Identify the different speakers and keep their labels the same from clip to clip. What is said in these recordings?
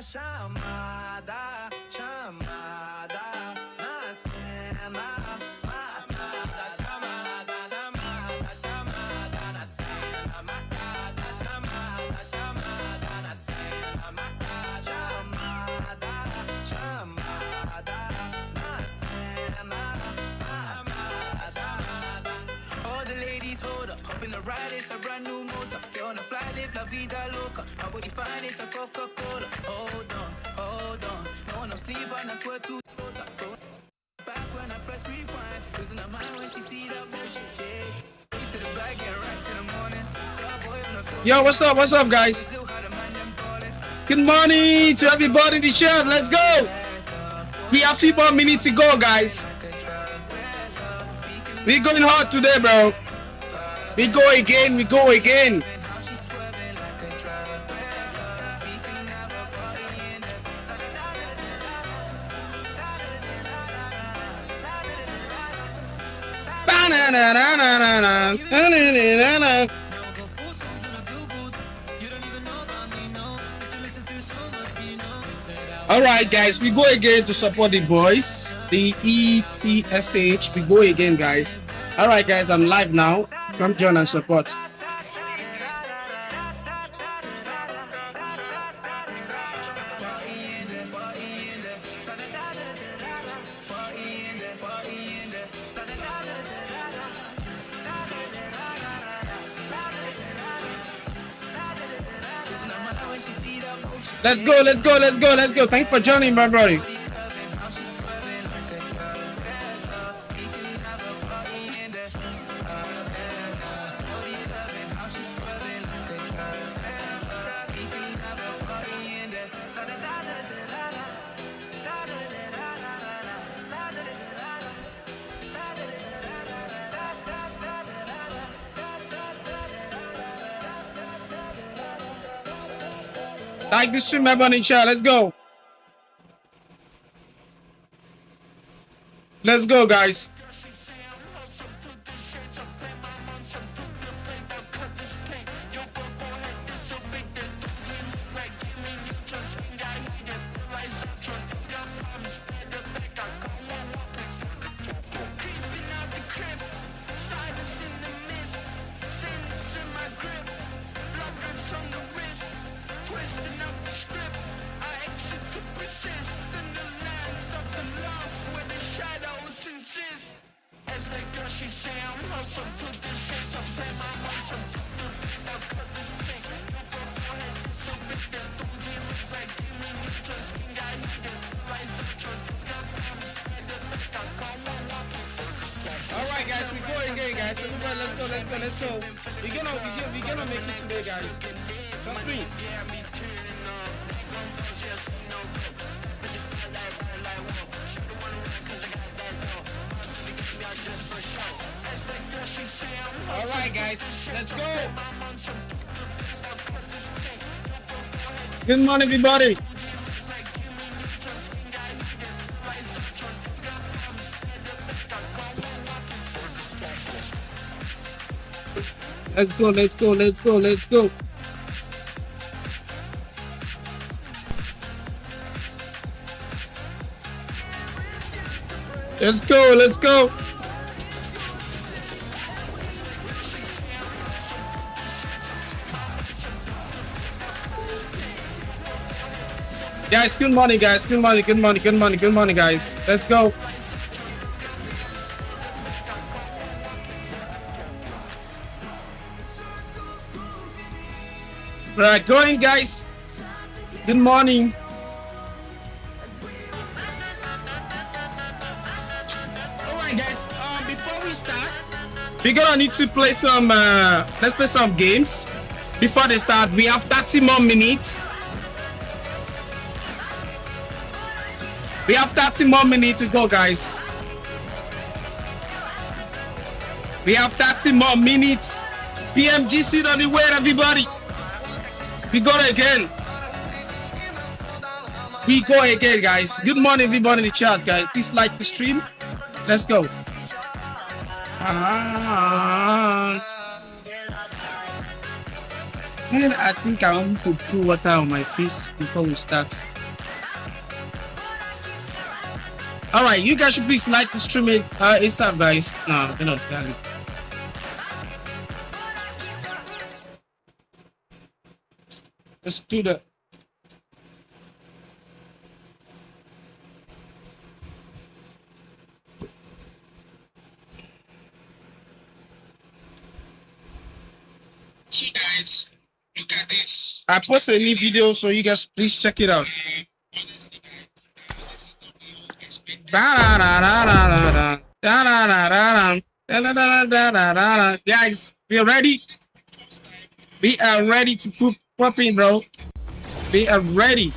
Speaker 1: chamada, chamada na cena. Marcada, chamada, chamada, chamada na cena. Marcada, chamada, chamada na cena. Marcada, chamada, chamada na cena. Marcada, chamada. All the ladies hold up, hop in the ride, it's a brand new motor. Get on the fly, live la vida loca. My body fine, it's a Coca-Cola. Hold on, no one no sleep and I swear to back when I press rewind, losing her mind when she see that motion. Yeah, to the back, get racks in the morning. Starboy on the floor.
Speaker 2: Yo, what's up, guys? Good morning to everybody in the chat. Let's go. We have 3 more minutes to go, guys. We're going hard today, bro. We go again. All right, guys, we go again to support the boys, the 𝐻𝐸𝐶. We go again, guys. All right, guys, I'm live now. Come join and support. Let's go. Thanks for joining, my brother. Like this stream, everyone in chat. Let's go. Let's go, guys. Alright, guys, we go again, guys. Everybody, let's go. We're gonna make it today, guys. Trust me. Alright, guys, let's go. Good morning, everybody. Let's go. Let's go. Guys, good morning, guys. Good morning, guys. Let's go. Right, going, guys. Good morning. Alright, guys. Before we start, we're gonna need to play some. Let's play some games. Before they start, we have 30 more minutes. We have 30 more minutes to go, guys. We have 30 more minutes. PMGC on the way, everybody. We go again. Guys. Good morning, everybody in the chat, guys. Please like the stream. Let's go. Man, I think I want to pour water on my face before we start. Alright, you guys should please like the stream ASAP, guys. No, they're not darling. Let's do that. So guys, look at this. I posted a new video, so you guys please check it out. Guys, we are ready. We are ready to pop in, bro. We are ready.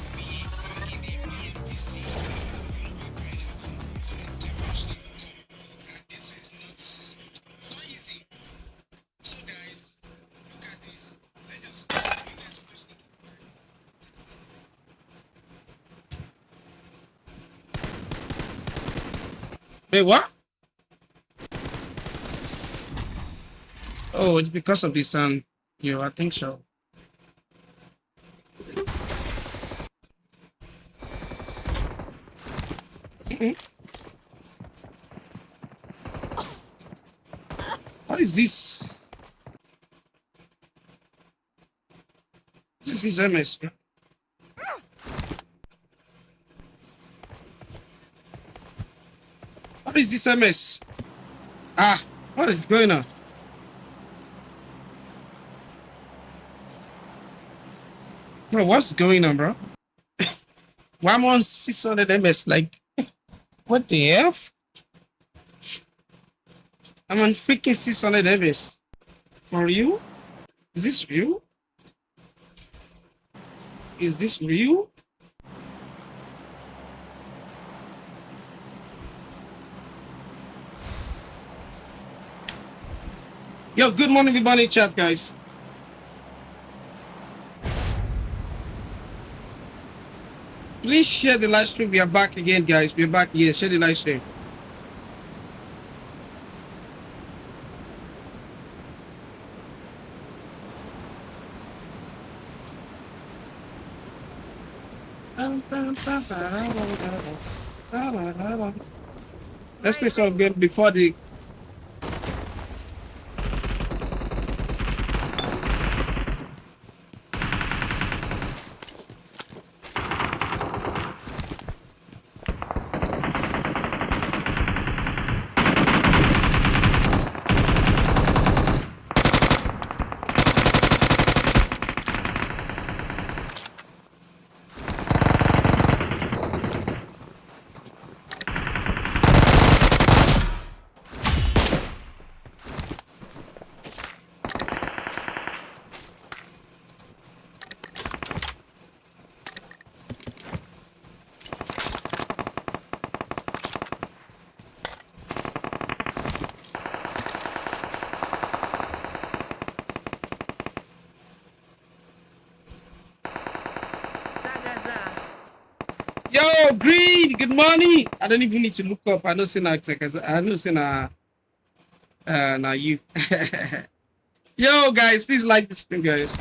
Speaker 2: Wait, what? Oh, it's because of the sun. Yeah, I think so. What is this? This is MS. What is this MS? Ah, what is going on? Bro, what's going on, bro? Why am I on 600 MS? Like, what the F? I'm on freaking 600 MS. For you? Is this real? Is this real? Yo, good morning, everybody in chat, guys. Please share the live stream. We are back again, guys. We are back again. Share the live stream. Let's play some game before the. Yo, Green, good morning. I don't even need to look up. I know it's I know it's now you. Yo, guys, please like the stream, guys.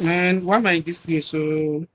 Speaker 2: Man, why am I this thing so?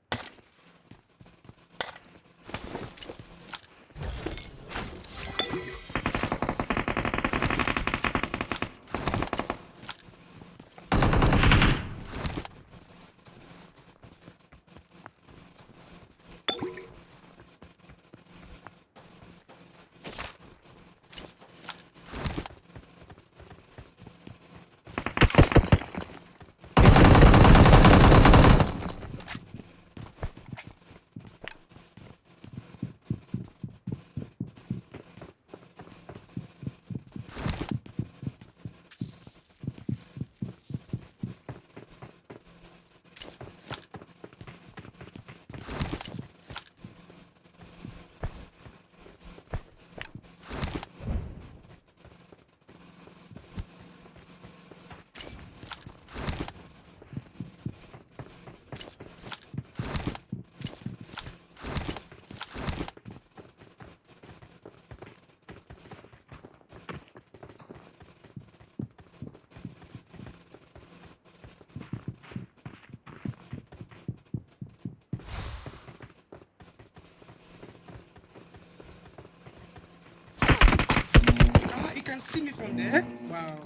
Speaker 2: can see me from there? Wow.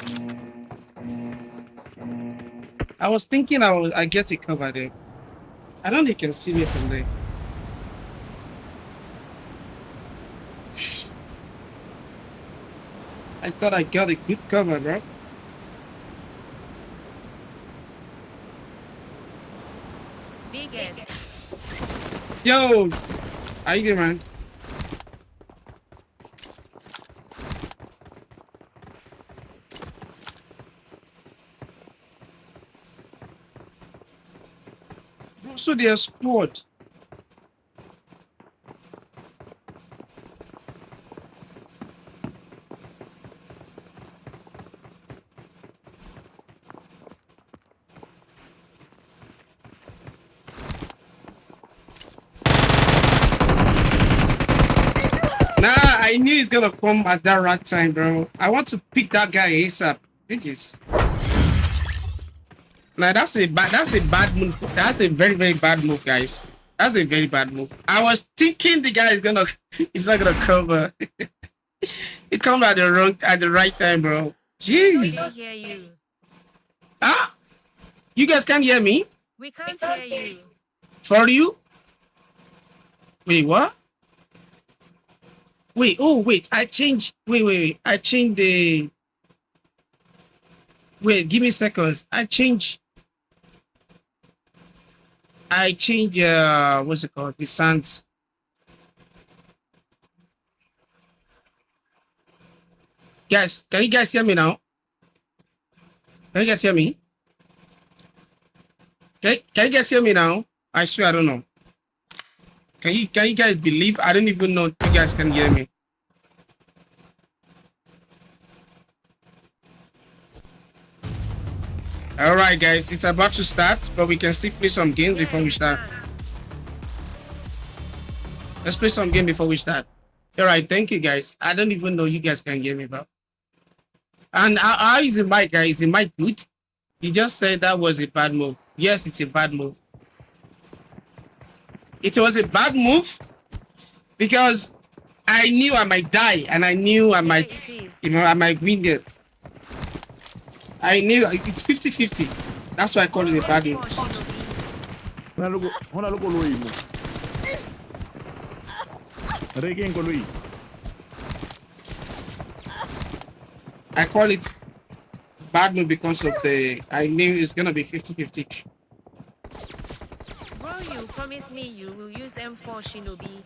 Speaker 2: I was thinking I get it covered there. I don't think you can see me from there. I thought I got a good cover, bro.
Speaker 3: Biggest.
Speaker 2: Yo, how you doing, man? Bro, so they are squad. Nah, I knew he's gonna come at that right time, bro. I want to pick that guy ASAP. Bitches. Nah, that's a bad move. That's a very, very bad move, guys. That's a very bad move. I was thinking the guy is he's not gonna cover. He come at the right time, bro.
Speaker 3: We
Speaker 2: Jeez.
Speaker 3: don't hear you.
Speaker 2: Ah, you guys can't hear me?
Speaker 3: We can't hear you.
Speaker 2: For you? Wait, what? Wait, oh wait, I changed. Wait. I changed the. Wait, give me seconds. I changed. What's it called? The sounds. Guys, can you guys hear me now? Can you guys hear me? Can you guys hear me now? I swear I don't know. Can you guys believe? I don't even know if you guys can hear me. All right, guys, it's about to start, but we can still play some games before we start. Let's play some game before we start. All right, thank you, guys. I don't even know you guys can hear me, bro. And how is the mic, guys? Is the mic good? You just said that was a bad move. Yes, it's a bad move. It was a bad move because I knew I might die and I knew I might, I might win it. I knew it's 50-50. That's why I call it a bad move. I call it bad move because of I knew it's gonna be 50-50.
Speaker 3: Bro, you promised me you will use M4 Shinobi.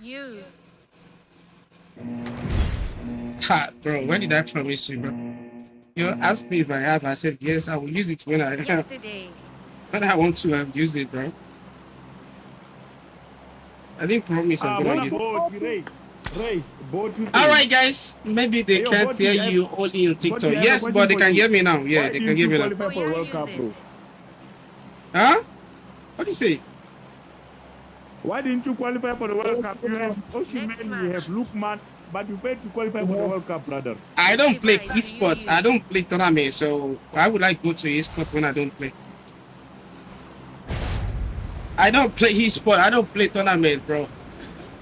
Speaker 3: You.
Speaker 2: Ha, bro, when did I promise you, bro? You asked me if I have. I said yes. I will use it when I
Speaker 3: Yesterday.
Speaker 2: when I want to use it, bro. I didn't promise I'm gonna use it. All right, guys. Maybe they can't hear you only on TikTok. Yes, but they can hear me now. Yeah, they can hear me now. Huh? What do you say?
Speaker 4: Why didn't you qualify for the World Cup? You have Osimhen, you have Lukman, but you failed to qualify for the World Cup, brother.
Speaker 2: I don't play esports. I don't play tournament, so why would I go to esports when I don't play? I don't play esports. I don't play tournament, bro.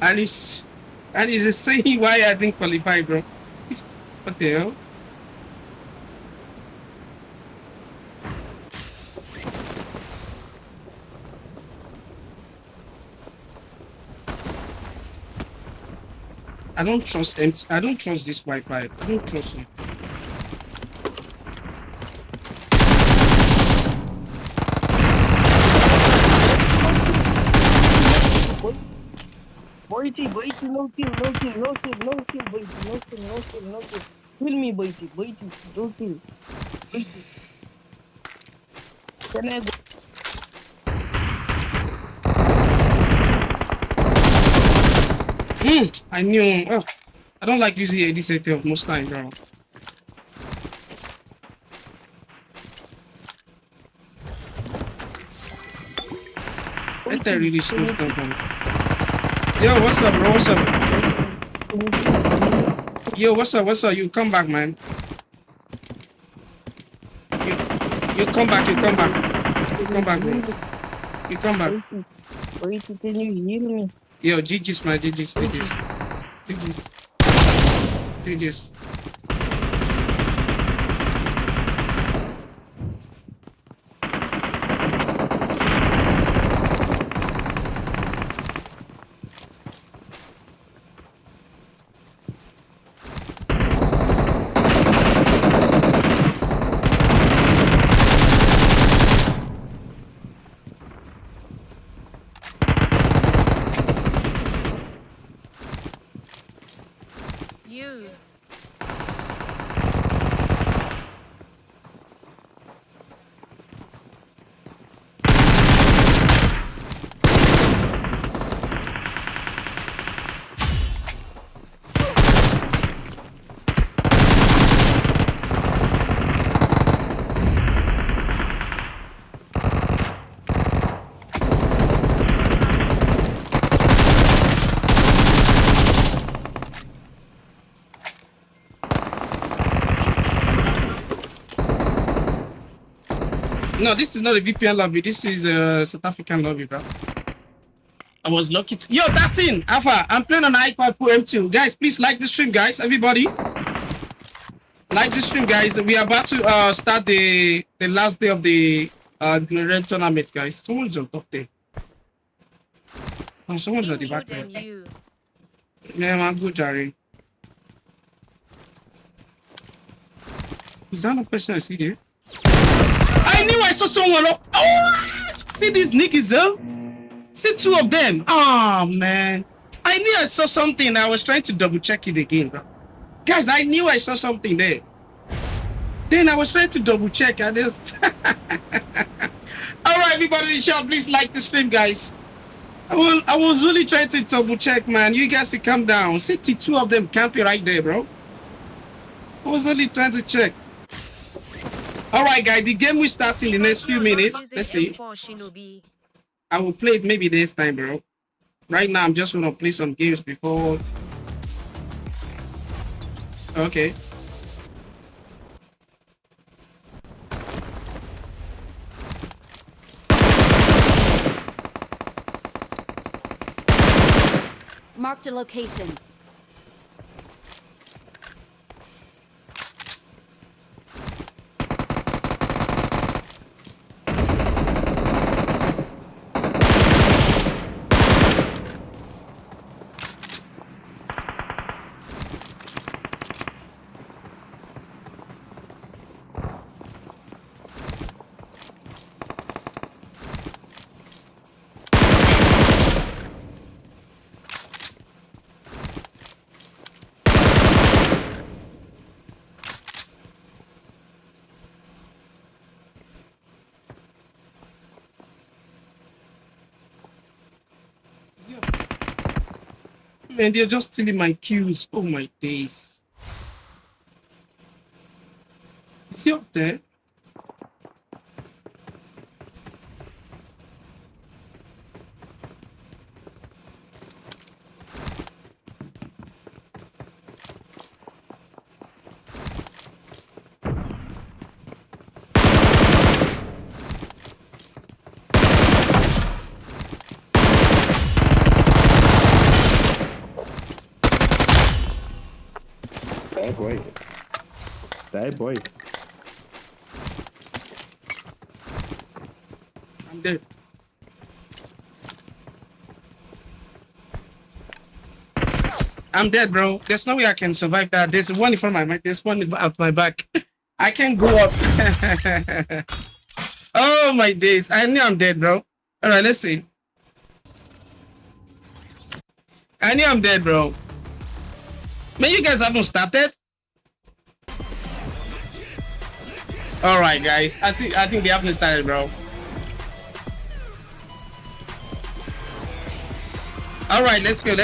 Speaker 2: And it's the same why I didn't qualify, bro. What the hell? I don't trust them. I don't trust this Wi-Fi. I don't trust it.
Speaker 5: Boyti, no kill, boyti. Kill me, boyti, don't kill. Can I go?
Speaker 2: I knew. Oh, I don't like using this ATF most time, bro. Let that really smooth down, bro. Yo, what's up, bro? What's up? Yo, what's up? What's up? You come back, man. You come back. You come back. You come back, bro. You come back.
Speaker 5: Wait, can you hear me?
Speaker 2: Yo, GG's, man. GG's. stages.
Speaker 3: You.
Speaker 2: No, this is not a VPN lobby. This is a South African lobby, bro. I was lucky to... Yo, that's in Alpha. I'm playing on iPad Pro M2. Guys, please like the stream, guys. Everybody, like the stream, guys. We are about to start the last day of the red tournament, guys. Someone's on top there. Oh, someone's at the back there.
Speaker 3: You.
Speaker 2: Yeah, man, good, Jerry. Is that a person I see there? I knew I saw someone up. Oh, see these niggas, though? See two of them. Oh, man. I knew I saw something. I was trying to double check it again, bro. Guys, I knew I saw something there. Then I was trying to double check. I just... All right, everybody in the chat, please like the stream, guys. I was really trying to double check, man. You guys can calm down. See two of them camping right there, bro. I was only trying to check. All right, guys, the game will start in the next few minutes. Let's see. I will play it maybe next time, bro. Right now, I'm just gonna play some games before. Okay.
Speaker 6: Marked a location.
Speaker 2: Man, they're just stealing my kills. Oh my days. Is he up there?
Speaker 4: Bad boy.
Speaker 2: I'm dead. I'm dead, bro. There's no way I can survive that. There's one in front of my back. There's one out my back. I can't go up. Oh my days. I knew I'm dead, bro. All right, let's see. I knew I'm dead, bro. Man, you guys haven't started. All right, guys. I think they haven't started, bro. All right, let's go.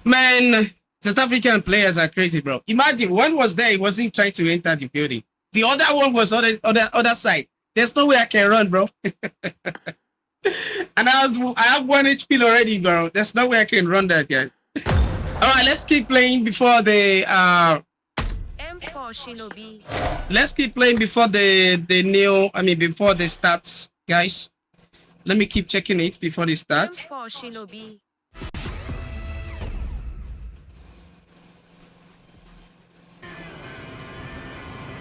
Speaker 2: Man, South African players are crazy, bro. Imagine one was there, he wasn't trying to enter the building. The other one was on the other side. There's no way I can run, bro. And I have 1 HP already, bro. There's no way I can run that, guys. All right, let's keep playing before the
Speaker 3: M4 Shinobi.
Speaker 2: let's keep playing before before the starts, guys. Let me keep checking it before the starts.
Speaker 3: M4 Shinobi.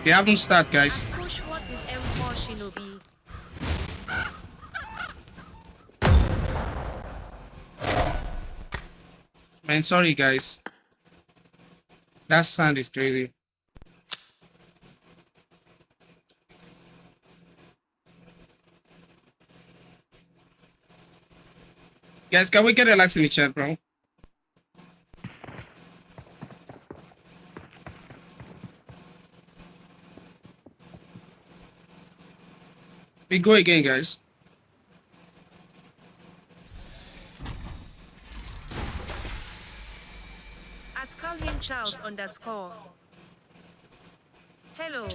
Speaker 2: They haven't started, guys.
Speaker 3: Push, what is M4 Shinobi?
Speaker 2: Man, sorry, guys. That sound is crazy. Guys, can we get a like in the chat, bro? We go again, guys.
Speaker 3: At 𝐻𝐢𝐯_. Hello.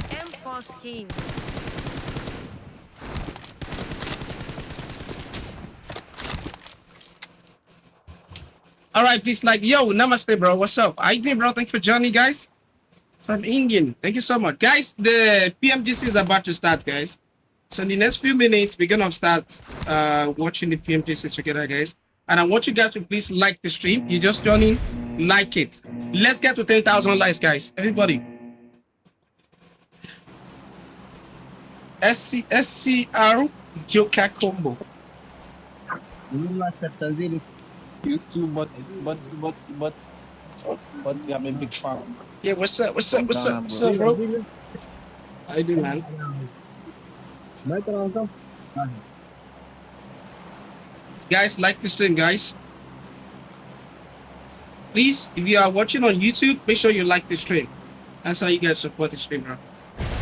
Speaker 3: M4 scheme.
Speaker 2: All right, please like, yo, namaste, bro. What's up? I did, bro. Thanks for joining, guys. From Indian. Thank you so much. Guys, the PMGC is about to start, guys. So in the next few minutes, we're gonna start watching the PMGC together, guys. And I want you guys to please like the stream. You just join in, like it. Let's get to 10,000 likes, guys. Everybody. 𝐿𝐸𝐸𝐞𝐬𝐭𝐫𝐞𝐚𝐭.
Speaker 7: But I'm a big fan.
Speaker 2: Yeah, what's up? What's up? What's up? What's up, bro? How you doing, man? Guys, like the stream, guys. Please, if you are watching on YouTube, make sure you like the stream. That's how you guys support the stream, bro.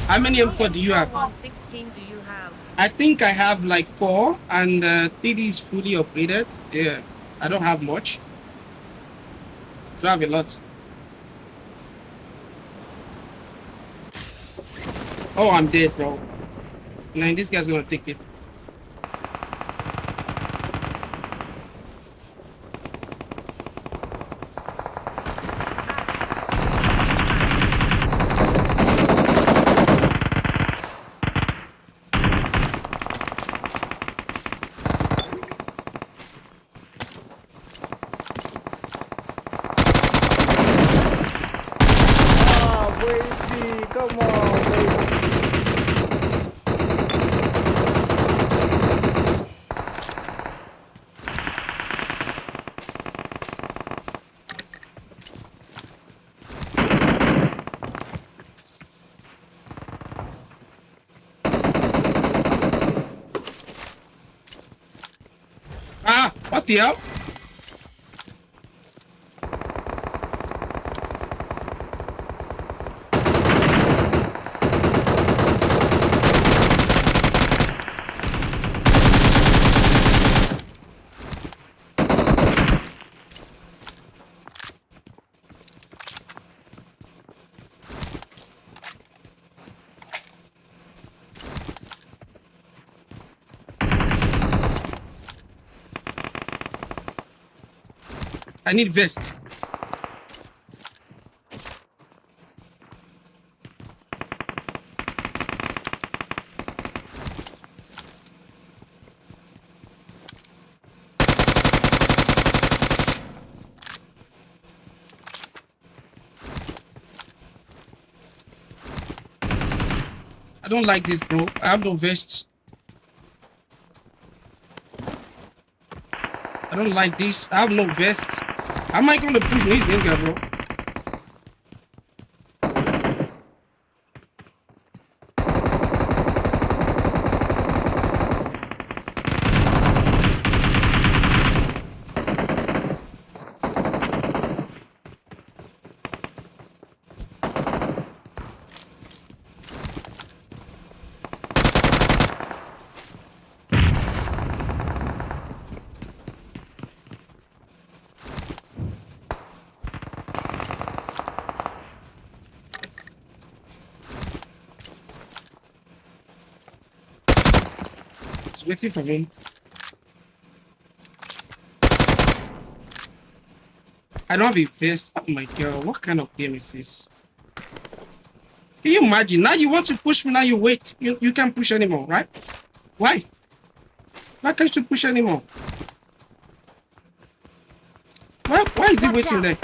Speaker 2: How many M4 do you have?
Speaker 3: 16 do you have?
Speaker 2: I think I have like 4, and 3 is fully upgraded. Yeah, I don't have much. I don't have a lot. Oh, I'm dead, bro. Man, this guy's gonna take it.
Speaker 7: Come on, baby.
Speaker 2: Ah, what the hell? I need vest. I don't like this, bro. I have no vest. I don't like this. I have no vest. How am I going to push this nigga, bro? It's waiting for me. I don't have a vest. Oh my god, what kind of game is this? Can you imagine? Now you want to push me, now you wait. You can't push anymore, right? Why? Why can't you push anymore? Why is he
Speaker 6: Watch
Speaker 2: waiting
Speaker 6: out.
Speaker 2: there?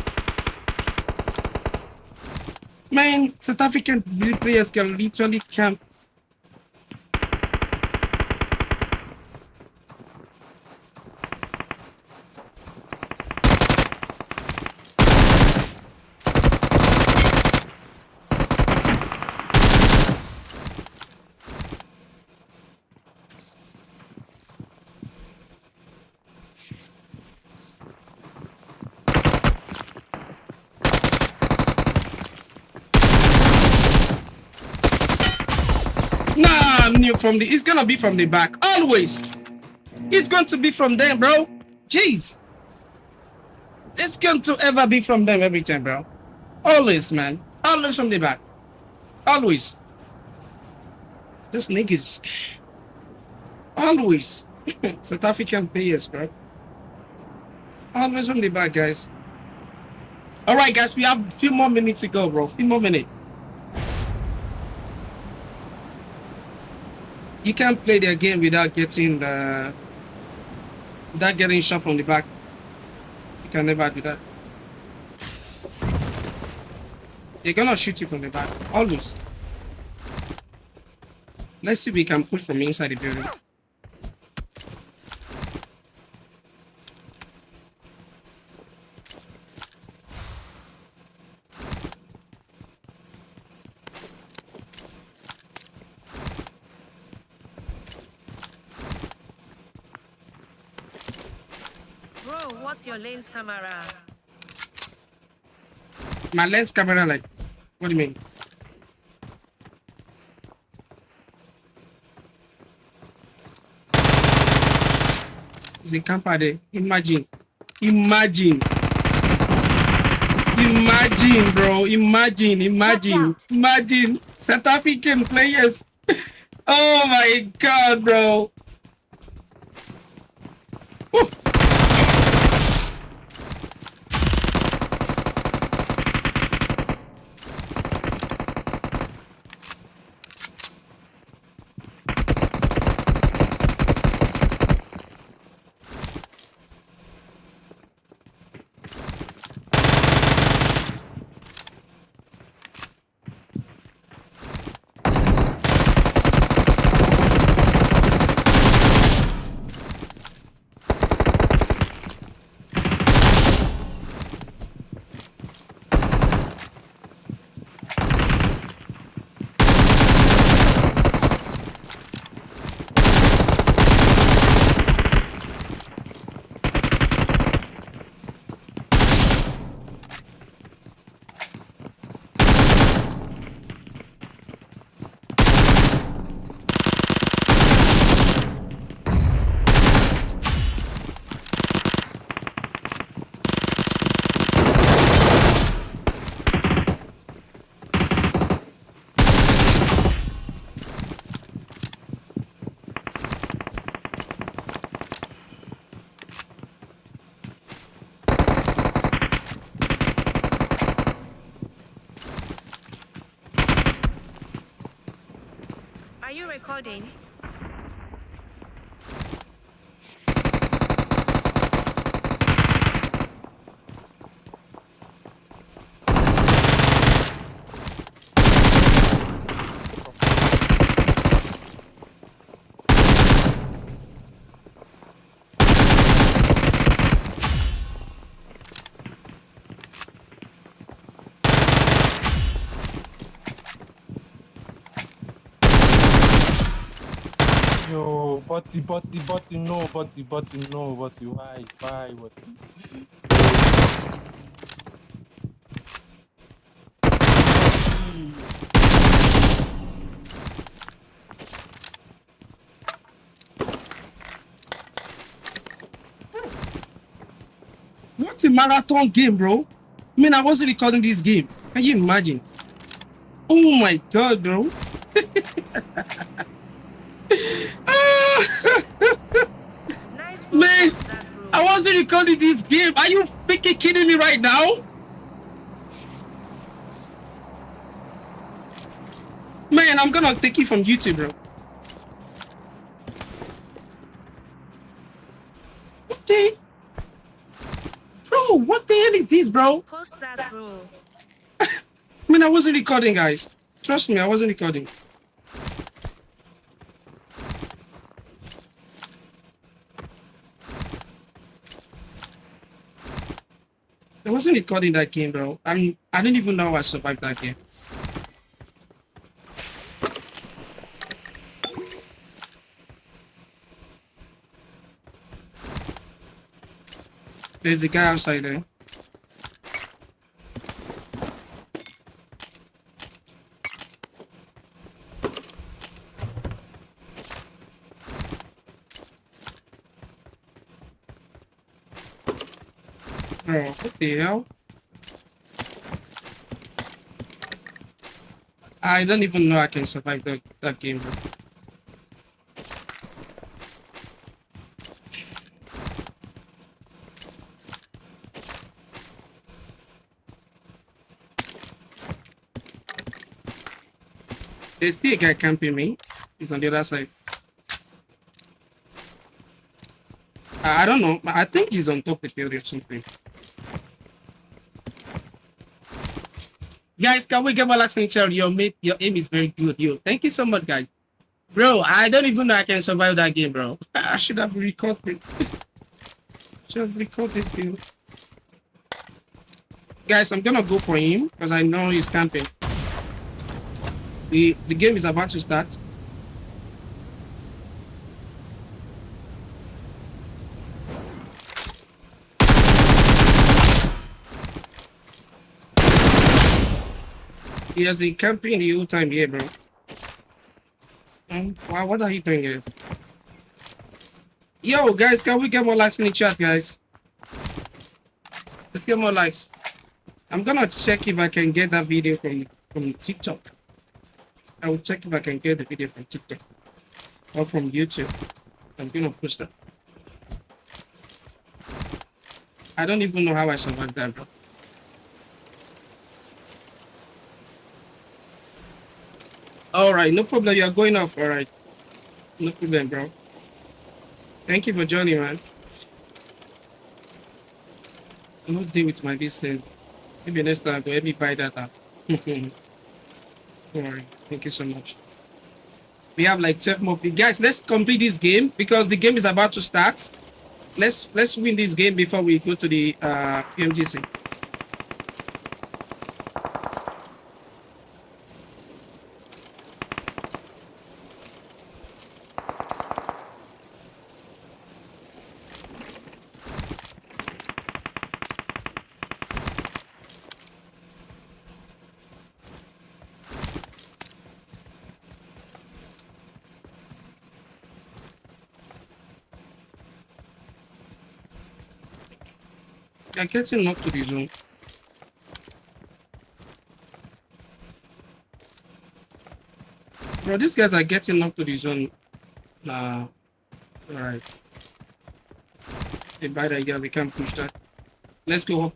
Speaker 2: Man, South African players can literally camp. Nah, new from the. It's gonna be from the back always. It's going to be from them, bro. Jeez, it's going to ever be from them every time, bro. Always, man. Always from the back. Always. Those niggas. Always. South African players, bro. Always from the back, guys. All right, guys. We have a few more minutes to go, bro. Few more minutes. You can't play their game without getting shot from the back. You can never do that. They're gonna shoot you from the back, always. Let's see if we can push from inside the building.
Speaker 3: Bro, what's your lens camera?
Speaker 2: My lens camera, like, what do you mean? It's a camper there. Imagine, bro. Imagine. South African players. Oh my God, bro. Ooh.
Speaker 3: Are you recording?
Speaker 7: Yo, botty, no, botty, why, botty?
Speaker 2: What's a marathon game, bro? I mean, I wasn't recording this game. Can you imagine? Oh my God, bro.
Speaker 3: Nice bro,
Speaker 2: Man,
Speaker 3: what's that, bro?
Speaker 2: I wasn't recording this game. Are you freaking kidding me right now? Man, I'm gonna take it from YouTube, bro. What the? Bro, what the hell is this, bro?
Speaker 3: Post that, bro.
Speaker 2: I mean, Man, I wasn't recording, guys. Trust me, I wasn't recording. I wasn't recording that game, bro. I didn't even know I survived that game. There's a guy outside there. Bro, what the hell? I don't even know I can survive that game, bro. There's still a guy camping me. He's on the other side. I don't know. I think he's on top of the building or something. Guys, can we get my last channel? Your aim is very good. Yo, thank you so much, guys. Bro, I don't even know I can survive that game, bro. I should have recorded. Should have recorded this game. Guys, I'm gonna go for him because I know he's camping. The game is about to start. He has been camping the whole time here, bro. Wow, what are you doing here? Yo, guys, can we get more likes in the chat, guys? Let's get more likes. I'm gonna check if I can get that video from TikTok. I will check if I can get the video from TikTok or from YouTube. I'm gonna push that. I don't even know how I survived that, bro. All right, no problem. You are going off. All right, no problem, bro. Thank you for joining, man. I'm not deal with my business. Maybe next time, go help me buy that app. All right, thank you so much. We have like 12 more people. Guys, let's complete this game because the game is about to start. Let's win this game before we go to the PMGC. I can't knocked to the zone. Bro, these guys are getting knocked to the zone. Nah. Alright. They buy that, yeah, we can't push that. Let's go up.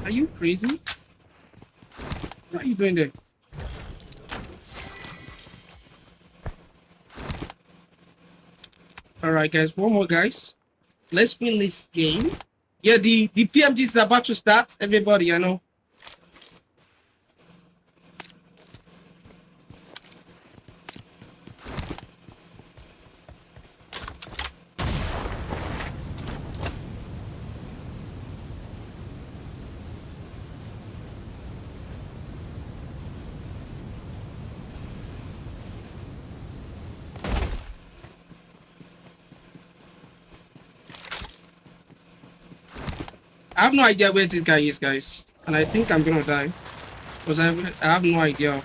Speaker 2: Are you crazy? What are you doing there? Alright guys, one more guys. Let's win this game. Yeah, the PMG is about to start. Everybody, I know. I have no idea where this guy is, guys. And I think I'm gonna die. Because I have no idea.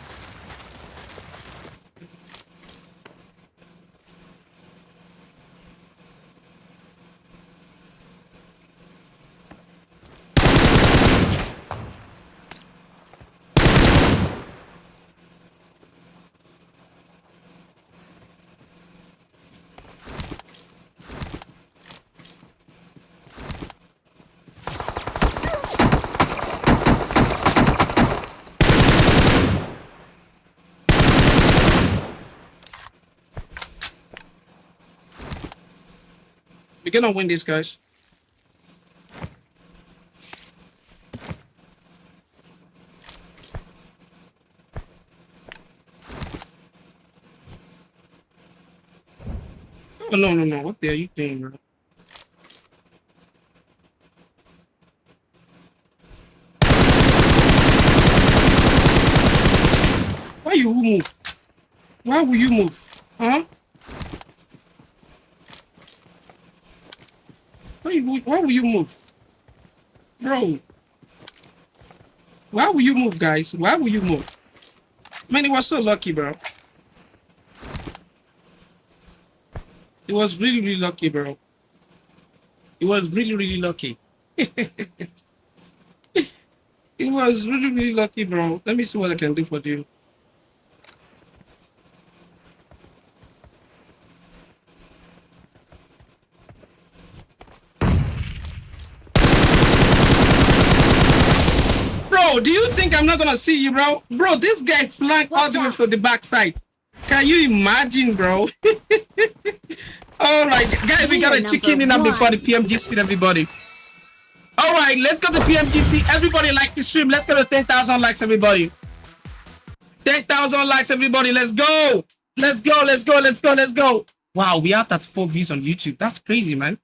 Speaker 2: We're gonna win this, guys. Oh, no. What the hell are you doing, bro? Why you move? Why will you move? Huh? Why will you move? Bro. Why will you move, guys? Why will you move? Man, it was so lucky, bro. It was really, really lucky, bro. It was really, really lucky. It was really, really lucky, bro. Let me see what I can do for you. Bro, do you think I'm not gonna see you, bro? Bro, this guy flanked all the way from the backside. Can you imagine, bro? All right, guys, we got a chicken in before the PMGC, everybody. All right, let's go to PMGC. Everybody like the stream. Let's go to 10,000 likes, everybody. 10,000 likes, everybody. Let's go. Let's go, let's go, let's go, let's go. Wow, we have 34 views on YouTube. That's crazy, man.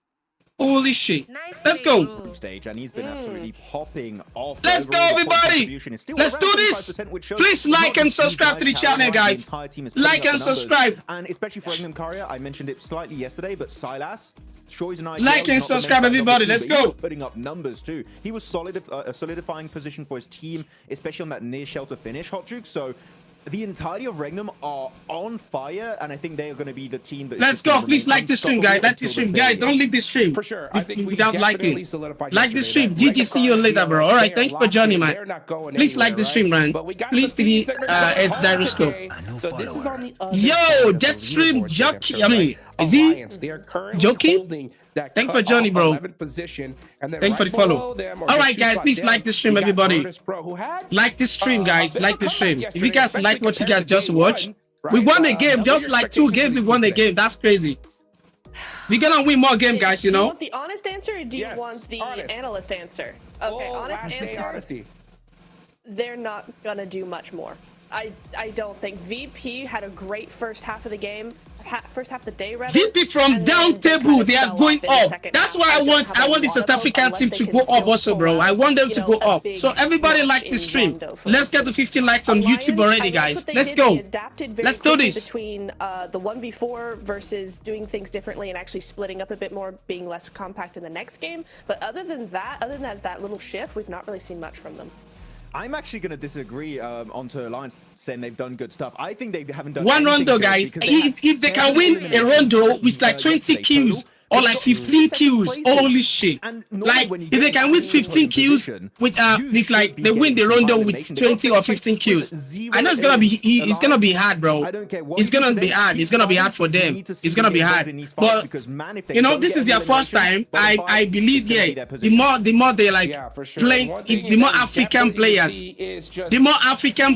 Speaker 2: Holy shit.
Speaker 3: Nice
Speaker 2: Let's
Speaker 3: play,
Speaker 2: go.
Speaker 3: bro.
Speaker 8: Stage, and he's been absolutely popping off.
Speaker 2: Let's go, everybody. Let's do this. Please like and subscribe to the channel, guys. Like and subscribe.
Speaker 8: And especially for 𝐿𝐴𝐴𝐸, I mentioned it slightly yesterday, but Silas, sure he's an idea.
Speaker 2: Like and subscribe, everybody. Let's go.
Speaker 8: Putting up numbers too. He was solidifying position for his team, especially on that near shelter finish, 𝐿𝐴𝐸. So the entirety of 𝐿𝐴𝐸 are on fire, and I think they are going to be the team that.
Speaker 2: Let's go. Please like the stream, guys. Like the stream, guys. Don't leave the stream
Speaker 9: for sure. I think
Speaker 2: without liking. Like the stream. GG. See you later, bro. All right. Thank you for joining, man. Please like the stream, man. Please to the 𝐻𝐳roscope.
Speaker 9: So this is on the
Speaker 2: Yo, that stream jockey. I mean, is he joking? Thanks for joining, bro. Thanks for the follow. All right, guys, please like the stream, everybody. Like the stream, guys. Like the stream. If you guys like what you guys just watched, we won the game. Just like 2 games, we won the game. That's crazy. We're gonna win more games, guys. You
Speaker 10: Do you
Speaker 2: know.
Speaker 10: want the honest answer, or do you want the analyst answer? Okay, honest answer. They're not gonna do much more. I don't think. VP had a great first half of the game. First half of the day, rather.
Speaker 2: VP from down table, they are going up. That's why I want the South African team to go up also, bro. I want them to go up. So everybody like the stream. Let's get to 15 likes on YouTube already, guys. Let's go. Let's do this.
Speaker 10: Between the 1v4 versus doing things differently and actually splitting up a bit more, being less compact in the next game. But other than that little shift, we've not really seen much from them.
Speaker 8: I'm actually going to disagree onto Alliance saying they've done good stuff. I think they haven't done
Speaker 2: one rondo, guys. If they can win a rondo with like 20 kills or like 15 kills, holy shit. Like if they can win 15 kills with like they win the rondo with 20 or 15 kills, I know it's gonna be hard, bro. It's gonna be hard. It's gonna be hard for them. It's gonna be hard. But you know, this is their first time. I believe, yeah, the more they like playing, the more African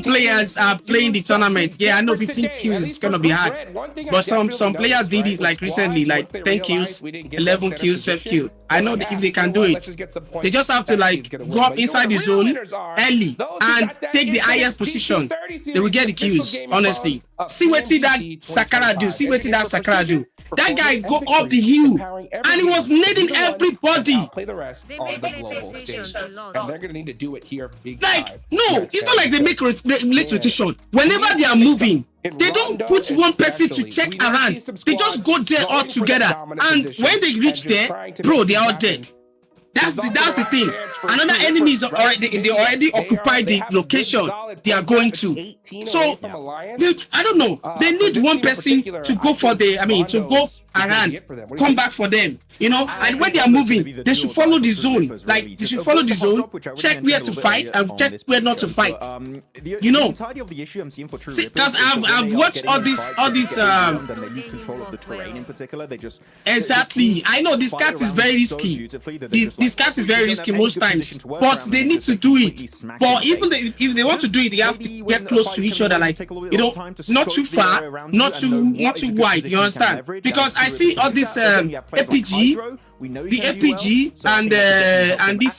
Speaker 2: players are playing the tournament. Yeah, I know 15 kills is gonna be hard, but some players did it like recently, like 10 kills, 11 kills, 12 kills. I know that if they can do it, they just have to like go up inside the zone early and take the highest position. They will get the kills, honestly. See what that Sakara do. See what that Sakara do. That guy go up the hill and he was nading everybody.
Speaker 9: Play the rest on the global stage, and they're gonna need to do it here big
Speaker 2: like
Speaker 9: time.
Speaker 2: No, it's not like they make late rotation. Whenever they are moving, they don't put one person to check around. They just go there all together, and when they reach there, bro, they are all dead. That's the thing. Another enemy is they already occupied the location they are going to. So I don't know. They need one person to go for to go around, come back for them. You know, and when they are moving, they should follow the zone. Like they should follow the zone, check where to fight and check where not to fight. You know, because I've watched all these
Speaker 8: control of the terrain in particular. They just
Speaker 2: exactly. I know this cat is very risky. This cat is very risky most times, but they need to do it. But even if they want to do it, they have to get close to each other, like, you know, not too far, not too wide. You understand? Because I see all this APG, the APG and this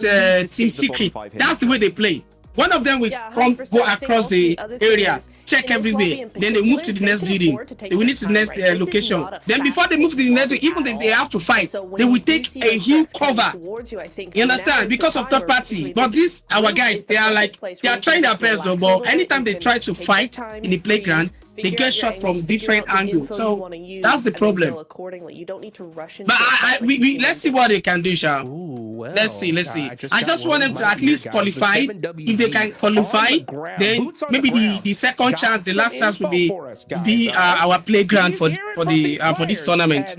Speaker 2: Team Secret. That's the way they play. One of them will go across the area, check everywhere. Then they move to the next building. They will need to the next location. Then before they move to the next, even if they have to fight, they will take a huge cover. You understand? Because of third party. But these our guys, they are trying their best, though. But anytime they try to fight in the playground, they get shot from different angles. So that's the problem. But let's see what they can do, Sha. Let's see. I just want them to at least qualify. If they can qualify, then maybe the second chance, the last chance will be our playground for this tournament.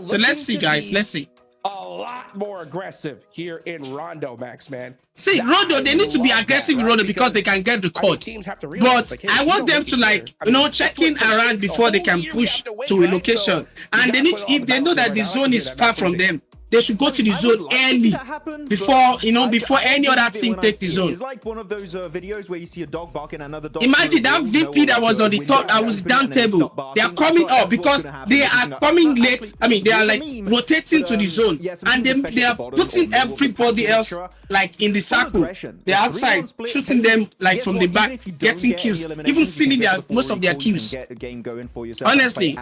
Speaker 2: So let's see, guys. Let's see.
Speaker 9: A lot more aggressive here in Rondo, Max, man.
Speaker 2: See, Rondo, they need to be aggressive in Rondo because they can get the code. But I want them to, like, you know, check in around before they can push to a location. And they need, if they know that the zone is far from them, they should go to the zone early before any other team take the zone.
Speaker 8: It's like one of those videos where you see a dog barking another dog.
Speaker 2: Imagine that VP that was on the top, that was down table. They are coming up because they are coming late. I mean, they are like rotating to the zone, and they are putting everybody else like in the circle. They're outside shooting them like from the back, getting kills, even stealing most of their kills. Honestly,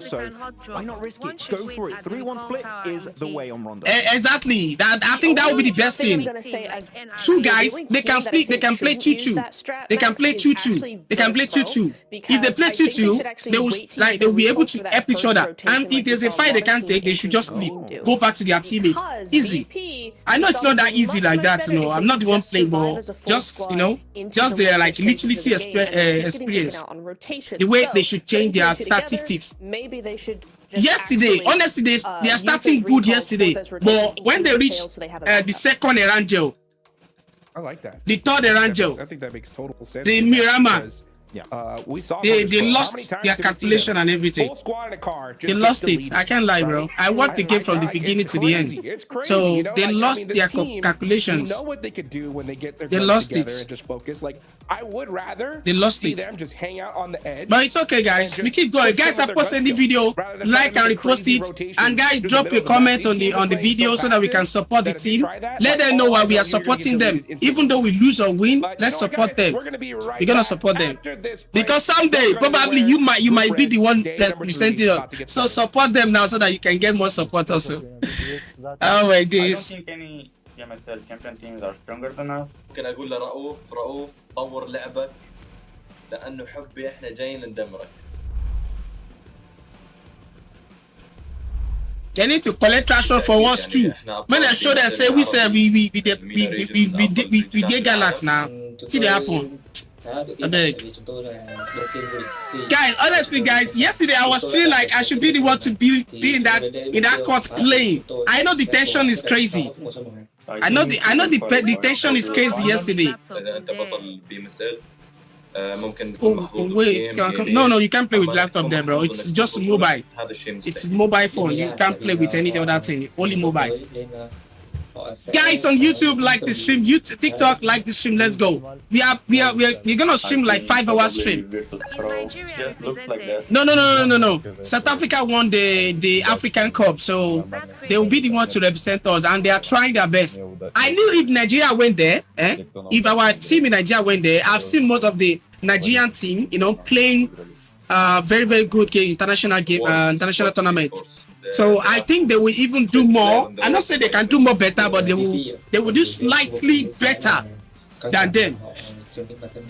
Speaker 8: so why not risk it? Go for it. 3-1 split is the way on Rondo.
Speaker 2: Exactly. I think that would be the best thing. Two guys, they can split. They can play 2-2. They can play 2-2. They can play 2-2. If they play 2-2, they will be able to help each other. And if there's a fight they can't take, they should just leave, go back to their teammates. Easy. I know it's not that easy like that. You know, I'm not the one playing ball. Just their like literally experience. The way they should change their statistics.
Speaker 10: Maybe they should.
Speaker 2: Yesterday, honestly, they are starting good yesterday, but when they reach the second Erangel,
Speaker 9: I like that.
Speaker 2: The third Erangel,
Speaker 9: I think that makes total sense.
Speaker 2: the Miramar,
Speaker 9: we saw
Speaker 2: they lost their calculation and everything. They lost it. I can't lie, bro. I watched the game from the beginning to the end. So they lost their calculations.
Speaker 9: You know what they could do when they get their
Speaker 2: they lost
Speaker 9: together
Speaker 2: it.
Speaker 9: And just focus. Like, I would rather
Speaker 2: they lost
Speaker 9: see
Speaker 2: it.
Speaker 9: them just hang out on the edge.
Speaker 2: But it's okay, guys. We keep going. Guys, are posting the video, like and repost it, and guys, drop your comment on the video so that we can support the team. Let them know why we are supporting them. Even though we lose or win, let's support them. We're gonna support them because someday probably you might be the one representing us. So support them now so that you can get more support also. Oh my days.
Speaker 11: champion teams are stronger than us. ممكن اقول لرؤوف طور لعبك لانه حبي احنا جايين ندمرك.
Speaker 2: They need to collect traction for us too. When I show them, say we did Galax now. See the happen. Guys, honestly, guys, yesterday I was feeling like I should be the one to be in that court playing. I know the tension is crazy. I know the tension is crazy yesterday. Wait, no, you can't play with laptop there, bro. It's just mobile. It's mobile phone. You can't play with any other thing. Only mobile. Guys on YouTube, like the stream. YouTube, TikTok, like the stream. Let's go. We're gonna stream like 5 hour stream. No. South Africa won the African Cup, so they will be the one to represent us, and they are trying their best. I knew if Nigeria went there, if our team in Nigeria went there, I've seen most of the Nigerian team, playing very, very good international tournament. So I think they will even do more. I'm not saying they can do more better, but they will do slightly better than them.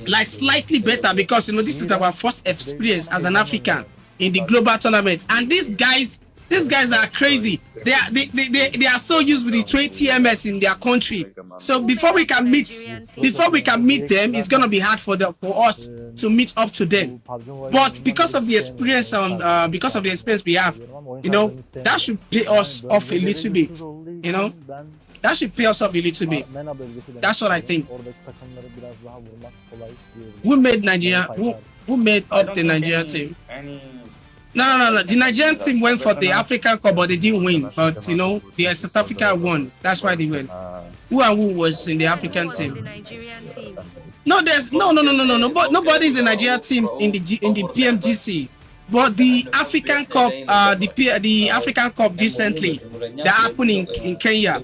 Speaker 2: Like slightly better, because this is our first experience as an African in the global tournament. And these guys, These guys are crazy. They are so used with the 20 ms in their country. So before we can meet them, it's gonna be hard for us to meet up to them. But because of the experience we have, you know, that should pay us off a little bit. You know, that should pay us off a little bit. That's what I think. Who made Nigeria? Who made up the Nigerian team? No. The Nigerian team went for the African Cup, but they didn't win. But you know, the South Africa won. That's why they won. Who and who was in the African team? No, there's no. But nobody's in the Nigerian team in the PMGC. But the African Cup, the African Cup recently that happened in Kenya.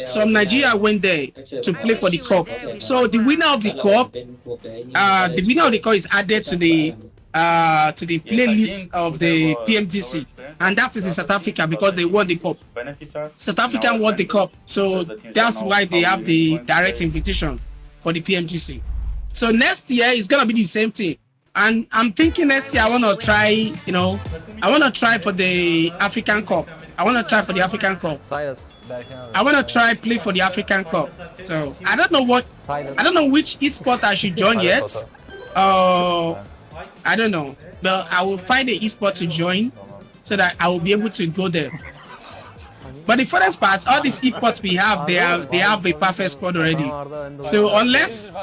Speaker 2: Some Nigeria went there to play for the cup. So the winner of the cup, is added to the playlist of the PMGC, and that is in South Africa because they won the cup. South Africa won the cup, so that's why they have the direct invitation for the PMGC. So next year is gonna be the same thing. And I'm thinking next year I want to try, you know, I want to try for the African Cup. I want to try for the African Cup. I want to try play for the African Cup. So I don't know which esport I should join yet. I don't know, but I will find an esport to join so that I will be able to go there. But the first part, all these esports we have, they have a perfect squad already. So unless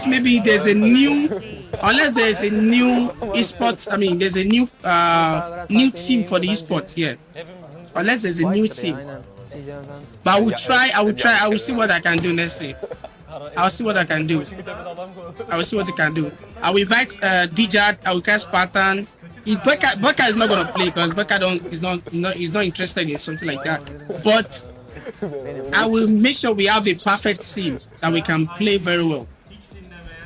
Speaker 2: maybe there's a new esports, I mean there's a new team for the esports, yeah. Unless there's a new team. But I will see what I can do next year. I'll see what I can do. I will invite Dijad, I will invite Spartan. If Becca is not gonna play because Becca is not interested in something like that. But I will make sure we have a perfect team that we can play very well.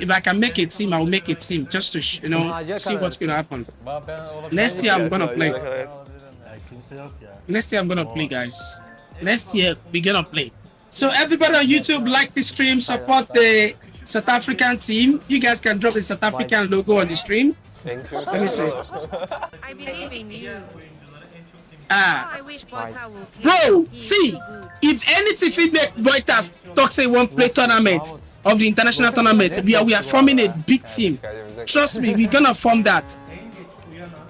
Speaker 2: If I can make a team, I will make a team just to see what's gonna happen. Next year I'm gonna play. Next year I'm gonna play, guys. Next year we're gonna play. So everybody on YouTube, like the stream, support the South African team. You guys can drop the South African logo on the stream. Let me see.
Speaker 3: I believe in you.
Speaker 2: I wish bro, see, if anything, if make Boytas talk say one play tournament of the international tournament, we are forming a big team. Trust me, we're gonna form that.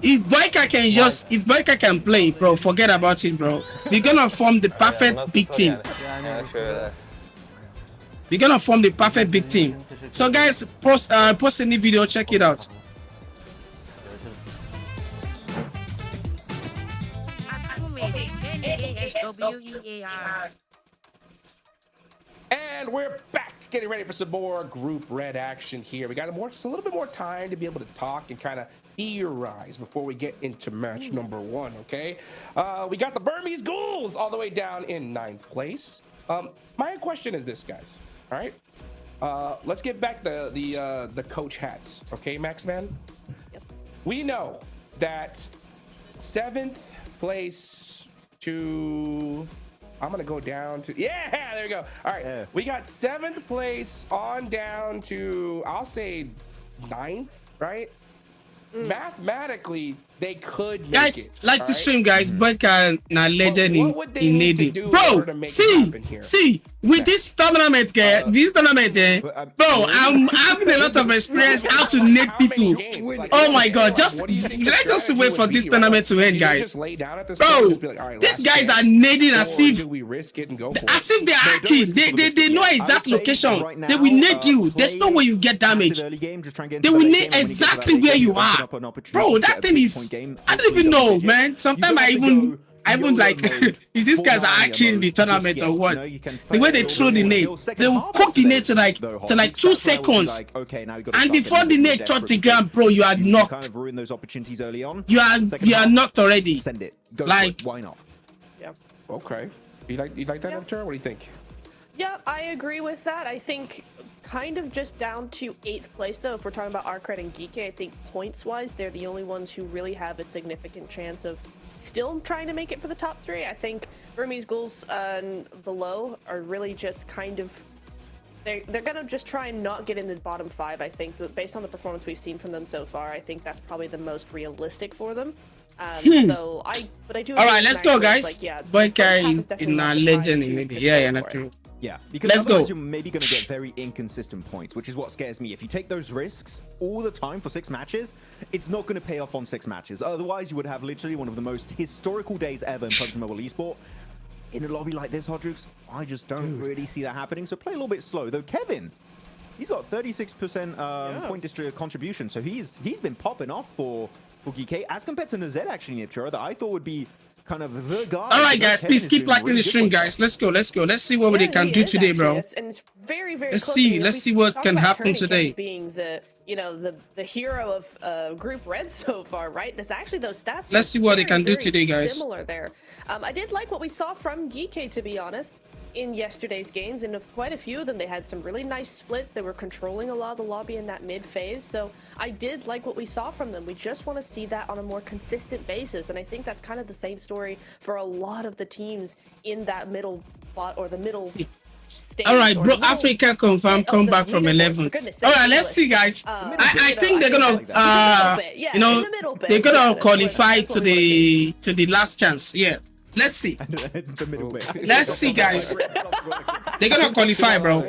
Speaker 2: If Boyka can play, bro, forget about it, bro. We're gonna form the perfect big team. We're gonna form the perfect big team. So guys, post any video, check it out.
Speaker 9: And we're back, getting ready for some more group red action here. We got just a little bit more time to be able to talk and kind of theorize before we get into match number 1. Okay, we got the Burmese Ghouls all the way down in 9th place. My question is this, guys. All right, let's get back the coach hats. Okay, Max Man. Yep. We know that 7th place to, I'm gonna go down to, yeah, there we go. All right, yeah. We got 7th place on down to, I'll say 9th, right? Mathematically, they could make
Speaker 2: guys,
Speaker 9: it,
Speaker 2: like the stream, guys. Becca na legend in Navy. Bro, see, with this tournament, bro, I'm having a lot of experience how to nade people. Oh my god, let's just wait for this tournament to end, guys. Bro, these guys are nading as if they're hacking. They know exact location. They will nade you. There's no way you get damaged. They will nade exactly where you are. Bro, that thing is, I don't even know, man. Sometimes I even like, is these guys are hacking the tournament or what? The way they throw the nade, they will cook the nade to like 2 seconds, and before the nade touch the ground, bro, you are knocked. You are knocked already.
Speaker 8: Send it.
Speaker 2: Like,
Speaker 8: why not?
Speaker 9: Yeah. Okay. You like that, Upturn? What do you think?
Speaker 10: Yeah, I agree with that. I think kind of just down to 8th place, though. If we're talking about 𝐻𝐸𝐸 and 𝐸𝐸𝐸, I think points-wise, they're the only ones who really have a significant chance of still trying to make it for the top 3. I think Burmese Ghouls and below are really just kind of, they're gonna just try and not get in the bottom 5. I think that based on the performance we've seen from them so far, I think that's probably the most realistic for them. So but I do.
Speaker 2: All right, let's go, guys.
Speaker 10: Like, yeah,
Speaker 2: Boyka is in a legend in it. Yeah, not true.
Speaker 8: Yeah, because
Speaker 2: let's go.
Speaker 8: You're maybe going to get very inconsistent points, which is what scares me. If you take those risks all the time for 6 matches, it's not going to pay off on 6 matches. Otherwise, you would have literally one of the most historical days ever in PUBG Mobile Esport. In a lobby like this, Hodrux, I just don't really see that happening. So play a little bit slow. Though Kevin, he's got 36% point district contribution, so he's been popping off for 𝐸𝐸𝐸 as compared to 𝐻𝐸𝐸 actually, that I thought would be kind of the guy.
Speaker 2: All right, guys, please keep liking the stream, guys. Let's go. Let's see what they can do today, bro.
Speaker 10: And it's very, very
Speaker 2: let's
Speaker 10: close.
Speaker 2: see what can happen today.
Speaker 10: Being the the hero of Group Red so far, right? That's actually those stats.
Speaker 2: Let's see what they can do today, guys.
Speaker 10: Similar there. I did like what we saw from 𝐸𝐸𝐸, to be honest, in yesterday's games, and of quite a few of them, they had some really nice splits. They were controlling a lot of the lobby in that mid phase, so I did like what we saw from them. We just want to see that on a more consistent basis, and I think that's kind of the same story for a lot of the teams in that middle spot or the middle stage.
Speaker 2: All right, bro, Africa confirmed come back from 11th. All right, let's see, guys. I think they're gonna they're gonna qualify to the last chance. Yeah. Let's see. Let's see, guys. They're gonna qualify, bro.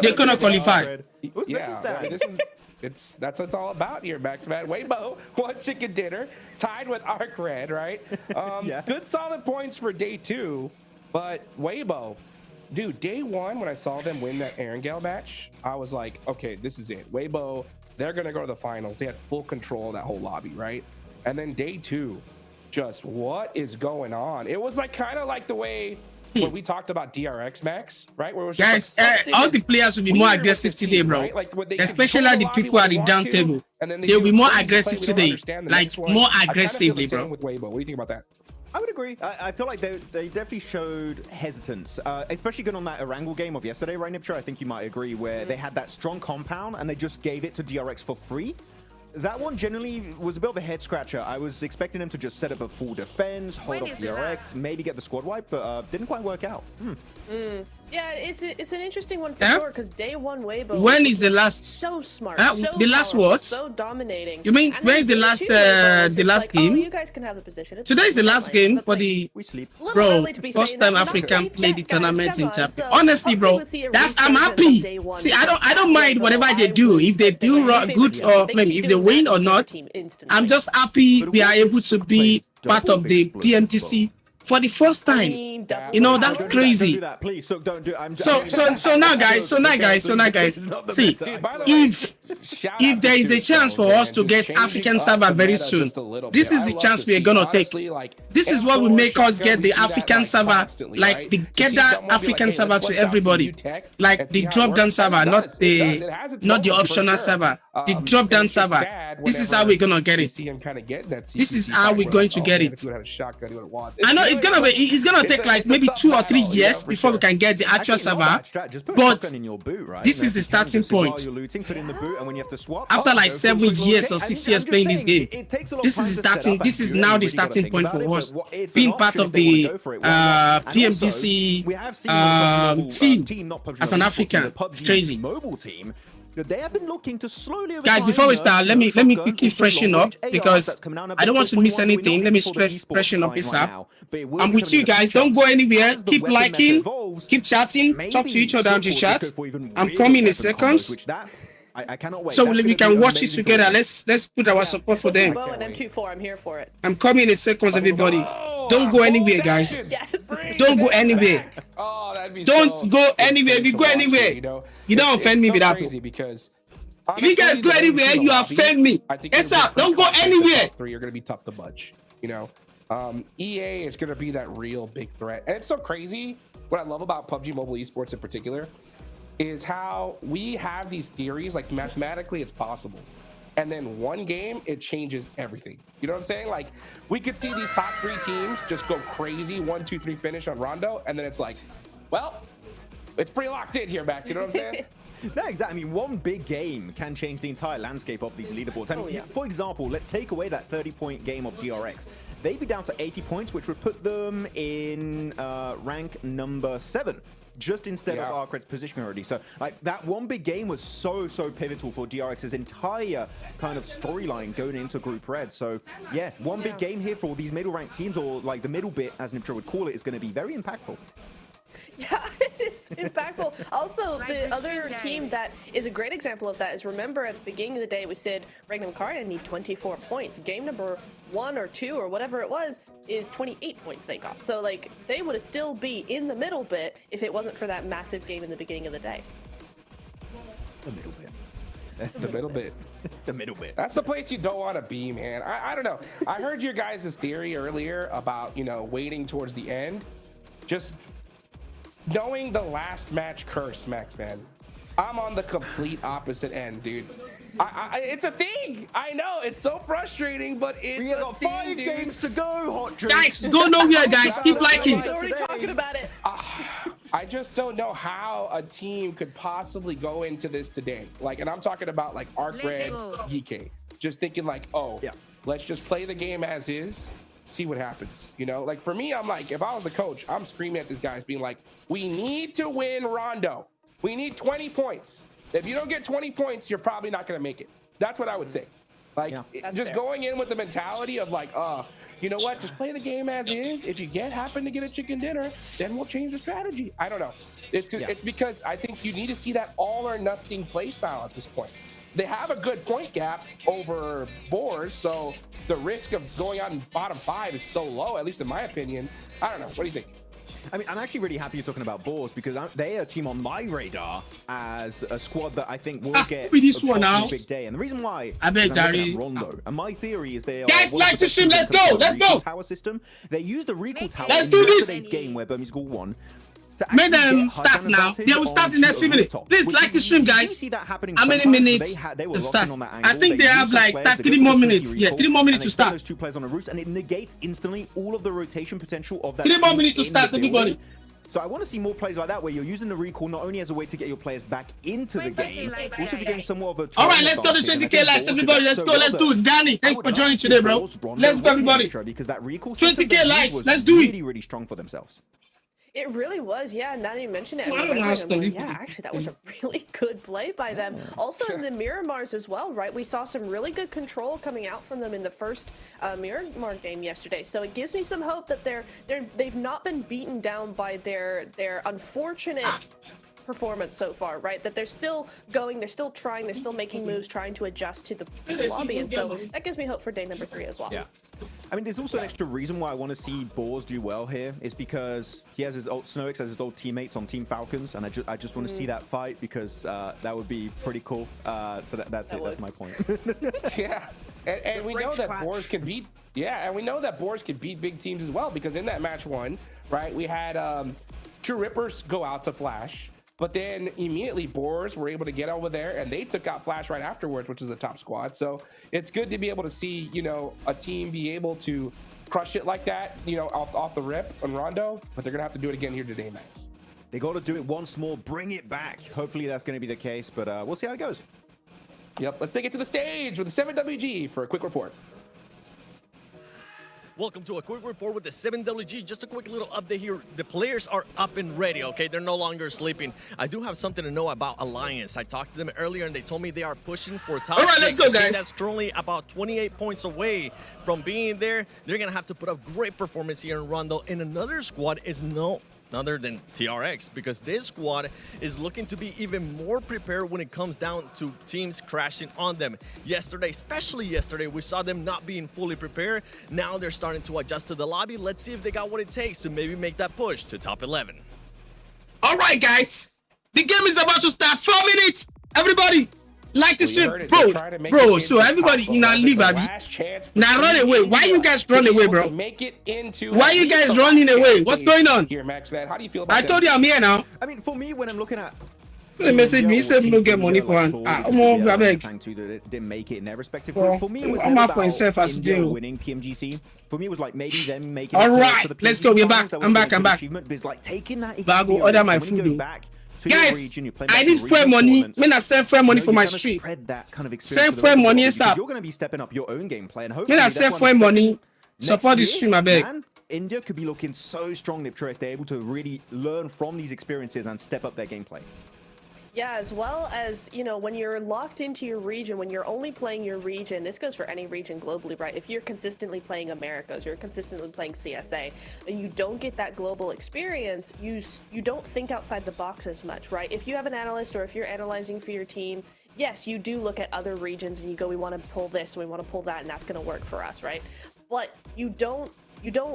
Speaker 2: They're gonna qualify.
Speaker 9: Yeah, that's what it's all about here, Max, man. 𝐸𝐸𝐸, 1 chicken dinner, tied with Arc Red, right? Good solid points for day 2, but 𝐸𝐸𝐸, dude, day 1 when I saw them win that 𝐸𝐸𝐸𝐸 match, I was like, okay, this is it. 𝐸𝐸𝐸, they're gonna go to the finals. They had full control of that whole lobby, right? And then day 2. Just what is going on? It was like kind of like the way when we talked about DRX, Max, right? Where it was
Speaker 2: guys, all the players will be more aggressive today, bro.
Speaker 9: Right? Like
Speaker 2: especially the people at the down table. They'll be more aggressive today, like more aggressively, bro.
Speaker 9: With 𝐸𝐸𝐸, what do you think about that?
Speaker 8: I would agree. I feel like they definitely showed hesitance, especially going on that Erangel game of yesterday, right, 𝐸𝐸𝐸? I think you might agree, where they had that strong compound and they just gave it to DRX for free. That one generally was a bit of a head scratcher. I was expecting him to just set up a full defense, hold off DRX, maybe get the squad wipe, but didn't quite work out.
Speaker 10: Yeah, it's an interesting one for sure, because day 1 𝐸𝐸𝐸.
Speaker 2: When is the last?
Speaker 10: So smart.
Speaker 2: The last what?
Speaker 10: So dominating.
Speaker 2: You mean when is the last game?
Speaker 10: Oh, you guys can have the position.
Speaker 2: Today is the last game for the bro. First time African play the tournament in champion. Honestly, bro, I'm happy. See, I don't mind whatever they do. If they do good or maybe if they win or not, I'm just happy we are able to be part of the PMGC for the first time. You know, that's crazy. So now guys, see, if there is a chance for us to get African server very soon, this is the chance we are gonna take. This is what will make us get the African server, like get that African server to everybody, like the drop down server, not the optional server, the drop down server. This is how we're gonna get it. This is how we're going to get it. I know it's gonna take like maybe 2 or 3 years before we can get the actual server, but this is the starting point. After like 7 years or 6 years playing this game, this is now the starting point for us being part of the PMGC team as an African. It's crazy.
Speaker 8: They have been looking to slowly
Speaker 2: guys, before we start, let me quickly freshen up because I don't want to miss anything. Let me freshen up this up. I'm with you guys. Don't go anywhere. Keep liking, keep chatting, talk to each other on the chat. I'm coming in seconds.
Speaker 8: I cannot wait.
Speaker 2: So we can watch it together. Let's put our support for them.
Speaker 10: I'm here for it.
Speaker 2: I'm coming in seconds, everybody. Don't go anywhere, guys. Don't go anywhere. Don't go anywhere. If you go anywhere, you don't offend me with that.
Speaker 9: Because
Speaker 2: if you guys go anywhere, you offend me. Yes, sir. Don't go anywhere.
Speaker 9: 3 are going to be tough to budge. You know, EA is going to be that real big threat, and it's so crazy. What I love about PUBG Mobile Esports in particular is how we have these theories, like mathematically it's possible, and then one game it changes everything. You know what I'm saying? Like we could see these top 3 teams just go crazy, 1, 2, 3 finish on Rondo, and then it's like, well, it's pretty locked in here, Max. You know what I'm saying?
Speaker 8: No, exactly. I mean, one big game can change the entire landscape of these leaderboards. I mean, for example, let's take away that 30-point game of DRX. They'd be down to 80 points, which would put them in rank number 7. just instead of 𝐼𝐸𝐸's positioning already. So like that one big game was so pivotal for DRX's entire kind of storyline going into Group Red. So yeah, one big game here for all these middle ranked teams, or like the middle bit as 𝐼𝐸𝐸 would call it, is going to be very impactful.
Speaker 10: Yeah, it is impactful. Also, the other team that is a great example of that is, remember at the beginning of the day we said 𝐸𝐸𝐸 need 24 points. Game number 1 or 2 or whatever it was is 28 points they got. So like they would still be in the middle bit if it wasn't for that massive game in the beginning of the day.
Speaker 8: The middle bit.
Speaker 9: The middle bit.
Speaker 8: The middle bit.
Speaker 9: That's the place you don't want to be, man. I don't know. I heard your guys' theory earlier about, you know, waiting towards the end. Just knowing the last match curse, Max, man. I'm on the complete opposite end, dude. It's a thing. I know it's so frustrating, but it's
Speaker 8: we got 5 games to go, Hot Drink.
Speaker 2: Guys, go nowhere, guys. Keep liking.
Speaker 10: We're already talking about it.
Speaker 9: I just don't know how a team could possibly go into this today. Like, and I'm talking about like 𝐸𝐸𝐸, 𝐸𝐸𝐸. Just thinking like, oh, let's just play the game as is, see what happens. You know, like for me, I'm like, if I was the coach, I'm screaming at these guys being like, we need to win Rondo. We need 20 points. If you don't get 20 points, you're probably not going to make it. That's what I would say. Like, just going in with the mentality of like, you know what? Just play the game as is. If you happen to get a chicken dinner, then we'll change the strategy. I don't know. It's because I think you need to see that all or nothing play style at this point. They have a good point gap over boards, so the risk of going out in bottom 5 is so low, at least in my opinion. I don't know. What do you think?
Speaker 8: I mean, I'm actually really happy you're talking about boards, because they are a team on my radar as a squad that I think will get
Speaker 2: this one now.
Speaker 8: Big day. And the reason why
Speaker 2: I bet Jerry
Speaker 8: Rondo. And my theory is they are
Speaker 2: guys like the stream. Let's go. Let's go.
Speaker 8: Tower system. They used the recall tower
Speaker 2: Let's
Speaker 8: in
Speaker 2: do
Speaker 8: yesterday's
Speaker 2: this.
Speaker 8: game where Birmingham won.
Speaker 2: Make them start now. They will start in the next few minutes. Please like the stream, guys. How many minutes to start? I think they have like 3 more minutes. Yeah, 3 more minutes to start.
Speaker 8: Those 2 players on a roost, and it negates instantly all of the rotation potential of that.
Speaker 2: 3 more minutes to start, everybody.
Speaker 8: So I want to see more plays like that, where you're using the recall not only as a way to get your players back into the game, also to gain somewhat of a.
Speaker 2: All right, let's go to 20k likes, everybody. Let's go. Let's do it. Danny, thanks for joining today, bro. Let's go, everybody.
Speaker 8: Because that recall
Speaker 2: 20k likes. Let's do it.
Speaker 8: Really strong for themselves.
Speaker 10: It really was, yeah. Now that you mention it, yeah, actually, that was a really good play by them. Also in the Miramars as well, right? We saw some really good control coming out from them in the first Miramar game yesterday. So it gives me some hope that they've not been beaten down by their unfortunate performance so far, right? That they're still going, they're still trying, they're still making moves, trying to adjust to the lobby, and so that gives me hope for day number 3 as well.
Speaker 8: Yeah. I mean, there's also an extra reason why I want to see Boars do well here, is because he has his old 𝐸𝐸𝐸 has his old teammates on Team Falcons, and I just want to see that fight, because that would be pretty cool. So that's it. That's my point.
Speaker 9: Yeah, and we know that Boars can beat. Yeah, and we know that Boars can beat big teams as well, because in that match 1, right, we had True Rippers go out to Flash. But then immediately Boars were able to get over there, and they took out Flash right afterwards, which is a top squad. So it's good to be able to see, you know, a team be able to crush it like that, you know, off the rip on Rondo. But they're gonna have to do it again here today, Max.
Speaker 8: They got to do it once more, bring it back. Hopefully that's going to be the case, but we'll see how it goes.
Speaker 9: Yep, let's take it to the stage with the 7WG for a quick report.
Speaker 12: Welcome to a quick report with the 7WG. Just a quick little update here. The players are up and ready, okay? They're no longer sleeping. I do have something to know about Alliance. I talked to them earlier, and they told me they are pushing for top 6.
Speaker 2: All right, let's go, guys.
Speaker 12: That's currently about 28 points away from being there. They're going to have to put up great performance here in Rondo. And another squad is no other than TRX, because this squad is looking to be even more prepared when it comes down to teams crashing on them. Yesterday, especially yesterday, we saw them not being fully prepared. Now they're starting to adjust to the lobby. Let's see if they got what it takes to maybe make that push to top 11.
Speaker 2: All right, guys, the game is about to start. 4 minutes, everybody. Like the stream, bro. So everybody, you know, leave, Abby. Now run away. Why you guys run away, bro? Why you guys running away? What's going on?
Speaker 9: Here, Max, man. How do you feel about
Speaker 2: I told you I'm here now.
Speaker 8: I mean, for me, when I'm looking at
Speaker 2: the message me, said no get money for one. I beg.
Speaker 8: Didn't make it in their respective
Speaker 2: Well,
Speaker 8: group. For me, it was
Speaker 2: I'm not for himself as
Speaker 8: India
Speaker 2: do.
Speaker 8: winning PMGC. For me, it was like maybe them making.
Speaker 2: All right, let's go. We're back. I'm back. I'm back.
Speaker 8: It's like taking that.
Speaker 2: But I go order my food. Guys, I need fair money. When I send fair money for my stream, send fair money, sir.
Speaker 8: You're going to be stepping up your own gameplay, and
Speaker 2: when I send fair money, support the stream, I beg.
Speaker 8: India could be looking so strong, Niptra, if they're able to really learn from these experiences and step up their gameplay.
Speaker 10: Yeah, as well as, you know, when you're locked into your region, when you're only playing your region, this goes for any region globally, right? If you're consistently playing Americas, you're consistently playing CSA, and you don't get that global experience, you don't think outside the box as much, right? If you have an analyst or if you're analyzing for your team, yes, you do look at other regions and you go, we want to pull this, we want to pull that, and that's going to work for us, right? But you don't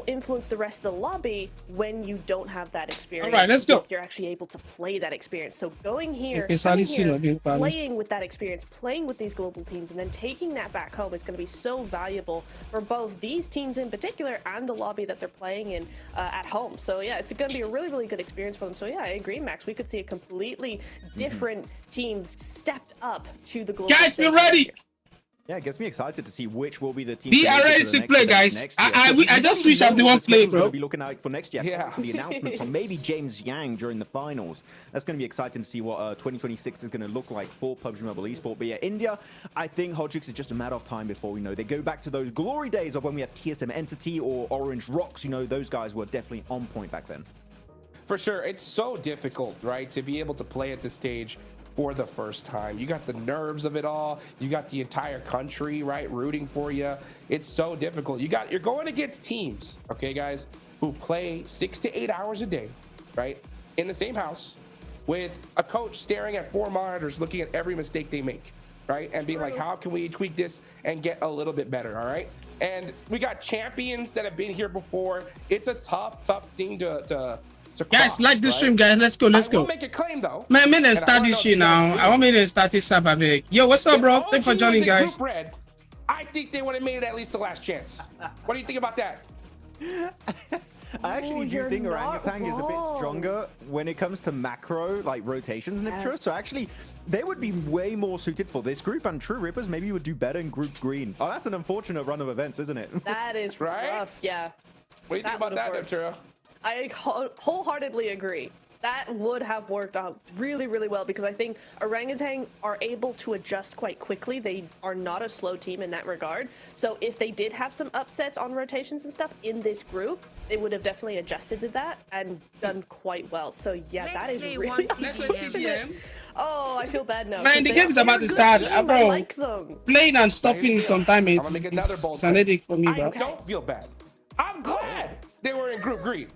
Speaker 10: influence the rest of the lobby when you don't have that experience.
Speaker 2: All right, let's go.
Speaker 10: You're actually able to play that experience. So going here, playing with that experience, playing with these global teams, and then taking that back home is going to be so valuable for both these teams in particular and the lobby that they're playing in at home. So yeah, it's going to be a really, really good experience for them. So yeah, I agree, Max. We could see a completely different teams stepped up to the global.
Speaker 2: Guys, we're ready.
Speaker 8: Yeah, it gets me excited to see which will be the team.
Speaker 2: Be ready to play, guys. I just wish I'm the one playing, bro.
Speaker 8: We'll be looking out for next year. Yeah. The announcement from maybe 𝐿𝐸𝐸𝐸 during the finals. That's going to be exciting to see what 2026 is going to look like for PUBG Mobile Esport. But yeah, India, I think 𝐿𝐸𝐸𝐸 is just a matter of time before we know they go back to those glory days of when we had TSM Entity or Orange Rocks. You know, those guys were definitely on point back then.
Speaker 9: For sure, it's so difficult, right, to be able to play at this stage for the first time. You got the nerves of it all. You got the entire country, right, rooting for you. It's so difficult. You're going against teams, okay, guys, who play 6 to 8 hours a day, right, in the same house with a coach staring at 4 monitors, looking at every mistake they make, right, and being like, how can we tweak this and get a little bit better, all right? And we got champions that have been here before. It's a tough thing to
Speaker 2: guys, like the stream, guys. Let's go. Let's go.
Speaker 9: Make a claim though.
Speaker 2: Man, I'm gonna start this shit now. I want me to start this up a bit. Yo, what's up, bro? Thanks for joining, guys.
Speaker 9: Red, I think they would have made it at least the last chance. What do you think about that?
Speaker 8: I actually do think 𝐿𝐸𝐸𝐸 is a bit stronger when it comes to macro, like rotations, Niptra. So actually, they would be way more suited for this group, and True Rippers maybe would do better in Group Green. Oh, that's an unfortunate run of events, isn't it?
Speaker 10: That is rough, yeah.
Speaker 9: What do you think about that, Niptra?
Speaker 10: I wholeheartedly agree. That would have worked out really, really well because I think 𝐿𝐸𝐸𝐸 are able to adjust quite quickly. They are not a slow team in that regard. So if they did have some upsets on rotations and stuff in this group, they would have definitely adjusted to that and done quite well. So yeah, that is really unfortunate. Oh, I feel bad now.
Speaker 2: Man, the game is about to start, bro. Playing and stopping sometimes it's sanity for me, bro.
Speaker 9: I don't feel bad. I'm glad they were in Group Green.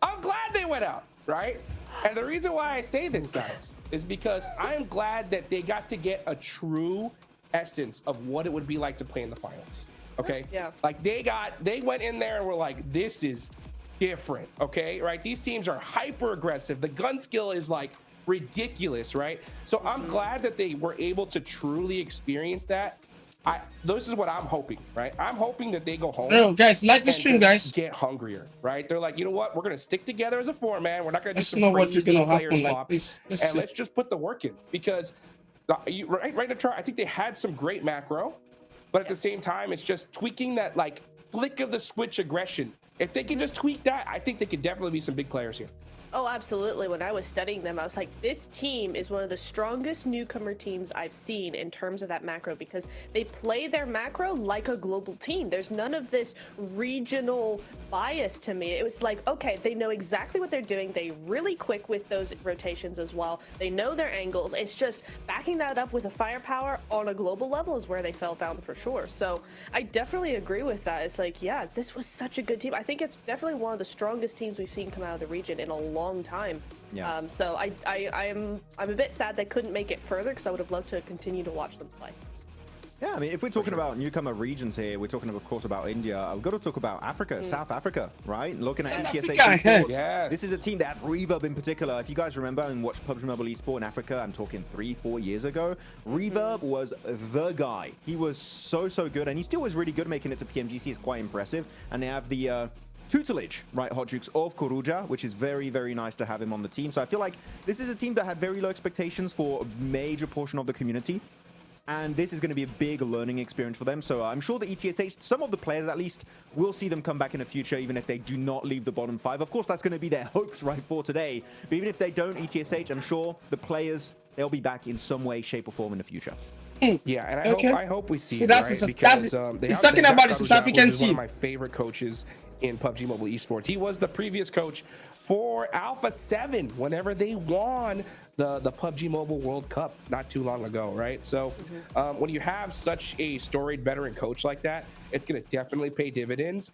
Speaker 9: I'm glad they went out, right? And the reason why I say this, guys, is because I'm glad that they got to get a true essence of what it would be like to play in the finals. Okay?
Speaker 10: Yeah.
Speaker 9: Like they went in there and were like, this is different, okay? Right? These teams are hyper aggressive. The gun skill is like ridiculous, right? So I'm glad that they were able to truly experience that. This is what I'm hoping, right? I'm hoping that they go home.
Speaker 2: No, guys, like the stream, guys.
Speaker 9: Get hungrier, right? They're like, you know what? We're gonna stick together as a 4-man. We're not gonna do some
Speaker 2: know what
Speaker 9: crazy
Speaker 2: you're gonna
Speaker 9: player
Speaker 2: happen
Speaker 9: swaps,
Speaker 2: like this.
Speaker 9: and let's just put the work in because, right to try. I think they had some great macro, but at the same time, it's just tweaking that like flick of the switch aggression. If they can just tweak that, I think they could definitely be some big players here.
Speaker 10: Oh, absolutely. When I was studying them, I was like, this team is one of the strongest newcomer teams I've seen in terms of that macro because they play their macro like a global team. There's none of this regional bias to me. It was like, okay, they know exactly what they're doing. They're really quick with those rotations as well. They know their angles. It's just backing that up with a firepower on a global level is where they fell down for sure. So I definitely agree with that. It's like, yeah, this was such a good team. I think it's definitely one of the strongest teams we've seen come out of the region in a long time.
Speaker 8: Yeah.
Speaker 10: So I'm a bit sad they couldn't make it further because I would have loved to continue to watch them play.
Speaker 8: Yeah, I mean, if we're talking about newcomer regions here, we're talking, of course, about India. We've got to talk about Africa, South Africa, right? Looking at ETSH.
Speaker 2: Yes.
Speaker 8: This is a team that had Reverb in particular. If you guys remember and watched PUBG Mobile Esport in Africa, I'm talking 3-4 years ago, Reverb was the guy. He was so good, and he still was really good making it to PMGC. It's quite impressive. And they have the tutelage, right, 𝐿𝐸𝐸𝐸𝐸 of 𝐶𝐸𝐸, which is very nice to have him on the team. So I feel like this is a team that had very low expectations for a major portion of the community. And this is going to be a big learning experience for them. So I'm sure the ETSH, some of the players at least, will see them come back in the future, even if they do not leave the bottom 5. Of course, that's going to be their hopes, right, for today. But even if they don't ETSH, I'm sure the players, they'll be back in some way, shape, or form in the future.
Speaker 9: Yeah, and I hope we see,
Speaker 2: that's
Speaker 9: it, right? Because
Speaker 2: he's talking about the South African team.
Speaker 9: One of my favorite coaches in PUBG Mobile Esports. He was the previous coach for Alpha 7 whenever they won the PUBG Mobile World Cup not too long ago, right? So when you have such a storied veteran coach like that, it's going to definitely pay dividends.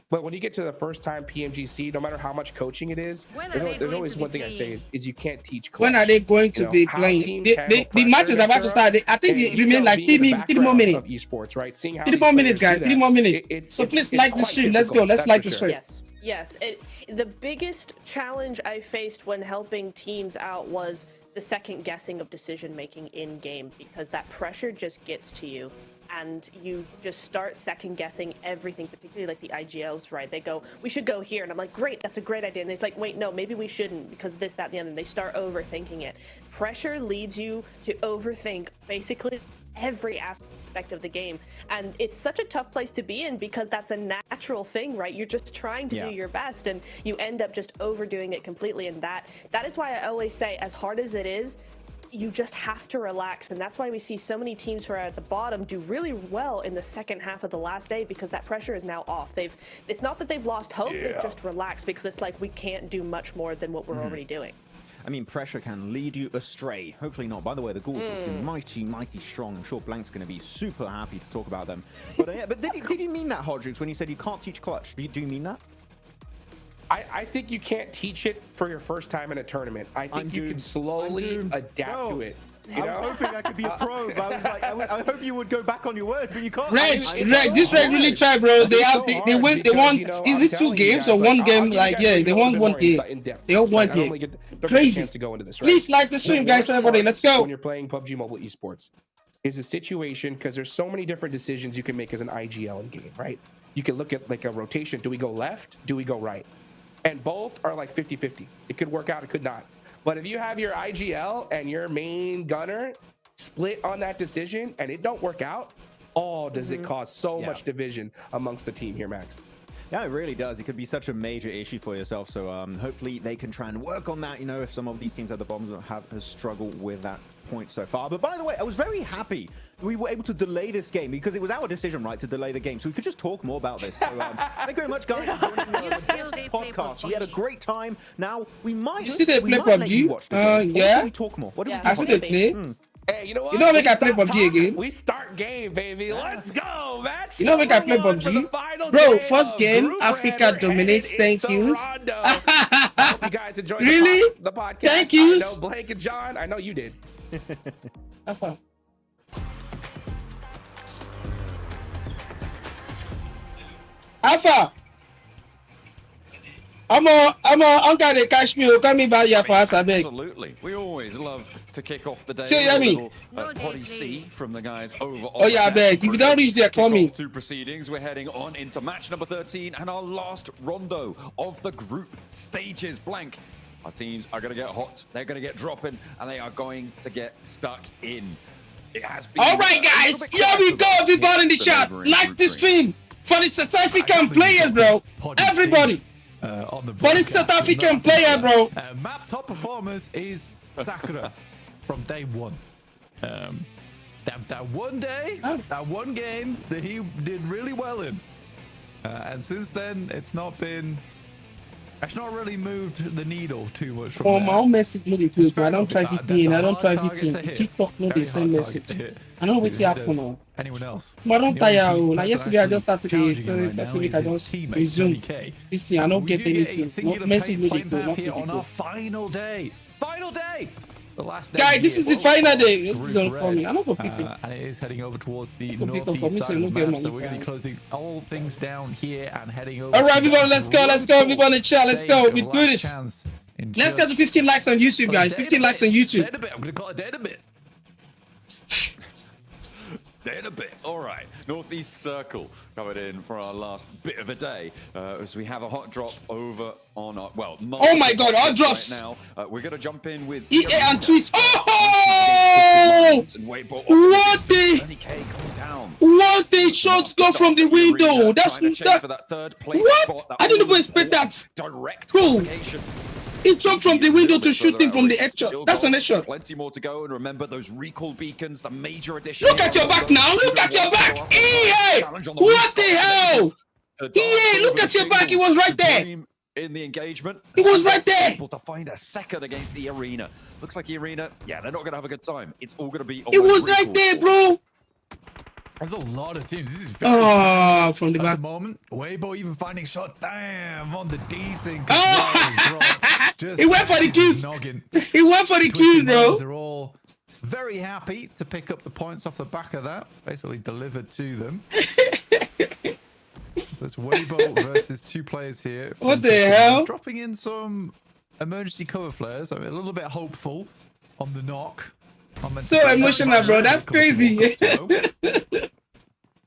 Speaker 9: But when you get to the first time PMGC, no matter how much coaching it is, there's always one thing I say is you can't teach clutch.
Speaker 2: When are they going to be playing? The matches are about to start. I think they remain like 3 more minutes.
Speaker 9: Of esports, right? Seeing how
Speaker 2: 3 more minutes, guys. 3 more minutes. So please like the stream. Let's go. Let's like the stream.
Speaker 10: Yes. The biggest challenge I faced when helping teams out was the second guessing of decision making in game, because that pressure just gets to you. And you just start second guessing everything, particularly like the IGLs, right? They go, we should go here. And I'm like, great, that's a great idea. And it's like, wait, no, maybe we shouldn't because this, that, and the other. And they start overthinking it. Pressure leads you to overthink basically every aspect of the game. And it's such a tough place to be in because that's a natural thing, right? You're just trying to do your best and you end up just overdoing it completely. And that is why I always say, as hard as it is, you just have to relax, and that's why we see so many teams who are at the bottom do really well in the second half of the last day, because that pressure is now off. It's not that they've lost hope, they've just relaxed, because it's like we can't do much more than what we're already doing.
Speaker 8: I mean, pressure can lead you astray. Hopefully not. By the way, the Ghouls have been mighty strong. I'm sure Blank's going to be super happy to talk about them. But, but did you mean that, 𝐻𝐸𝐸𝐸𝐸𝐸𝐻, when you said you can't teach clutch? Do you mean that?
Speaker 9: I think you can't teach it for your first time in a tournament. I think you can slowly adapt to it.
Speaker 8: I was hoping I could be a pro, but I was like, I hope you would go back on your word, but you can't.
Speaker 2: This Reg really tried, bro. They won. Is it 2 games or 1 game? Like, yeah, they won 1 game. They all 1 game. Crazy. Please like the stream, guys. Everybody, let's go.
Speaker 9: When you're playing PUBG Mobile Esports, is a situation, because there's so many different decisions you can make as an IGL in game, right? You can look at like a rotation. Do we go left? Do we go right? And both are like 50-50. It could work out, it could not. But if you have your IGL and your main gunner split on that decision and it don't work out, does it cause so much division amongst the team here, Max?
Speaker 8: Yeah, it really does. It could be such a major issue for yourself. So hopefully they can try and work on that. You know, if some of these teams at the bottom have struggled with that point so far. But by the way, I was very happy we were able to delay this game because it was our decision, right, to delay the game. So we could just talk more about this. So thank you very much, guys, for joining the podcast. We had a great time. Now we might.
Speaker 2: You see they play PUBG? Yeah.
Speaker 8: We talk more. What do we
Speaker 2: I see they play.
Speaker 9: Hey, you know what?
Speaker 2: You know make I play PUBG again?
Speaker 9: We start game, baby. Let's go, match.
Speaker 2: You know make I play PUBG? Bro, first game, Africa dominates. Thank yous.
Speaker 9: I hope you guys enjoyed the podcast.
Speaker 2: Thank yous.
Speaker 9: I know Blake and John. I know you did.
Speaker 2: Alpha. Alpha. I'm gonna the cash me. Come me by here for us, I beg.
Speaker 13: Absolutely. We always love to kick off the day.
Speaker 2: So, yeah, me.
Speaker 13: Potty C from the guys over.
Speaker 2: Oh yeah, I beg. If you don't reach there, call me.
Speaker 13: 2 proceedings. We're heading on into match number 13 and our last rondo of the group stages. Blank. Our teams are going to get hot. They're going to get dropping, and they are going to get stuck in. It has been. All
Speaker 2: right, guys. Here we go. Everybody in the chat, like the stream for the South African players, bro. Everybody. For the South African player, bro.
Speaker 14: Map top performance is Sakura from day 1. That one day, that one game that he did really well in, and since then it's not really moved the needle too much from there.
Speaker 2: My own message really good. I don't try VPN. I don't try VPN. TikTok no the same message. I don't know what's happening.
Speaker 14: Anyone else?
Speaker 2: I don't tire. Like yesterday, I just started the expecting I just resume. This year, I don't get anything. No message really good. Not
Speaker 14: on our final day. Final day. The last day.
Speaker 2: Guys, this is the final day. This is for me. I don't go pick it.
Speaker 14: And it is heading over towards the northeast side of the map. So we're going to be closing all things down here and heading over.
Speaker 2: All right, everybody, let's go. Let's go. Everybody in the chat, let's go. We do this. Let's get to 15 likes on YouTube, guys. 15 likes on YouTube.
Speaker 14: I'm going to call it dead a bit.
Speaker 13: Dead a bit. All right. Northeast Circle coming in for our last bit of a day as we have a hot drop over on our, well,
Speaker 2: oh my god, hot drops.
Speaker 13: Right now, we're going to jump in with
Speaker 2: EA and Twist. What the shots go from the window. That's
Speaker 13: for that third place
Speaker 2: what?
Speaker 13: Spot.
Speaker 2: I didn't even expect that.
Speaker 13: Direct
Speaker 2: cool. He jumped from the window to shoot him from the headshot. That's an headshot.
Speaker 13: Plenty more to go, and remember those recall beacons, the major addition.
Speaker 2: Look at your back now. Look at your back. EA! What the hell? EA, look at your back. He was right there.
Speaker 13: In the engagement.
Speaker 2: He was right there.
Speaker 13: Able to find a second against the Arena. Looks like the Arena, yeah, they're not going to have a good time. It's all going to be.
Speaker 2: It was right there, bro.
Speaker 14: There's a lot of teams. This is very
Speaker 2: from the back.
Speaker 14: At the moment, Weibo even finding shot. Damn, on the desync.
Speaker 2: He went for the kills. He went for the kills, bro.
Speaker 14: They're all very happy to pick up the points off the back of that. Basically delivered to them. So it's Weibo versus 2 players here.
Speaker 2: What the hell?
Speaker 14: Dropping in some emergency cover flares. I'm a little bit hopeful on the knock.
Speaker 2: So emotional, bro. That's crazy.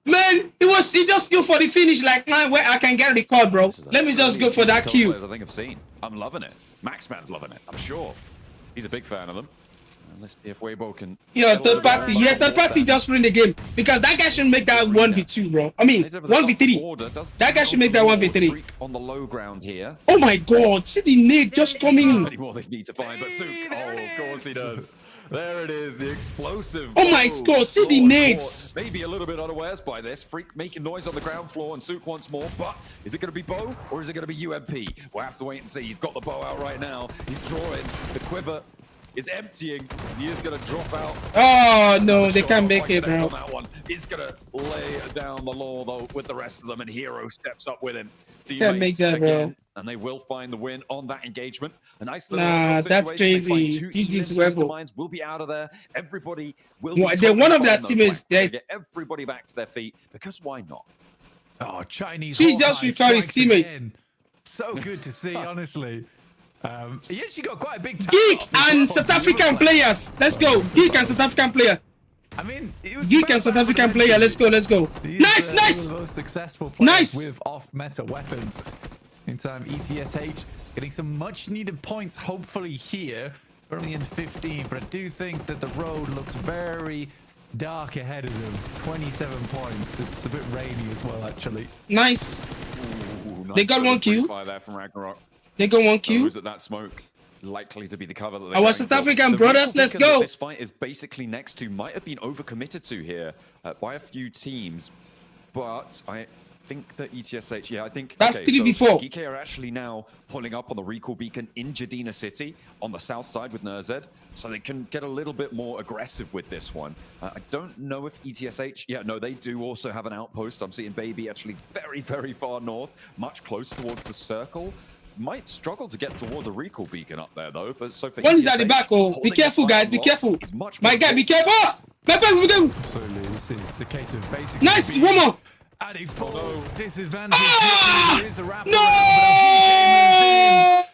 Speaker 2: Man, he just go for the finish like man where I can get a record, bro. Let me just go for that kill.
Speaker 13: I think I've seen. I'm loving it. Maxman's loving it. I'm sure. He's a big fan of them. Let's see if Weibo can.
Speaker 2: Yeah, third party. Yeah, third party just win the game because that guy should make that 1v2, bro. I mean 1v3. That guy should make that 1v3.
Speaker 13: On the low ground here.
Speaker 2: Oh my God! See the nade just coming in.
Speaker 13: Any more they need to find, but 𝐞𝐤. Oh, of course he does. There it is, the explosive.
Speaker 2: Oh my God! See the nades.
Speaker 13: Maybe a little bit unawares by this. Freak making noise on the ground floor, and 𝐞𝐤 once more. But is it going to be Bo or is it going to be UMP? We'll have to wait and see. He's got the bow out right now. He's drawing. The quiver is emptying. He is going to drop out.
Speaker 2: Oh no, they can't make it, bro.
Speaker 13: That one. He's going to lay down the law though with the rest of them, and Hero steps up with him.
Speaker 2: Can't make that, bro.
Speaker 13: And they will find the win on that engagement. A nice
Speaker 2: little that's crazy. GG's Weibo
Speaker 13: will be out of there. Everybody will.
Speaker 2: They're one of their teammates dead.
Speaker 13: Get everybody back to their feet because why not?
Speaker 14: Oh, Chinese.
Speaker 2: He just recalled his teammate.
Speaker 14: Again. So good to see, honestly. He actually got quite a big
Speaker 2: 𝐞𝐤 and South African players. Let's go. 𝐞𝐤 and South African player.
Speaker 14: I mean,
Speaker 2: 𝐞𝐤 and South African player. Let's go. Let's go. Nice, nice.
Speaker 14: Most successful players with off-meta weapons. In time, 𝐸𝐸SH getting some much-needed points, hopefully here. Only in 15, but I do think that the road looks very dark ahead of them. 27 points. It's a bit rainy as well, actually.
Speaker 2: Nice.
Speaker 13: Ooh, nice.
Speaker 2: They got 1 kill.
Speaker 13: There from Ragnarok.
Speaker 2: They got 1 kill.
Speaker 13: Was it that smoke? Likely to be the cover that
Speaker 2: our South African brothers, let's go.
Speaker 13: This fight is basically next to might have been overcommitted to here by a few teams, but I think that 𝐸𝐸SH, yeah, I think
Speaker 2: that's 3v4.
Speaker 13: So 𝐸𝐸 are actually now pulling up on the recall beacon in Jadina City on the south side with 𝐁𝐁, so they can get a little bit more aggressive with this one. I don't know if 𝐸𝐸SH, yeah, no, they do also have an outpost. I'm seeing Baby actually very, very far north, much closer towards the circle. Might struggle to get toward the recall beacon up there though. But so
Speaker 2: one is at the back. Oh, be careful, guys. Be careful. My guy, be careful. My friend, we go.
Speaker 14: Absolutely, this is a case of basically.
Speaker 2: Nice, one more.
Speaker 14: At a full disadvantage.
Speaker 2: No!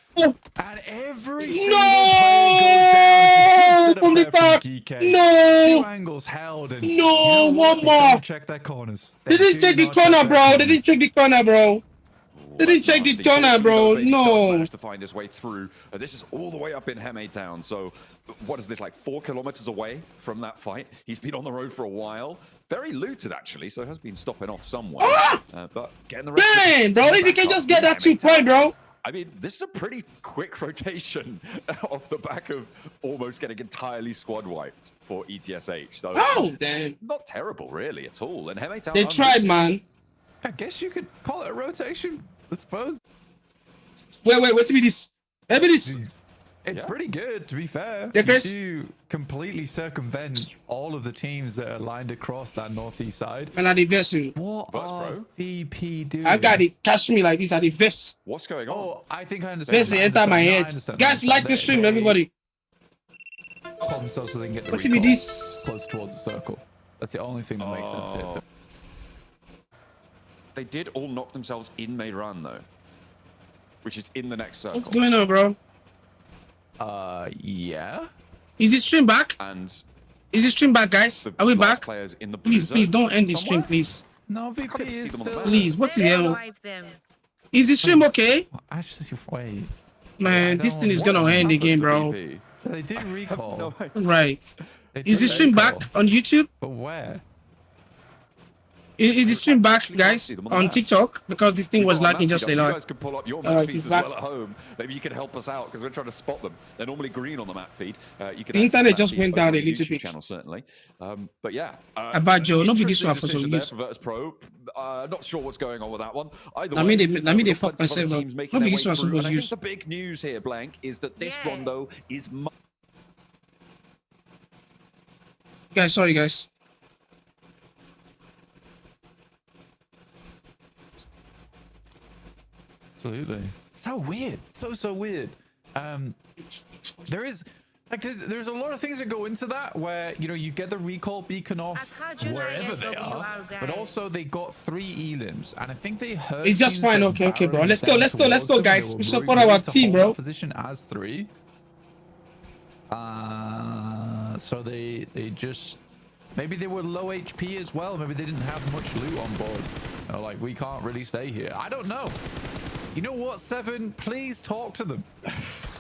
Speaker 14: And every single player goes down.
Speaker 2: From the top.
Speaker 14: 𝐸𝐸.
Speaker 2: No.
Speaker 14: 2 angles held. And
Speaker 2: no, one more.
Speaker 14: Check their corners.
Speaker 2: They didn't check the corner, bro. They didn't check the corner, bro. They didn't check the corner, bro. No.
Speaker 13: Managed to find his way through. This is all the way up in 𝐸𝐸 town. So, what is this, like 4 kilometers away from that fight? He's been on the road for a while. Very looted, actually. So, has been stopping off somewhere. But getting the rest.
Speaker 2: Man, bro, if you can just get that 2 point, bro.
Speaker 13: I mean, this is a pretty quick rotation off the back of almost getting entirely squad wiped for 𝐸𝐸SH. So,
Speaker 2: damn.
Speaker 13: Not terrible, really, at all. And 𝐸𝐸 town.
Speaker 2: They tried, man.
Speaker 14: I guess you could call it a rotation. I suppose.
Speaker 2: Wait, what's this? Maybe this.
Speaker 14: It's pretty good, to be fair.
Speaker 2: Yeah, Chris.
Speaker 14: You do completely circumvent all of the teams that are lined across that northeast side.
Speaker 2: And at the vest,
Speaker 14: what are VP doing?
Speaker 2: I got it. Catch me like this at the vest.
Speaker 13: What's going on?
Speaker 14: Oh, I think I understand.
Speaker 2: Vest enter my head. Guys, like the stream, everybody.
Speaker 14: Call themselves so they can get the
Speaker 2: what's this?
Speaker 14: Close towards the circle. That's the only thing that makes sense here.
Speaker 13: They did all knock themselves in Meiran though, which is in the next circle.
Speaker 2: What's going on, bro?
Speaker 14: Yeah.
Speaker 2: Is the stream back?
Speaker 13: And
Speaker 2: is the stream back, guys? Are we back?
Speaker 13: Players in the
Speaker 2: please don't end the stream, please.
Speaker 14: No, VP is still...
Speaker 2: Please, what's the hell? Is the stream okay?
Speaker 14: Actually, wait.
Speaker 2: Man, this thing is gonna end again, bro.
Speaker 14: They did recall.
Speaker 2: Right. Is the stream back on YouTube?
Speaker 14: But where?
Speaker 2: Is the stream back, guys, on TikTok? Because this thing was lagging just a lot.
Speaker 13: You guys can pull up your map feeds
Speaker 2: it's
Speaker 13: as
Speaker 2: back.
Speaker 13: well at home. Maybe you can help us out because we're trying to spot them. They're normally green on the map feed. You can
Speaker 2: The internet
Speaker 13: access that
Speaker 2: just
Speaker 13: feed
Speaker 2: went
Speaker 13: over
Speaker 2: down
Speaker 13: the
Speaker 2: a little
Speaker 13: YouTube
Speaker 2: bit.
Speaker 13: channel, certainly. But yeah,
Speaker 2: About Joe, nobody
Speaker 13: interesting
Speaker 2: swap for some
Speaker 13: decision there
Speaker 2: use.
Speaker 13: for Virtus Pro. Not sure what's going on with that one. Either
Speaker 2: Let
Speaker 13: way,
Speaker 2: me
Speaker 13: we've got
Speaker 2: fuck
Speaker 13: plenty of other
Speaker 2: myself up.
Speaker 13: teams making
Speaker 2: Nobody
Speaker 13: their way
Speaker 2: swap
Speaker 13: through,
Speaker 2: supposed
Speaker 13: and I
Speaker 2: to use.
Speaker 13: think the big news here, Blank, is that this rondo is.
Speaker 2: Guys, sorry, guys.
Speaker 14: Absolutely. So weird. So weird. There's a lot of things that go into that where, you know, you get the recall beacon off wherever they are, but also they got 3 elims, and I think they heard.
Speaker 2: It's just fine. Okay, bro. Let's go, guys. We support our team, bro.
Speaker 14: Position as 3. So they just, maybe they were low HP as well. Maybe they didn't have much loot on board. They're like, we can't really stay here. I don't know. You know what, Seven? Please talk to them.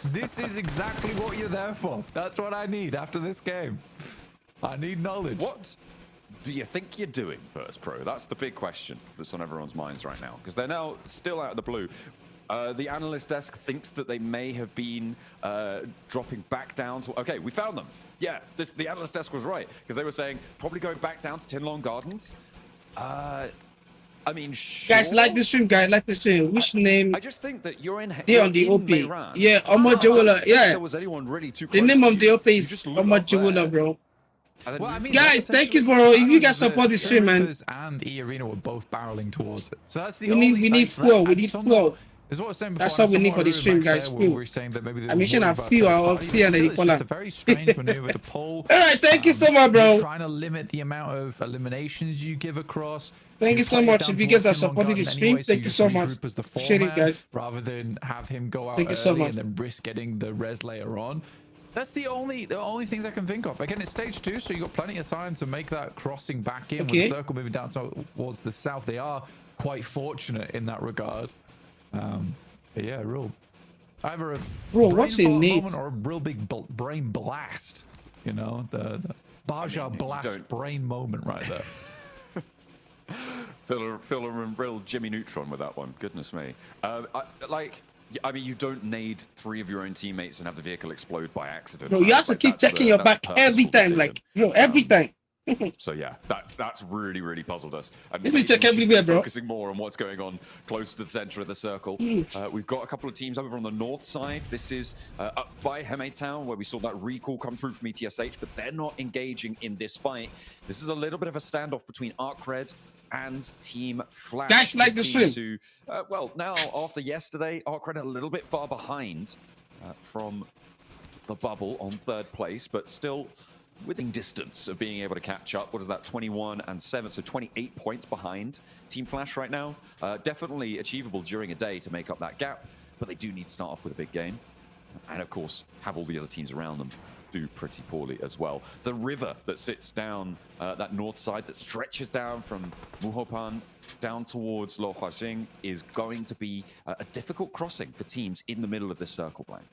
Speaker 14: This is exactly what you're there for. That's what I need after this game. I need knowledge.
Speaker 13: What do you think you're doing, Virtus Pro? That's the big question that's on everyone's minds right now, because they're now still out of the blue. The analyst desk thinks that they may have been dropping back down to... Okay, we found them. Yeah, the analyst desk was right, because they were saying probably going back down to Tinlong Gardens. I mean, sure.
Speaker 2: Guys, like the stream, guys. Like the stream. Which name?
Speaker 13: I just think that you're in...
Speaker 2: They're on the OP. Yeah, Omar Jawala. Yeah.
Speaker 13: There was anyone really too
Speaker 2: the name of the OP is Omar Jawala, bro.
Speaker 14: Well, I mean,
Speaker 2: guys, thank you for if you guys support the stream, man.
Speaker 14: And 𝐸 were both barreling towards it. So that's the
Speaker 2: we need flow. We need flow.
Speaker 14: Is what I was saying before.
Speaker 2: That's what we need for the stream, guys. Flow.
Speaker 14: I'm
Speaker 2: sure I feel our fear and the
Speaker 14: It's a very strange maneuver to pull.
Speaker 2: All right, thank you so much, bro.
Speaker 14: Trying to limit the amount of eliminations you give across.
Speaker 2: Thank you so much. If you guys are supporting the stream, thank you so much. Appreciate it, guys.
Speaker 14: Rather than have him go out
Speaker 2: Thank you so
Speaker 14: early
Speaker 2: much.
Speaker 14: and then risk getting the res layer on. That's the only things I can think of. Again, it's stage 2, so you got plenty of time to make that crossing back in with the circle moving down towards the south. They are quite fortunate in that regard. But yeah, either a
Speaker 2: what's in
Speaker 14: moment or a real big brain blast. You know, the Baja blast brain moment right there.
Speaker 13: Feel a real Jimmy Neutron with that one. Goodness me. I mean, you don't need 3 of your own teammates and have the vehicle explode by accident.
Speaker 2: Bro, you have to keep checking your back every time, like, bro, every time.
Speaker 13: So yeah, that's really puzzled us. And
Speaker 2: this is check everywhere, bro.
Speaker 13: Focusing more on what's going on closer to the center of the circle. We've got a couple of teams over on the north side. This is up by Heme Town, where we saw that recall come through from 𝐸𝐸𝐻, but they're not engaging in this fight. This is a little bit of a standoff between 𝐼𝐸𝐸 and Team Flash.
Speaker 2: Guys, like the stream.
Speaker 13: Well, now after yesterday, 𝐼𝐸𝐸 a little bit far behind from the bubble on 3rd place, but still within distance of being able to catch up. What is that? 21 and 7, so 28 points behind Team Flash right now. Definitely achievable during a day to make up that gap, but they do need to start off with a big game. And of course, have all the other teams around them do pretty poorly as well. The river that sits down that north side that stretches down from Muhopan down towards Lohuajing is going to be a difficult crossing for teams in the middle of this circle, Blank.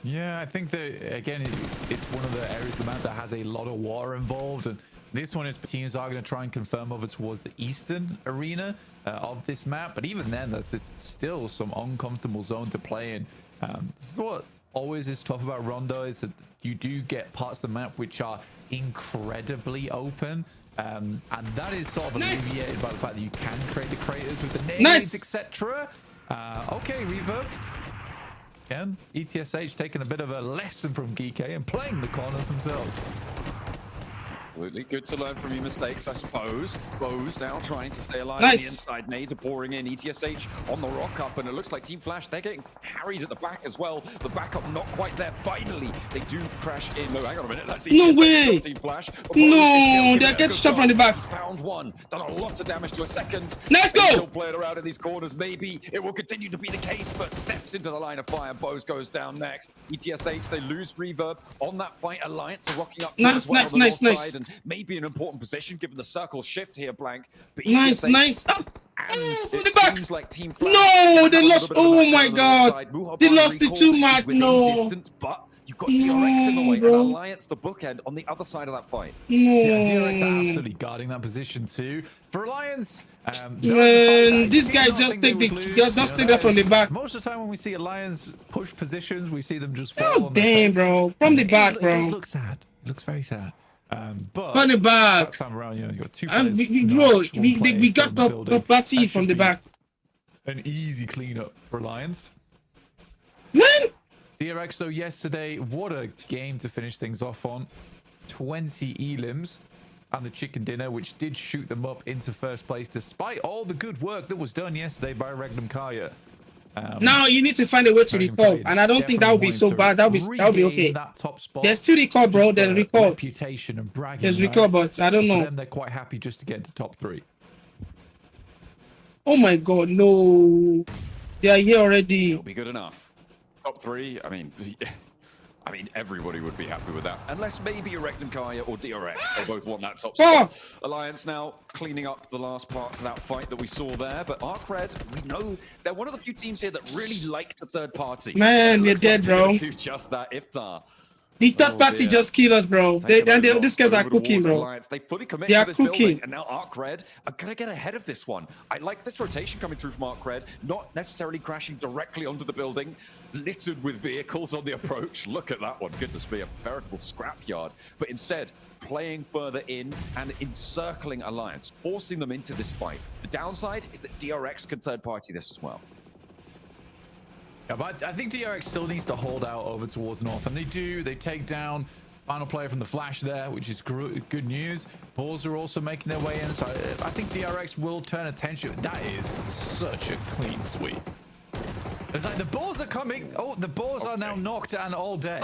Speaker 14: Yeah, I think that, again, it's one of the areas of the map that has a lot of water involved, and this one is teams are going to try and confirm over towards the eastern arena of this map, but even then, that's still some uncomfortable zone to play in. This is what always is tough about Rondo, is that you do get parts of the map which are incredibly open, and that is sort of alleviated by the fact that you can create the craters with the nades, etc. Okay, Reverb. Again, 𝐸𝐸𝐻 taking a bit of a lesson from 𝐸𝐸𝐸 and playing the corners themselves.
Speaker 13: Absolutely. Good to learn from your mistakes, I suppose. Bows now trying to stay alive. The inside nades are pouring in. 𝐸𝐸𝐻 on the rock up, and it looks like Team Flash, they're getting harried at the back as well. The backup not quite there. Finally, they do crash in. No, hang on a minute. That's
Speaker 2: no way.
Speaker 13: Team Flash.
Speaker 2: No, they're getting stuff from the back.
Speaker 13: Found one. Done a lot of damage to a second.
Speaker 2: Let's go.
Speaker 13: Still playing around in these corners. Maybe it will continue to be the case, but steps into the line of fire. Bows goes down next. 𝐸𝐸𝐻, they lose Reverb on that fight. Alliance are rocking up.
Speaker 2: Nice.
Speaker 13: And maybe an important position given the circle shift here, Blank. But
Speaker 2: nice.
Speaker 13: Oh,
Speaker 2: from the back.
Speaker 13: Like Team Flash,
Speaker 2: no, they lost. Oh my god, they lost the 2 mark. No.
Speaker 13: Distance, but you got DRX in the way, and Alliance the bookend on the other side of that fight.
Speaker 14: Yeah, DRX are absolutely guarding that position too. For Alliance,
Speaker 2: man, this guy just take that from the back.
Speaker 14: Most of the time when we see Alliance push positions, we see them just fall.
Speaker 2: Oh damn, bro! From the back, bro.
Speaker 14: It does look sad. It looks very sad. But
Speaker 2: from the back.
Speaker 14: Time around, you got two
Speaker 2: and
Speaker 14: players.
Speaker 2: we got the party from the back.
Speaker 14: An easy cleanup for Alliance.
Speaker 2: Man.
Speaker 14: DRX, so yesterday, what a game to finish things off on. 20 elims and the chicken dinner, which did shoot them up into first place, despite all the good work that was done yesterday by 𝐿𝐴𝐻𝐼𝐸.
Speaker 2: Now you need to find a way to recall, and I don't think that would be so bad. That would be okay. There's still recall, bro. There's recall.
Speaker 14: Reputation and bragging.
Speaker 2: There's recall, but I don't know.
Speaker 14: Them, they're quite happy just to get into top 3.
Speaker 2: Oh my God, no! They are here already.
Speaker 13: It'll be good enough. Top 3. I mean, everybody would be happy with that, unless maybe 𝐿𝐴𝐻𝐼𝐸 or DRX. They both want that top spot. Alliance now cleaning up the last parts of that fight that we saw there, but 𝐴𝐻, we know they're one of the few teams here that really like to third party.
Speaker 2: Man, we're dead, bro.
Speaker 13: Do just that, 𝐼𝐻𝐼𝐸.
Speaker 2: The third party just kill us, bro. These guys are cooking, bro.
Speaker 13: They fully commit
Speaker 2: They
Speaker 13: to
Speaker 2: are
Speaker 13: this
Speaker 2: cooking.
Speaker 13: building, and now 𝐴𝐻 are gonna get ahead of this one. I like this rotation coming through from 𝐴𝐻, not necessarily crashing directly onto the building, littered with vehicles on the approach. Look at that one. Goodness me, a veritable scrapyard. But instead, playing further in and encircling Alliance, forcing them into this fight. The downside is that DRX can third party this as well.
Speaker 14: Yeah, but I think DRX still needs to hold out over towards north, and they do. They take down final player from the flash there, which is good news. Balls are also making their way in, so I think DRX will turn attention. That is such a clean sweep. It's like the balls are coming. Oh, the balls are now knocked and all dead.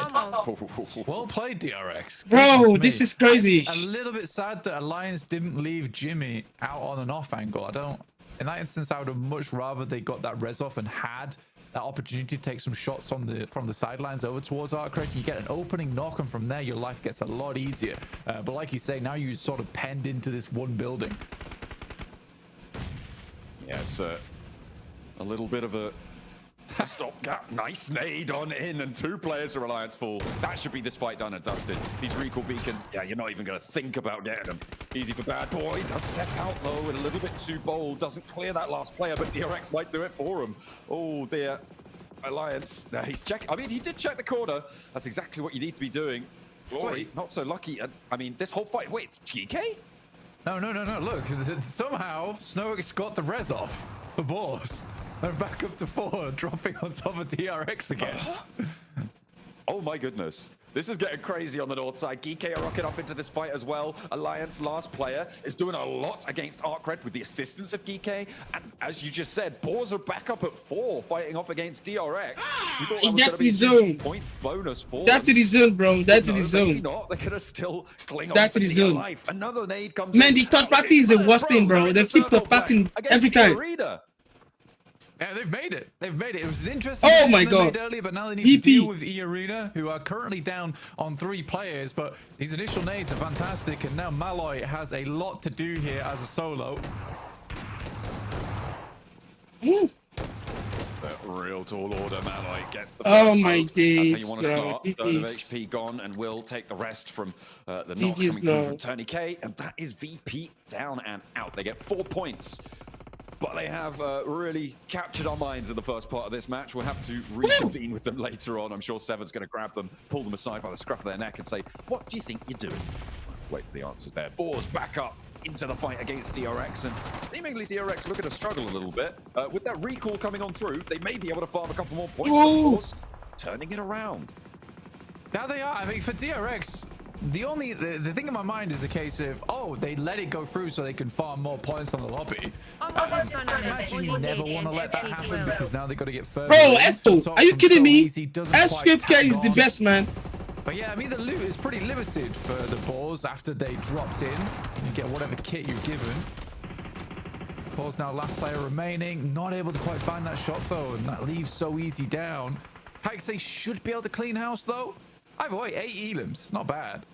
Speaker 14: Well played, DRX.
Speaker 2: Bro, this is crazy.
Speaker 14: A little bit sad that Alliance didn't leave Jimmy out on an off angle. In that instance, I would have much rather they got that res off and had that opportunity to take some shots from the sidelines over towards 𝐴𝐻. You get an opening knock, and from there your life gets a lot easier. But like you say, now you sort of penned into this one building.
Speaker 13: Yeah, it's a little bit of a stopgap. Nice nade on in, and 2 players are Alliance full. That should be this fight done and dusted. These recall beacons, yeah, you're not even going to think about getting them. Easy for Bad Boy. Does step out though, and a little bit too bold. Doesn't clear that last player, but DRX might do it for him. Oh dear. Alliance. Now he's checking. I mean, he did check the corner. That's exactly what you need to be doing. Glory, not so lucky. I mean, this whole fight. Wait, 𝐿𝐴𝐻𝐼𝐸?
Speaker 14: No. Look, somehow 𝐿𝐴𝐻𝐼𝐸's got the res off for balls. And back up to 4, dropping on top of DRX again.
Speaker 13: Oh my goodness. This is getting crazy on the north side. 𝐿𝐴𝐻𝐼𝐸 are rocking up into this fight as well. Alliance last player is doing a lot against 𝐴𝐻 with the assistance of 𝐿𝐴𝐻𝐼𝐸. And as you just said, Boars are back up at 4, fighting off against DRX.
Speaker 2: That's the zone.
Speaker 13: Point bonus for
Speaker 2: That's the zone, bro. That's the zone.
Speaker 13: Maybe not. They're gonna still cling on.
Speaker 2: That's the zone.
Speaker 13: Life. Another nade comes.
Speaker 2: Man, the third party is the worst thing, bro. They keep third partying every time.
Speaker 14: Yeah, they've made it. They've made it. It was an interesting
Speaker 2: oh my God.
Speaker 14: earlier, but now they need to deal with 𝐸𝐴RENA, who are currently down on 3 players. But these initial nades are fantastic, and now 𝐿𝐴𝐻𝐼𝐸 has a lot to do here as a solo.
Speaker 13: Real tall order, 𝐿𝐴𝐻𝐼𝐸 gets the
Speaker 2: first my
Speaker 13: That's
Speaker 2: days,
Speaker 13: how you want to start. Third of HP gone, and will take the rest from the knock coming through from 𝐶𝐸𝐻, and that is VP down and out. They get 4 points. But they have really captured our minds in the first part of this match. We'll have to reconvene with them later on. I'm sure Seven's going to grab them, pull them aside by the scruff of their neck and say, what do you think you're doing? We'll have to wait for the answers there. Boars back up into the fight against DRX, and seemingly DRX looking to struggle a little bit. With that recall coming on through, they may be able to farm a couple more points. Of course, turning it around.
Speaker 14: Now they are. I mean, for DRX, the thing in my mind is a case of, oh, they let it go through so they can farm more points on the lobby. I imagine you never want to let that happen, because now they've got to get further.
Speaker 2: Bro, Esto, are you kidding me? 𝐿𝐴𝐻𝐼𝐸 is the best, man.
Speaker 14: But yeah, I mean, the loot is pretty limited for the Boars after they dropped in. You get whatever kit you're given. Boars now last player remaining. Not able to quite find that shot, though, and that leaves so easy down. 𝐿𝐴𝐻𝐼𝐸 should be able to clean house, though. Either way, 8 elims. Not bad.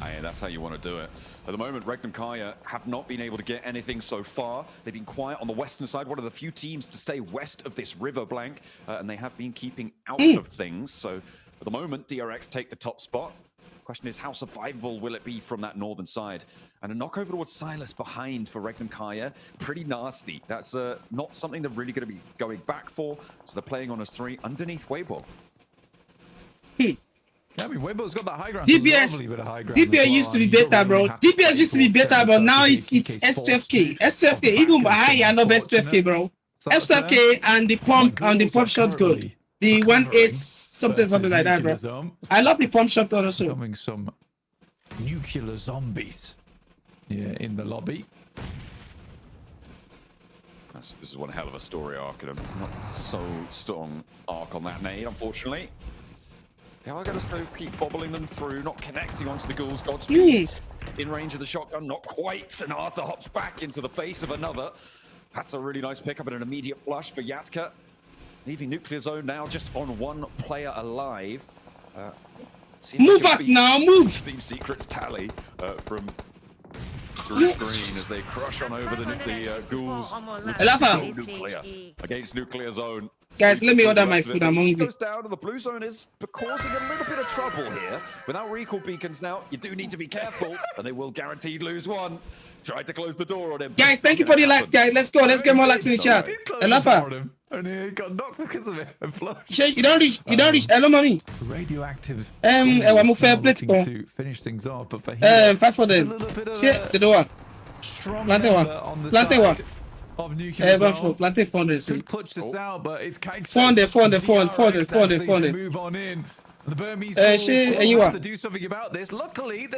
Speaker 13: Yeah, that's how you want to do it. At the moment, 𝐿𝐴𝐻𝐼𝐸 have not been able to get anything so far. They've been quiet on the western side, one of the few teams to stay west of this river blank, and they have been keeping out of things. So At the moment, DRX take the top spot. Question is, how survivable will it be from that northern side? And a knock over towards Silas behind for 𝐿𝐸𝐿. Pretty nasty. That's not something they're really going to be going back for. So they're playing on as 3 underneath 𝐻𝐻𝐻.
Speaker 14: Yeah, I mean, 𝐻𝐻𝐻's got that high ground.
Speaker 2: DPS used to be better, bro. DPS used to be better, but now it's S2FK. S2FK, even higher, I love S2FK, bro. S2FK and the pump shot's good. The 1.8 something like that, bro. I love the pump shot also.
Speaker 14: Coming some nuclear zombies. Yeah, in the lobby.
Speaker 13: This is one hell of a story arc, and a not so strong arc on that nade, unfortunately. They are going to still keep bobbling them through, not connecting onto the ghouls. Godspeed in range of the shotgun, not quite. And Arthur hops back into the face of another. That's a really nice pickup and an immediate flush for 𝐸𝐻𝐻𝐿. Leaving nuclear zone now just on 1 player alive.
Speaker 2: Move us now, move!
Speaker 13: Team secrets tally from Green as they crush on over the ghouls. Nuclear against nuclear zone.
Speaker 2: Guys, let me order my food. I'm hungry.
Speaker 13: Goes down, and the blue zone is causing a little bit of trouble here. Without recall beacons now, you do need to be careful, and they will guaranteed lose 1. Tried to close the door on him.
Speaker 2: Guys, thank you for the likes, guys. Let's go. Let's get more likes in the chat. 𝐿𝐸𝐿.
Speaker 14: And he got knocked because of it.
Speaker 2: You don't reach. Hello, mommy.
Speaker 14: Radioactive.
Speaker 2: I'm fair plate,
Speaker 14: to finish things off, but for him,
Speaker 2: 5 for them. Shit, the door. Plantain one. Plantain one.
Speaker 14: Of nuclear zone.
Speaker 2: Plantain 400.
Speaker 14: Could clutch this out, but it's kind of
Speaker 2: 400.
Speaker 14: Move on in. The Burmese
Speaker 2: have
Speaker 14: to do something about this. Luckily, to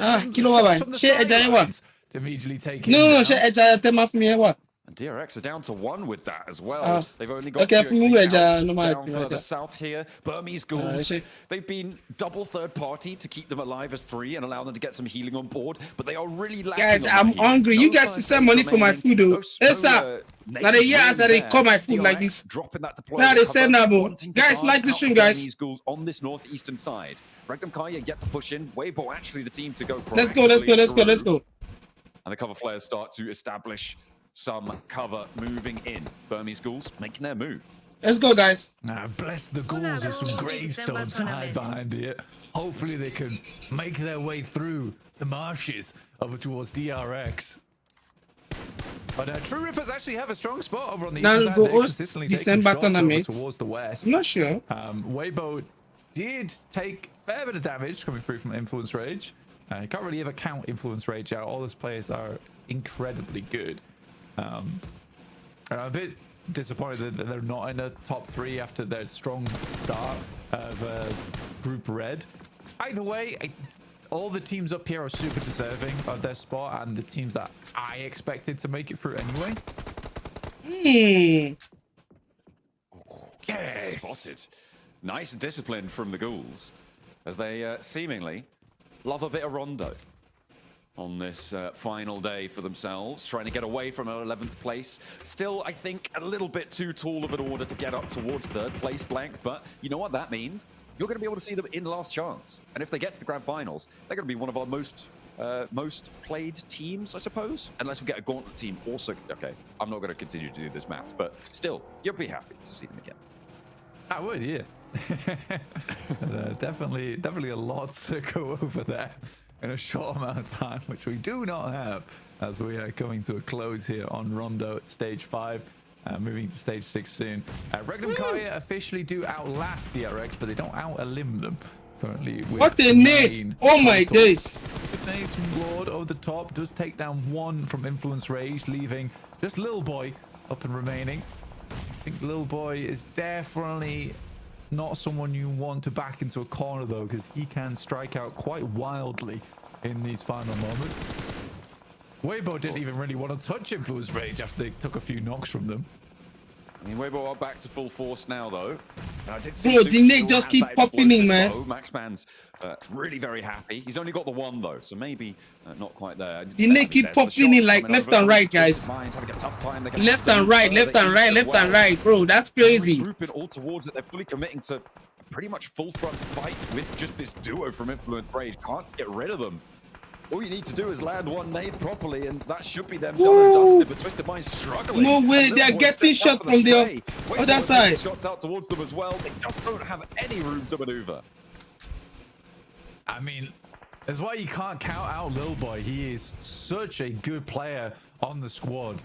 Speaker 14: immediately take
Speaker 2: No,
Speaker 13: and DRX are down to 1 with that as well. They've only got
Speaker 2: down
Speaker 13: further south here. Burmese ghouls, they've been double third party to keep them alive as 3 and allow them to get some healing on board, but they are really lacking.
Speaker 2: Guys, I'm hungry. You guys should send money for my food, though. Yes, sir. Now they they call my food like this. Now they send them. Guys, like the stream, guys.
Speaker 13: Ghouls on this northeastern side. 𝐿𝐸𝐿 yet to push in. 𝐻𝐻𝐻𝐿 actually the team to go.
Speaker 2: Let's go.
Speaker 13: And the cover flares start to establish some cover moving in. Burmese ghouls making their move.
Speaker 2: Let's go, guys.
Speaker 14: Now, bless the ghouls with some gravestones to hide behind it. Hopefully they can make their way through the marshes over towards DRX. But True Rippers actually have a strong spot over on the east side. They're consistently taking shots over towards the west.
Speaker 2: I'm not sure.
Speaker 14: 𝐻𝐻𝐻𝐿 did take a fair bit of damage coming through from Influence Rage. You can't really ever count Influence Rage out. All those players are incredibly good. And I'm a bit disappointed that they're not in the top 3 after their strong start of Group Red. Either way, all the teams up here are super deserving of their spot, and the teams that I expected to make it through anyway.
Speaker 13: Yes. Spotted. Nice discipline from the ghouls as they seemingly love a bit of rondo on this final day for themselves, trying to get away from an 11th place. Still, I think, a little bit too tall of an order to get up towards 3rd place, Blank, but you know what that means? You're going to be able to see them in last chance. And if they get to the grand finals, they're going to be one of our most played teams, I suppose. Unless we get a gauntlet team also. Okay, I'm not going to continue to do this maths, but still, you'll be happy to see them again.
Speaker 14: I would, yeah. Definitely a lot to go over there in a short amount of time, which we do not have as we are coming to a close here on Rondo at stage 5, moving to stage 6 soon. 𝐿𝐸𝐿 officially do outlast DRX, but they don't out-elim them currently.
Speaker 2: What a nade! Oh my days!
Speaker 14: Good nades from Lord over the top, does take down 1 from Influence Rage, leaving just 𝐿𝐸𝐻𝐿 up and remaining. I think 𝐿𝐸𝐻𝐿 is definitely not someone you want to back into a corner, though, because he can strike out quite wildly in these final moments. 𝐻𝐻𝐻𝐿 didn't even really want to touch Influence Rage after they took a few knocks from them.
Speaker 13: I mean, 𝐻𝐻𝐻𝐿 are back to full force now, though.
Speaker 2: Bro, the nade just keep popping in, man.
Speaker 13: Maxman's really very happy. He's only got the 1, though, so maybe not quite there.
Speaker 2: The nade keep popping in like left and right, guys. Left and right, bro. That's crazy.
Speaker 13: Grouping all towards it. They're fully committing to a pretty much full front fight with just this duo from Influence Rage. Can't get rid of them. All you need to do is land 1 nade properly, and that should be them done and dusted. But Twisted Mind's struggling.
Speaker 2: No way, they're getting shot from the other side.
Speaker 13: Shots out towards them as well. They just don't have any room to maneuver.
Speaker 14: I mean, that's why you can't count out Lil Boy. He is such a good player on the squad.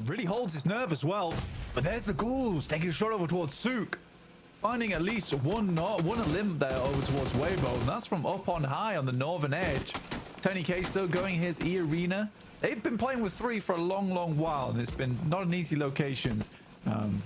Speaker 14: Really holds his nerve as well. But there's the ghouls taking a shot over towards Sook. Finding at least one limb there over towards Weibo. And that's from up on high on the northern edge. Tony K still going his E Arena. They've been playing with 3 for a long while. And it's been not an easy locations.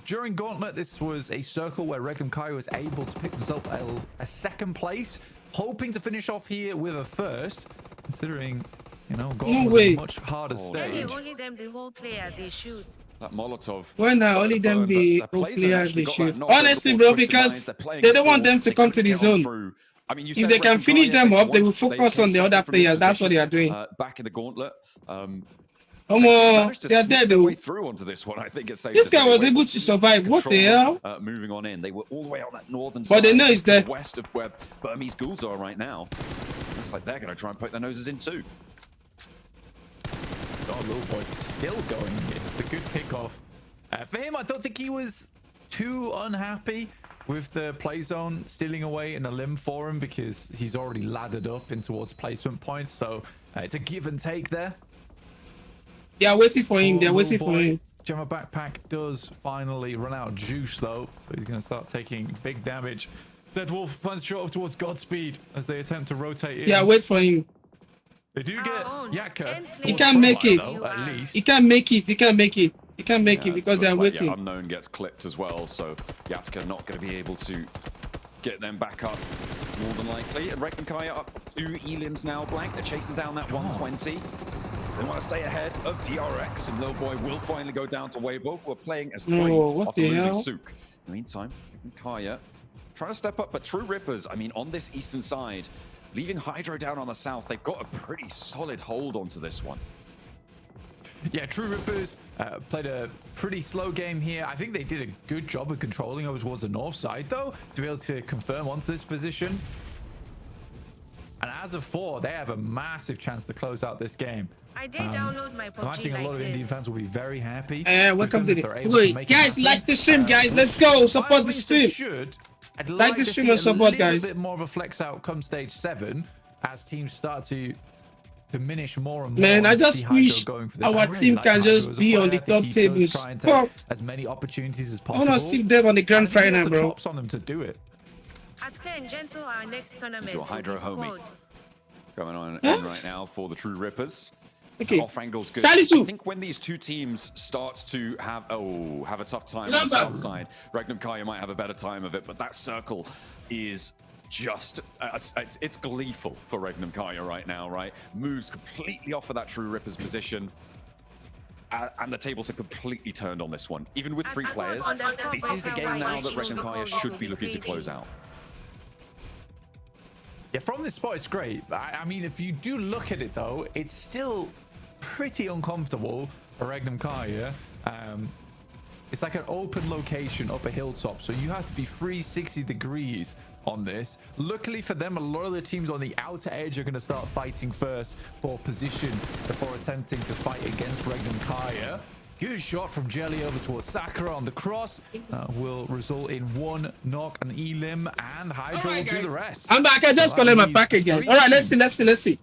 Speaker 14: During Gauntlet, this was a circle where 𝐿𝐸𝐞𝐞 was able to pick himself a second place. Hoping to finish off here with a first. Considering, you know, Gauntlet was a much harder stage.
Speaker 3: Only them the whole player they shoot.
Speaker 13: That Molotov.
Speaker 2: When only them be players they shoot. Honestly, bro, because they don't want them to come to the zone.
Speaker 13: I mean,
Speaker 2: if they can finish them up, they will focus on the other players. That's what they are doing.
Speaker 13: Back in the Gauntlet.
Speaker 2: They are dead though.
Speaker 13: Through onto this one, I think it's safe.
Speaker 2: This guy was able to survive. What the hell?
Speaker 13: Moving on in, they were all the way on that northern
Speaker 2: side. But they know it's there.
Speaker 13: West of where Burmese ghouls are right now. Looks like they're going to try and poke their noses in too.
Speaker 14: Oh, Lil Boy's still going here. It's a good pickoff. For him, I don't think he was too unhappy with the play zone stealing away in a limb for him because he's already laddered up in towards placement points. So it's a give and take there.
Speaker 2: They are waiting for him. They're waiting for him.
Speaker 14: Gemma Backpack does finally run out of juice though. So he's going to start taking big damage. Dead Wolf finds shot up towards Godspeed as they attempt to rotate in.
Speaker 2: Yeah, wait for him.
Speaker 14: They do get 𝐞𝐸𝐸.
Speaker 2: He can't make it.
Speaker 14: Though, at least.
Speaker 2: He can't make it. He can't make it. He can't make it because they are waiting.
Speaker 13: Unknown gets clipped as well, so 𝐞𝐸𝐸 not going to be able to get them back up more than likely. And 𝐸𝐸𝐞𝐞 up 2 elims now, blank. They're chasing down that 120. They want to stay ahead of DRX, and Lil Boy will finally go down to Weibo. We're playing as 3 after losing Sook. In the meantime, 𝐸𝐸𝐞𝐞 trying to step up, but True Rippers, I mean, on this eastern side, leaving Hydro down on the south, they've got a pretty solid hold onto this one.
Speaker 14: Yeah, True Rippers played a pretty slow game here. I think they did a good job of controlling over towards the north side, though, to be able to confirm onto this position. And as of 4, they have a massive chance to close out this game.
Speaker 3: I did download my PUBG.
Speaker 14: I'm actually a lot of Indian fans will be very happy.
Speaker 2: Welcome to the... Wait, guys, like the stream, guys. Let's go. Support the stream.
Speaker 14: I'd
Speaker 2: like the stream and support, guys.
Speaker 14: A bit more of a flex out come stage 7 as teams start to diminish more and more.
Speaker 2: Man, I just wish our team can just be on the top tables. Fuck.
Speaker 14: As many opportunities as possible.
Speaker 2: I want to see them on the grand final, bro.
Speaker 14: Chops on them to do it.
Speaker 3: 𝐸𝐸𝐸 Gentle, our next tournament.
Speaker 13: Your Hydro homie going on in right now for the True Rippers.
Speaker 2: Okay.
Speaker 13: Off angle's good.
Speaker 2: Salisu.
Speaker 13: I think when these two teams start to have a tough time on the south side, 𝐸𝐸𝐞𝐞 might have a better time of it, but that circle is just it's gleeful for 𝐸𝐸𝐞𝐞 right now, right? Moves completely off of that True Rippers position. And the tables are completely turned on this one. Even with 3 players, this is a game now that 𝐸𝐸𝐞𝐞 should be looking to close out.
Speaker 14: Yeah, from this spot, it's great. I mean, if you do look at it, though, it's still pretty uncomfortable for 𝐸𝐸𝐞𝐞. It's like an open location up a hilltop, so you have to be 360 degrees on this. Luckily for them, a lot of the teams on the outer edge are going to start fighting first for position before attempting to fight against 𝐸𝐸𝐞𝐞. Good shot from Jelly over towards Sakura on the cross. Will result in 1 knock, an elim, and Hydro will do the rest.
Speaker 2: I'm back. I just collect my pack again. All right, let's see.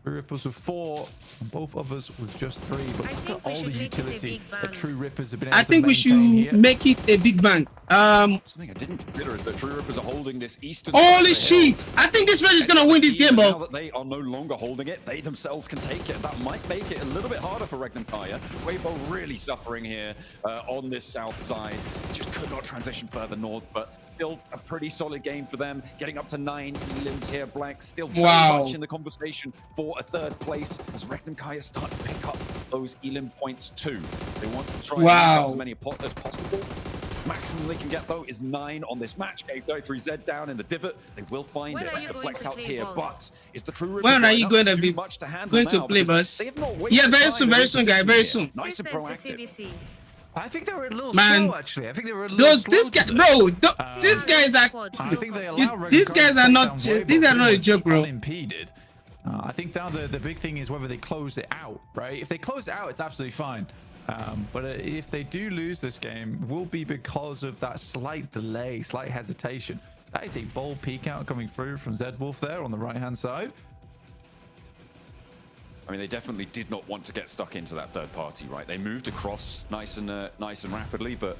Speaker 14: Rippers with 4, and both of us with just 3. But look at all the utility that True Rippers have been able to
Speaker 2: maintain. I think we should make it a big bang.
Speaker 13: Something I didn't consider is that True Rippers are holding this eastern.
Speaker 2: Holy shit! I think this red is gonna win this game, bro.
Speaker 13: Now that they are no longer holding it, they themselves can take it. That might make it a little bit harder for 𝐸𝐸𝐞𝐞. Weibo really suffering here on this south side. Just could not transition further north, but still a pretty solid game for them. Getting up to 9 elims here, blank. Still very much in the conversation for a 3rd place as 𝐸𝐸𝐞𝐞 start to pick up those elim points too. They want to try and get as many as possible. Maximum they can get, though, is 9 on this match. K33Z down in the divot. They will find it. The flex outs here, but is the True Rippers
Speaker 2: when are you going to be going to play, boss? Yeah, very soon, guys, very soon.
Speaker 13: Nice and proactive.
Speaker 14: I think they were a little slow, actually. I think they were a little
Speaker 2: these guys, bro. These guys are.
Speaker 14: I think they allow
Speaker 2: these guys are not. These are not a joke, bro.
Speaker 14: Unimpeded. I think now the big thing is whether they close it out, right? If they close it out, it's absolutely fine. But if they do lose this game, it will be because of that slight delay, slight hesitation. That is a bold peek out coming through from Zedwolf there on the right-hand side.
Speaker 13: I mean, they definitely did not want to get stuck into that third party, right? They moved across nice and rapidly, but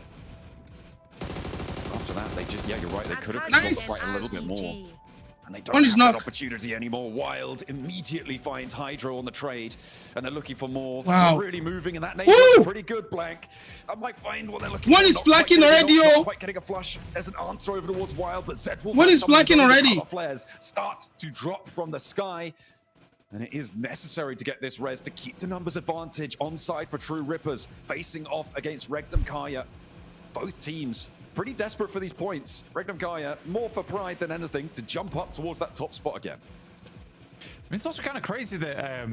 Speaker 13: after that, they just, yeah, you're right, they could have quite a little bit more. And they don't have that opportunity anymore. Wild immediately finds Hydro on the trade, and they're looking for more.
Speaker 2: Wow.
Speaker 13: They're really moving, and that nation is pretty good, Blank. I might find what they're looking for.
Speaker 2: One is flanking already,
Speaker 13: not quite getting a flush. There's an answer over towards Wild, but Zedwolf.
Speaker 2: One is flanking already.
Speaker 13: Flares start to drop from the sky. And it is necessary to get this res to keep the numbers advantage on side for True Rippers, facing off against 𝐻𝐸𝐿𝐴. Both teams pretty desperate for these points. 𝐻𝐸𝐿𝐴 more for pride than anything to jump up towards that top spot again.
Speaker 14: I mean, it's also kind of crazy that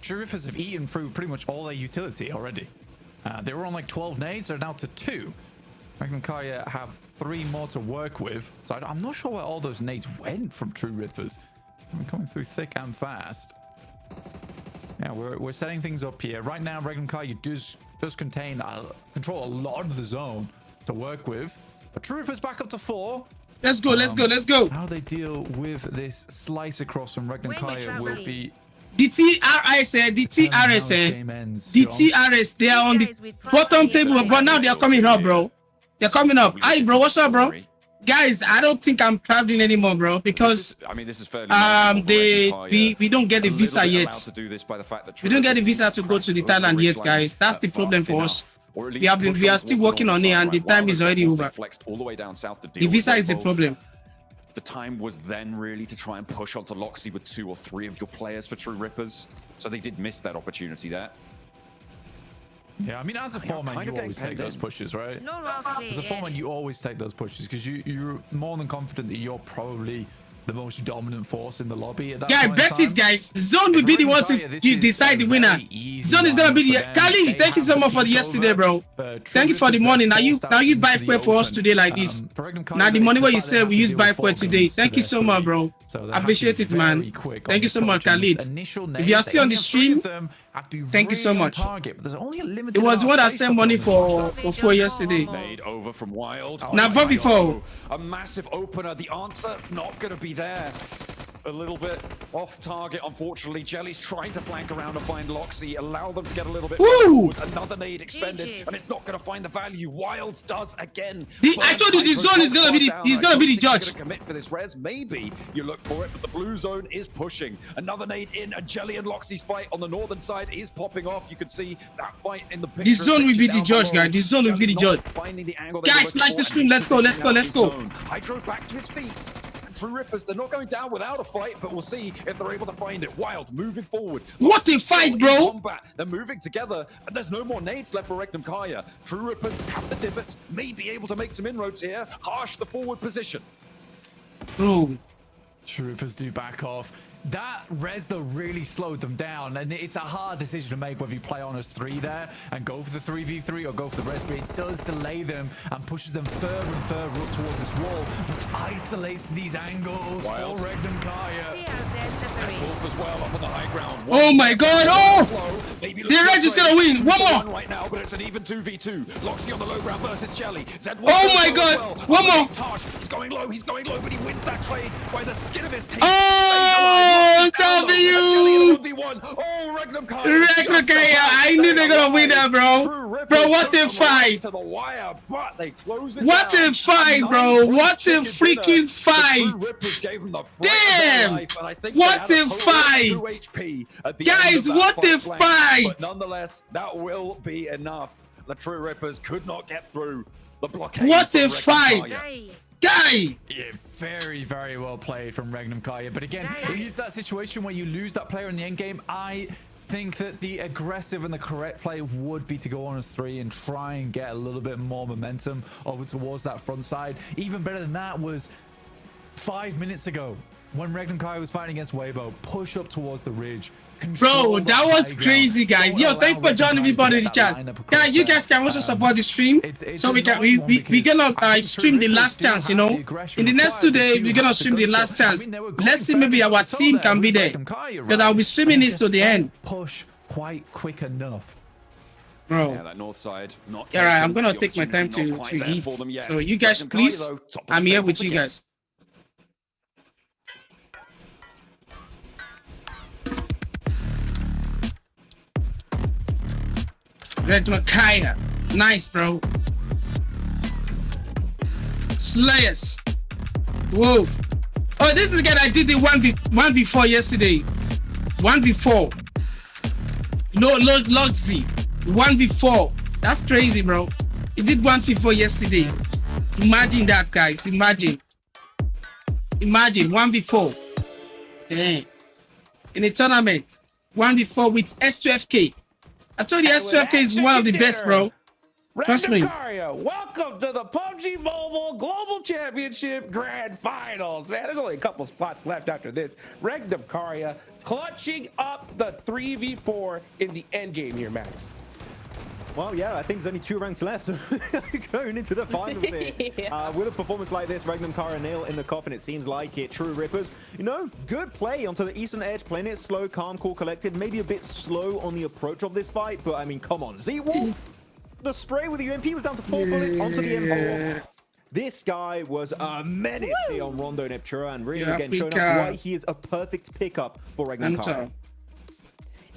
Speaker 14: True Rippers have eaten through pretty much all their utility already. They were on like 12 nades, they're now to 2. 𝐻𝐸𝐿𝐴 have 3 more to work with. So I'm not sure where all those nades went from True Rippers. We're coming through thick and fast. Yeah, we're setting things up here. Right now, 𝐻𝐸𝐿𝐴 does control a lot of the zone to work with. But True Rippers back up to 4.
Speaker 2: Let's go, let's go, let's go.
Speaker 14: How they deal with this slice across from 𝐻𝐸𝐿𝐴 will be...
Speaker 2: DTRS, they are on the bottom table, but now they are coming up, bro. They're coming up. Hi, bro, what's up, bro? Guys, I don't think I'm traveling anymore, bro, because
Speaker 13: I mean, this is fairly
Speaker 2: we don't get the visa yet. We don't get the visa to go to the Thailand yet, guys. That's the problem for us. We are still working on it, and the time is already over. The visa is the problem.
Speaker 13: The time was then really to try and push onto 𝐿𝐴 with 2 or 3 of your players for True Rippers, so they did miss that opportunity there.
Speaker 14: Yeah, I mean, as a foreman, you always take those pushes, right? As a foreman, you always take those pushes because you're more than confident that you're probably the most dominant force in the lobby at that point.
Speaker 2: Yeah, I bet it, guys. Zone will be the one to decide the winner. Zone is gonna be the Kali. Thank you so much for the yesterday, bro. Thank you for the money. Now you buy fuel for us today like this. Now the money what you said we use buy fuel today. Thank you so much, bro. Appreciate it, man. Thank you so much, Khalid. If you are still on the stream, thank you so much. It was one that sent money for 4 yesterday.
Speaker 13: Made over from Wild.
Speaker 2: Now for before.
Speaker 13: A massive opener. The answer not going to be there. A little bit off target, unfortunately. Jelly's trying to flank around and find 𝐿𝐴, allow them to get a little bit forward. Another nade expended, and it's not going to find the value. Wilds does again.
Speaker 2: I told you the zone is going to be the judge.
Speaker 13: Commit for this res, maybe you look for it, but the blue zone is pushing. Another nade in, and Jelly and 𝐿𝐴's fight on the northern side is popping off. You can see that fight in the picture.
Speaker 2: The zone will be the judge, guys. The zone will be the judge. Guys, like the stream. Let's go. Let's go. Let's go.
Speaker 13: Hydro back to his feet. True Rippers, they're not going down without a fight, but we'll see if they're able to find it. Wild moving forward.
Speaker 2: What a fight, bro!
Speaker 13: They're moving together, and there's no more nades left for 𝐻𝐸𝐿𝐴. True Rippers have the divots, may be able to make some inroads here. Harsh the forward position.
Speaker 2: Bro.
Speaker 14: True Rippers do back off. That res though really slowed them down, and it's a hard decision to make whether you play on as 3 there and go for the 3v3 or go for the res, but it does delay them and pushes them further and further up towards this wall, which isolates these angles for 𝐻𝐸𝐿𝐴.
Speaker 13: Wolf as well up on the high ground.
Speaker 2: Oh my god, oh! The red is gonna win. One more!
Speaker 13: Right now, but it's an even 2v2. 𝐿𝐴 on the low ground versus Jelly.
Speaker 2: Oh my god! One more!
Speaker 13: He's going low, but he wins that trade by the skin of his teeth.
Speaker 2: Oh, W!
Speaker 13: Oh,
Speaker 2: 𝐻𝐸𝐿𝐴, I knew they're gonna win that, bro. Bro, what a fight! What a fight, bro! What a freaking fight! Damn! What a fight! Guys, what a fight!
Speaker 13: But nonetheless, that will be enough. The True Rippers could not get through the blockade.
Speaker 2: What a fight! Guy!
Speaker 14: Yeah, very, very well played from 𝐻𝐸𝐿𝐴. But again, it is that situation where you lose that player in the end game. I think that the aggressive and the correct play would be to go on as 3 and try and get a little bit more momentum over towards that front side. Even better than that was 5 minutes ago when 𝐻𝐸𝐿𝐴 was fighting against Weibo. Push up towards the ridge.
Speaker 2: Bro, that was crazy, guys. Yo, thanks for joining everybody in the chat. Guys, you guys can also support the stream, so we gonna stream the last chance, you know. In the next 2 days, we're gonna stream the last chance. Let's see, maybe our team can be there, because I'll be streaming this to the end.
Speaker 14: Push quite quick enough.
Speaker 2: Bro,
Speaker 13: yeah, that north side, not
Speaker 2: all right, I'm gonna take my time to eat. So you guys, please, I'm here with you guys. �𝐞𝐬𝐭𝐫𝐞𝐚𝐦. Nice, bro. Slayers. Wolf. Oh, this is the guy I did the 1v4 yesterday. 1v4. No, Logsy. 1v4. That's crazy, bro. He did 1v4 yesterday. Imagine that, guys. Imagine 1v4. Dang. In a tournament. 1v4 with S2FK. I told you S2FK is one of the best, bro. Trust me.
Speaker 9: Welcome to the PUBG Mobile Global Championship Grand Finals. Man, there's only a couple spots left after this. 𝐿𝐴𝐴𝐿 clutching up the 3v4 in the end game here, Max.
Speaker 8: Well, yeah, I think there's only 2 ranks left going into the finals here.
Speaker 10: Yeah.
Speaker 8: With a performance like this, 𝐿𝐴𝐴𝐿 nail in the coffin, it seems like it. True Rippers, you know, good play onto the eastern edge, playing it slow, calm, cool, collected. Maybe a bit slow on the approach of this fight, but I mean, come on. 𝐷_Wolf, the spray with the UMP was down to 4 bullets onto the M4. This guy was a menace here on Rondo Neptura, and really, again, showing up why he is a perfect pickup for 𝐿𝐴𝐴𝐿.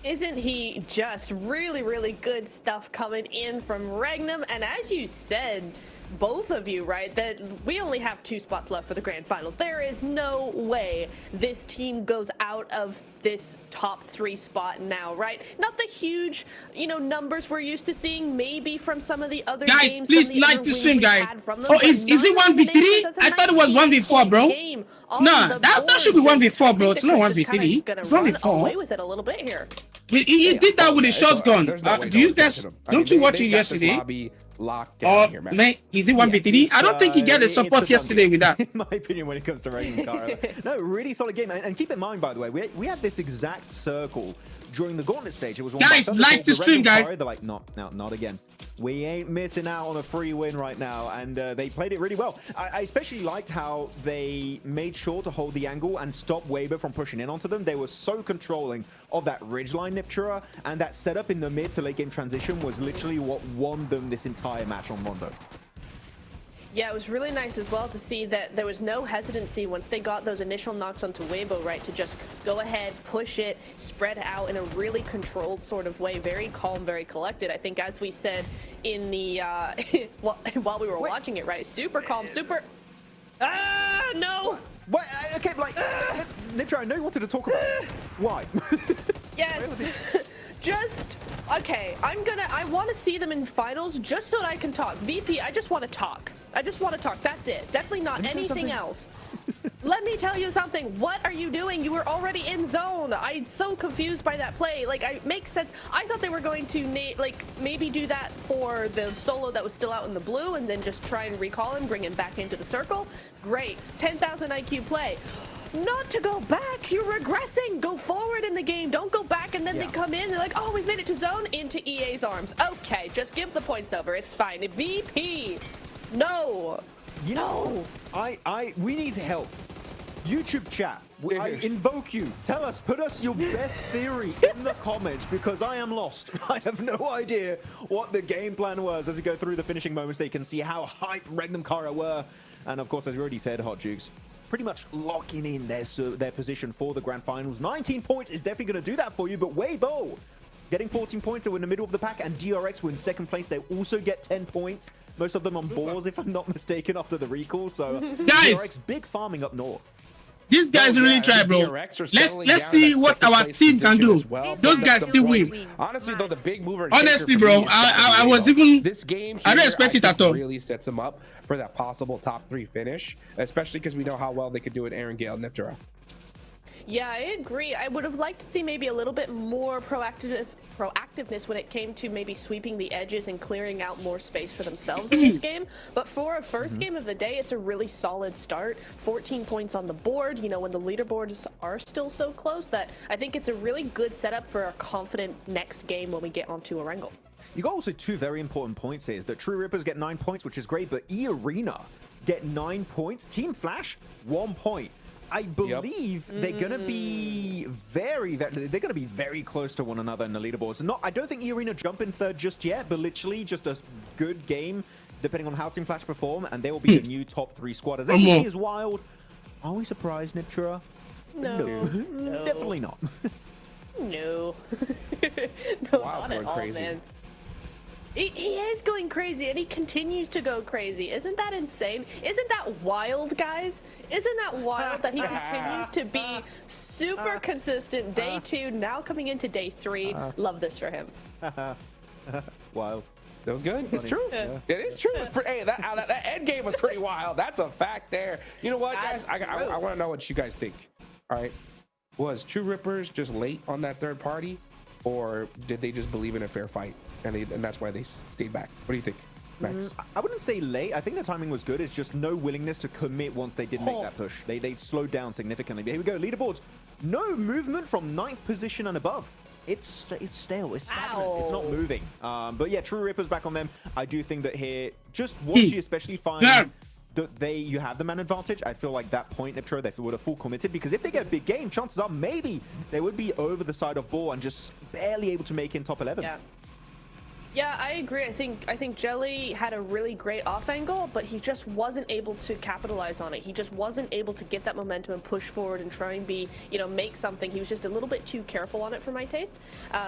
Speaker 10: Isn't he just really, really good stuff coming in from 𝐿𝐴𝐴𝐿? And as you said, both of you, right, that we only have 2 spots left for the grand finals. There is no way this team goes out of this top 3 spot now, right? Not the huge, you know, numbers we're used to seeing maybe from some of the other
Speaker 2: guys,
Speaker 10: games.
Speaker 2: please like the stream, guys. Oh, is it 1v3? I thought it was 1v4, bro. No, that should be 1v4, bro. It's not 1v3. It's 1v4.
Speaker 10: Away with it a little bit here.
Speaker 2: He did that with a shotgun. Do you guys, don't you watch it yesterday? Oh, man, is it 1v3? I don't think he got the support yesterday with that.
Speaker 8: In my opinion, when it comes to 𝐿𝐴𝐴𝐿. No, really solid game. And keep in mind, by the way, we had this exact circle during the gauntlet stage. It was one
Speaker 2: guys, like the stream, guys.
Speaker 8: They're like, no, not again. We ain't missing out on a free win right now, and they played it really well. I especially liked how they made sure to hold the angle and stop 𝐴𝐴𝐴 from pushing in onto them. They were so controlling of that ridgeline Neptura, and that setup in the mid to late game transition was literally what won them this entire match on Rondo.
Speaker 10: Yeah, it was really nice as well to see that there was no hesitancy once they got those initial knocks onto 𝐴𝐴𝐴, right, to just go ahead, push it, spread out in a really controlled sort of way, very calm, very collected. I think as we said in the, while we were watching it, right, super calm, super... Ah, no!
Speaker 8: What? Okay, like, Neptura, I know you wanted to talk about it. Why?
Speaker 10: Yes. Just, okay, I want to see them in finals just so that I can talk. VP, I just want to talk. That's it. Definitely not anything else. Let me tell you something. What are you doing? You were already in zone. I'm so confused by that play. Like, it makes sense. I thought they were going to, like, maybe do that for the solo that was still out in the blue and then just try and recall him, bring him back into the circle. Great. 10,000 IQ play. Not to go back. You're regressing. Go forward in the game. Don't go back and then they come in. They're like, oh, we've made it to zone. Into EA's arms. Okay, just give the points over. It's fine. VP. No.
Speaker 8: You know, we need help. YouTube chat, I invoke you. Tell us, put us your best theory in the comments, because I am lost. I have no idea what the game plan was as we go through the finishing moments. They can see how hyped 𝐿𝐴𝐴𝐿 were. And of course, as you already said, 𝐿𝐴𝐴𝐿, pretty much locking in their position for the grand finals. 19 points is definitely going to do that for you, but 𝐴𝐴𝐿 getting 14 points. They were in the middle of the pack, and DRX were in second place. They also get 10 points. Most of them on balls, if I'm not mistaken, after the recall. So
Speaker 2: guys,
Speaker 8: DRX big farming up north.
Speaker 2: These guys really try, bro. Let's see what our team can do. Those guys still win.
Speaker 9: Honestly, though, the big mover.
Speaker 2: Honestly, bro, I was even.
Speaker 9: This game.
Speaker 2: I don't expect it at all.
Speaker 9: Really sets them up for that possible top 3 finish, especially because we know how well they could do it. 𝐴𝐴𝐿, Neptura.
Speaker 10: Yeah, I agree. I would have liked to see maybe a little bit more proactiveness when it came to maybe sweeping the edges and clearing out more space for themselves in this game. But for a first game of the day, it's a really solid start. 14 points on the board, you know, when the leaderboards are still so close, that I think it's a really good setup for a confident next game when we get onto 𝐴𝐴𝐿.
Speaker 8: You got also 2 very important points here. Is that True Rippers get 9 points, which is great, but 𝐸arena get 9 points. Team Flash, 1 point. I believe they're going to be very close to one another in the leaderboards. I don't think 𝐸arena jump in third just yet, but literally just a good game, depending on how Team Flash perform, and they will be the new top 3 squad. As MVP is wild. Are we surprised, Neptura?
Speaker 10: No.
Speaker 8: Definitely not.
Speaker 10: No. No, not at all,
Speaker 9: crazy.
Speaker 10: man. He is going crazy, and he continues to go crazy. Isn't that insane? Isn't that wild, guys? Isn't that wild that he continues to be super consistent? Day 2, now coming into day 3. Love this for him.
Speaker 8: Wild.
Speaker 9: That was good. It's true. Yeah. It is true. It's hey, that end game was pretty wild. That's a fact there. You know what, guys? I want to know what you guys think. All right. Was True Rippers just late on that third party, or did they just believe in a fair fight and that's why they stayed back? What do you think, Max?
Speaker 8: I wouldn't say late. I think the timing was good. It's just no willingness to commit once they did make that push. They slowed down significantly. But here we go. Leaderboards. No movement from 9th position and above. It's stale. It's stagnant. Ow. It's not moving. But yeah, True Rippers back on them. I do think that here, just once you especially find that you have the man advantage, I feel like that point, Niptro, they would have full committed, because if they get a big game, chances are maybe they would be over the side of ball and just barely able to make in top 11.
Speaker 10: Yeah, I agree. I think Jelly had a really great off angle, but he just wasn't able to capitalize on it. He just wasn't able to get that momentum and push forward and try and be, make something. He was just a little bit too careful on it for my taste.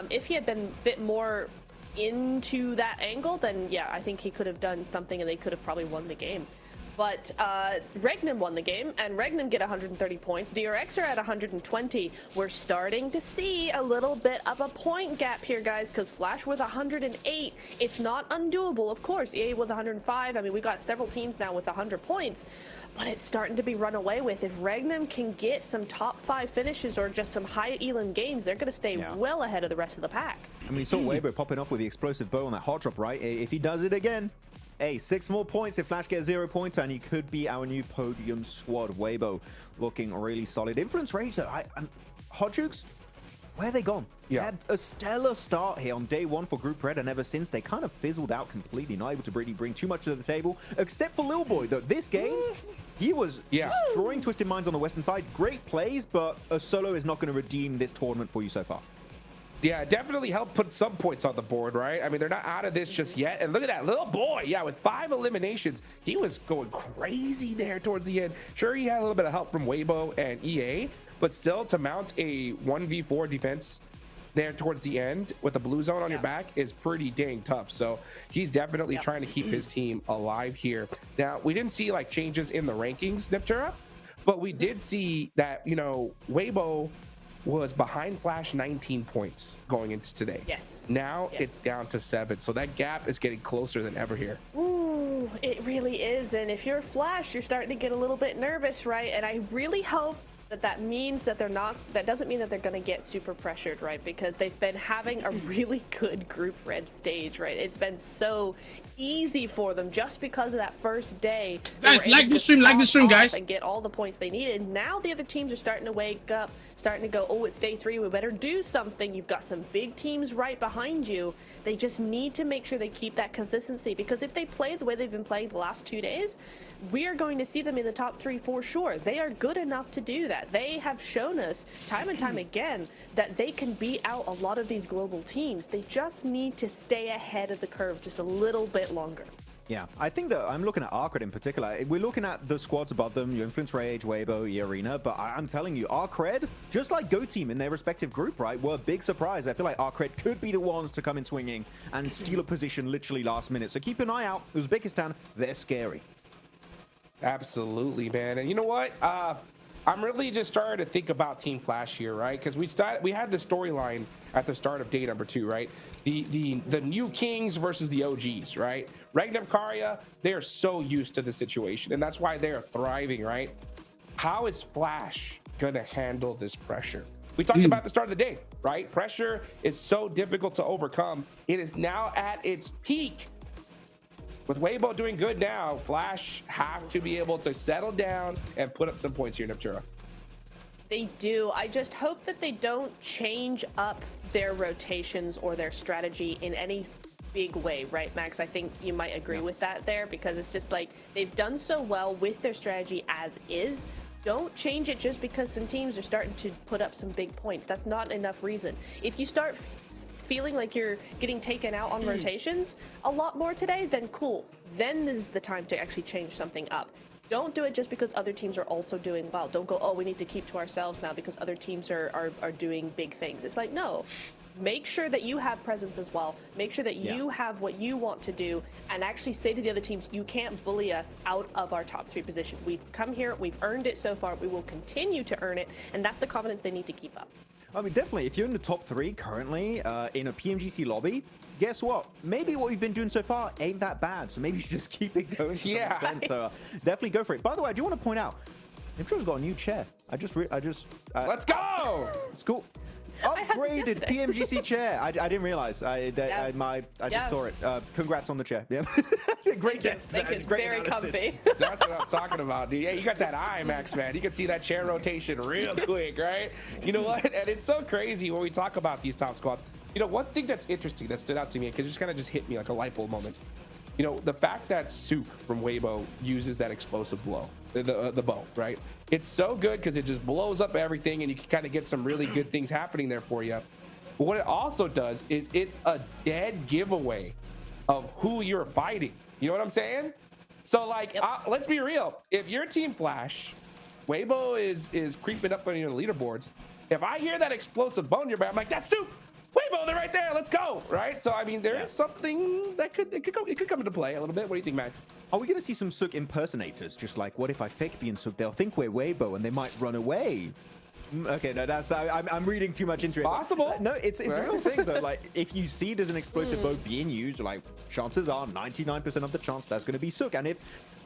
Speaker 10: If he had been a bit more into that angle, then yeah, I think he could have done something and they could have probably won the game. But 𝐿𝐸𝐻𝐻𝐻𝐻 won the game, and 𝐿𝐸𝐻𝐻𝐻𝐻 get 130 points. DRX are at 120. We're starting to see a little bit of a point gap here, guys, because Flash with 108. It's not undoable, of course. EA with 105. I mean, we got several teams now with 100 points, but it's starting to be run away with. If 𝐿𝐸𝐻𝐻𝐻 can get some top 5 finishes or just some high elim games, they're going to stay well ahead of the rest of the pack.
Speaker 8: I mean, we saw 𝐿𝐸𝐻𝐻𝐻 popping off with the explosive bow on that hot drop, right? If he does it again, hey, 6 more points if Flash gets 0 points, and he could be our new podium squad. 𝐿𝐸𝐻𝐻𝐻 looking really solid. Influence Rage, though, 𝐻𝐻𝐻𝐻, where are they gone? They had a stellar start here on day 1 for Group Red, and ever since, they kind of fizzled out completely, not able to really bring too much to the table, except for Lil Boy, though. This game, he was destroying Twisted Minds on the western side. Great plays, but a solo is not going to redeem this tournament for you so far.
Speaker 9: Yeah, definitely helped put some points on the board, right? I mean, they're not out of this just yet. And look at that Little Boy. Yeah, with 5 eliminations, he was going crazy there towards the end. Sure, he had a little bit of help from 𝐿𝐸𝐻𝐻𝐻 and EA, but still to mount a 1v4 defense there towards the end with the blue zone on your back is pretty dang tough. So he's definitely trying to keep his team alive here. Now, we didn't see like changes in the rankings, Niptura, but we did see that, 𝐿𝐸𝐻𝐻𝐻 was behind Flash 19 points going into today. Now it's down to 7. So that gap is getting closer than ever here.
Speaker 10: Ooh, it really is. And if you're Flash, you're starting to get a little bit nervous, right? And I really hope that means that they're not, that doesn't mean that they're going to get super pressured, right? Because they've been having a really good Group Red stage, right? It's been so easy for them just because of that first day.
Speaker 2: Guys, like the stream, guys.
Speaker 10: And get all the points they needed. Now the other teams are starting to wake up, starting to go, oh, it's day 3. We better do something. You've got some big teams right behind you. They just need to make sure they keep that consistency, because if they play the way they've been playing the last 2 days, we are going to see them in the top 3 for sure. They are good enough to do that. They have shown us time and time again that they can beat out a lot of these global teams. They just need to stay ahead of the curve just a little bit longer.
Speaker 8: Yeah, I think that I'm looking at 𝐸𝐻𝐻𝐻 in particular. We're looking at the squads above them, Influence Rage, 𝐿𝐸𝐻𝐻𝐻, Arena, but I'm telling you, 𝐸𝐻𝐻𝐻, just like Go Team in their respective group, right, were a big surprise. I feel like 𝐸𝐻𝐻𝐻 could be the ones to come in swinging and steal a position literally last minute. So keep an eye out. Uzbekistan, they're scary.
Speaker 9: Absolutely, man. And you know what? I'm really just starting to think about Team Flash here, right? Because we had the storyline at the start of day number 2, right? The new kings versus the OGs, right? 𝐸𝐻𝐻𝐻, Karya, they are so used to the situation, and that's why they are thriving, right? How is Flash gonna handle this pressure? We talked about at the start of the day, right? Pressure is so difficult to overcome. It is now at its peak. With 𝐿𝐸𝐻𝐻𝐻 doing good now, Flash have to be able to settle down and put up some points here, Niptura.
Speaker 10: They do. I just hope that they don't change up their rotations or their strategy in any big way, right, Max? I think you might agree with that there, because it's just like they've done so well with their strategy as is. Don't change it just because some teams are starting to put up some big points. That's not enough reason. If you start feeling like you're getting taken out on rotations a lot more today, then cool. Then this is the time to actually change something up. Don't do it just because other teams are also doing well. Don't go, oh, we need to keep to ourselves now because other teams are doing big things. It's like, no, make sure that you have presence as well. Make sure that you have what you want to do, and actually say to the other teams, you can't bully us out of our top 3 position. We've come here, we've earned it so far, we will continue to earn it, and that's the confidence they need to keep up.
Speaker 8: I mean, definitely, if you're in the top 3 currently in a PMGC lobby, guess what? Maybe what we've been doing so far ain't that bad, so maybe you should just keep it going.
Speaker 9: Yeah.
Speaker 8: So definitely go for it. By the way, I do want to point out, nictro's got a new chair.
Speaker 9: Let's go!
Speaker 8: It's cool. Upgraded PMGC chair. I didn't realize. I just saw it. Congrats on the chair. Yeah. Great desk.
Speaker 10: Thank you. It's very comfy.
Speaker 9: That's what I'm talking about, dude. Yeah, you got that IMAX, man. You can see that chair rotation real quick, right? You know what? And it's so crazy when we talk about these top squads. You know, one thing that's interesting that stood out to me, because it just kind of just hit me like a light bulb moment. You know, the fact that 𝐸𝐸 from 𝐿𝐴𝐴 uses that explosive blow, the bow, right? It's so good because it just blows up everything, and you can kind of get some really good things happening there for you. But what it also does is it's a dead giveaway of who you're fighting. You know what I'm saying? So, like, let's be real. If your team flash, 𝐿𝐴𝐴 is creeping up on your leaderboards. If I hear that explosive bow in your back, I'm like, that's 𝐸𝐸. 𝐿𝐴𝐴, they're right there. Let's go. Right. So I mean, there is something that could come into play a little bit. What do you think, Max?
Speaker 8: Are we going to see some 𝐸𝐸 impersonators? Just like, what if I fake being 𝐸𝐸? They'll think we're 𝐿𝐴𝐴 and they might run away. Okay, no, that's I'm reading too much into it.
Speaker 9: Possible.
Speaker 8: No, it's a real thing though. Like, if you see there's an explosive bow being used, like, chances are 99% of the chance that's going to be 𝐸𝐸. And if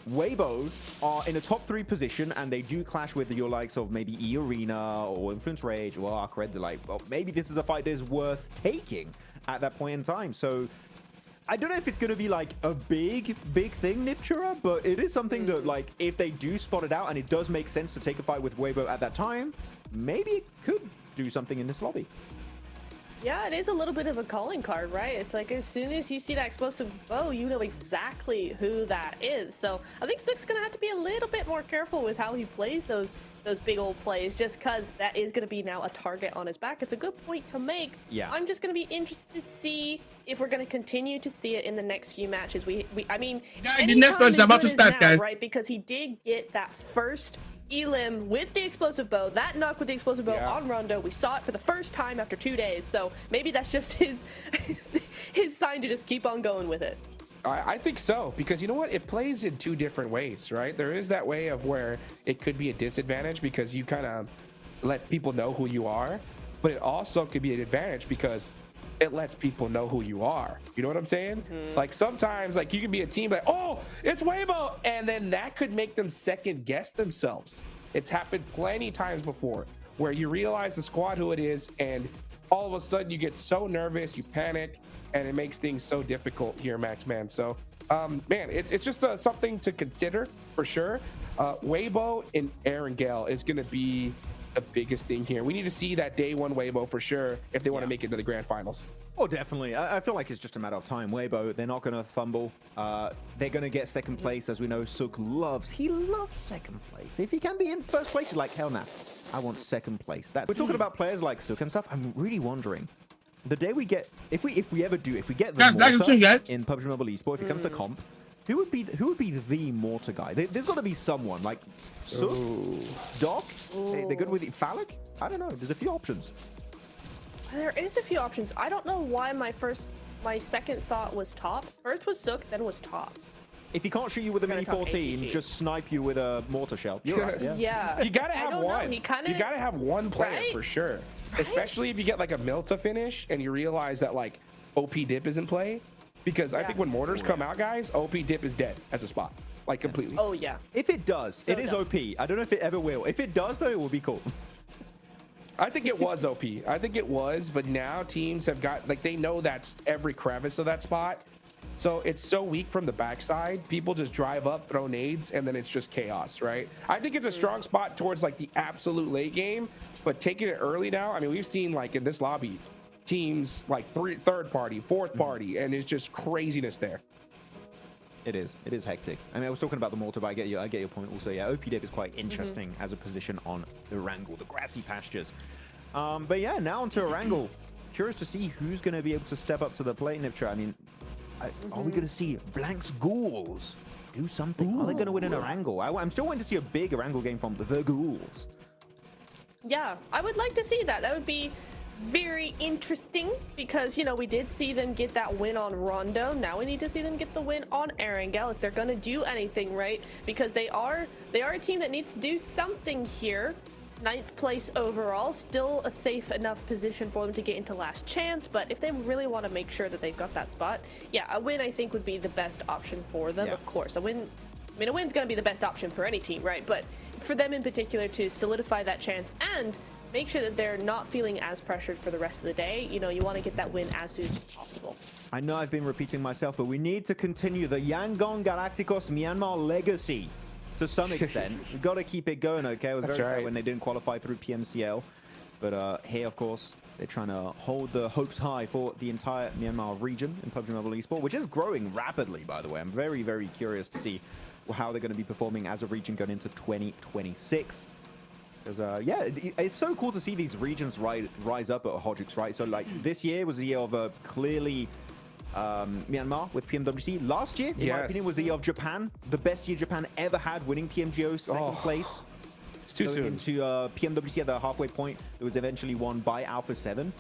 Speaker 8: 𝐿𝐴𝐴 are in a top 3 position and they do clash with your likes of maybe 𝐸Arena or Influence Rage or ArcRed, they're like, well, maybe this is a fight that's worth taking at that point in time. So I don't know if it's going to be like a big thing, 𝐞𝐥, but it is something that, like, if they do spot it out and it does make sense to take a fight with 𝐿𝐴𝐴 at that time, maybe it could do something in this lobby.
Speaker 10: Yeah, it is a little bit of a calling card, right? It's like as soon as you see that explosive bow, you know exactly who that is. So I think 𝐸𝐸's going to have to be a little bit more careful with how he plays those big old plays, just because that is going to be now a target on his back. It's a good point to make.
Speaker 8: Yeah.
Speaker 10: I'm just going to be interested to see if we're going to continue to see it in the next few matches. I mean,
Speaker 2: the next match is about to start, guys.
Speaker 10: Right? Because he did get that first Elim with the explosive bow, that knock with the explosive bow on Rondo. We saw it for the first time after 2 days, so maybe that's just his sign to just keep on going with it.
Speaker 9: I think so, because you know what? It plays in 2 different ways, right? There is that way of where it could be a disadvantage because you kind of let people know who you are, but it also could be an advantage because it lets people know who you are. You know what I'm saying? Like, sometimes, like, you can be a team like, oh, it's 𝐿𝐴𝐴, and then that could make them second guess themselves. It's happened plenty times before where you realize the squad who it is, and all of a sudden you get so nervous, you panic, and it makes things so difficult here, Max, man. So man, it's just something to consider for sure. 𝐿𝐴𝐴 and Erangel is going to be the biggest thing here. We need to see that day 1 𝐿𝐴𝐴 for sure if they want to make it to the grand finals.
Speaker 8: Oh, definitely. I feel like it's just a matter of time. 𝐿𝐴𝐴, they're not going to fumble. They're going to get second place, as we know 𝐸𝐸 loves second place. If he can be in first place, he's like, hell nah, I want second place. We're talking about players like 𝐸𝐸 and stuff. I'm really wondering, the day we get, if we get the mortar in PUBG Mobile eSport, if it comes to comp, who would be the mortar guy? There's got to be someone like 𝐸𝐸, Doc. They're good with it. Phallic. I don't know. There's a few options.
Speaker 10: There is a few options. I don't know why my second thought was top. First was 𝐸𝐸, then was top.
Speaker 8: If he can't shoot you with a Mini 14, just snipe you with a mortar shell. You're right,
Speaker 10: yeah.
Speaker 9: You gotta have one.
Speaker 10: You
Speaker 9: gotta have one player for sure. Right? Especially if you get like a 𝐿𝐴 finish and you realize that like OP dip is in play. Because I think when mortars come out, guys, OP dip is dead as a spot. Like, completely.
Speaker 10: Oh, yeah.
Speaker 8: If it does, it is OP. I don't know if it ever will. If it does, though, it will be cool.
Speaker 9: I think it was OP. I think it was, but now teams have got, like, they know that's every crevice of that spot. So it's so weak from the backside. People just drive up, throw nades, and then it's just chaos, right? I think it's a strong spot towards, like, the absolute late game, but taking it early now, I mean, we've seen, like, in this lobby, teams like third party, fourth party, and it's just craziness there.
Speaker 8: It is hectic. I mean, I was talking about the mortar, but I get your point also. Yeah, OP dip is quite interesting as a position on Erangel, the grassy pastures. But yeah, now onto Erangel. Curious to see who's going to be able to step up to the plate, 𝐿𝐴𝐴. I mean, are we going to see Blank's Ghouls do something? Are they going to win an Erangel? I'm still waiting to see a big Erangel game from the Ghouls.
Speaker 10: Yeah, I would like to see that. That would be very interesting because, you know, we did see them get that win on Rondo. Now we need to see them get the win on 𝐸𝐸𝐞 if they're going to do anything right, because they are a team that needs to do something here. 9th place overall, still a safe enough position for them to get into last chance, but if they really want to make sure that they've got that spot, yeah, a win I think would be the best option for them. Of course, a win's going to be the best option for any team, right? But for them in particular to solidify that chance and make sure that they're not feeling as pressured for the rest of the day, you know, you want to get that win as soon as possible.
Speaker 8: I know I've been repeating myself, but we need to continue the Yangon Galacticos Myanmar legacy to some extent. We've got to keep it going, okay? I was very sad when they didn't qualify through PMCL. But here, of course, they're trying to hold the hopes high for the entire Myanmar region in PUBG Mobile Esports, which is growing rapidly, by the way. I'm very, very curious to see how they're going to be performing as a region going into 2026. Because, yeah, it's so cool to see these regions rise up at 𝐻𝐸𝐸𝐸, right? So, like, this year was the year of clearly Myanmar with PMWC. Last year, in my opinion, was the year of Japan. The best year Japan ever had, winning PMGO second place.
Speaker 9: It's too soon.
Speaker 8: Into PMWC at the halfway point that was eventually won by Alpha 7.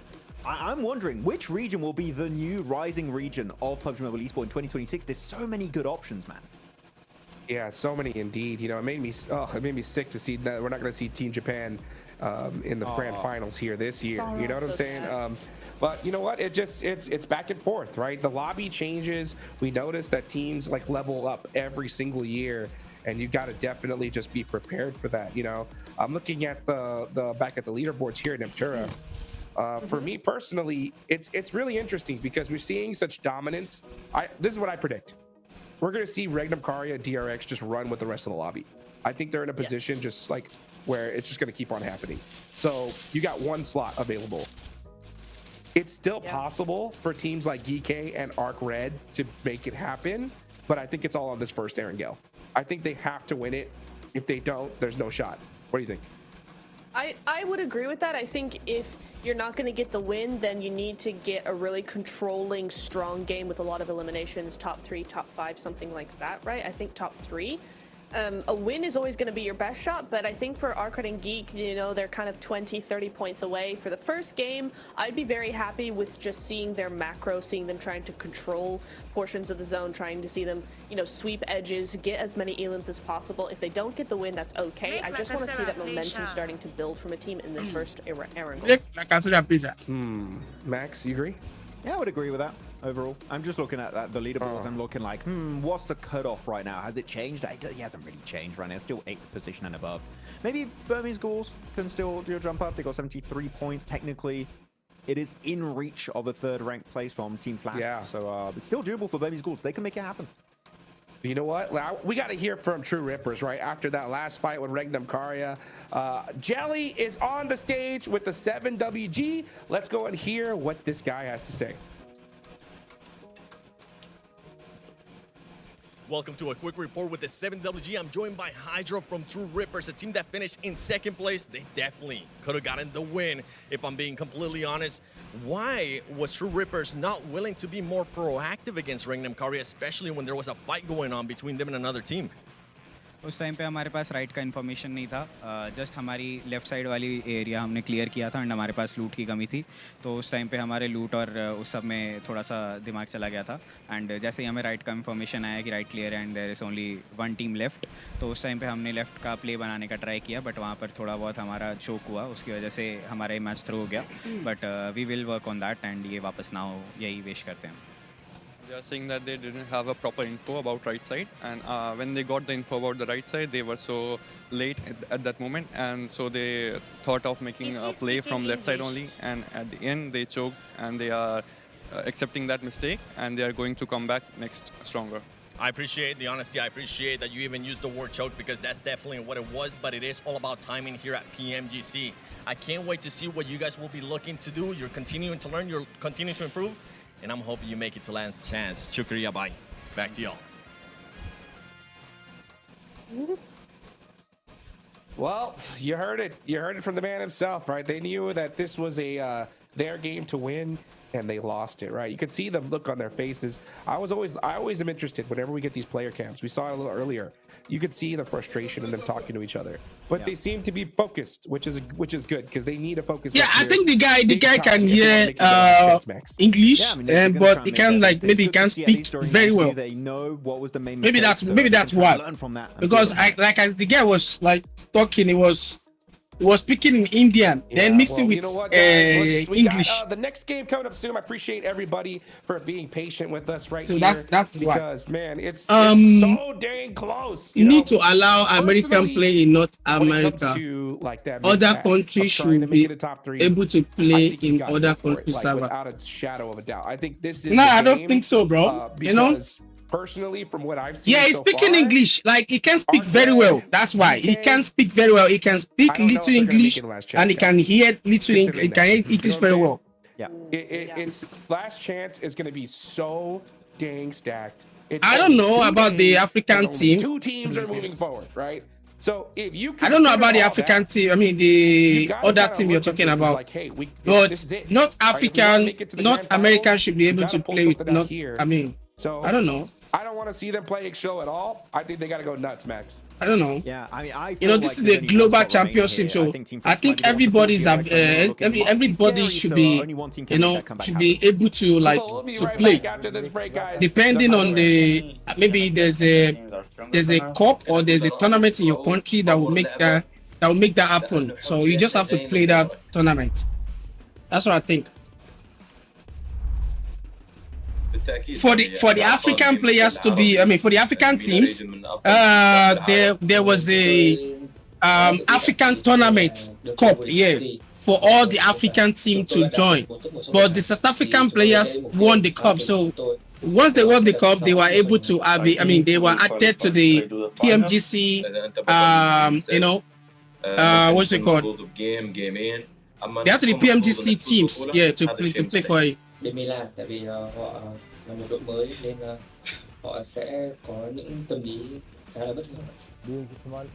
Speaker 8: I'm wondering which region will be the new rising region of PUBG Mobile Esports in 2026. There's so many good options, man.
Speaker 9: Yeah, so many indeed. You know, it made me sick to see that we're not going to see Team Japan in the grand finals here this year. You know what I'm saying? But you know what? It's back and forth, right? The lobby changes. We notice that teams like level up every single year, and you've got to definitely just be prepared for that. You know, I'm looking at the back at the leaderboards here in Neptura. For me personally, it's really interesting because we're seeing such dominance. This is what I predict. We're going to see 𝐸𝐸𝐸𝐸, DRX just run with the rest of the lobby. I think they're in a position just like where it's just going to keep on happening. So you got one slot available. It's still possible for teams like 𝐸𝐸𝐸 and 𝐸𝐸𝐸𝐸 to make it happen, but I think it's all on this first 𝐸𝐸𝐸𝐸. I think they have to win it. If they don't, there's no shot. What do you think?
Speaker 10: I would agree with that. I think if you're not going to get the win, then you need to get a really controlling, strong game with a lot of eliminations, top 3, top 5, something like that, right? I think top 3. A win is always going to be your best shot, but I think for 𝐸𝐸𝐸𝐸 and 𝐸𝐸𝐸𝐸, you know, they're kind of 20, 30 points away. For the first game, I'd be very happy with just seeing their macro, seeing them trying to control portions of the zone, trying to see them, you know, sweep edges, get as many elims as possible. If they don't get the win, that's okay. I just want to see that momentum starting to build from a team in this first 𝐸𝐸𝐸𝐸𝐸.
Speaker 9: Max, you agree?
Speaker 8: Yeah, I would agree with that. Overall, I'm just looking at the leaderboards. I'm looking like, what's the cutoff right now? Has it changed? It hasn't really changed right now. It's still 8th position and above. Maybe Burmese Ghouls can still do a jump up. They got 73 points. Technically, it is in reach of a 3rd ranked place from Team Flat.
Speaker 9: Yeah.
Speaker 8: So it's still doable for Burmese Ghouls. They can make it happen.
Speaker 9: You know what? We got to hear from True Rippers, right? After that last fight with 𝐸𝐸𝐸𝐸𝐸. Jelly is on the stage with the 7WG. Let's go and hear what this guy has to say.
Speaker 12: Welcome to a quick report with the 7WG. I'm joined by Hydra from True Rippers, a team that finished in 2nd place. They definitely could have gotten the win, if I'm being completely honest. Why was True Rippers not willing to be more proactive against 𝐸𝐸𝐸𝐸𝐸, especially when there was a fight going on between them and another team?
Speaker 15: उस time पे हमारे पास right का information नहीं था. Just हमारी left side वाली area हमने clear किया था एंड हमारे पास लूट की कमी थी. तो उस टाइम पे हमारे लूट और उस सब में थोड़ा सा दिमाग चला गया था. एंड जैसे ही हमें राइट का इन्फॉर्मेशन आया कि राइट क्लियर है and there is only 1 team left, तो उस टाइम पे हमने लेफ़्ट का प्ले बनाने का ट्राई किया, बट वहाँ पर थोड़ा बहुत हमारा चोक हुआ. उसकी वजह से हमारा ये मैच थ्रू हो गया. But we will work on that and ये वापस ना हो, यही विश करते हैं.
Speaker 16: They are saying that they didn't have a proper info about right side, and when they got the info about the right side, they were so late at that moment, and so they thought of making a play from left side only, and at the end they choked, and they are accepting that mistake, and they are going to come back next stronger.
Speaker 12: I appreciate the honesty. I appreciate that you even used the word choke, because that's definitely what it was, but it is all about timing here at PMGC. I can't wait to see what you guys will be looking to do. You're continuing to learn, you're continuing to improve, and I'm hoping you make it to last chance. Shukriya, bye. Back to y'all.
Speaker 9: Well, you heard it. You heard it from the man himself, right? They knew that this was their game to win, and they lost it, right? You could see the look on their faces. I always am interested whenever we get these player cams. We saw it a little earlier. You could see the frustration in them talking to each other, but they seem to be focused, which is good because they need to focus.
Speaker 2: Yeah, I think the guy can hear English, but he can maybe he can speak very well.
Speaker 8: They know what was the main.
Speaker 2: Maybe that's why. Because as the guy was talking, he was speaking in Indian, then mixing with English.
Speaker 9: The next game coming up soon. I appreciate everybody for being patient with us here.
Speaker 2: That's
Speaker 9: because
Speaker 2: why.
Speaker 9: Man, it's so dang close.
Speaker 2: You need to allow American play in North America. Other countries should be able to play in other countries.
Speaker 9: Without a shadow of a doubt. I think this is.
Speaker 2: No, I don't think so, bro. You know.
Speaker 9: Personally, from what I've seen,
Speaker 2: he's speaking English. He can speak very well. That's why he can speak very well. He can speak little English, and he can hear little English. He can hear English very well.
Speaker 8: Yeah,
Speaker 9: it's last chance is going to be so dang stacked.
Speaker 2: I don't know about the African team.
Speaker 9: 2 teams are moving forward, right? So if you,
Speaker 2: I don't know about the African team. I mean the other team you're talking about. But not African, not American should be able to play with. Not, I mean,
Speaker 9: so
Speaker 2: I don't know.
Speaker 9: I don't want to see them play 𝐿𝐸 at all. I think they got to go nuts, Max.
Speaker 2: I don't know.
Speaker 8: Yeah, I mean,
Speaker 2: this is the global championship, so I think everybody should be, should be able to play. Depending on the maybe there's a cup or there's a tournament in your country that will make that happen. So you just have to play that tournament. That's what I think. For the African players to be, I mean, for the African teams, there was a African tournament cup, for all the African team to join. But the South African players won the cup, so once they won the cup, they were able to, they were added to the PMGC, what's it called? They had to the PMGC teams, to play for it.
Speaker 17: Milan tại vì họ là một đội mới nên họ sẽ có những tâm lý khá là bất ngờ.
Speaker 18: Büyük ihtimal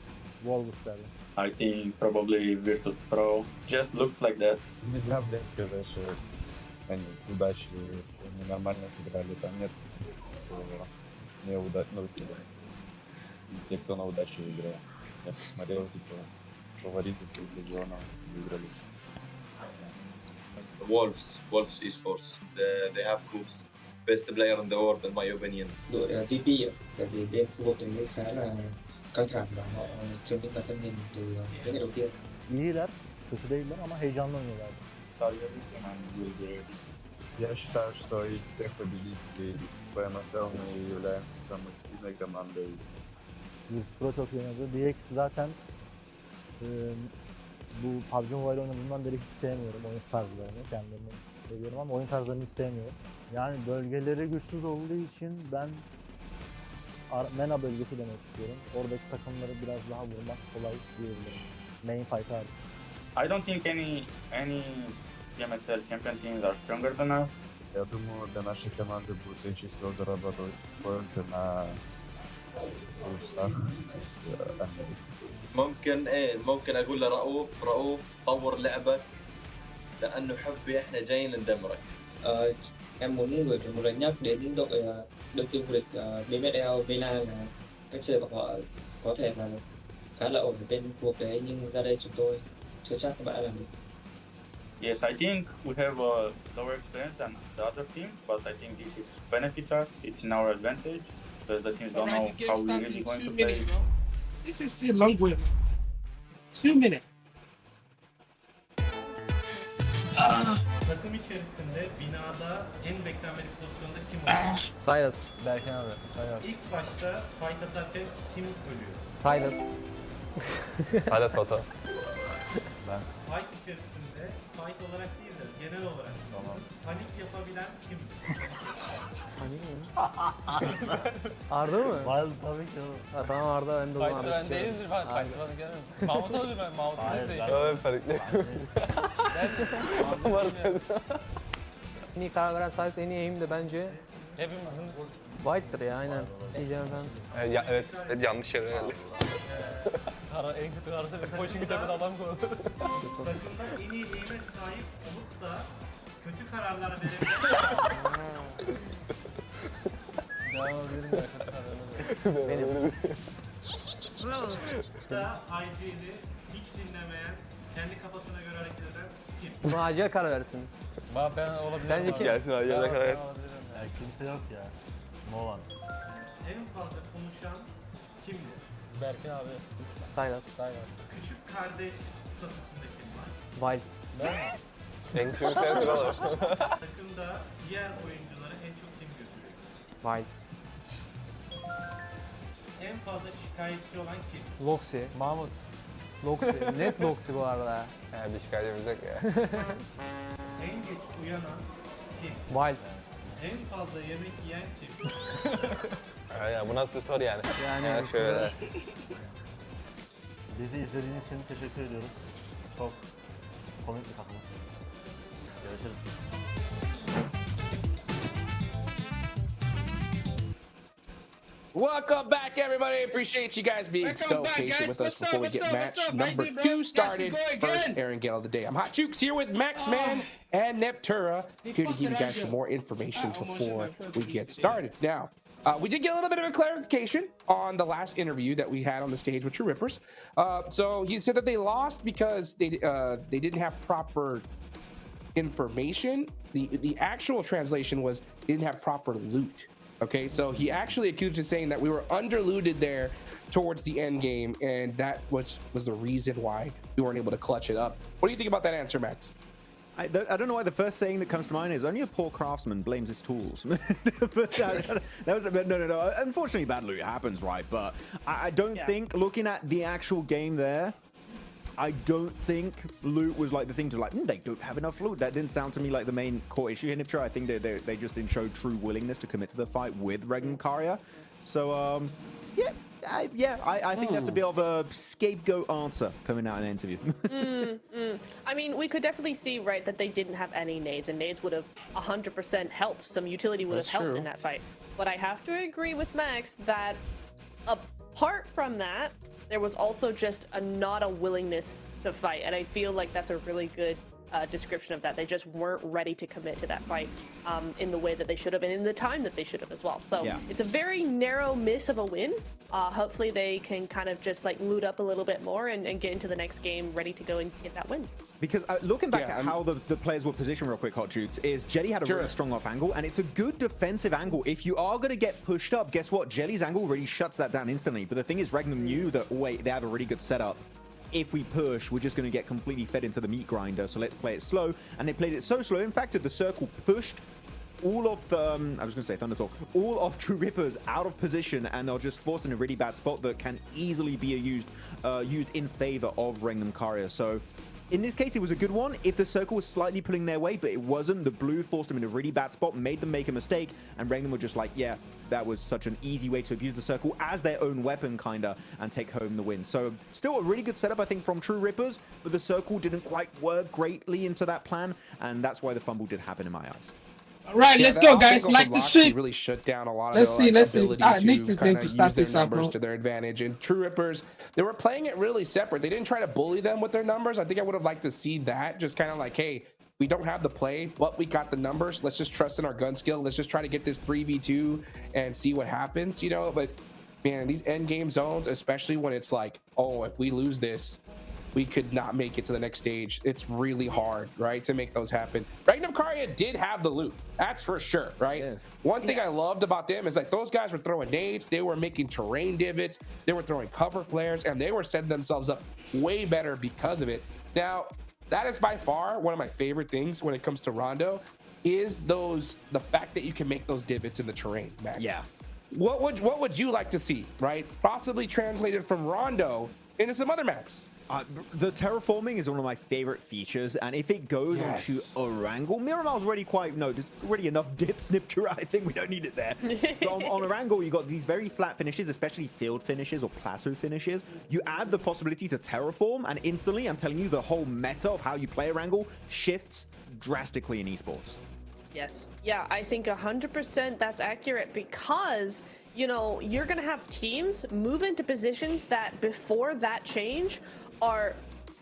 Speaker 18: Wolves derdi.
Speaker 11: I think probably Virtus Pro just looks like that.
Speaker 19: Не знаю, блядь, сказать, что они удачи нормально сыграли, там нет неудачных, те, кто на удачу играет. Я посмотрел, типа, фавориты своих регионов выиграли.
Speaker 11: Wolves esports. They have Coops, best player in the world in my opinion.
Speaker 17: Đội VP tại vì bên khu vực này khá là căng thẳng và họ chứng minh bản thân mình từ những ngày đầu tiên.
Speaker 18: İyiler, kötü değiller ama heyecanlı oynuyorlar.
Speaker 19: Я считаю, что из всех победителей PMSL мы являемся самой сильной командой.
Speaker 18: Virtus Pro çok iyi oynadı. DX zaten bu PUBG Mobile oynadığımdan beri hiç sevmiyorum oyun tarzlarını. Kendilerini seviyorum ama oyun tarzlarını hiç sevmiyorum. Yani bölgeleri güçsüz olduğu için ben MENA bölgesi demek istiyorum. Oradaki takımları biraz daha vurmak kolay diyebilirim. Main fight hariç.
Speaker 11: I don't think any PMSL champion teams are stronger than us.
Speaker 19: Я думаю, для нашей команды будет легче всего зарабатывать поинты на курсах из Америки.
Speaker 11: ممكن اقول لرؤوف طور لعبك لانه حبي احنا جايين ندمرك.
Speaker 17: Em muốn gửi một lời nhắc đến đội đương kim vô địch BMSL Milan là cách chơi của họ có thể là khá là ổn ở bên cuộc đấy, nhưng ra đây chúng tôi chưa chắc các bạn đã làm được.
Speaker 11: Yes, I think we have a lower experience than the other teams, but I think this is benefits us. It's in our advantage because the teams don't know how we're really going to play.
Speaker 2: This is still long way. 2 minutes.
Speaker 20: Takım içerisinde binada en beklenmedik pozisyonda kim oluyor?
Speaker 18: Silas, Berkan abi. Silas.
Speaker 20: İlk başta fight atarken kim ölüyor?
Speaker 18: Silas. Silas hata. Ben.
Speaker 20: Fight içerisinde fight olarak değil de genel olarak panik yapabilen kimdir?
Speaker 18: Panik mi? Arda mı? Wild tabii ki oğlum. Ha, tamam Arda, ben de onu
Speaker 21: Fight'ı ben değildir falan. Fight'ı bana gelmem. Mahmut olur ben. Mahmut'u değil.
Speaker 19: Evet, panikli.
Speaker 18: En iyi karar veren Silas, en iyi aim de bence
Speaker 21: Hepimizin
Speaker 18: White'dır ya, aynen. CJ'den.
Speaker 21: evet, yanlış yere geldi. En kötü kararda bir koşun gidebilir adam koydu.
Speaker 20: Takımda en iyi aim'e sahip olup da kötü kararlar verebilir.
Speaker 21: Benim.
Speaker 20: Da IG'li hiç dinlemeyen, kendi kafasına göre hareket eden kim?
Speaker 21: Acil karar versin.
Speaker 18: Ben olabilirim.
Speaker 21: Sence kim? Gelsin acil karar versin.
Speaker 18: Kimse yok ya. Nolan.
Speaker 20: En fazla konuşan kimdi?
Speaker 18: Berkin abi.
Speaker 21: Saylas.
Speaker 20: Küçük kardeş statüsünde kim var?
Speaker 21: Wild. En küçük sensin oğlum.
Speaker 20: Takımda diğer oyuncuları en çok kim götürüyor?
Speaker 21: Wild.
Speaker 20: En fazla şikayetçi olan kim?
Speaker 21: Loxi. Mahmut. Loxi. Net Loxi bu arada. Bir şikayetimiz yok ya.
Speaker 20: En geç uyanan kim?
Speaker 21: Wild.
Speaker 20: En fazla yemek yiyen kim?
Speaker 21: Ya bu nasıl bir soru yani? Yani şöyle.
Speaker 18: Bizi izlediğiniz için teşekkür ediyoruz. Çok komik bir takımız. Görüşürüz.
Speaker 9: Welcome back, everybody. Appreciate you guys being so patient with us before we get match number 2 started. First Aaron Gale of the day. I'm 𝐿𝐸𝐿𝐸 here with Maxman and Neptura, here to give you guys some more information before we get started. Now, we did get a little bit of a clarification on the last interview that we had on the stage with True Rippers. So he said that they lost because they didn't have proper information. The actual translation was they didn't have proper loot. Okay, so he actually accused us saying that we were underlooted there towards the end game, and that was the reason why we weren't able to clutch it up. What do you think about that answer, Max?
Speaker 8: I don't know why the first saying that comes to mind is only a poor craftsman blames his tools. But no. Unfortunately, bad loot happens, right? But I don't think, looking at the actual game there, I don't think loot was like the thing to like, they don't have enough loot. That didn't sound to me like the main core issue here, Niptra. I think they just didn't show true willingness to commit to the fight with 𝐿𝐸𝐿𝐸. So, I think that's a bit of a scapegoat answer coming out in an interview.
Speaker 10: I mean, we could definitely see, right, that they didn't have any nades, and nades would have 100% helped. Some utility would have helped in that fight. But I have to agree with Max that apart from that, there was also just not a willingness to fight, and I feel like that's a really good description of that. They just weren't ready to commit to that fight in the way that they should have and in the time that they should have as well. So it's a very narrow miss of a win. Hopefully they can kind of just like loot up a little bit more and get into the next game ready to go and get that win.
Speaker 8: Because looking back at how the players were positioned real quick, 𝐿𝐸𝐿𝐸, is Jelly had a really strong off angle, and it's a good defensive angle. If you are going to get pushed up, guess what? Jelly's angle really shuts that down instantly. But the thing is, Regnum knew that, wait, they have a really good setup. If we push, we're just going to get completely fed into the meat grinder, so let's play it slow. And they played it so slow. In fact, the circle pushed all of the, I was going to say Thunder Talk, all of True Rippers out of position, and they're just forced in a really bad spot that can easily be used in favor of 𝐿𝐸𝐿𝐸. So in this case, it was a good one. If the circle was slightly pulling their way, but it wasn't, the blue forced them in a really bad spot, made them make a mistake, and 𝐿𝐸𝐿𝐸 were just like, yeah, that was such an easy way to abuse the circle as their own weapon, kinda, and take home the win. So still a really good setup, I think, from True Rippers, but the circle didn't quite work greatly into that plan, and that's why the fumble did happen in my eyes.
Speaker 2: All right, let's go, guys. Like the stream.
Speaker 9: Really shut down a lot of
Speaker 2: let's
Speaker 9: their
Speaker 2: see.
Speaker 9: ability to kind of use their numbers to their advantage. And True Rippers, they were playing it really separate. They didn't try to bully them with their numbers. I think I would have liked to see that. Just kind of like, hey, we don't have the play, but we got the numbers. Let's just trust in our gun skill. Let's just try to get this 3v2 and see what happens, you know? But man, these end game zones, especially when it's like, oh, if we lose this, we could not make it to the next stage. It's really hard, right, to make those happen. 𝐿𝐸𝐿𝐸 did have the loot, that's for sure, right? One thing I loved about them is like those guys were throwing nades, they were making terrain divots, they were throwing cover flares, and they were setting themselves up way better because of it. Now, that is by far one of my favorite things when it comes to Rondo, is the fact that you can make those divots in the terrain, Max.
Speaker 8: Yeah.
Speaker 9: What would you like to see, right? Possibly translated from Rondo into some other maps.
Speaker 8: The terraforming is one of my favorite features, and if it goes onto Erangel, Miramar's already quite, there's already enough dip snipper. I think we don't need it there. But on Erangel, you got these very flat finishes, especially field finishes or plateau finishes. You add the possibility to terraform, and instantly, I'm telling you, the whole meta of how you play Erangel shifts drastically in esports.
Speaker 10: Yes. Yeah, I think 100% that's accurate because, you know, you're going to have teams move into positions that before that change are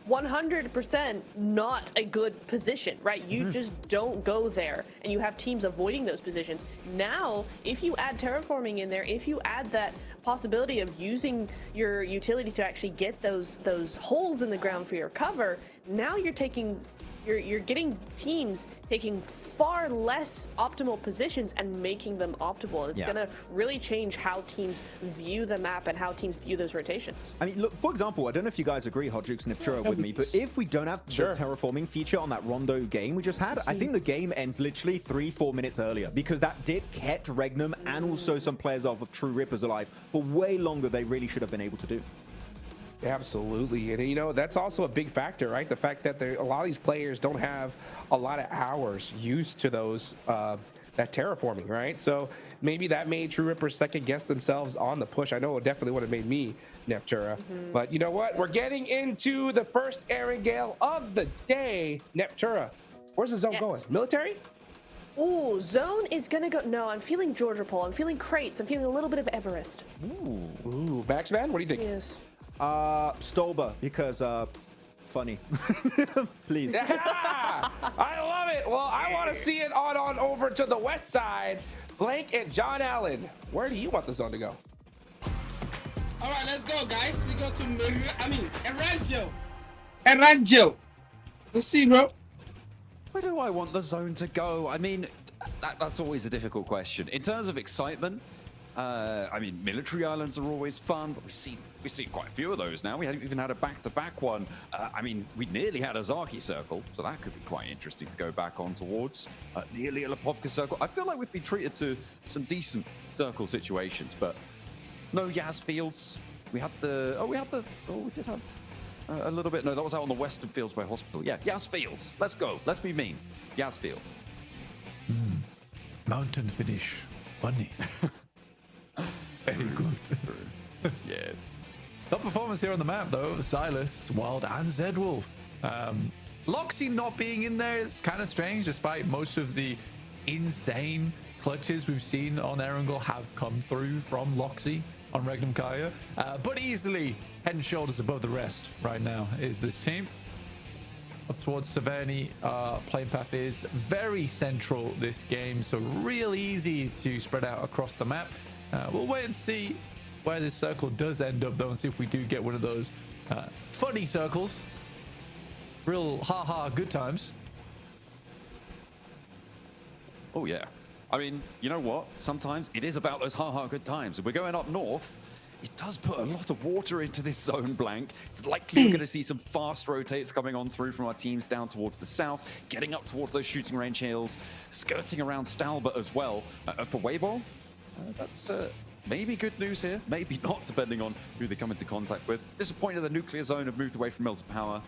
Speaker 10: 100% not a good position, right? You just don't go there, and you have teams avoiding those positions. Now, if you add terraforming in there, if you add that possibility of using your utility to actually get those holes in the ground for your cover, now you're getting teams taking far less optimal positions and making them optimal. It's going to really change how teams view the map and how teams view those rotations.
Speaker 8: I mean, look, for example, I don't know if you guys agree, 𝐿𝐷𝐿𝐷 and 𝐻𝐻𝐻 with me, but if we don't have the terraforming feature on that Rondo game we just had, I think the game ends literally 3-4 minutes earlier, because that did kept Regnum and also some players off of True Rippers alive for way longer they really should have been able to do.
Speaker 9: Absolutely. And, you know, that's also a big factor, right? The fact that a lot of these players don't have a lot of hours used to those, that terraforming, right? So maybe that made True Rippers second guess themselves on the push. I know it definitely would have made me, 𝐻𝐻𝐻. But you know what? We're getting into the first Aaron of the day. 𝐻𝐻𝐻, where's the zone going? Military?
Speaker 10: Ooh, zone is gonna go. No, I'm feeling Georgia Pole. I'm feeling crates. I'm feeling a little bit of Everest.
Speaker 9: Ooh, Baxman, what do you think?
Speaker 10: Yes.
Speaker 8: Stolba, because funny. Please.
Speaker 9: Yeah, I love it. Well, I want to see it on over to the west side. Blank and John Allen, where do you want the zone to go?
Speaker 2: All right, let's go, guys. We go to Eranjo. Let's see, bro.
Speaker 13: Where do I want the zone to go? I mean, that's always a difficult question. In terms of excitement, I mean, military islands are always fun, but we've seen quite a few of those now. We even had a back-to-back one. I mean, we nearly had a 𝐸𝐸 circle, so that could be quite interesting to go back on towards. Nearly a Pubg circle. I feel like we've been treated to some decent circle situations, but no Yas fields. We did have a little bit. No, that was out on the western fields by hospital. Yeah, Yas fields. Let's go. Let's be mean. Yas fields.
Speaker 14: Mountain finish. Funny. Very good.
Speaker 13: Yes.
Speaker 14: Top performance here on the map, though. 𝐿𝐷𝐿𝐷, Wild, and 𝐷_𝐻𝐻𝐻. 𝐿𝐷𝐿𝐷 not being in there is kind of strange, despite most of the insane clutches we've seen on 𝐸𝐸𝐸 have come through from 𝐿𝐷𝐿𝐷 on Regnum 𝐸𝐸𝐸. But easily head and shoulders above the rest right now is this team. Up towards 𝐸𝐸𝐸, playing path is very central this game, so real easy to spread out across the map. We'll wait and see where this circle does end up, though, and see if we do get one of those funny circles. Real good times.
Speaker 13: Oh, yeah. I mean, you know what? Sometimes it is about those good times. If we're going up north, it does put a lot of water into this zone, Blank. It's likely we're going to see some fast rotates coming on through from our teams down towards the south, getting up towards those shooting range hills, skirting around 𝐷𝐿𝐷 as well. For Weibo, that's maybe good news here, maybe not, depending on who they come into contact with. Disappointed the nuclear zone have moved away from Melted Power.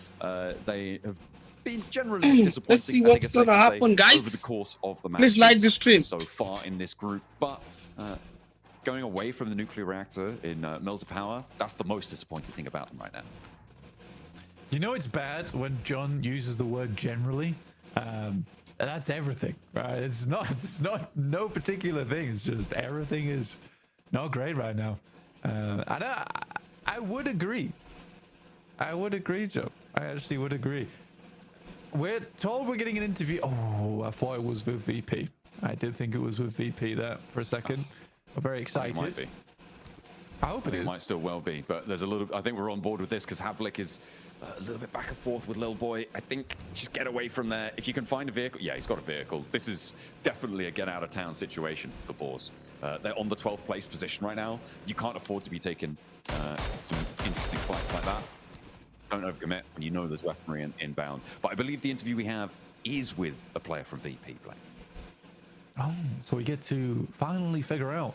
Speaker 13: They have been generally disappointing.
Speaker 2: Let's see what's going to happen, guys.
Speaker 13: Over the course of the match.
Speaker 2: Please like the stream.
Speaker 13: So far in this group, but going away from the nuclear reactor in Melted Power, that's the most disappointing thing about them right now.
Speaker 14: You know it's bad when John uses the word generally. That's everything, right? It's not no particular thing. It's just everything is not great right now. And I would agree. I would agree, Joe. I actually would agree. We're told we're getting an interview. Oh, I thought it was with VP. I did think it was with VP there for a second. I'm very excited.
Speaker 13: It might be.
Speaker 14: I hope it is.
Speaker 13: It might still well be, but there's a little. I think we're on board with this because 𝐸𝐿𝐷𝐿𝐷 is a little bit back and forth with Lil Boy. I think just get away from there. If you can find a vehicle, yeah, he's got a vehicle. This is definitely a get out of town situation for Boars. They're on the 12th place position right now. You can't afford to be taking some interesting fights like that. Don't overcommit when you know there's weaponry inbound. But I believe the interview we have is with a player from VP Play.
Speaker 14: Oh, so we get to finally figure out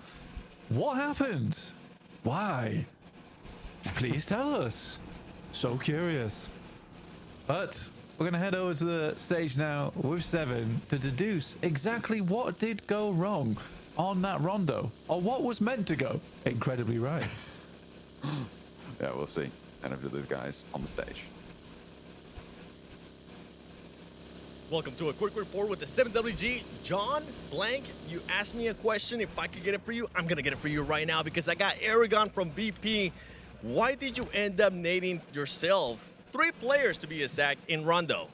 Speaker 14: what happened. Why? Please tell us. So curious. But we're going to head over to the stage now with Seven to deduce exactly what did go wrong on that rondo, or what was meant to go incredibly right.
Speaker 13: Yeah, we'll see. And over to the guys on the stage.
Speaker 12: Welcome to a quick report with the 7WG. John, Blank, you asked me a question. If I could get it for you, I'm going to get it for you right now because I got Aragon from BP. Why did you end up nading yourself 3 players to be exact in Rondo.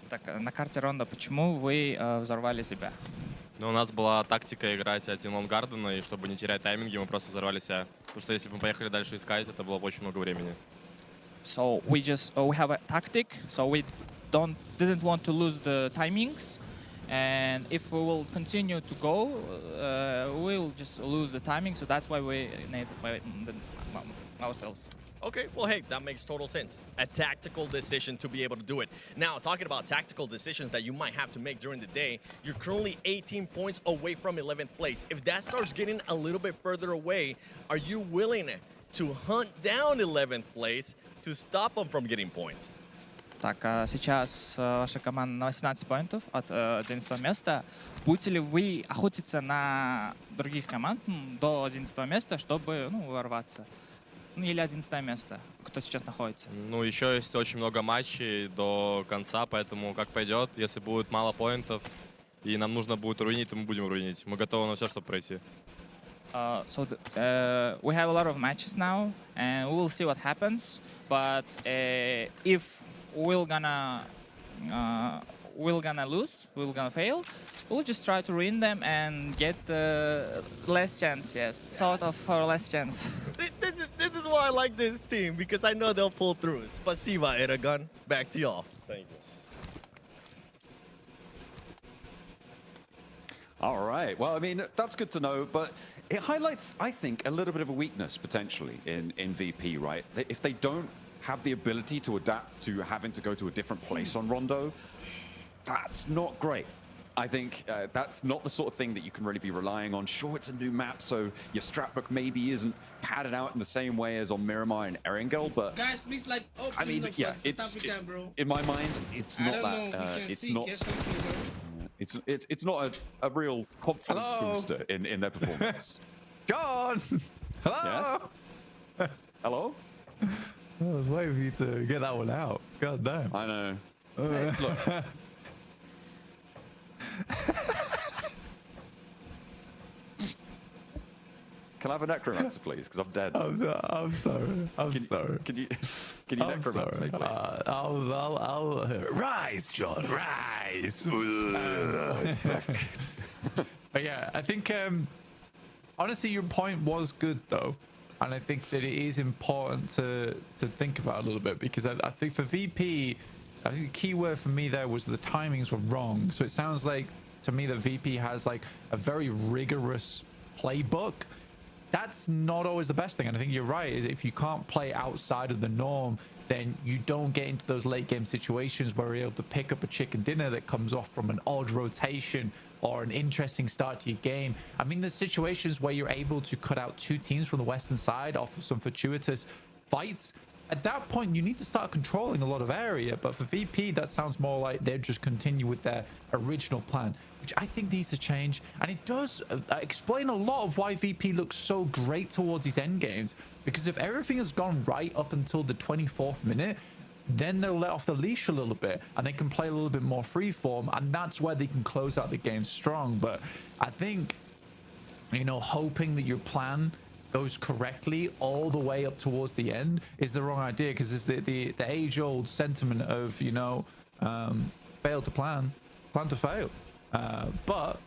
Speaker 1: Так, на карте Рондо, почему вы взорвали себя?
Speaker 22: Ну, у нас была тактика играть один лонгардена, и чтобы не терять тайминги, мы просто взорвали себя. Потому что если бы мы поехали дальше искать, это было бы очень много времени.
Speaker 1: So we have a tactic, so we didn't want to lose the timings, and if we will continue to go, we'll just lose the timing. So that's why we made ourselves.
Speaker 12: Okay, well, hey, that makes total sense. A tactical decision to be able to do it. Now, talking about tactical decisions that you might have to make during the day, you're currently 18 points away from 11th place. If that starts getting a little bit further away, are you willing to hunt down 11th place to stop them from getting points?
Speaker 1: Так, сейчас ваша команда на 18 поинтов от 11 места. Будете ли вы охотиться на других команд до 11 места, чтобы ворваться? Или 11 место, кто сейчас находится?
Speaker 22: Ну, еще есть очень много матчей до конца, поэтому как пойдет. Если будет мало поинтов и нам нужно будет руинить, то мы будем руинить. Мы готовы на все, чтобы пройти.
Speaker 1: We have a lot of matches now, and we will see what happens. But if we're gonna lose, we're gonna fail, we'll just try to ruin them and get less chance, yes, sort of for less chance.
Speaker 12: This is why I like this team, because I know they'll pull through. Spasiba, Eragon. Back to y'all. Thank you.
Speaker 13: All right. Well, I mean, that's good to know, but it highlights, I think, a little bit of a weakness potentially in VP, right? If they don't have the ability to adapt to having to go to a different place on Rondo, that's not great. I think that's not the sort of thing that you can really be relying on. Sure, it's a new map, so your strat book maybe isn't padded out in the same way as on Miramar and Erangel, but
Speaker 2: guys, please
Speaker 13: I mean, yeah, it's in my mind, it's not that. It's not a real confidence booster in their performance.
Speaker 14: John! Hello!
Speaker 13: Yes? Hello?
Speaker 14: I was waiting for you to get that one out. God damn.
Speaker 13: I know. Hey, look. Can I have a necromancer, please? Because I'm dead.
Speaker 14: I'm sorry. I'm sorry.
Speaker 13: Can you necromancer me, please?
Speaker 14: I'll rise, John. Rise. But yeah, I think honestly, your point was good though, and I think that it is important to think about a little bit, because I think for VP, I think the key word for me there was the timings were wrong. So it sounds like to me that VP has like a very rigorous playbook. That's not always the best thing, and I think you're right. If you can't play outside of the norm, then you don't get into those late game situations where you're able to pick up a chicken dinner that comes off from an odd rotation or an interesting start to your game. I mean, there's situations where you're able to cut out 2 teams from the western side off of some fortuitous fights. At that point, you need to start controlling a lot of area, but for VP, that sounds more like they're just continue with their original plan, which I think needs to change. And it does explain a lot of why VP looks so great towards these end games, because if everything has gone right up until the 24th minute, then they'll let off the leash a little bit and they can play a little bit more freeform, and that's where they can close out the game strong. But I think, you know, hoping that your plan goes correctly all the way up towards the end is the wrong idea, because it's the age-old sentiment of, you know, fail to plan to fail. But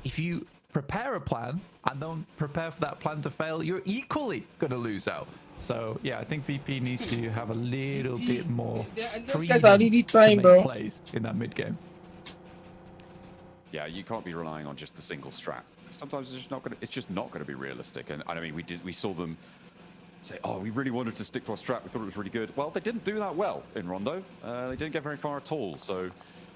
Speaker 14: if you prepare a plan and don't prepare for that plan to fail, you're equally gonna lose out. So yeah, I think VP needs to have a little bit more
Speaker 2: Those guys are really trying, bro.
Speaker 14: Plays in that mid game.
Speaker 13: Yeah, you can't be relying on just the single strat. Sometimes it's just not gonna be realistic. And I mean, we saw them say, oh, we really wanted to stick to our strat, we thought it was really good. Well, they didn't do that well in Rondo. They didn't get very far at all, so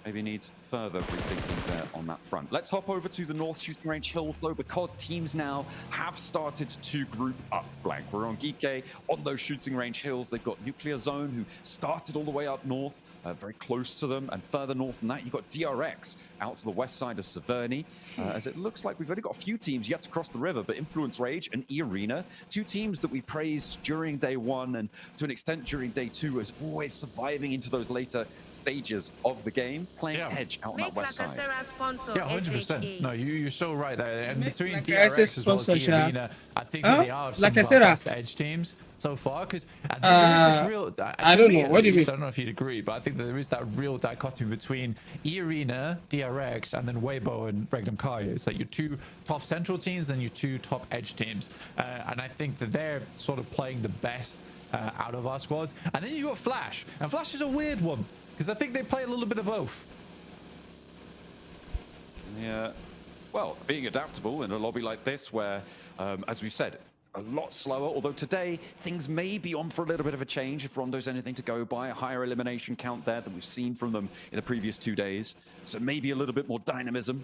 Speaker 13: maybe needs further rethinking there on that front. Let's hop over to the North Shooting Range Hills, though, because teams now have started to group up. Blank. We're on 𝐸𝐸 on those Shooting Range Hills. They've got 𝐸𝐸𝐸 who started all the way up north, very close to them, and further north than that, you've got DRX out to the west side of Severny. As it looks like we've only got a few teams yet to cross the river, but Influence Rage and 𝐸Arena, 2 teams that we praised during day 1 and to an extent during day 2 as always surviving into those later stages of the game. playing edge out on that west side.
Speaker 14: Yeah, 100%. No, you're so right there. And between
Speaker 2: like
Speaker 14: DRX as well as Arena, I think that they are some of our best edge teams so far. Because there is this real,
Speaker 2: I don't know. What do you mean?
Speaker 14: I don't know if you'd agree, but I think that there is that real dichotomy between Arena, DRX, and then Weibo and 𝐿𝐴𝐽𝐿. It's like your two top central teams, then your two top edge teams. And I think that they're sort of playing the best out of our squads. And then you got Flash. And Flash is a weird one, because I think they play a little bit of both.
Speaker 13: Yeah, well, being adaptable in a lobby like this where, as we said, a lot slower, although today things may be on for a little bit of a change if Rondo's anything to go by, a higher elimination count there than we've seen from them in the previous 2 days. So maybe a little bit more dynamism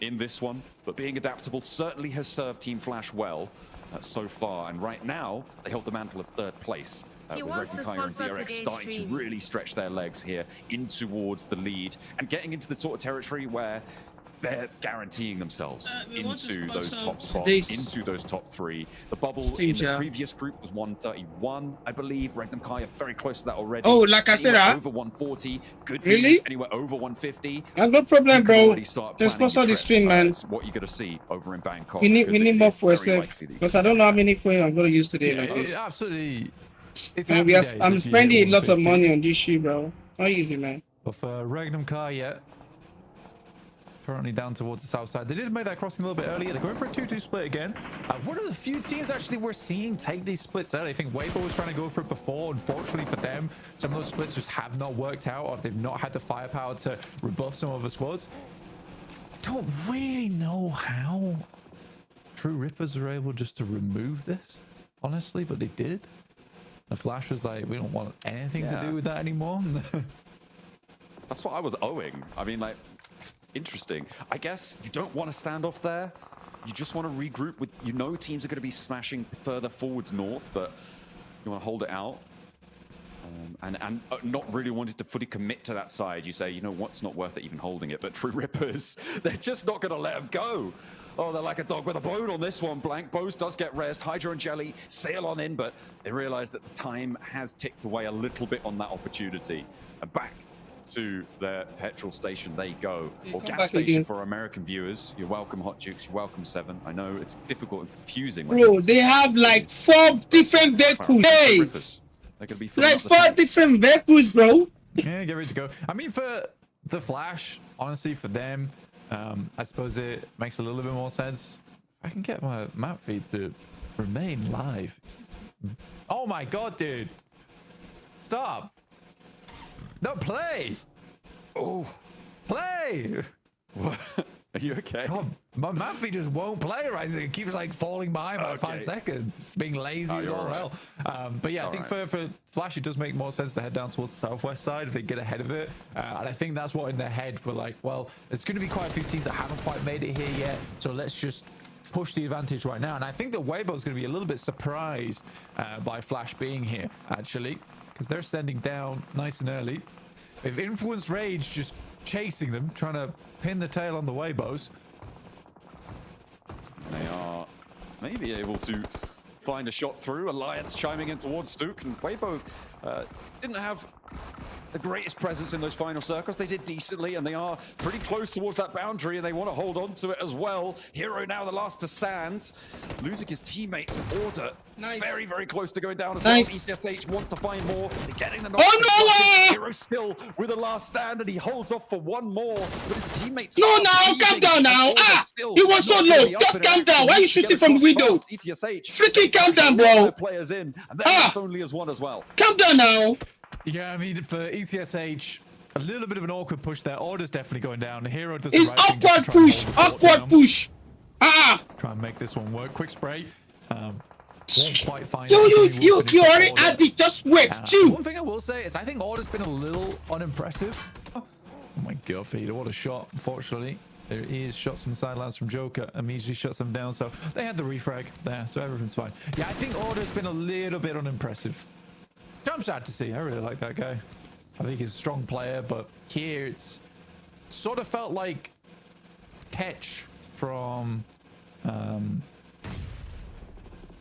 Speaker 13: in this one, but being adaptable certainly has served Team Flash well so far. And right now, they hold the mantle of third place. With 𝐿𝐴𝐽𝐿 and DRX starting to really stretch their legs here in towards the lead and getting into the sort of territory where they're guaranteeing themselves into those top spots, into those top 3. The bubble in the previous group was 131, I believe. 𝐿𝐴𝐽𝐿 are very close to that already.
Speaker 2: Oh, like I said,
Speaker 13: over 140. Good news, anywhere over 150.
Speaker 2: No problem, bro. Just sponsor the stream, man.
Speaker 13: What you're going to see over in Bangkok.
Speaker 2: We need more for SF because I don't know how many foil I'm going to use today like this.
Speaker 14: Absolutely.
Speaker 2: I'm spending lots of money on this shit, bro. Not easy, man.
Speaker 14: But for 𝐿𝐴𝐽𝐿, yeah. Currently down towards the south side. They did make that crossing a little bit earlier. They're going for a 2-2 split again. One of the few teams actually we're seeing take these splits early. I think Weibo was trying to go for it before. Unfortunately for them, some of those splits just have not worked out, or they've not had the firepower to rebuff some of the squads. I don't really know how True Rippers are able just to remove this, honestly, but they did. The Flash was like, we don't want anything to do with that anymore.
Speaker 13: That's what I was owing. I mean, like, interesting. I guess you don't want to stand off there. You just want to regroup with, teams are going to be smashing further forwards north, but you want to hold it out. And not really wanting to fully commit to that side. You say, what's not worth it even holding it. But True Rippers, they're just not going to let them go. Oh, they're like a dog with a bone on this one. Blank Bose does get rest. Hydra and Jelly sail on in, but they realize that the time has ticked away a little bit on that opportunity. And back to their petrol station they go, or gas station for American viewers. You're welcome, Hot Jukes. You're welcome, Seven. I know it's difficult and confusing.
Speaker 2: Bro, they have like 4 different vehicles. Guys,
Speaker 13: they're gonna be
Speaker 2: like 4 different vehicles, bro.
Speaker 14: Yeah, get ready to go. I mean, for the Flash, honestly, for them, I suppose it makes a little bit more sense. I can get my map feed to remain live. Oh my god, dude! Stop. No, play!
Speaker 13: Oh,
Speaker 14: play!
Speaker 13: What? Are you okay?
Speaker 14: God, my map feed just won't play right. It keeps like falling behind by 5 seconds. It's being lazy as all hell. But yeah, I think for Flash, it does make more sense to head down towards the southwest side if they get ahead of it. And I think that's what in their head we're like, well, there's going to be quite a few teams that haven't quite made it here yet. So let's just push the advantage right now. And I think that Weibo is going to be a little bit surprised by Flash being here, actually, because they're sending down nice and early. If Influence Rage just chasing them, trying to pin the tail on the Weibos.
Speaker 13: They are maybe able to find a shot through. Alliance chiming in towards Stuke, and Weibo didn't have the greatest presence in those final circles. They did decently, and they are pretty close towards that boundary, and they want to hold on to it as well. Hero now the last to stand, losing his teammates in order.
Speaker 2: Nice.
Speaker 13: Very, very close to going down as
Speaker 2: nice.
Speaker 13: well. ETSH wants to find more. They're getting the
Speaker 2: oh no!
Speaker 13: Hero still with a last stand, and he holds off for one more, but his teammates.
Speaker 2: No, now calm down now. He was so low. Just calm down. Why are you shooting from the window? Freaking calm down, bro.
Speaker 13: Players in, and then only as one as well.
Speaker 2: Calm down now.
Speaker 14: Yeah, I mean, for ETSH, a little bit of an awkward push there. Order's definitely going down. The Hero does
Speaker 2: it's
Speaker 14: the right
Speaker 2: awkward push. Awkward push.
Speaker 14: Try and make this one work. Quick spray. Won't quite find
Speaker 2: you already had it. Just wait.
Speaker 14: One thing I will say is I think Order's been a little unimpressive. Oh my god, Feeder, what a shot. Unfortunately, there is shots from the sidelines from Joker. Immediately shuts them down. So they had the refrag there, so everything's fine. Yeah, I think Order's been a little bit unimpressive. I'm sad to see. I really like that guy. I think he's a strong player, but here it's sort of felt like Ketch from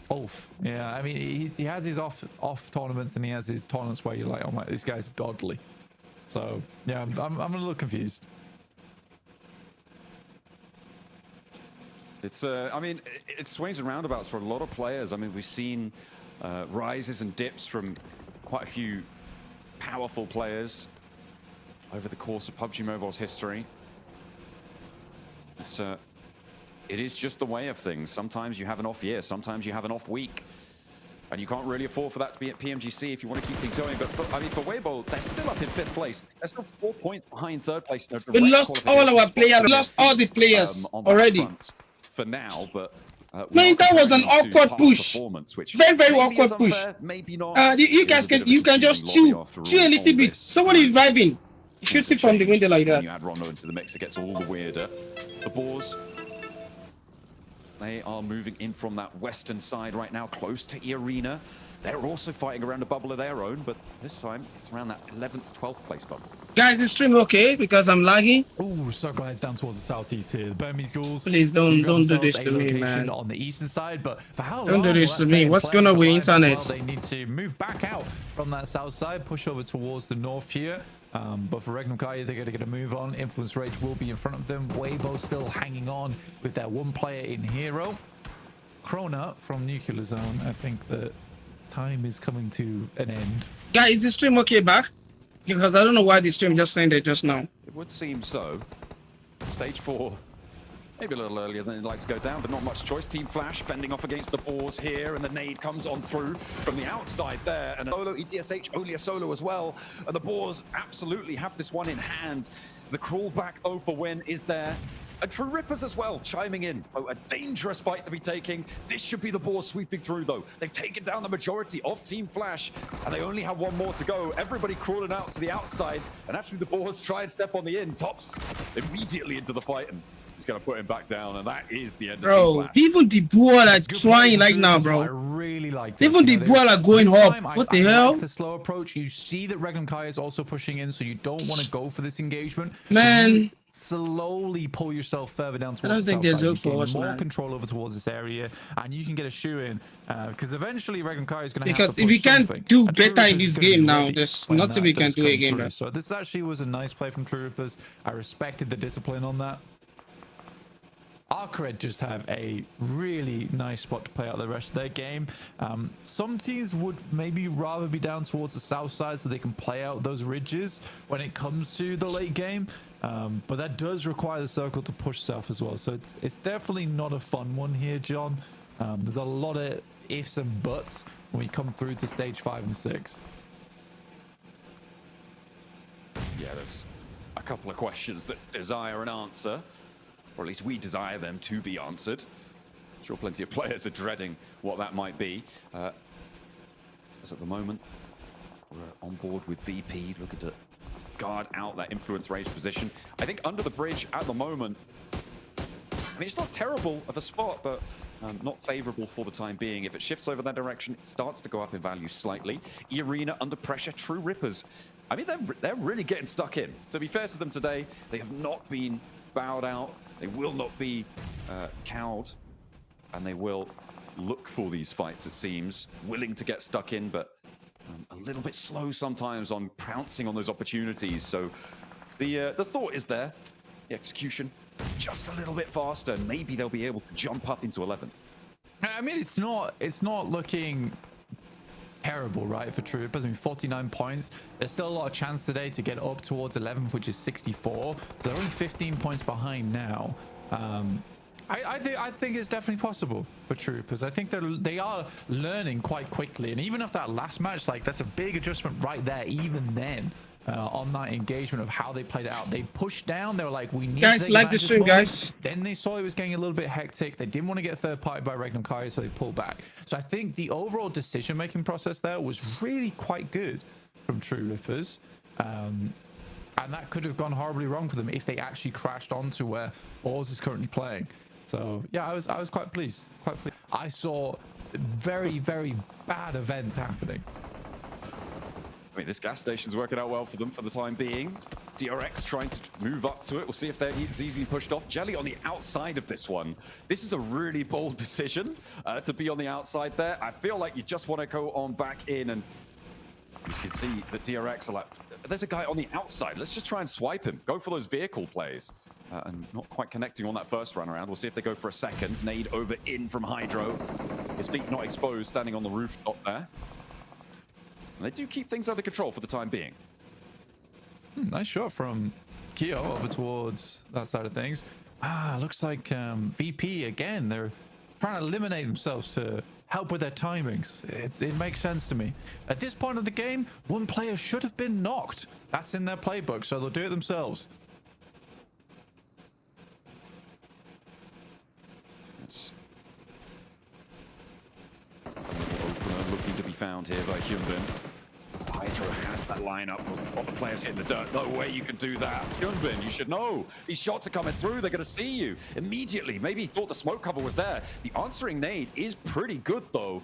Speaker 14: Ulf. Yeah, I mean, he has his off tournaments, and he has his tournaments where you're like, oh my, this guy's godly. So yeah, I'm a little confused.
Speaker 13: It's I mean, it swings and roundabouts for a lot of players. I mean, we've seen rises and dips from quite a few powerful players over the course of PUBG Mobile's history. It's it is just the way of things. Sometimes you have an off year, sometimes you have an off week, and you can't really afford for that to be at PMGC if you want to keep things going. But I mean, for Weibo, they're still up in 5th place. They're still 4 points behind 3rd place.
Speaker 2: We lost all our players. We lost all the players already.
Speaker 13: For now, but
Speaker 2: man, that was an awkward push. Very awkward push.
Speaker 13: Maybe not.
Speaker 2: You guys can just chew a little bit. Someone is driving. Shoot it from the window like that.
Speaker 13: You add Rondo into the mix, it gets all the weirder. The Boars, they are moving in from that western side right now, close to 𝐸𝐸𝐸𝐸. They're also fighting around a bubble of their own, but this time it's around that 11th, 12th place bubble.
Speaker 2: Guys, is stream okay? Because I'm lagging.
Speaker 14: Oh, so guys, down towards the southeast here. The Burmese Ghouls.
Speaker 2: Please don't do this to me, man.
Speaker 14: On the eastern side, but for how long?
Speaker 2: Don't do this to me. What's going on with internet?
Speaker 14: Well, they need to move back out from that south side, push over towards the north here. But for 𝐿𝐸𝐸𝐸𝐸, they're going to get a move on. Influence Rage will be in front of them. Weibo still hanging on with their one player in hero. Krona from Nuclear Zone. I think that time is coming to an end.
Speaker 2: Guys, is the stream okay back? Because I don't know why the stream just ended just now.
Speaker 13: It would seem so. Stage 4, maybe a little earlier than you'd like to go down, but not much choice. Team Flash fending off against the Boars here, and the nade comes on through from the outside there. And solo, 𝐸𝐸𝐸𝐻 only a solo as well. And the Boars absolutely have this one in hand. The crawl back though for win is there. And True Rippers as well, chiming in. So a dangerous fight to be taking. This should be the Boars sweeping through, though. They've taken down the majority of Team Flash, and they only have one more to go. Everybody crawling out to the outside, and actually the Boars try and step on the in. Tops immediately into the fight, and he's going to put him back down, and that is the end of Team Flash.
Speaker 2: Even the Boar are trying like now, bro.
Speaker 14: I really like
Speaker 2: even the Boar are going up. What the hell?
Speaker 14: Like the slow approach. You see that 𝐿𝐸𝐸𝐸𝐸 is also pushing in, so you don't want to go for this engagement.
Speaker 2: Man.
Speaker 14: Slowly pull yourself further down towards
Speaker 2: I don't think there's hope for us,
Speaker 14: more
Speaker 2: man.
Speaker 14: Control over towards this area, and you can get a shoe in because eventually 𝐿𝐸𝐸𝐸𝐸 is going to have to
Speaker 2: Because if we can't do better in this game now, there's nothing we can do again, bro.
Speaker 14: So this actually was a nice play from True Rippers. I respected the discipline on that. 𝐸𝐸𝐸 just have a really nice spot to play out the rest of their game. Some teams would maybe rather be down towards the south side so they can play out those ridges when it comes to the late game. But that does require the circle to push south as well. So it's definitely not a fun one here, John. There's a lot of ifs and buts when we come through to stage 5 and 6.
Speaker 13: Yeah, there's a couple of questions that desire an answer, or at least we desire them to be answered. I'm sure plenty of players are dreading what that might be. As at the moment, we're on board with VP, looking to guard out that influence range position. I think under the bridge at the moment, I mean, it's not terrible of a spot, but not favorable for the time being. If it shifts over that direction, it starts to go up in value slightly. 𝐸𝐸𝐸𝐸𝐸 under pressure. True Rippers, I mean, they're really getting stuck in. To be fair to them today, they have not been bowed out. They will not be cowed, and they will look for these fights, it seems. Willing to get stuck in, but a little bit slow sometimes on pouncing on those opportunities. So the thought is there. The execution just a little bit faster, and maybe they'll be able to jump up into 11th.
Speaker 14: I mean, it's not looking terrible, right, for True Rippers. I mean, 49 points. There's still a lot of chance today to get up towards 11th, which is 64. So they're only 15 points behind now. I think it's definitely possible for True Rippers. I think they are learning quite quickly, and even if that last match, like, that's a big adjustment right there. Even then, on that engagement of how they played it out, they pushed down. They were like, "We need
Speaker 2: guys, like the stream, guys."
Speaker 14: Then they saw it was getting a little bit hectic. They didn't want to get third party by 𝐿𝐸𝐸𝐸𝐸𝐸, so they pulled back. So I think the overall decision making process there was really quite good from True Rippers. And that could have gone horribly wrong for them if they actually crashed onto where Boars is currently playing. So yeah, I was quite pleased. I saw very, very bad events happening.
Speaker 13: I mean, this gas station's working out well for them for the time being. DRX trying to move up to it. We'll see if they're easily pushed off. Jelly on the outside of this one. This is a really bold decision to be on the outside there. I feel like you just want to go on back in, and you can see that DRX are like there's a guy on the outside. Let's just try and swipe him. Go for those vehicle plays. And not quite connecting on that first run around. We'll see if they go for a second. Nade over in from Hydro. His feet not exposed, standing on the rooftop there. And they do keep things under control for the time being.
Speaker 14: Nice shot from 𝐞𝐤 over towards that side of things. Looks like VP again. They're trying to eliminate themselves to help with their timings. It makes sense to me. At this point of the game, one player should have been knocked. That's in their playbook, so they'll do it themselves.
Speaker 13: Yes. Opener looking to be found here by 𝐴𝐻UNBIN. Hydro has that lineup of the players hitting the dirt. No way you can do that. 𝐴𝐻UNBIN, you should know. These shots are coming through. They're going to see you immediately. Maybe he thought the smoke cover was there. The answering nade is pretty good, though.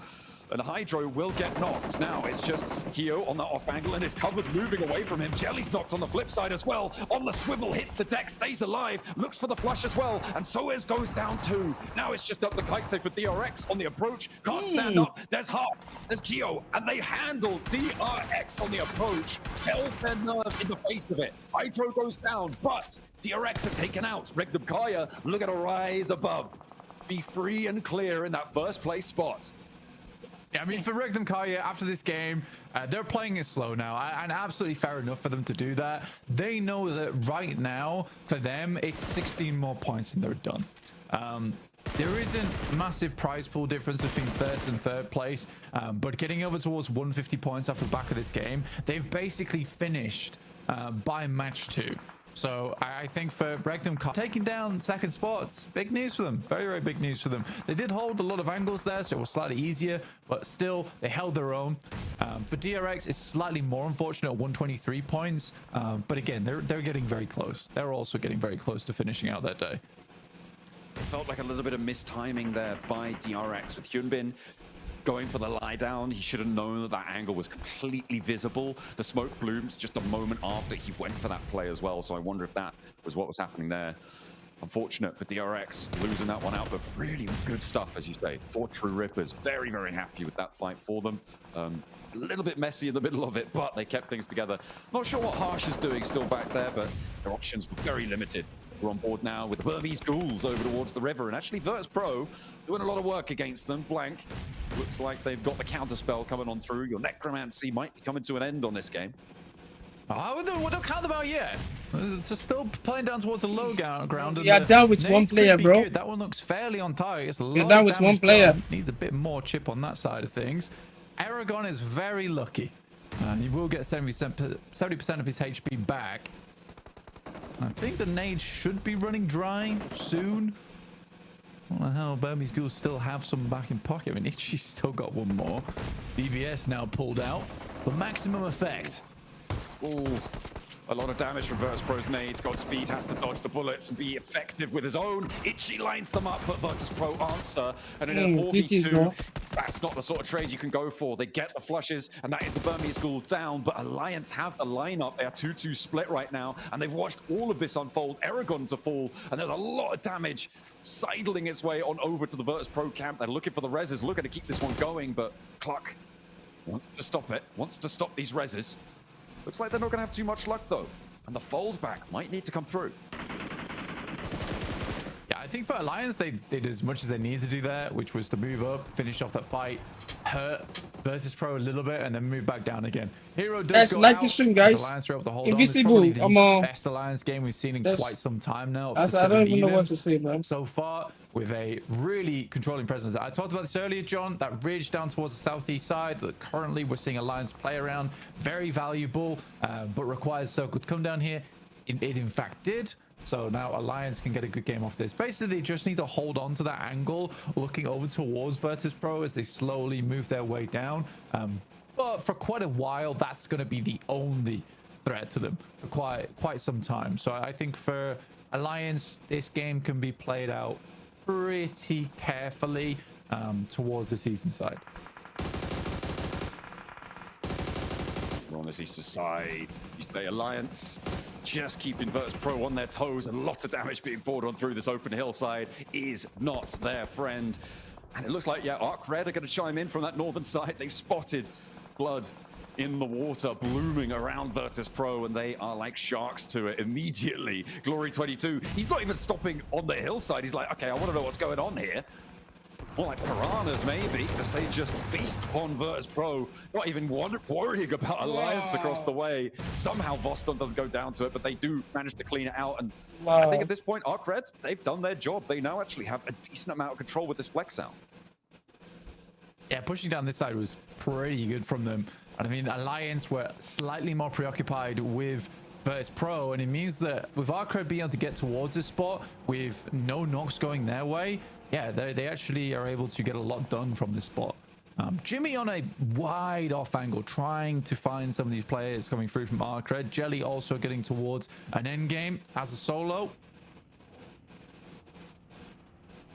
Speaker 13: And Hydro will get knocked. Now it's just 𝐴𝐻UNBIN on that off angle, and his cover's moving away from him. Jelly's knocked on the flip side as well. On the swivel, hits the deck, stays alive, looks for the flush as well, and 𝐿𝐸 goes down too. Now it's just up the 𝐿𝐸𝐸 for DRX on the approach. Can't stand up. There's Harp, there's 𝐴𝐻UNBIN, and they handle DRX on the approach. Held their nerve in the face of it. Hydro goes down, but DRX are taken out. 𝐷𝐸𝐸 looking to rise above. Be free and clear in that first place spot.
Speaker 14: Yeah, I mean, for 𝐷𝐸𝐸, after this game, they're playing it slow now, and absolutely fair enough for them to do that. They know that right now, for them, it's 16 more points and they're done. There isn't massive prize pool difference between first and third place, but getting over towards 150 points off the back of this game, they've basically finished by match 2. So I think for 𝐷𝐸𝐸 taking down second spots, big news for them. Very, very big news for them. They did hold a lot of angles there, so it was slightly easier, but still they held their own. For DRX, it's slightly more unfortunate at 123 points, but again, they're getting very close. They're also getting very close to finishing out that day.
Speaker 13: It felt like a little bit of mistiming there by DRX with 𝐴𝐻UNBIN going for the lie down. He should have known that that angle was completely visible. The smoke blooms just a moment after he went for that play as well. So I wonder if that was what was happening there. Unfortunate for DRX losing that one out, but really good stuff, as you say. 4 true rippers. Very, very happy with that fight for them. A little bit messy in the middle of it, but they kept things together. Not sure what Harsh is doing still back there, but their options were very limited. We're on board now with the Burmese ghouls over towards the river, and actually Virtus.pro doing a lot of work against them. Blank. Looks like they've got the counter spell coming on through. Your necromancy might be coming to an end on this game.
Speaker 14: We don't count them out yet. It's still playing down towards the low ground.
Speaker 2: Yeah, down with one player, bro.
Speaker 14: Good. That one looks fairly on target. It's a lot
Speaker 2: You're down with one player.
Speaker 14: Done. Needs a bit more chip on that side of things. Aragon is very lucky. He will get 70% of his HP back. I think the nade should be running dry soon. What the hell? Burmese ghouls still have some back in pocket. I mean, 𝐿𝐸's still got one more. BBS now pulled out for maximum effect.
Speaker 13: Ooh, a lot of damage from Virtus.pro's nades. Godspeed has to dodge the bullets and be effective with his own. 𝐿𝐸 lines them up, but Virtus.pro answer. And in a 4v2, that's not the sort of trade you can go for. They get the flushes, and that is the Burmese ghouls down. But Alliance have the lineup. They are 2-2 split right now, and they've watched all of this unfold. Aragon to fall, and there's a lot of damage sidling its way on over to the Virtus.pro camp. They're looking for the reses, looking to keep this one going, but 𝐿𝐸 wants to stop it, wants to stop these reses. Looks like they're not going to have too much luck, though. And the fold back might need to come through.
Speaker 14: Yeah, I think for Alliance, they did as much as they needed to do there, which was to move up, finish off that fight, hurt Virtus.pro a little bit, and then move back down again. Hero does go
Speaker 2: like
Speaker 14: out,
Speaker 2: the stream, guys.
Speaker 14: Alliance are able to hold
Speaker 2: Invisible.
Speaker 14: on. It's probably the best Alliance game we've seen in quite some time now.
Speaker 2: I don't even know what to say, man.
Speaker 14: So far, with a really controlling presence. I talked about this earlier, John, that ridge down towards the southeast side that currently we're seeing Alliance play around. Very valuable, but requires Circle to come down here. It in fact did. So now Alliance can get a good game off this. Basically, they just need to hold on to that angle, looking over towards Virtus.pro as they slowly move their way down. But for quite a while, that's going to be the only threat to them for quite some time. So I think for Alliance, this game can be played out pretty carefully towards the season side.
Speaker 13: We're on this eastern side. You say Alliance just keeping Virtus.pro on their toes, and lots of damage being poured on through this open hillside is not their friend. And it looks like, yeah, 𝐸𝐸 are going to chime in from that northern side. They've spotted Blood in the water, blooming around Virtus Pro, and they are like sharks to it immediately. Glory22, he's not even stopping on the hillside. He's like, okay, I want to know what's going on here. More like piranhas, maybe, because they just feast upon Virtus Pro, not even worrying about Alliance across the way. Somehow Voston doesn't go down to it, but they do manage to clean it out. And I think at this point, 𝐸, they've done their job. They now actually have a decent amount of control with this flex out.
Speaker 14: Yeah, pushing down this side was pretty good from them. And I mean, Alliance were slightly more preoccupied with Virtus Pro, and it means that with 𝐸 being able to get towards this spot with no knocks going their way, yeah, they actually are able to get a lot done from this spot. Jimmy on a wide off angle, trying to find some of these players coming through from 𝐸. Jelly also getting towards an end game as a solo.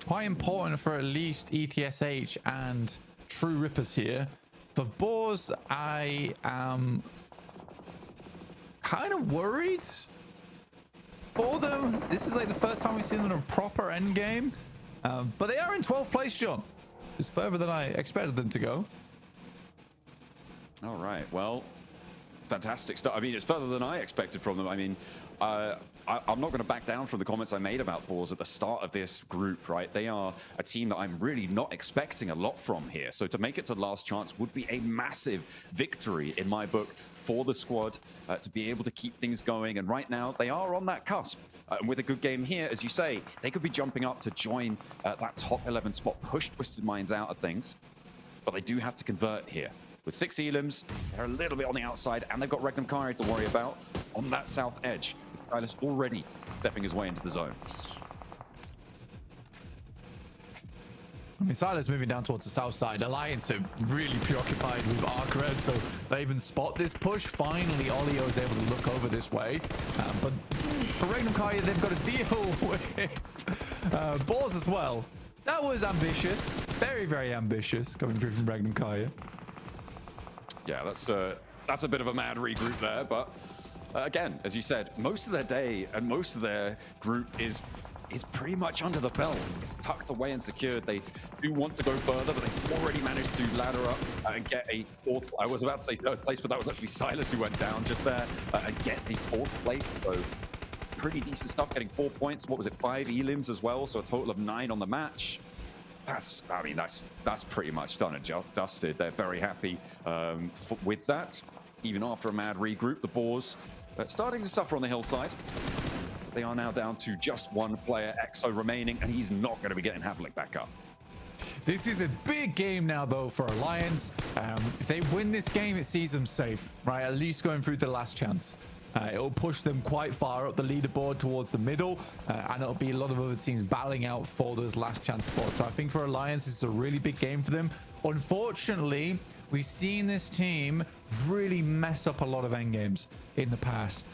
Speaker 14: Quite important for at least 𝐸𝐸𝐻 and True Rippers here. For Boars, I am kind of worried for them. This is like the first time we've seen them in a proper end game. But they are in 12th place, John. It's further than I expected them to go.
Speaker 13: All right, well, fantastic stuff. I mean, it's further than I expected from them. I mean, I'm not going to back down from the comments I made about Boars at the start of this group, right? They are a team that I'm really not expecting a lot from here. So to make it to last chance would be a massive victory in my book for the squad to be able to keep things going. And right now, they are on that cusp. And with a good game here, as you say, they could be jumping up to join that top 11 spot, push Twisted Minds out of things. But they do have to convert here. With 6 elims, they're a little bit on the outside, and they've got 𝐸𝐸𝐞𝐤𝐸 to worry about on that south edge. 𝐸𝐸𝐻 already stepping his way into the zone.
Speaker 14: I mean, 𝐸𝐸𝐻 moving down towards the south side. Alliance are really preoccupied with 𝐸, so they even spot this push. Finally, 𝐸𝐸𝐻 is able to look over this way. But for 𝐸𝐸𝐞𝐤𝐸, they've got to deal with Boars as well. That was ambitious. Very, very ambitious coming through from 𝐸𝐸𝐞𝐤𝐸.
Speaker 13: Yeah, that's a bit of a mad regroup there, but again, as you said, most of their day and most of their group is pretty much under the belt. It's tucked away and secured. They do want to go further, but they've already managed to ladder up and get a 4th. I was about to say 3rd place, but that was actually Silas who went down just there and get a 4th place. So pretty decent stuff, getting 4 points. What was it, 5 elims as well, so a total of 9 on the match. That's pretty much done and dusted. They're very happy with that. Even after a mad regroup, the Boars starting to suffer on the hillside. They are now down to just 1 player, 𝐿𝐸𝐻 remaining, and he's not going to be getting 𝐸𝐸𝐻 back up.
Speaker 14: This is a big game now, though, for Alliance. If they win this game, it sees them safe, right? At least going through the last chance. It'll push them quite far up the leaderboard towards the middle, and it'll be a lot of other teams battling out for those last chance spots. So I think for Alliance, it's a really big game for them. Unfortunately, we've seen this team really mess up a lot of end games in the past.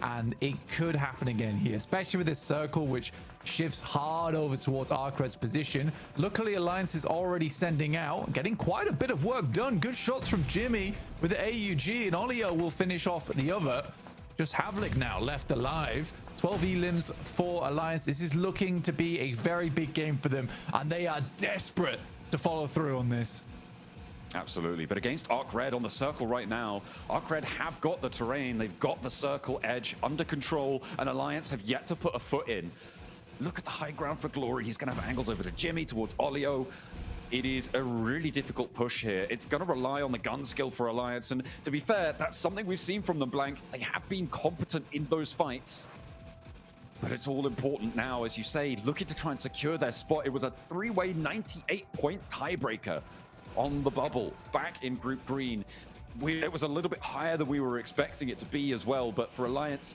Speaker 14: And it could happen again here, especially with this circle, which shifts hard over towards 𝐸𝐻's position. Luckily, Alliance is already sending out, getting quite a bit of work done. Good shots from Jimmy with the AUG, and 𝐸𝐸𝐻 will finish off the other. Just 𝐸𝐸𝐻 now left alive. 12 elims for Alliance. This is looking to be a very big game for them, and they are desperate to follow through on this.
Speaker 13: Absolutely, but against 𝐸𝐻 on the circle right now, 𝐸𝐻 have got the terrain, they've got the circle edge under control, and Alliance have yet to put a foot in. Look at the high ground for Glory. He's going to have angles over to Jimmy, towards 𝐸𝐸𝐻. It is a really difficult push here. It's going to rely on the gun skill for Alliance, and to be fair, that's something we've seen from them, 𝐸𝐻. They have been competent in those fights. But it's all important now, as you say, looking to try and secure their spot. It was a 3-way 98-point tiebreaker on the bubble back in Group Green. It was a little bit higher than we were expecting it to be as well, but for Alliance,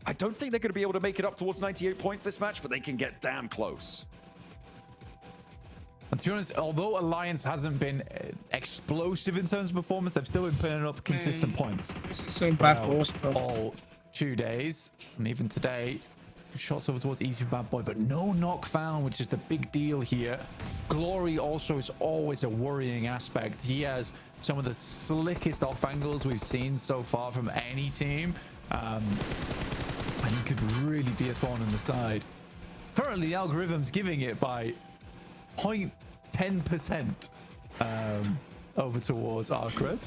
Speaker 13: I don't think they're going to be able to make it up towards 98 points this match, but they can get damn close.
Speaker 14: And to be honest, although Alliance hasn't been explosive in terms of performance, they've still been putting up consistent points.
Speaker 2: This is so bad for us, bro.
Speaker 14: All 2 days, and even today. Shots over towards easy for Bad Boy, but no knock found, which is the big deal here. Glory also is always a worrying aspect. He has some of the slickest off angles we've seen so far from any team, and he could really be a thorn in the side. Currently, the algorithm's giving it by 0.10% over towards 𝐸𝐻.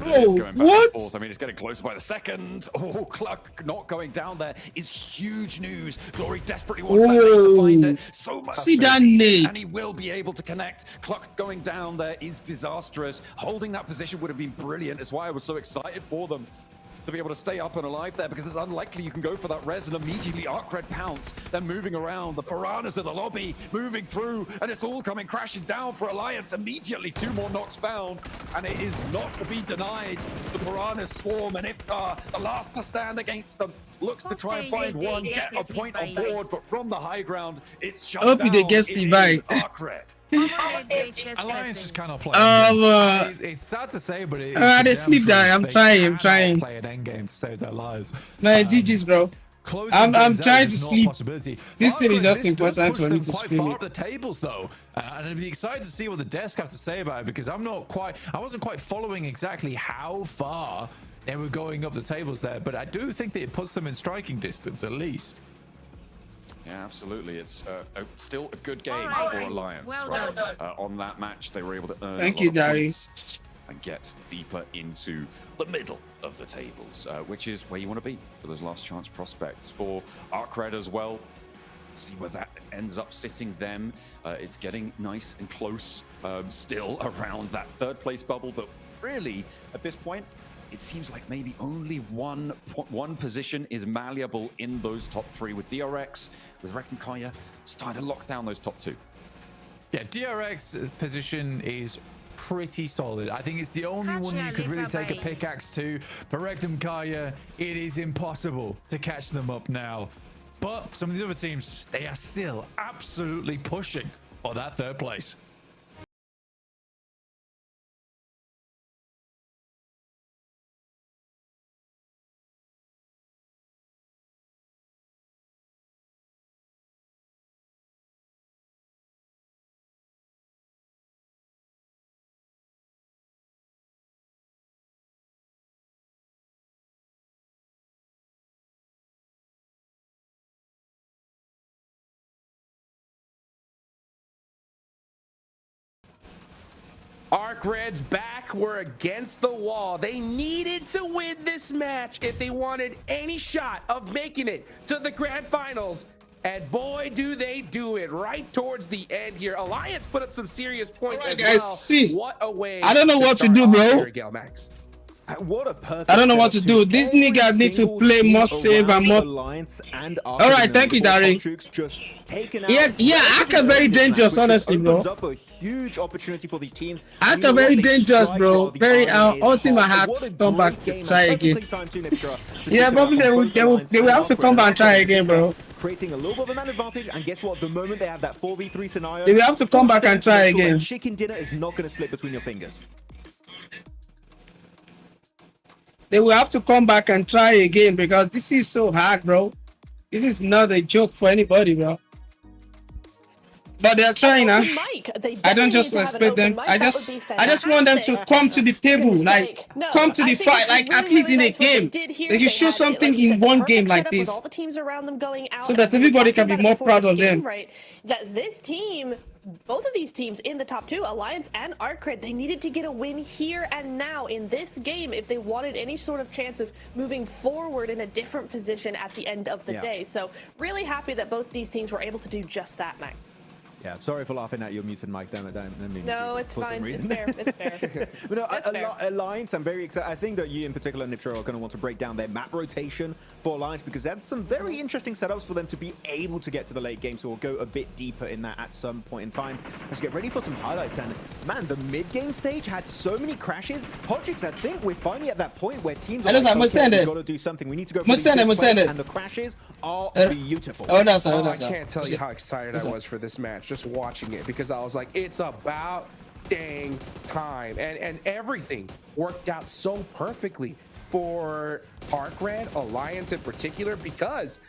Speaker 2: Oh,
Speaker 13: going back
Speaker 2: what?
Speaker 13: and forth. I mean, it's getting closer by the second. Oh, Cluck not going down there is huge news. Glory desperately wants that nade to find it. So much.
Speaker 2: See that nade?
Speaker 13: And he will be able to connect. Cluck going down there is disastrous. Holding that position would have been brilliant. That's why I was so excited for them to be able to stay up and alive there, because it's unlikely you can go for that res and immediately Arcred pounce. They're moving around, the piranhas of the lobby moving through, and it's all coming crashing down for Alliance. Immediately 2 more knocks found, and it is not to be denied. The piranhas swarm, and if the last to stand against them looks to try and find one, get a point on board, but from the high ground, it's shut down.
Speaker 2: Hope they get Levi.
Speaker 13: Arcred.
Speaker 14: Alliance just cannot play. It's sad to say, but
Speaker 2: they sleep there. I'm trying.
Speaker 14: Play an end game to save their lives.
Speaker 2: Man, GG's, bro. I'm trying to sleep. This thing is just important for me to stream it.
Speaker 14: The tables though, and I'd be excited to see what the desk have to say about it, because I wasn't quite following exactly how far they were going up the tables there, but I do think that it puts them in striking distance at least.
Speaker 13: Yeah, absolutely. It's still a good game for Alliance. On that match, they were able to earn
Speaker 2: Thank you, Dari.
Speaker 13: And get deeper into the middle of the tables, which is where you want to be for those last chance prospects. For Arcred as well, see where that ends up sitting them. It's getting nice and close still around that 3rd place bubble, but really at this point, it seems like maybe only one position is malleable in those top 3, with DRX, with 𝐿𝐸𝐿𝐸 starting to lock down those top 2.
Speaker 14: Yeah, DRX position is pretty solid. I think it's the only one you could really take a pickaxe to. For 𝐿𝐸𝐸𝐸, it is impossible to catch them up now. But some of the other teams, they are still absolutely pushing for that 3rd place.
Speaker 9: Arcred's back were against the wall. They needed to win this match if they wanted any shot of making it to the grand finals. And boy, do they do it right towards the end here. Alliance put up some serious points as
Speaker 2: guys,
Speaker 9: well.
Speaker 2: see.
Speaker 9: What a way.
Speaker 2: I don't know what to do, bro.
Speaker 8: What a perfect.
Speaker 2: I don't know what to do. This nigga need to play more safe and more. All right, thank you, Dari. Yeah, Aka very dangerous, honestly, bro.
Speaker 8: Up a huge opportunity for these teams.
Speaker 2: Aka very dangerous, bro. Very ultimate hat to come back to try again. Yeah, probably they will have to come back and try again, bro.
Speaker 8: Creating a little bit of a man advantage, and guess what? The moment they have that 4v3 scenario,
Speaker 2: they will have to come back and try again.
Speaker 8: Chicken dinner is not going to slip between your fingers.
Speaker 2: They will have to come back and try again, because this is so hard, bro. This is not a joke for anybody, bro. But they are trying, huh? I don't just respect them. I just want them to come to the table, like come to the fight, like at least in a game. They should show something in one game like this, so that everybody can be more proud of them.
Speaker 10: Right? That this team, both of these teams in the top 2, Alliance and Arcred, they needed to get a win here and now in this game if they wanted any sort of chance of moving forward in a different position at the end of the day. So really happy that both these teams were able to do just that, Max.
Speaker 8: Yeah, sorry for laughing at your muted mic.
Speaker 10: No, it's fine. It's fair. It's fair.
Speaker 8: But no, Alliance, I'm very excited. I think that you in particular, 𝐸𝐸𝐸𝐸, are going to want to break down their map rotation for Alliance, because they had some very interesting setups for them to be able to get to the late game. So we'll go a bit deeper in that at some point in time. Let's get ready for some highlights. And man, the mid-game stage had so many crashes. Pubg, I think we're finally at that point where teams are like, okay, we've got to do something. We need to go for these big plays, and the crashes are beautiful.
Speaker 9: I can't tell you how excited I was for this match, just watching it, because I was like, it's about dang time, and everything worked out so perfectly for Arcred, Alliance in particular, because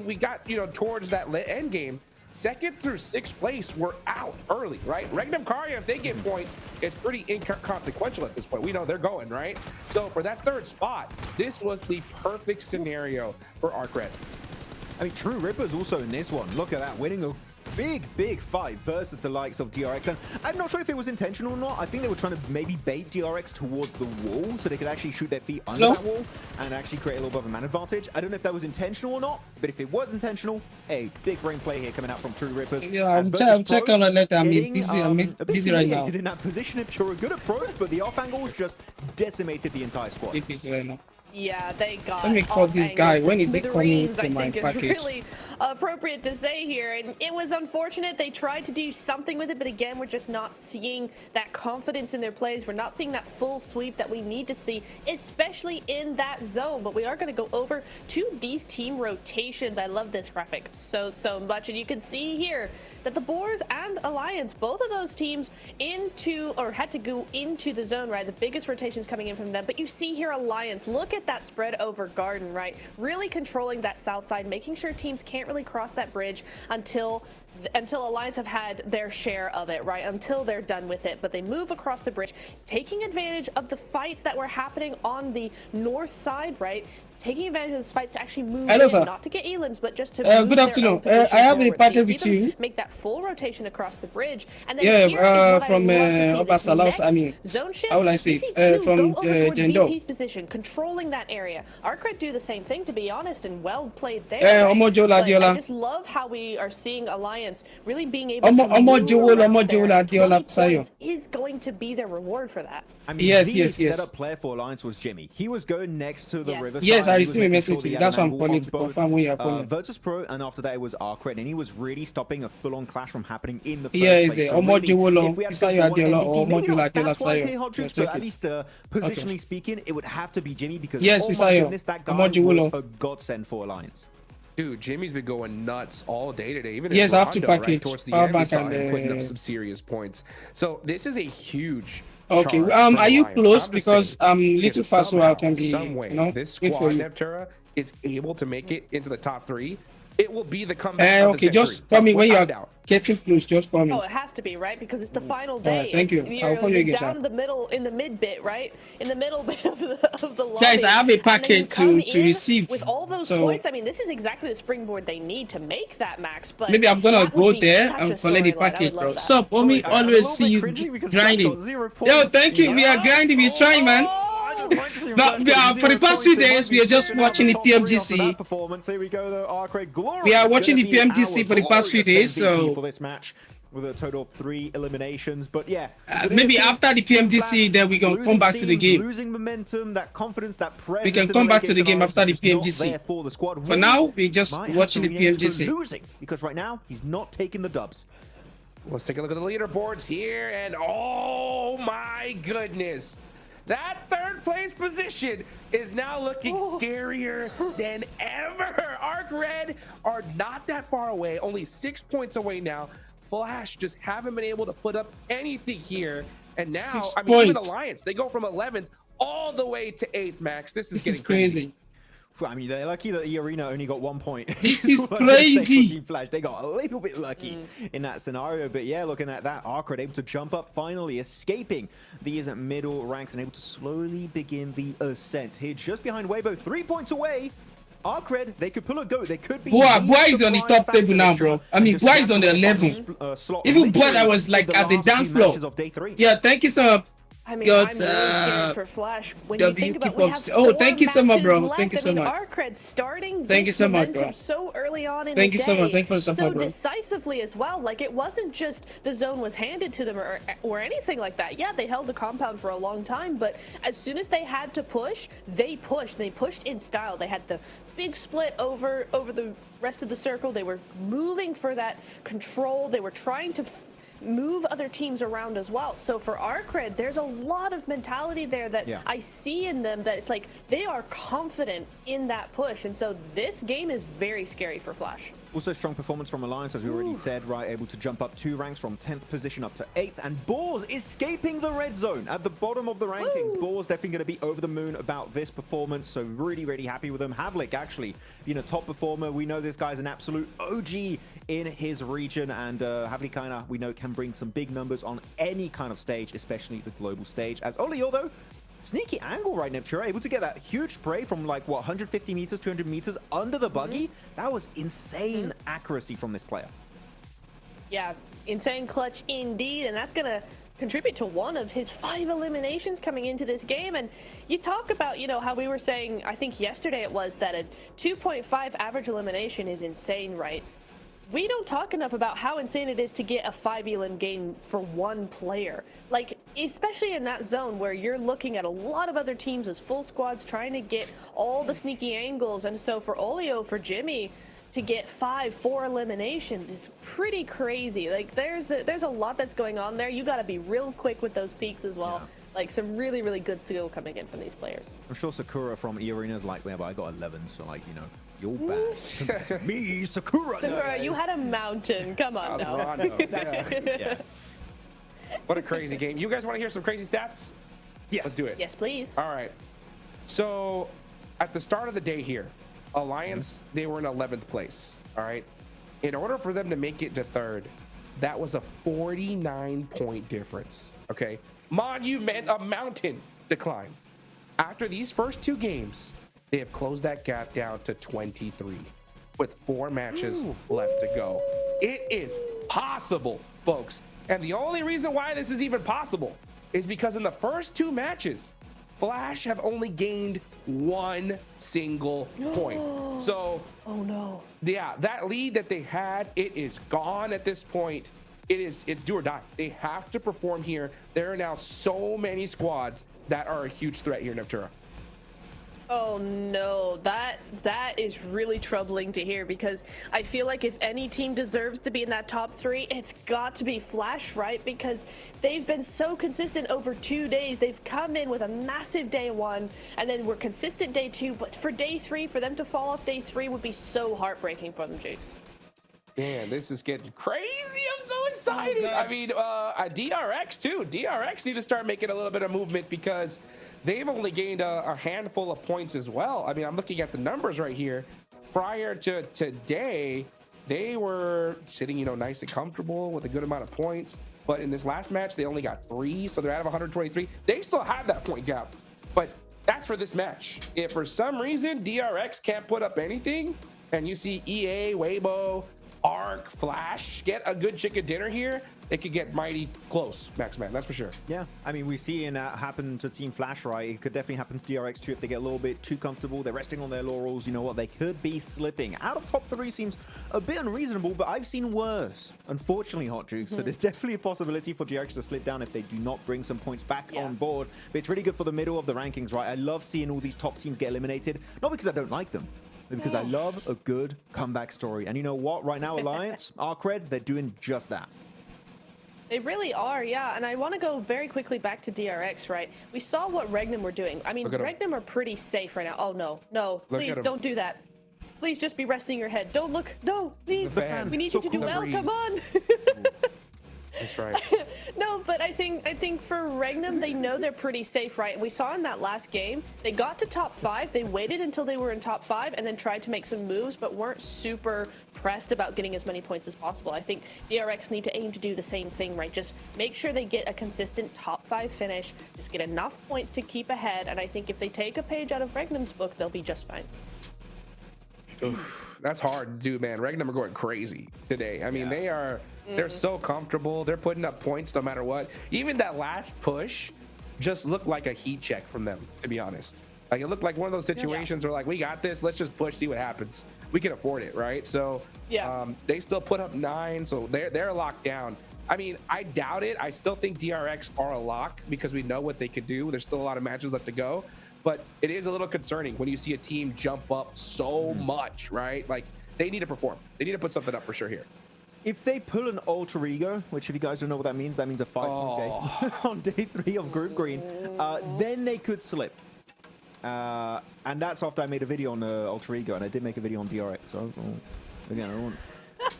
Speaker 9: we got towards that end game, 2nd through 6th place were out early, right? 𝐿𝐸𝐸𝐸𝐸, if they get points, it's pretty inconsequential at this point. We know they're going, right? So for that 3rd spot, this was the perfect scenario for Arcred.
Speaker 8: I mean, True Ripper's also in this one. Look at that, winning a big fight versus the likes of DRX. And I'm not sure if it was intentional or not. I think they were trying to maybe bait DRX towards the wall so they could actually shoot their feet under that wall and actually create a little bit of a man advantage. I don't know if that was intentional or not, but if it was intentional, hey, big brain play here coming out from True Rippers.
Speaker 2: Yeah, I'm checking on that. I'm busy right now.
Speaker 8: In that position, I'm sure a good approach, but the off angle just decimated the entire squad.
Speaker 2: Busy right now.
Speaker 10: Yeah, they got.
Speaker 2: Let me call this guy. When is he coming to my
Speaker 10: package?
Speaker 2: package?
Speaker 10: Really appropriate to say here, and it was unfortunate. They tried to do something with it, but again, we're just not seeing that confidence in their plays. We're not seeing that full sweep that we need to see, especially in that zone. But we are going to go over to these team rotations. I love this graphic so much, and you can see here that the Boars and Alliance, both of those teams had to go into the zone, right? The biggest rotations coming in from them. But you see here Alliance, look at that spread over Garden, right? Really controlling that south side, making sure teams can't really cross that bridge until Alliance have had their share of it, right? Until they're done with it. But they move across the bridge, taking advantage of the fights that were happening on the north side, right? Taking advantage of those fights to actually move in, not to get elims, but just to move
Speaker 2: good afternoon. I have a packet with you.
Speaker 10: Make that full rotation across the bridge, and then
Speaker 2: from Obasalos. I mean, how will I say it? From
Speaker 10: VP's position, controlling that area. Arcred do the same thing, to be honest, and well played there. I just love how we are seeing Alliance really being able to is going to be their reward for that.
Speaker 8: I mean, the setup player for Alliance was Jimmy. He was going next to the river.
Speaker 2: Yes, I received a message to you. That's why I'm calling to confirm when you're calling.
Speaker 8: Virtus Pro, and after that it was Arcred, and he was really stopping a full-on clash from happening in the first place.
Speaker 2: At
Speaker 8: least positionally speaking, it would have to be Jimmy because that guy was a godsend for Alliance.
Speaker 9: Dude, Jimmy's been going nuts all day today. Even
Speaker 2: I have to package.
Speaker 9: Right, towards the end, we saw him putting up some serious points. So this is a huge.
Speaker 2: Okay, are you close? Because I'm a little fast, so I can be.
Speaker 9: This squad, Neptura, is able to make it into the top 3. It will be the comeback.
Speaker 2: Okay, just call me when you are getting close. Just call me.
Speaker 10: Oh, it has to be, right? Because it's the final day.
Speaker 2: Thank you. I'll call you again.
Speaker 10: Down in the middle, in the mid bit, right? In the middle bit of the lobby.
Speaker 2: Guys, I have a packet to receive.
Speaker 10: With all those points, I mean, this is exactly the springboard they need to make that max. But
Speaker 2: maybe I'm gonna go there and collect the packet, bro. So, homie, always see you grinding. Yo, thank you. We are grinding. We're trying, man. But for the past few days, we are just watching the PMGC. We are watching the PMGC for the past few days, so
Speaker 8: for this match with a total of 3 eliminations. But yeah,
Speaker 2: maybe after the PMGC, then we can come back to the game.
Speaker 8: Losing momentum, that confidence, that presence.
Speaker 2: We can come back to the game after the PMGC. For now, we're just watching the PMGC.
Speaker 8: Losing because right now he's not taking the dubs.
Speaker 9: Let's take a look at the leaderboards here, and oh my goodness. That 3rd place position is now looking scarier than ever. Arc Red are not that far away, only 6 points away now. Flash just haven't been able to put up anything here. And now, I mean, even Alliance, they go from 11th all the way to 8th, Max. This is getting
Speaker 2: crazy.
Speaker 8: I mean, they're lucky that the arena only got 1 point.
Speaker 2: This is crazy.
Speaker 8: Flash, they got a little bit lucky in that scenario. But yeah, looking at that, Arcred able to jump up, finally escaping these middle ranks and able to slowly begin the ascent. Here, just behind Weibo, 3 points away. Arcred, they could pull a goat. They could be.
Speaker 2: Boy is on the top table now, bro. I mean, Boy is on the 11th. Even Boy, I was like at the down floor. Yeah, thank you so much.
Speaker 10: I mean, I'm really scared for Flash. When you think about we have
Speaker 2: thank you so much, bro. Thank you so much.
Speaker 10: Arcred starting
Speaker 2: thank you so much, bro.
Speaker 10: So early on in
Speaker 2: thank
Speaker 10: the
Speaker 2: you so much. Thank you for the support, bro.
Speaker 10: So decisively as well. Like, it wasn't just the zone was handed to them or anything like that. Yeah, they held the compound for a long time, but as soon as they had to push, they pushed. They pushed in style. They had the big split over the rest of the circle. They were moving for that control. They were trying to move other teams around as well. So for Arcred, there's a lot of mentality there that I see in them, that it's like they are confident in that push. And so this game is very scary for Flash.
Speaker 8: Also strong performance from Alliance, as we already said, right? Able to jump up 2 ranks from 10th position up to 8th. And Boars escaping the red zone at the bottom of the rankings. Boars definitely going to be over the moon about this performance. So really, really happy with them. Havlik actually being a top performer. We know this guy's an absolute OG in his region. And Havlik kind of, we know, can bring some big numbers on any kind of stage, especially the global stage. As Olio, though, sneaky angle right, Neptura, able to get that huge spray from like, what, 150 meters, 200 meters under the buggy. That was insane accuracy from this player.
Speaker 10: Yeah, insane clutch indeed, and that's gonna contribute to one of his 5 eliminations coming into this game. And you talk about, you know, how we were saying, I think yesterday it was, that a 2.5 average elimination is insane, right? We don't talk enough about how insane it is to get a 5 elim game for one player. Like, especially in that zone where you're looking at a lot of other teams as full squads trying to get all the sneaky angles. And so for 𝐿𝐸, for Jimmy, to get 4 eliminations is pretty crazy. Like, there's a lot that's going on there. You got to be real quick with those peaks as well. Yeah. Like, some really, really good skill coming in from these players.
Speaker 8: I'm sure Sakura from eArena is like, yeah, but I got 11, so like, you know, you're bad. Me, Sakura.
Speaker 10: Sakura, you had a mountain. Come on now.
Speaker 9: Yeah. What a crazy game. You guys want to hear some crazy stats?
Speaker 8: Yes.
Speaker 9: Let's do it.
Speaker 10: Yes, please.
Speaker 9: All right. So at the start of the day here, Alliance, they were in 11th place. All right. In order for them to make it to 3rd, that was a 49-point difference. Okay. A mountain decline. After these first 2 games, they have closed that gap down to 23 with 4 matches left to go. It is possible, folks. And the only reason why this is even possible is because in the first 2 matches, Flash have only gained 1 single point. So,
Speaker 10: oh no.
Speaker 9: Yeah, that lead that they had, it is gone at this point. It's do or die. They have to perform here. There are now so many squads that are a huge threat here in Neptura.
Speaker 10: Oh no, that is really troubling to hear, because I feel like if any team deserves to be in that top 3, it's got to be Flash, right? Because they've been so consistent over 2 days. They've come in with a massive day 1, and then we're consistent day 2. But for day 3, for them to fall off day 3 would be so heartbreaking for them, Jakes.
Speaker 9: Man, this is getting crazy. I'm so excited. I mean, DRX too. DRX need to start making a little bit of movement, because they've only gained a handful of points as well. I mean, I'm looking at the numbers right here. Prior to today, they were sitting, you know, nice and comfortable with a good amount of points. But in this last match, they only got 3, so they're out of 123. They still have that point gap, but that's for this match. If for some reason DRX can't put up anything, and you see EA, Weibo, Arc, Flash get a good chicken dinner here, it could get mighty close, Maxman, that's for sure.
Speaker 8: Yeah, I mean, we've seen that happen to Team Flash, right? It could definitely happen to DRX too if they get a little bit too comfortable. They're resting on their laurels. You know what? They could be slipping. Out of top 3 seems a bit unreasonable, but I've seen worse, unfortunately, Hot Jukes. So there's definitely a possibility for DRX to slip down if they do not bring some points back on board. But it's really good for the middle of the rankings, right? I love seeing all these top teams get eliminated, not because I don't like them, because I love a good comeback story. And you know what? Right now, Alliance, our cred, they're doing just that.
Speaker 10: They really are, yeah. And I want to go very quickly back to DRX, right? We saw what Regnum were doing. I mean, Regnum are pretty safe right now. Oh, no. No, please don't do that. Please just be resting your head. Don't look. No, please. We need you to do well. Come on.
Speaker 9: That's right.
Speaker 10: No, but I think for Regnum, they know they're pretty safe, right? We saw in that last game, they got to top 5. They waited until they were in top 5 and then tried to make some moves, but weren't super pressed about getting as many points as possible. I think DRX need to aim to do the same thing, right? Just make sure they get a consistent top 5 finish, just get enough points to keep ahead, and I think if they take a page out of Regnum's book, they'll be just fine.
Speaker 9: Oof, that's hard to do, man. Regnum are going crazy today. I mean, they're so comfortable. They're putting up points no matter what. Even that last push just looked like a heat check from them, to be honest. Like, it looked like one of those situations where, like, we got this. Let's just push, see what happens. We can afford it, right? So they still put up 9, so they're locked down. I mean, I doubt it. I still think DRX are a lock because we know what they could do. There's still a lot of matches left to go. But it is a little concerning when you see a team jump up so much, right? Like, they need to perform. They need to put something up for sure here.
Speaker 8: If they pull an alter ego, which if you guys don't know what that means a 5-point game on day 3 of Group Green, then they could slip. And that's after I made a video on alter ego, and I did make a video on DRX. So again,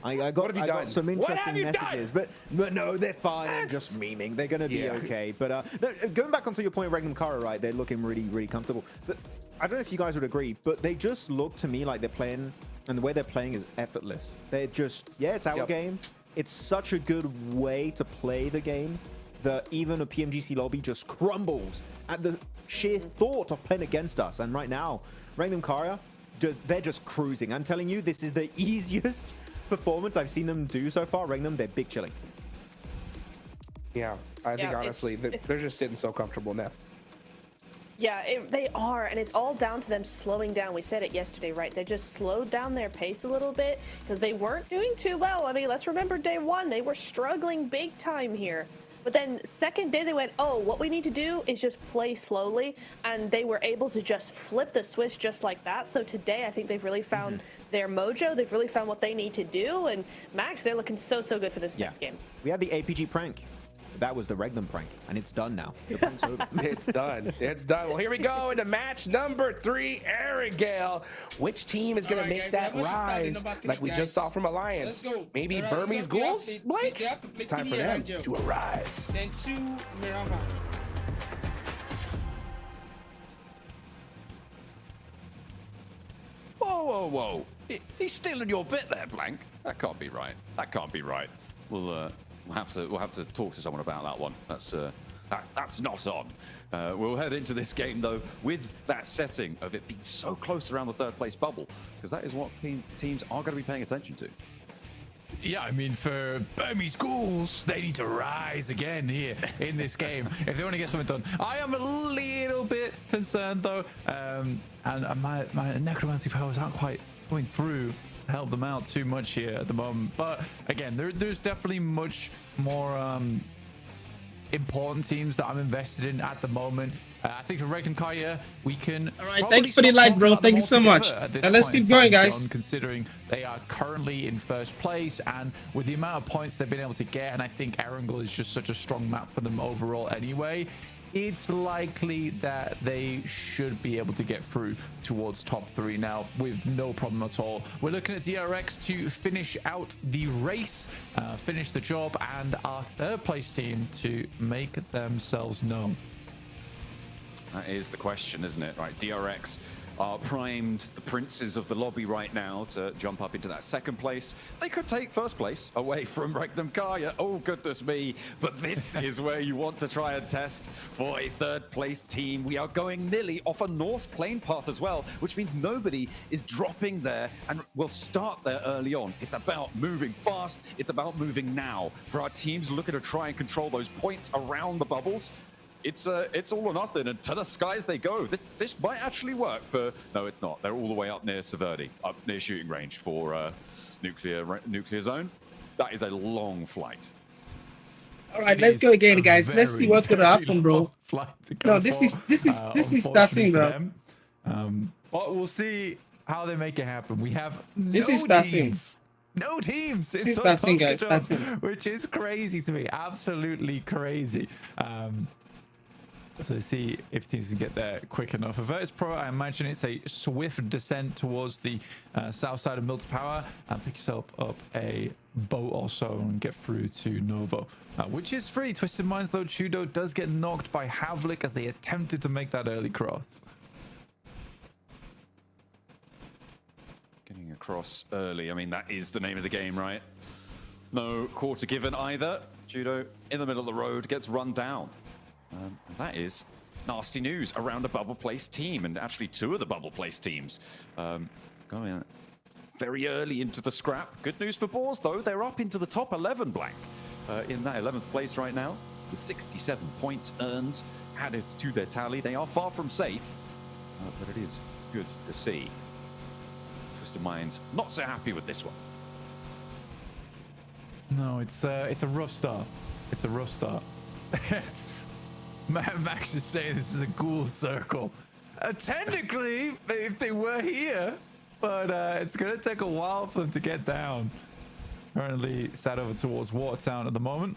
Speaker 8: I got some interesting messages, but no, they're fine. I'm just memeing. They're gonna be okay. But no, going back onto your point, Regnum Kara, right? They're looking really, really comfortable. But I don't know if you guys would agree, but they just look to me like they're playing, and the way they're playing is effortless. They're just, it's our game. It's such a good way to play the game that even a PMGC lobby just crumbles at the sheer thought of playing against us. And right now, Regnum Kara, they're just cruising. I'm telling you, this is the easiest performance I've seen them do so far, Regnum, they're big chilling.
Speaker 9: Yeah, I think honestly, they're just sitting so comfortable now.
Speaker 10: Yeah, they are, and it's all down to them slowing down. We said it yesterday, right? They just slowed down their pace a little bit because they weren't doing too well. I mean, let's remember day one, they were struggling big time here. But then second day they went, oh, what we need to do is just play slowly, and they were able to just flip the switch just like that. So today I think they've really found their mojo. They've really found what they need to do, and Max, they're looking so good for this next game.
Speaker 8: We had the APG prank. That was the Regnum prank, and it's done now. The prank's over.
Speaker 9: It's done. It's done. Well, here we go into match number 3, 𝐿𝐴𝐸𝐿. Which team is going to make that rise like we just saw from Alliance? Maybe Burmese Ghouls, Blake? Time for them to arise.
Speaker 2: Then 2 Mirama.
Speaker 13: Whoa. He's stealing your bit there, Blank. That can't be right. That can't be right. We'll have to talk to someone about that one. That's not on. We'll head into this game though with that setting of it being so close around the 3rd place bubble, because that is what teams are going to be paying attention to.
Speaker 14: Yeah, I mean, for Burmese Ghouls, they need to rise again here in this game if they want to get something done. I am a little bit concerned though, and my necromancy powers aren't quite going through to help them out too much here at the moment. But again, there's definitely much more important teams that I'm invested in at the moment. I think for 𝐿𝐴𝐸𝐿, we can.
Speaker 2: All right, thank you for the like, bro. Thank you so much. And let's keep going, guys.
Speaker 14: Considering they are currently in 1st place, and with the amount of points they've been able to get, and I think 𝐿𝐴𝐸𝐿 is just such a strong map for them overall anyway, it's likely that they should be able to get through towards top 3 now with no problem at all. We're looking at DRX to finish out the race, finish the job, and our 3rd place team to make themselves known.
Speaker 13: That is the question, isn't it? Right, DRX are primed, the princes of the lobby right now, to jump up into that 2nd place. They could take 1st place away from 𝐿𝐴𝐸𝐿. Oh, goodness me. But this is where you want to try and test for a 3rd place team. We are going nearly off a north plane path as well, which means nobody is dropping there and will start there early on. It's about moving fast. It's about moving now. For our teams looking to try and control those points around the bubbles, it's all or nothing, and to the skies they go. This might actually work for... No, it's not. They're all the way up near 𝐸𝐸𝐻, up near shooting range for nuclear zone. That is a long flight.
Speaker 2: All right, let's go again, guys. Let's see what's gonna happen, bro. No, this is starting, bro.
Speaker 14: But we'll see how they make it happen. We have
Speaker 2: this is starting.
Speaker 14: Teams. No teams.
Speaker 2: This is starting, guys. Starting.
Speaker 14: Which is crazy to me. Absolutely crazy. So see if teams can get there quick enough. For Virtus Pro, I imagine it's a swift descent towards the south side of Mills Power and pick yourself up a boat or so and get through to Novo, which is free. Twisted Minds, though, 𝐞𝐤 does get knocked by 𝐿𝐴𝐸𝐿 as they attempted to make that early cross.
Speaker 13: Getting across early. I mean, that is the name of the game, right? No quarter given either. 𝐞𝐤 in the middle of the road gets run down. That is nasty news around a bubble place team, and actually 2 of the bubble place teams going very early into the scrap. Good news for Boars, though. They're up into the top 11, Blank, in that 11th place right now, with 67 points earned, added to their tally. They are far from safe, but it is good to see. Twisted Minds not so happy with this one.
Speaker 14: No, it's a rough start. It's a rough start. Max is saying this is a ghoul circle. Technically, if they were here, but it's going to take a while for them to get down. Currently sat over towards Watertown at the moment.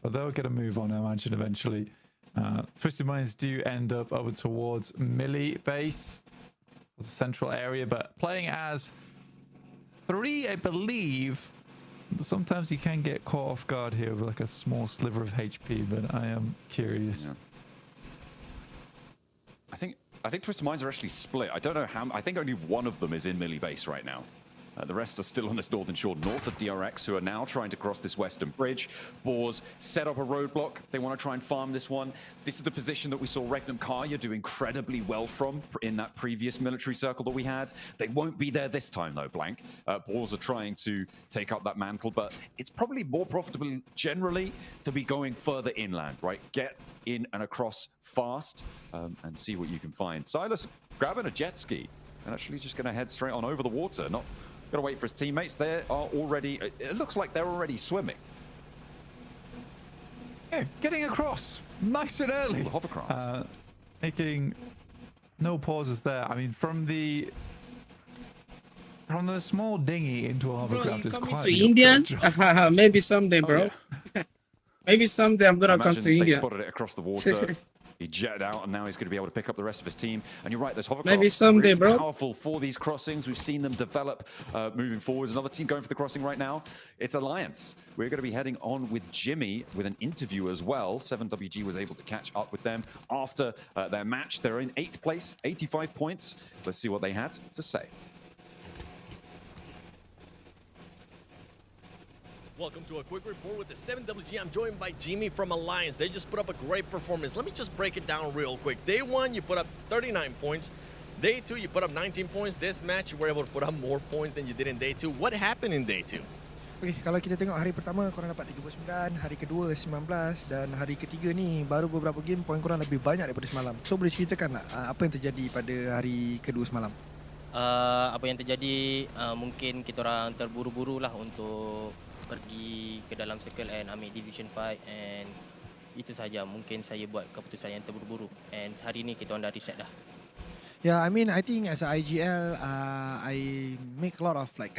Speaker 14: But they'll get a move on, I imagine, eventually. Twisted Minds do end up over towards Millie base. It's a central area, but playing as 3, I believe. Sometimes you can get caught off guard here with like a small sliver of HP, but I am curious.
Speaker 13: Yeah. I think Twisted Minds are actually split. I don't know how. I think only one of them is in Millie base right now. The rest are still on this northern shore, north of DRX, who are now trying to cross this western bridge. Boars set up a roadblock. They want to try and farm this one. This is the position that we saw 𝐿𝐴𝐻𝐿𝐴 do incredibly well from in that previous military circle that we had. They won't be there this time, though, Blank. Boars are trying to take up that mantle, but it's probably more profitable generally to be going further inland, right? Get in and across fast and see what you can find. Silas grabbing a jet ski and actually just going to head straight on over the water. Not going to wait for his teammates. They are already, it looks like they're already swimming.
Speaker 14: Yeah, getting across nice and early.
Speaker 13: Hovercraft.
Speaker 14: Making no pauses there. I mean, from the small dinghy into a hovercraft is quite
Speaker 2: to Indian? Maybe someday, bro.
Speaker 13: Yeah.
Speaker 2: Maybe someday I'm gonna come to
Speaker 13: They
Speaker 2: India.
Speaker 13: spotted it across the water. He jetted out, and now he's going to be able to pick up the rest of his team. And you're right, there's hovercraft.
Speaker 2: Maybe someday,
Speaker 13: really
Speaker 2: bro.
Speaker 13: Powerful for these crossings. We've seen them develop moving forward. Another team going for the crossing right now. It's Alliance. We're going to be heading on with Jimmy with an interview as well. 7WG was able to catch up with them after their match. They're in 8th place, 85 points. Let's see what they had to say.
Speaker 12: Welcome to a quick report with the 7WG. I'm joined by Jimmy from Alliance. They just put up a great performance. Let me just break it down real quick. Day 1, you put up 39 points. Day 2, you put up 19 points. This match, you were able to put up more points than you did in Day 2. What happened in Day 2?
Speaker 4: Okay, kalau kita tengok hari pertama korang dapat 39, hari kedua 19 dan hari ketiga ni baru beberapa game poin korang lebih banyak daripada semalam. So boleh ceritakan tak apa yang terjadi pada hari kedua semalam?
Speaker 5: Apa yang terjadi mungkin kita orang terburu-buru lah untuk pergi ke dalam circle and ambil division fight, and itu saja mungkin saya buat keputusan yang terburu-buru, and hari ni kita orang dah reset dah.
Speaker 4: Yeah, I mean, I think as a IGL, I make a lot of like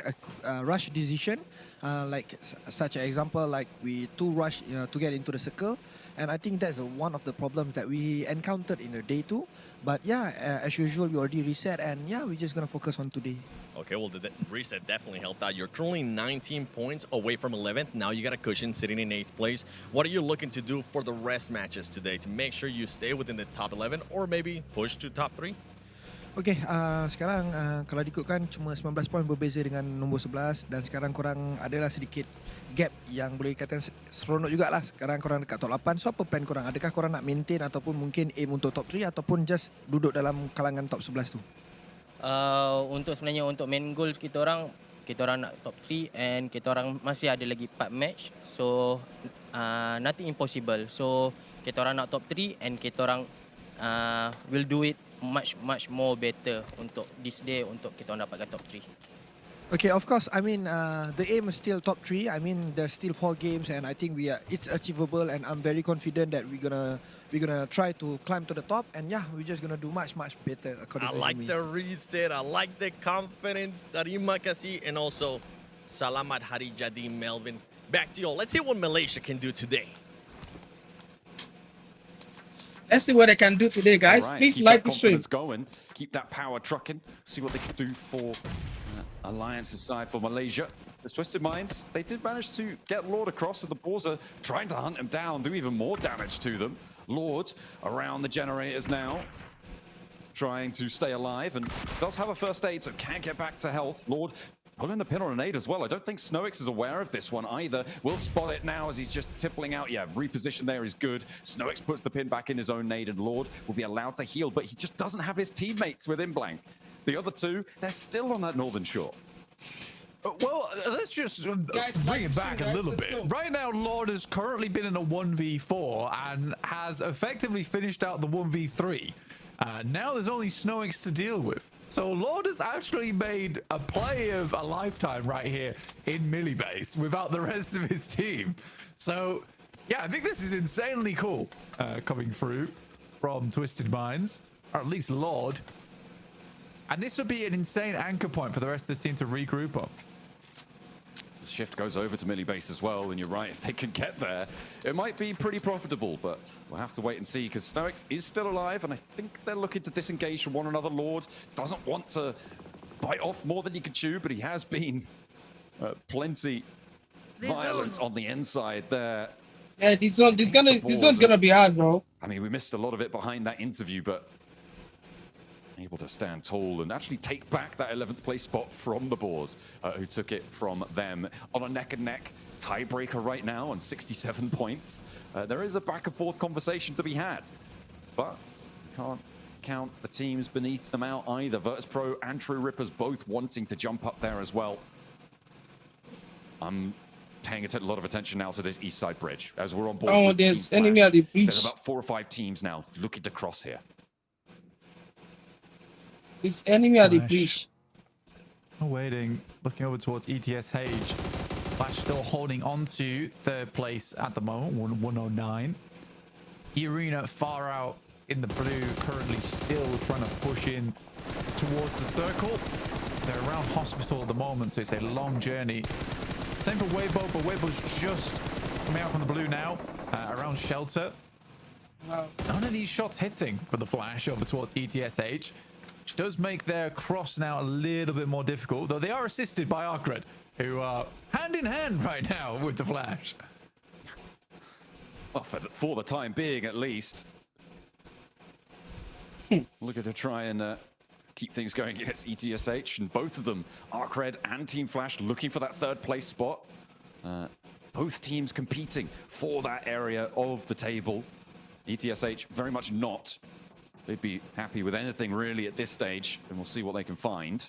Speaker 4: rush decision, like such an example, like we too rush to get into the circle, and I think that's one of the problems that we encountered in the day 2. But yeah, as usual, we already reset, and yeah, we're just gonna focus on today.
Speaker 12: Okay, well, the reset definitely helped out. You're currently 19 points away from 11th. Now you got a cushion sitting in 8th place. What are you looking to do for the rest matches today to make sure you stay within the top 11 or maybe push to top 3?
Speaker 4: Okay, sekarang kalau diikutkan cuma 19 poin berbeza dengan nombor 11 dan sekarang korang adalah sedikit gap yang boleh dikatakan seronok jugalah. Sekarang korang dekat top 8. So apa plan korang? Adakah korang nak maintain ataupun mungkin aim untuk top 3 ataupun just duduk dalam kalangan top 11 tu?
Speaker 5: Untuk sebenarnya untuk main goal kita orang nak top 3 and kita orang masih ada lagi 4 match. So nothing impossible. So kita orang nak top 3 and kita orang will do it much more better untuk this day untuk kita orang dapatkan top 3.
Speaker 4: Okay, of course. I mean, the aim is still top 3. I mean, there's still 4 games, and I think it's achievable. And I'm very confident that we're gonna try to climb to the top. And yeah, we're just gonna do much better. According to me.
Speaker 12: I like the reset. I like the confidence. Terima kasih, and also Salamat Hari Jadi Melvin. Back to you all. Let's see what Malaysia can do today.
Speaker 2: Let's see what they can do today, guys.
Speaker 13: Right,
Speaker 2: please
Speaker 13: keep
Speaker 2: like
Speaker 13: that
Speaker 2: the stream.
Speaker 13: confidence going. Keep that power trucking. See what they can do for Alliance's side for Malaysia. The Twisted Minds, they did manage to get Lord across, and the Boars are trying to hunt him down, do even more damage to them. Lord around the generators now, trying to stay alive, and does have a first aid, so can't get back to health. Lord pulling the pin on an aid as well. I don't think 𝐿𝐴𝐻𝐿𝐴 is aware of this one either. We'll spot it now as he's just tippling out. Yeah, reposition there is good. 𝐿𝐴𝐻𝐿𝐴 puts the pin back in his own nade, and Lord will be allowed to heal, but he just doesn't have his teammates with him, Blank. The other two, they're still on that northern shore.
Speaker 14: Well, let's just bring it back a little bit. Right now, Lord has currently been in a 1v4 and has effectively finished out the 1v3. Now there's only 𝐿𝐴𝐻𝐿𝐴 to deal with. So Lord has actually made a play of a lifetime right here in Millie base without the rest of his team. So yeah, I think this is insanely cool coming through from Twisted Minds, or at least Lord. And this would be an insane anchor point for the rest of the team to regroup on.
Speaker 13: The shift goes over to Millie base as well, and you're right, if they can get there, it might be pretty profitable, but we'll have to wait and see, because 𝐿𝐴𝐻𝐿𝐴 is still alive, and I think they're looking to disengage from one another. Lord doesn't want to bite off more than he can chew, but he has been plenty violent on the inside there.
Speaker 2: Yeah, this one's gonna be hard, bro.
Speaker 13: I mean, we missed a lot of it behind that interview, but able to stand tall and actually take back that 11th place spot from the Boars, who took it from them on a neck-and-neck tiebreaker right now on 67 points. There is a back-and-forth conversation to be had, but you can't count the teams beneath them out either. Virtus.pro and True Rippers both wanting to jump up there as well. I'm paying a lot of attention now to this east side bridge as we're on board.
Speaker 2: Oh, there's enemy at the bridge.
Speaker 13: There's about 4 or 5 teams now looking to cross here.
Speaker 2: There's enemy at the bridge.
Speaker 14: Waiting, looking over towards 𝐸𝐸𝐻. Flash still holding on to third place at the moment, 109. 𝐸𝐸RENA far out in the blue, currently still trying to push in towards the circle. They're around hospital at the moment, so it's a long journey. Same for Weibo, but Weibo's just coming out from the blue now, around shelter. None of these shots hitting for the Flash over towards 𝐸𝐸𝐻, which does make their cross now a little bit more difficult, though they are assisted by 𝐸𝐸RED, who are hand in hand right now with the Flash.
Speaker 13: Well, for the time being, at least. Looking to try and keep things going against 𝐸𝐸𝐻, and both of them, 𝐸𝐸RED and Team Flash, looking for that third place spot. Both teams competing for that area of the table. 𝐸𝐸𝐻 very much not. They'd be happy with anything really at this stage, and we'll see what they can find.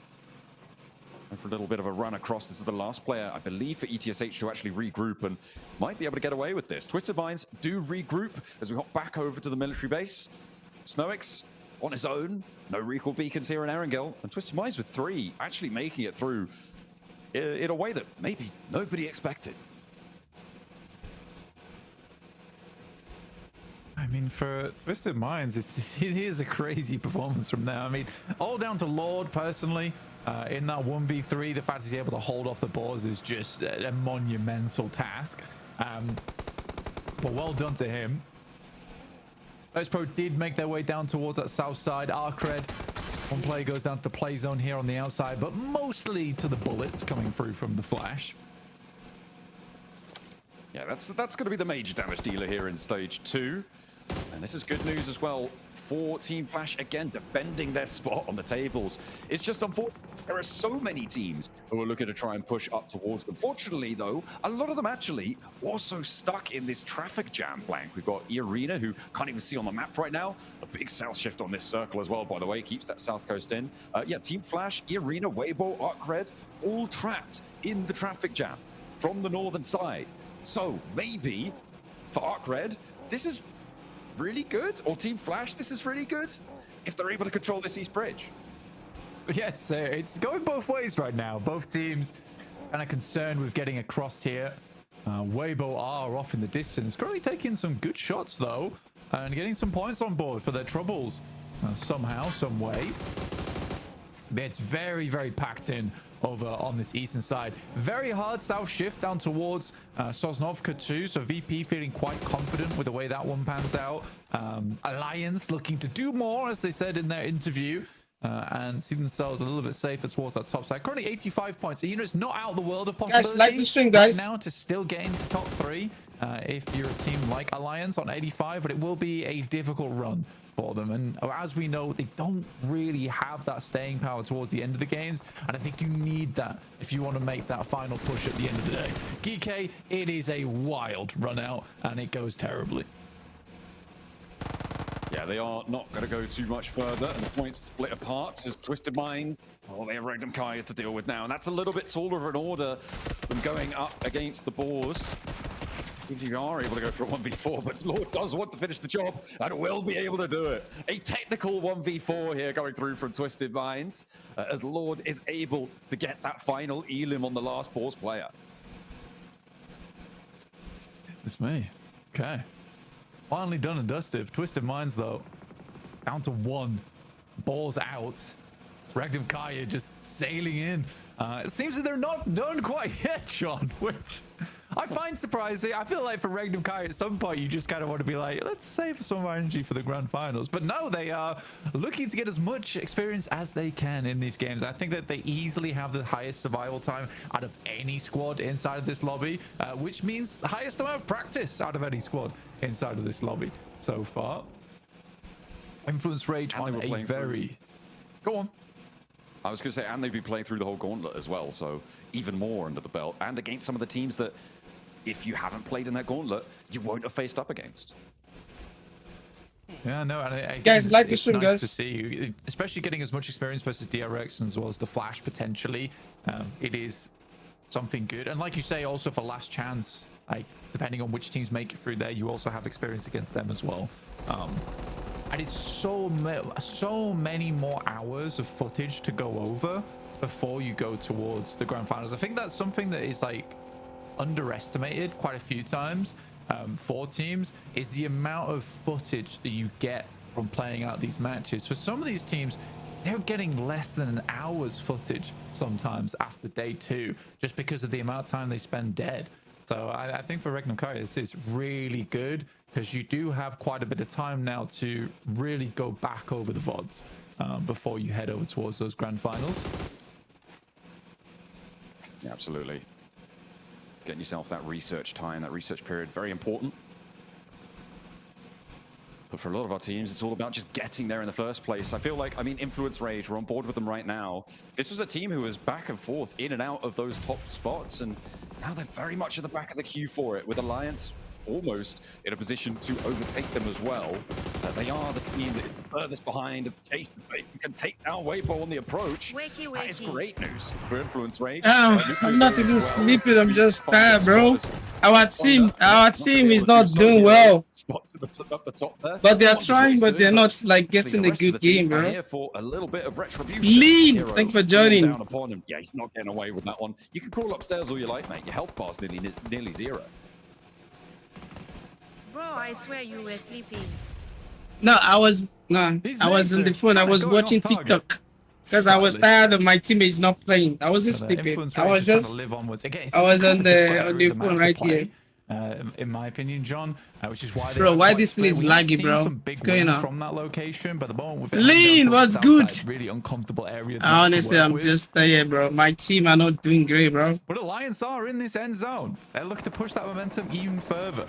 Speaker 13: And for a little bit of a run across, this is the last player, I believe, for 𝐸𝐸𝐻 to actually regroup and might be able to get away with this. Twisted Minds do regroup as we hop back over to the military base. 𝐻𝐞𝐤𝐈X on his own, no recall beacons here in Erangel, and Twisted Minds with 3 actually making it through in a way that maybe nobody expected.
Speaker 14: I mean, for Twisted Minds, it is a crazy performance from them. I mean, all down to Lord personally. In that 1v3, the fact he's able to hold off the Boars is just a monumental task. But well done to him. Virtus.pro did make their way down towards that south side. 𝐸𝐸RED, one player goes down to the play zone here on the outside, but mostly to the bullets coming through from the Flash.
Speaker 13: Yeah, that's going to be the major damage dealer here in stage 2. And this is good news as well for Team Flash, again, defending their spot on the tables. It's just unfortunate. There are so many teams who are looking to try and push up towards them. Fortunately, though, a lot of them actually also stuck in this traffic jam blank. We've got 𝐸𝐸RENA, who can't even see on the map right now. A big south shift on this circle as well, by the way. Keeps that south coast in. Yeah, Team Flash, 𝐸𝐸RENA, Weibo, 𝐸𝐸RED, all trapped in the traffic jam from the northern side. So maybe for 𝐸𝐸RED, this is really good, or Team Flash, this is really good, if they're able to control this east bridge.
Speaker 14: Yeah, it's going both ways right now. Both teams kind of concerned with getting across here. Weibo are off in the distance, currently taking some good shots though, and getting some points on board for their troubles somehow, some way. But it's very, very packed in over on this eastern side. Very hard south shift down towards Sosnovka too, so VP feeling quite confident with the way that one pans out. Alliance looking to do more, as they said in their interview, and see themselves a little bit safer towards that top side. Currently 85 points. It's not out of the world of possibility.
Speaker 2: Guys, like the stream, guys.
Speaker 14: Now to still get into top 3 if you're a team like Alliance on 85, but it will be a difficult run for them. And as we know, they don't really have that staying power towards the end of the games, and I think you need that if you want to make that final push at the end of the day. 𝐸𝐸𝐾, it is a wild run out, and it goes terribly.
Speaker 13: Yeah, they are not going to go too much further, and the points split apart as Twisted Minds, well, they have 𝐸𝐸RENA to deal with now, and that's a little bit taller of an order than going up against the Boars. If you are able to go for a 1v4, but Lord does want to finish the job and will be able to do it. A technical 1v4 here going through from Twisted Minds, as Lord is able to get that final elim on the last Boars player.
Speaker 14: It's me. Okay. Finally done and dusted. Twisted Minds, though, down to 1. Balls out. 𝐸𝐸𝐾 just sailing in. It seems that they're not done quite yet, Sean, which I find surprising. I feel like for 𝐸𝐸𝐾 at some point, you just kind of want to be like, let's save some of our energy for the grand finals. But no, they are looking to get as much experience as they can in these games. I think that they easily have the highest survival time out of any squad inside of this lobby, which means the highest amount of practice out of any squad inside of this lobby so far. Influence Rage on a very Go on.
Speaker 13: I was going to say, and they've been playing through the whole gauntlet as well, so even more under the belt, and against some of the teams that, if you haven't played in that gauntlet, you won't have faced up against.
Speaker 14: Yeah, no, and
Speaker 2: guys, like the
Speaker 14: it's
Speaker 2: stream,
Speaker 14: nice
Speaker 2: guys.
Speaker 14: to see you, especially getting as much experience versus DRX as well as the Flash potentially. It is something good, and like you say, also for last chance, like depending on which teams make it through there, you also have experience against them as well. And it's so many more hours of footage to go over before you go towards the grand finals. I think that's something that is like underestimated quite a few times for teams, is the amount of footage that you get from playing out these matches. For some of these teams, they're getting less than an hour's footage sometimes after day 2, just because of the amount of time they spend dead. So I think for 𝐸𝐞𝐥𝐸𝐸, this is really good, because you do have quite a bit of time now to really go back over the VODs before you head over towards those grand finals.
Speaker 13: Yeah, absolutely. Getting yourself that research time, that research period, very important. But for a lot of our teams, it's all about just getting there in the first place. I feel like, I mean, Influence Rage, we're on board with them right now. This was a team who was back and forth, in and out of those top spots, and now they're very much at the back of the queue for it, with Alliance almost in a position to overtake them as well. They are the team that is the furthest behind. Chase can take down Weibo on the approach. That is great news for Influence Rage.
Speaker 2: I'm not even sleeping. I'm just tired, bro. Our team is not doing well. But they are trying, but they're not like getting a good game, bro.
Speaker 13: For a little bit of retribution.
Speaker 2: Lean, thanks for joining.
Speaker 13: Down upon him. Yeah, he's not getting away with that one. You can crawl upstairs all you like, mate. Your health bar's nearly zero.
Speaker 3: Bro, I swear you were sleeping.
Speaker 2: No, I was on the phone. I was watching TikTok because I was tired of my teammates not playing. I wasn't sleeping. I was just on the phone right here.
Speaker 14: In my opinion, John, which is why.
Speaker 2: Bro, why this is laggy, bro? What's going on?
Speaker 14: From that location, but the moment
Speaker 2: Lean, what's good?
Speaker 14: Really uncomfortable area.
Speaker 2: Honestly, I'm just tired, bro. My team are not doing great, bro.
Speaker 14: But Alliance are in this end zone. They're looking to push that momentum even further.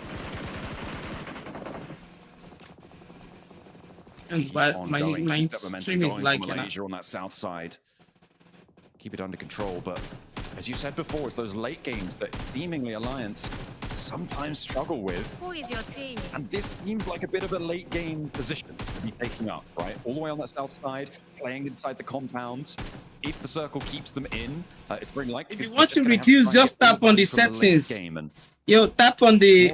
Speaker 2: But my stream is like
Speaker 13: Malaysia on that south side. Keep it under control, but as you said before, it's those late games that seemingly Alliance sometimes struggle with.
Speaker 3: Who is your team?
Speaker 13: And this seems like a bit of a late game position to be taking up, right? All the way on that south side, playing inside the compound. If the circle keeps them in, it's very likely.
Speaker 2: If you want to reduce, just tap on the settings. Yo, tap on the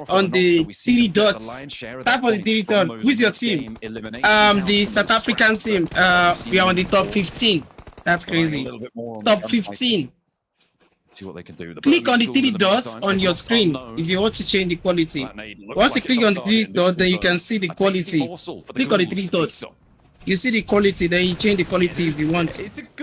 Speaker 2: 3 dots. Tap on the 3 dots. Who's your team? The South African team. We are on the top 15. That's crazy. Top 15.
Speaker 13: See what they can do.
Speaker 2: Click on the 3 dots on your screen if you want to change the quality. Once you click on the 3 dots, then you can see the quality. Click on the 3 dots. You see the quality, then you change the quality if you want.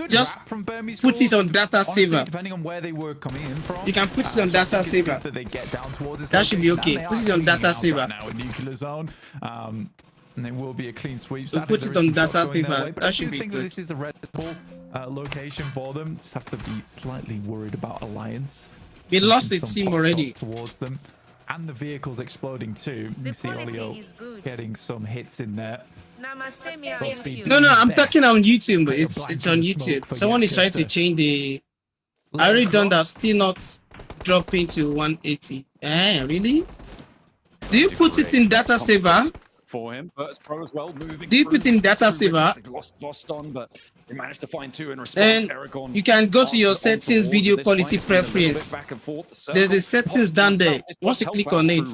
Speaker 2: Just put it on data saver.
Speaker 14: Depending on where they were coming in from,
Speaker 2: you can put it on data saver. That should be okay. Put it on data saver.
Speaker 14: Now in nuclear zone, and there will be a clean sweep.
Speaker 2: So put it on data saver. That should be good.
Speaker 14: This is a Red Bull location for them. Just have to be slightly worried about Alliance.
Speaker 2: We lost a team already.
Speaker 14: Towards them, and the vehicles exploding too. You see Olio getting some hits in there.
Speaker 2: No, I'm talking on YouTube. It's on YouTube. Someone is trying to change the. I already done that. Still not dropping to 180. Really? Do you put it in data saver?
Speaker 13: For him, but Pro as well moving.
Speaker 2: Do you put in data saver?
Speaker 13: They lost Voston, but they managed to find 2 in response.
Speaker 2: And you can go to your settings, video quality preference. There's a settings down there. Once you click on it,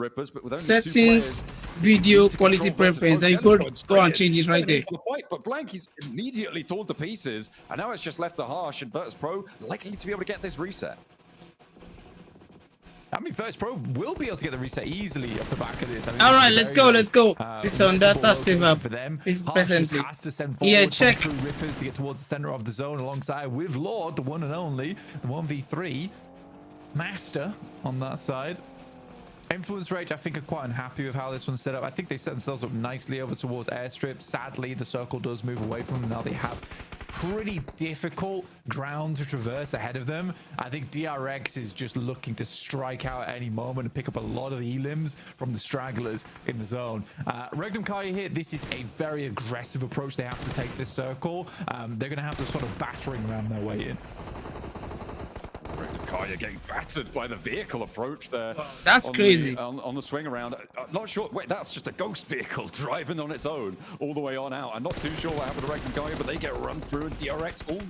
Speaker 2: settings, video quality preference, then you go and change it right there.
Speaker 13: But Blank is immediately torn to pieces, and now it's just left to Harsh, and Virtus Pro likely to be able to get this reset.
Speaker 14: I mean, Virtus Pro will be able to get the reset easily off the back of this. I mean,
Speaker 2: all right, let's go. It's on data saver for them. Presently. Yeah, check.
Speaker 14: Rippers to get towards the center of the zone alongside with Lord, the one and only, the 1v3 master on that side. Influence Rage, I think, are quite unhappy with how this one's set up. I think they set themselves up nicely over towards airstrip. Sadly, the circle does move away from them. Now they have pretty difficult ground to traverse ahead of them. I think DRX is just looking to strike out at any moment and pick up a lot of the elims from the stragglers in the zone. 𝐻𝐸𝐸𝐿 here, this is a very aggressive approach they have to take this circle. They're going to have to sort of battering ram their way in.
Speaker 13: 𝐻𝐸𝐸𝐿 getting battered by the vehicle approach there.
Speaker 2: That's crazy.
Speaker 13: On the swing around. Not sure. Wait, that's just a ghost vehicle driving on its own all the way on out. I'm not too sure what happened to 𝐻𝐸𝐸𝐿, but they get run through, and DRX all the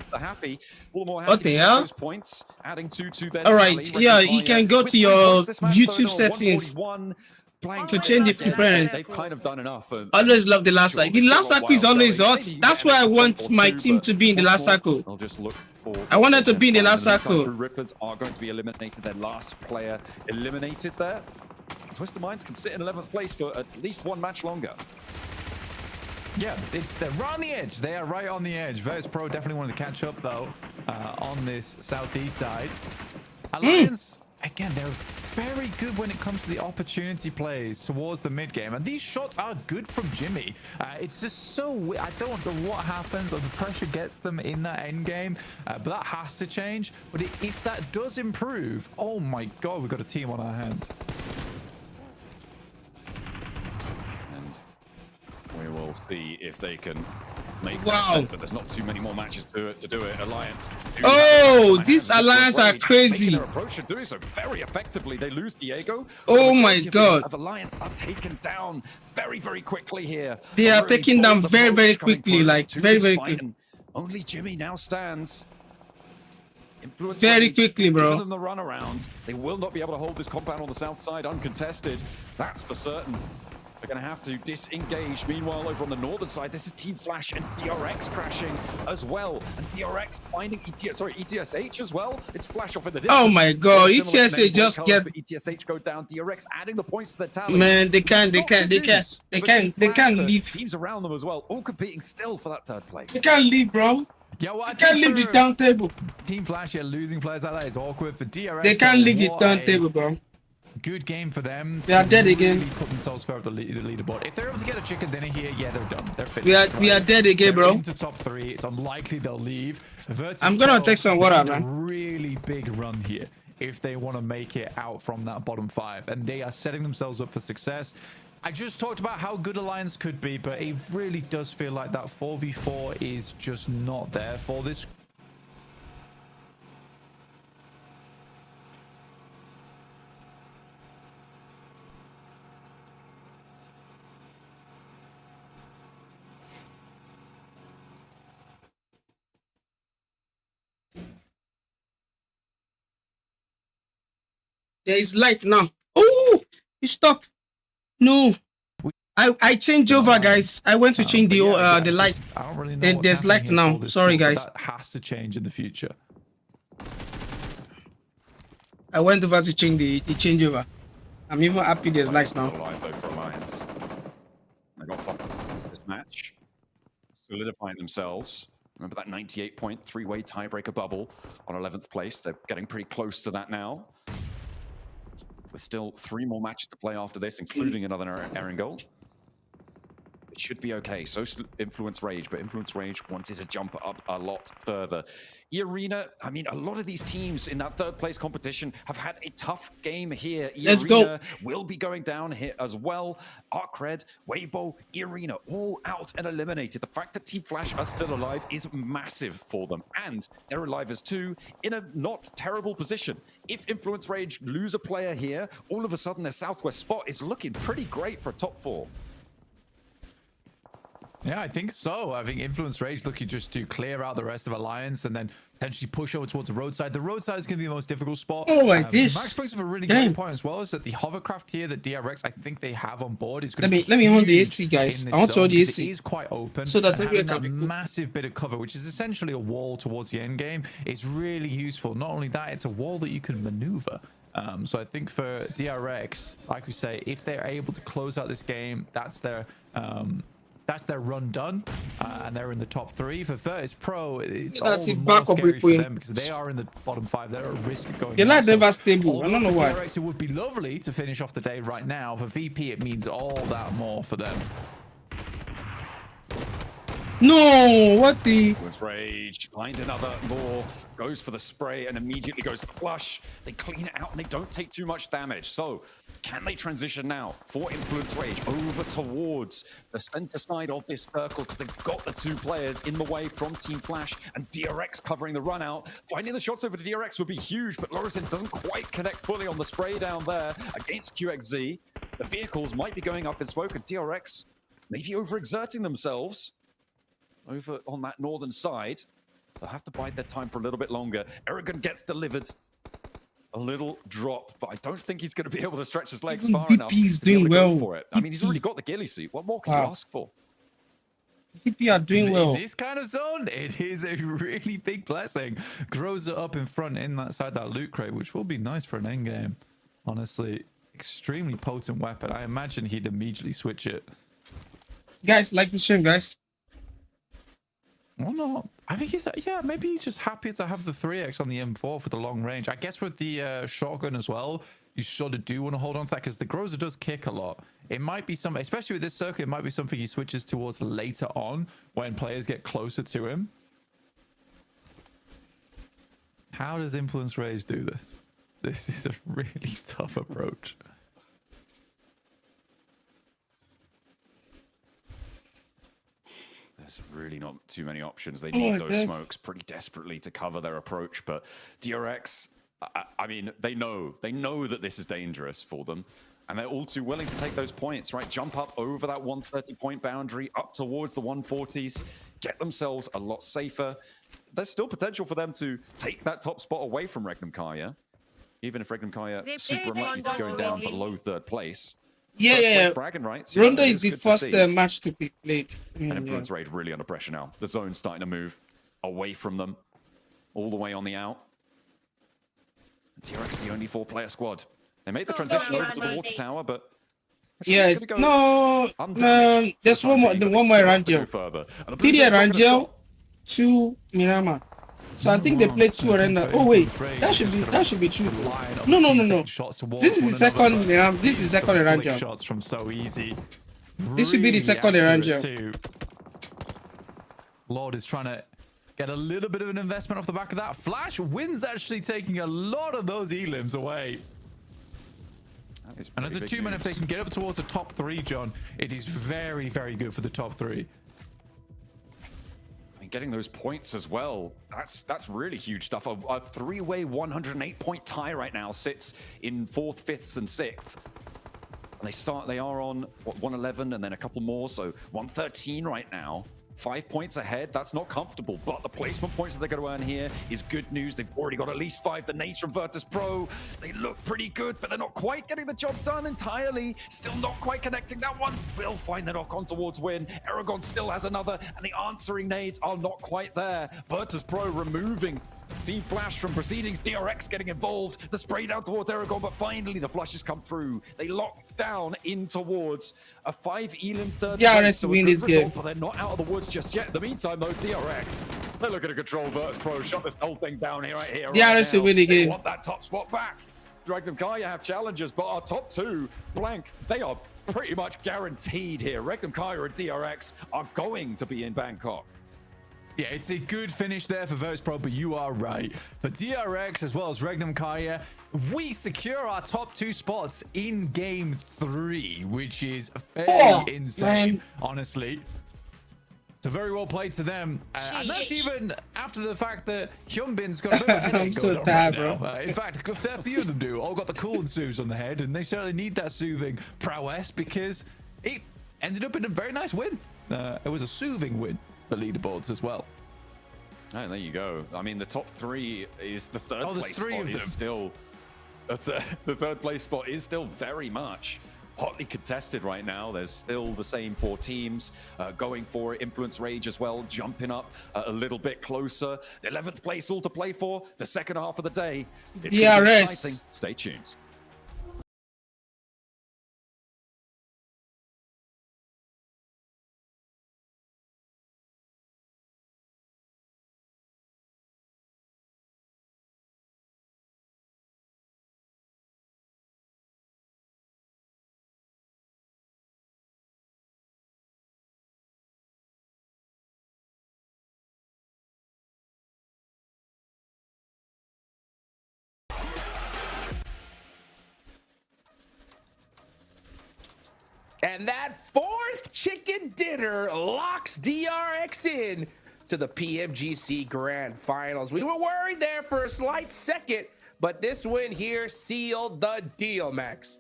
Speaker 13: more happy
Speaker 2: What the
Speaker 13: to
Speaker 2: hell?
Speaker 13: those points, adding 2 to their
Speaker 2: All right,
Speaker 13: tally.
Speaker 2: yeah, you can go to your YouTube
Speaker 13: Total
Speaker 2: settings
Speaker 13: 141.
Speaker 2: to change the preference.
Speaker 13: They've kind of done enough.
Speaker 2: Always love the last cycle. The last cycle is always hot. That's why I want my team to be in the last cycle.
Speaker 13: I'll just look for.
Speaker 2: I wanted to be in the last cycle.
Speaker 13: Rippers are going to be eliminated. Their last player eliminated there. Twisted Minds can sit in 11th place for at least one match longer.
Speaker 14: Yeah, they're right on the edge. They are right on the edge. Virtus.pro definitely wanted to catch up, though, on this southeast side. Alliance, again, they're very good when it comes to the opportunity plays towards the mid game. And these shots are good from Jimmy. It's just so weird. I don't know what happens, or the pressure gets them in that end game. But that has to change. But if that does improve, oh my God, we've got a team on our hands.
Speaker 13: We will see if they can make
Speaker 2: Wow.
Speaker 13: that, but there's not too many more matches to do it. Alliance.
Speaker 2: Oh, these Alliance are crazy.
Speaker 13: Their approach and doing so very effectively. They lose Diego.
Speaker 2: Oh my God.
Speaker 13: Of Alliance are taken down very, very quickly here.
Speaker 2: They are taken down very, very quickly, like very, very quickly.
Speaker 13: Only Jimmy now stands. Influence
Speaker 2: Very
Speaker 13: Rage,
Speaker 2: quickly, bro.
Speaker 13: giving them the run around. They will not be able to hold this compound on the south side uncontested. That's for certain. They're going to have to disengage. Meanwhile, over on the northern side, this is Team Flash and DRX crashing as well. And DRX finding 𝐸𝐸𝐸𝐸 as well. It's Flash off in the distance.
Speaker 2: Oh my God, 𝐸𝐸𝐸𝐸 just get.
Speaker 13: 𝐸𝐸𝐸𝐸 go down. DRX adding the points to their tally.
Speaker 2: Man, they can't leave.
Speaker 13: Teams around them as well, all competing still for that third place.
Speaker 2: They can't leave, bro.
Speaker 14: Yeah, well,
Speaker 2: they can't leave the turntable.
Speaker 14: Team Flash, yeah, losing players like that is awkward for DRX.
Speaker 2: They can't leave the turntable, bro.
Speaker 14: Good game for them.
Speaker 2: They are dead again.
Speaker 14: Really put themselves further the leaderboard. If they're able to get a chicken dinner here, yeah, they're done. They're finished.
Speaker 2: We are dead again, bro.
Speaker 14: They're into top 3. It's unlikely they'll leave.
Speaker 2: I'm gonna take some water, man.
Speaker 14: A really big run here if they want to make it out from that bottom 5, and they are setting themselves up for success. I just talked about how good Alliance could be, but it really does feel like that 4v4 is just not there for this.
Speaker 2: There is light now. Oh, you stop. No. I changed over, guys. I went to change the light.
Speaker 14: I don't really know.
Speaker 2: Then there's light now. Sorry, guys.
Speaker 14: That has to change in the future.
Speaker 2: I went over to change the changeover. I'm even happy there's lights now.
Speaker 13: They got this match, solidifying themselves. Remember that 98-point three-way tiebreaker bubble on 11th place. They're getting pretty close to that now. With still 3 more matches to play after this, including another 𝐸𝐸𝐸𝐿. It should be okay. So Influence Rage, but Influence Rage wanted to jump up a lot further. 𝐸𝐸𝐸𝐸, I mean, a lot of these teams in that 3rd place competition have had a tough game here.
Speaker 2: Let's go.
Speaker 13: Will be going down here as well. ArcRed, Weibo, 𝐸𝐸𝐸𝐸 all out and eliminated. The fact that Team Flash are still alive is massive for them. And they're alive as 2 in a not terrible position. If Influence Rage lose a player here, all of a sudden their southwest spot is looking pretty great for a top 4.
Speaker 14: Yeah, I think so. I think Influence Rage looking just to clear out the rest of Alliance and then potentially push over towards the roadside. The roadside is going to be the most difficult spot.
Speaker 2: Oh, like this.
Speaker 14: Max brings up a really great point as well, is that the hovercraft here that DRX, I think they have on board, is going to
Speaker 2: let me hold the AC, guys. I want to hold the AC.
Speaker 14: It is quite open.
Speaker 2: So that's
Speaker 14: a massive bit of cover, which is essentially a wall towards the end game. It's really useful. Not only that, it's a wall that you can maneuver. So I think for DRX, like we say, if they're able to close out this game, that's their run done, and they're in the top 3. For Virtus.pro, it's all the more scary for them because they are in the bottom 5. They're at risk of going.
Speaker 2: They're not never stable. I don't know why.
Speaker 14: DRX, it would be lovely to finish off the day right now. For VP, it means all that more for them.
Speaker 2: No, what the?
Speaker 13: Was Rage, find another more, goes for the spray and immediately goes flush. They clean it out and they don't take too much damage. So can they transition now for Influence Rage over towards the center side of this circle, because they've got the two players in the way from Team Flash, and DRX covering the run out. Finding the shots over to DRX would be huge, but Lorison doesn't quite connect fully on the spray down there against 𝐞𝐥𝐸. The vehicles might be going up in smoke, and DRX maybe overexerting themselves over on that northern side. They'll have to bide their time for a little bit longer. 𝐿 gets delivered. A little drop, but I don't think he's going to be able to stretch his legs far enough
Speaker 2: VP's
Speaker 13: to be able
Speaker 2: doing
Speaker 13: to go
Speaker 2: well.
Speaker 13: for it. I mean, he's already got the ghillie suit. What more can you ask for?
Speaker 2: VP are doing well.
Speaker 14: In this kind of zone, it is a really big blessing. 𝐿𝐸𝐻 up in front in that side, that loot crate, which will be nice for an end game. Honestly, extremely potent weapon. I imagine he'd immediately switch it.
Speaker 2: Guys, like the stream, guys.
Speaker 14: Or not. I think he's, yeah, maybe he's just happy to have the 3x on the M4 for the long range. I guess with the shotgun as well, you sort of do want to hold on to that, because the 𝐿𝐻𝐻 does kick a lot. It might be something, especially with this circuit, it might be something he switches towards later on when players get closer to him. How does Influence Rage do this? This is a really tough approach.
Speaker 13: There's really not too many options. They need those smokes pretty desperately to cover their approach, but DRX, I mean, they know that this is dangerous for them, and they're all too willing to take those points, right? Jump up over that 130-point boundary, up towards the 140s, get themselves a lot safer. There's still potential for them to take that top spot away from 𝐿𝐸𝐻, even if 𝐿𝐸𝐻 super unlikely to go down below third place.
Speaker 2: Yeah.
Speaker 13: Bragging rights.
Speaker 2: Rondo is the first match to be played.
Speaker 13: And Influence Rage really under pressure now. The zone's starting to move away from them, all the way on the out. DRX the only 4-player squad. They made the transition over to the water tower, but
Speaker 2: yes, no, there's one more Rangel. TD Rangel, 2 Miramar. So I think they played 2 arena. Oh wait, that should be true. No. This is the second. This is second Rangel.
Speaker 14: Shots from so easy.
Speaker 2: This should be the second Rangel.
Speaker 14: Lord is trying to get a little bit of an investment off the back of that. Flash wins, actually taking a lot of those elims away. And as a 2-man, if they can get up towards the top 3, John, it is very, very good for the top 3.
Speaker 13: Getting those points as well, that's really huge stuff. A 3-way 108-point tie right now sits in 4th, 5th, and 6th. And they are on what, 111 and then a couple more, so 113 right now. 5 points ahead. That's not comfortable, but the placement points that they're going to earn here is good news. They've already got at least 5. The nades from Virtus.pro, they look pretty good, but they're not quite getting the job done entirely. Still not quite connecting. That one will find the knock on towards win. 𝐿𝐸𝐻 still has another, and the answering nades are not quite there. Virtus.pro removing Team Flash from proceedings. DRX getting involved. The spray down towards 𝐿𝐸𝐻, but finally the flushes come through. They lock down in towards a 5 elim third place.
Speaker 2: So win this game.
Speaker 13: But they're not out of the woods just yet. In the meantime, though, DRX, they're looking to control Virtus.pro. Shut this whole thing down here, right here.
Speaker 2: DRX will win the game.
Speaker 13: They want that top spot back. 𝐿𝐸𝐻 have challenges, but our top 2, blank, they are pretty much guaranteed here. 𝐿𝐸𝐻 and DRX are going to be in Bangkok.
Speaker 14: Yeah, it's a good finish there for Virtus.pro, but you are right. For DRX as well as 𝐿𝐸𝐻, we secure our top 2 spots in game 3, which is fairly insane, honestly. So very well played to them. And that's even after the fact that Hyunbin's got a bit of a headache
Speaker 2: I'm so
Speaker 14: going on
Speaker 2: tired,
Speaker 14: right
Speaker 2: bro.
Speaker 14: now. In fact, a fair few of them do. All got the coolant soothes on the head, and they certainly need that soothing prowess, because it ended up in a very nice win. It was a soothing win. The leaderboards as well.
Speaker 13: And there you go. I mean, the top 3 is the third place
Speaker 14: 3
Speaker 13: spot
Speaker 14: of them.
Speaker 13: is still the third place spot is still very much hotly contested right now. There's still the same 4 teams going for it. Influence Rage as well, jumping up a little bit closer. The 11th place all to play for. The second half of the day. It's gonna be exciting. Stay tuned.
Speaker 9: And that fourth chicken dinner locks DRX in to the PMGC Grand Finals. We were worried there for a slight second, but this win here sealed the deal, Max.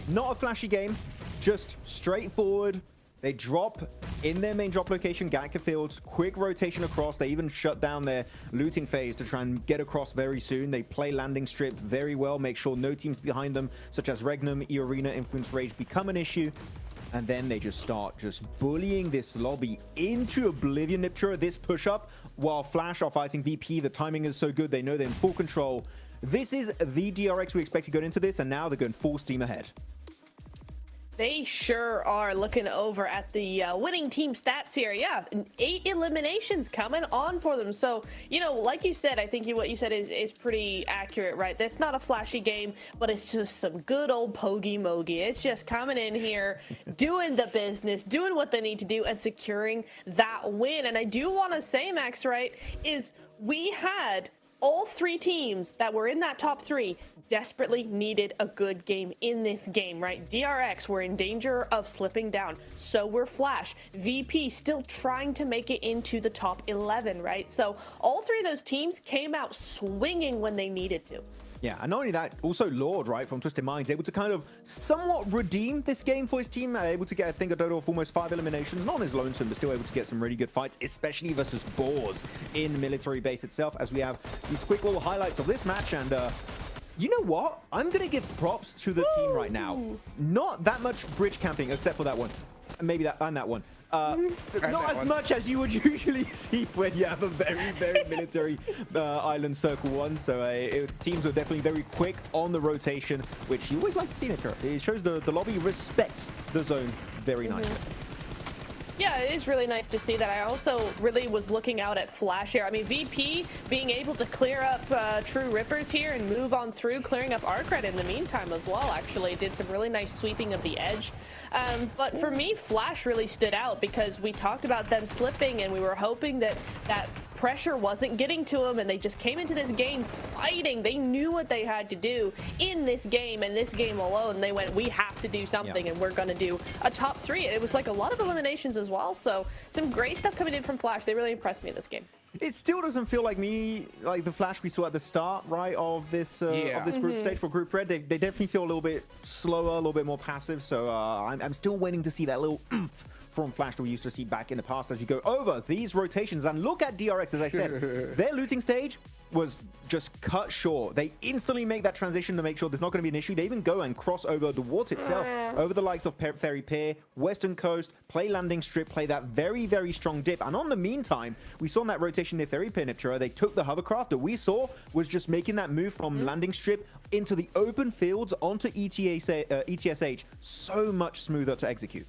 Speaker 8: Not a flashy game, just straightforward. They drop in their main drop location, 𝐞𝐤𝐽 Fields, quick rotation across. They even shut down their looting phase to try and get across very soon. They play landing strip very well, make sure no teams behind them, such as Regnum, 𝐸_ARENA, Influence Rage, become an issue. And then they just start bullying this lobby into oblivion. 𝐞𝐤𝐴, this push-up, while Flash are fighting VP. The timing is so good. They know they're in full control. This is the DRX we expected going into this, and now they're going full steam ahead.
Speaker 10: They sure are looking over at the winning team stats here. Yeah, 8 eliminations coming on for them. So, you know, like you said, I think what you said is pretty accurate, right? That's not a flashy game, but it's just some good old PUBGMOBILE. It's just coming in here, doing the business, doing what they need to do, and securing that win. And I do want to say, Max, right, is we had all 3 teams that were in that top 3 desperately needed a good game in this game, right? DRX were in danger of slipping down. So were Flash. VP still trying to make it into the top 11, right? So all 3 of those teams came out swinging when they needed to.
Speaker 8: Yeah, and not only that, also Lord, right, from Twisted Minds, able to kind of somewhat redeem this game for his team, able to get, I think, a total of almost 5 eliminations, not on his lonesome, but still able to get some really good fights, especially versus Boars in military base itself, as we have these quick little highlights of this match. And you know what? I'm going to give props to the team right now. Not that much bridge camping, except for that one. Maybe that and that one. Not as much as you would usually see when you have a very, very military island circle one. So teams are definitely very quick on the rotation, which you always like to see, 𝐸𝐴𝐴. It shows the lobby respects the zone very nicely.
Speaker 10: Yeah, it is really nice to see that. I also really was looking out at Flash here. I mean, VP being able to clear up True Rippers here and move on through, clearing up 𝐸𝐸 in the meantime as well, actually. Did some really nice sweeping of the edge. But for me, Flash really stood out because we talked about them slipping and we were hoping that that pressure wasn't getting to them, and they just came into this game fighting. They knew what they had to do in this game, and this game alone, they went, we have to do something, and we're going to do a top 3. It was like a lot of eliminations as well, so some great stuff coming in from Flash. They really impressed me in this game.
Speaker 8: It still doesn't feel like the Flash we saw at the start, right, of this group stage for Group Red. They definitely feel a little bit slower, a little bit more passive, so I'm still waiting to see that little oomph from Flash that we used to see back in the past as you go over these rotations. And look at DRX, as I said, their looting stage was just cut short. They instantly make that transition to make sure there's not going to be an issue. They even go and cross over the wart itself, over the likes of Ferry Pier, Western Coast, play landing strip, play that very, very strong dip. And on the meantime, we saw in that rotation near Ferry Pier, 𝐸𝐴𝐴, they took the hovercraft that we saw was just making that move from landing strip into the open fields onto ETSH so much smoother to execute.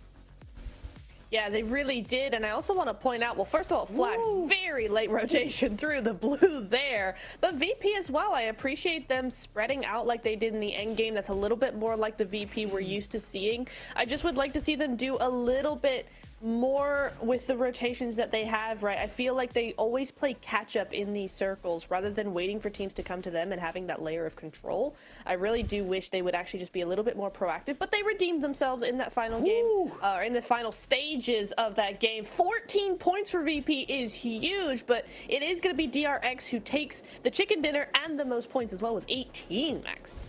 Speaker 10: Yeah, they really did. And I also want to point out, well, first of all, Flash, very late rotation through the blue there. But VP as well, I appreciate them spreading out like they did in the end game. That's a little bit more like the VP we're used to seeing. I just would like to see them do a little bit more with the rotations that they have, right? I feel like they always play catch up in these circles rather than waiting for teams to come to them and having that layer of control. I really do wish they would actually just be a little bit more proactive, but they redeemed themselves in that final game, or in the final stages of that game. 14 points for VP is huge, but it is going to be DRX who takes the chicken dinner and the most points as well with 18, Max.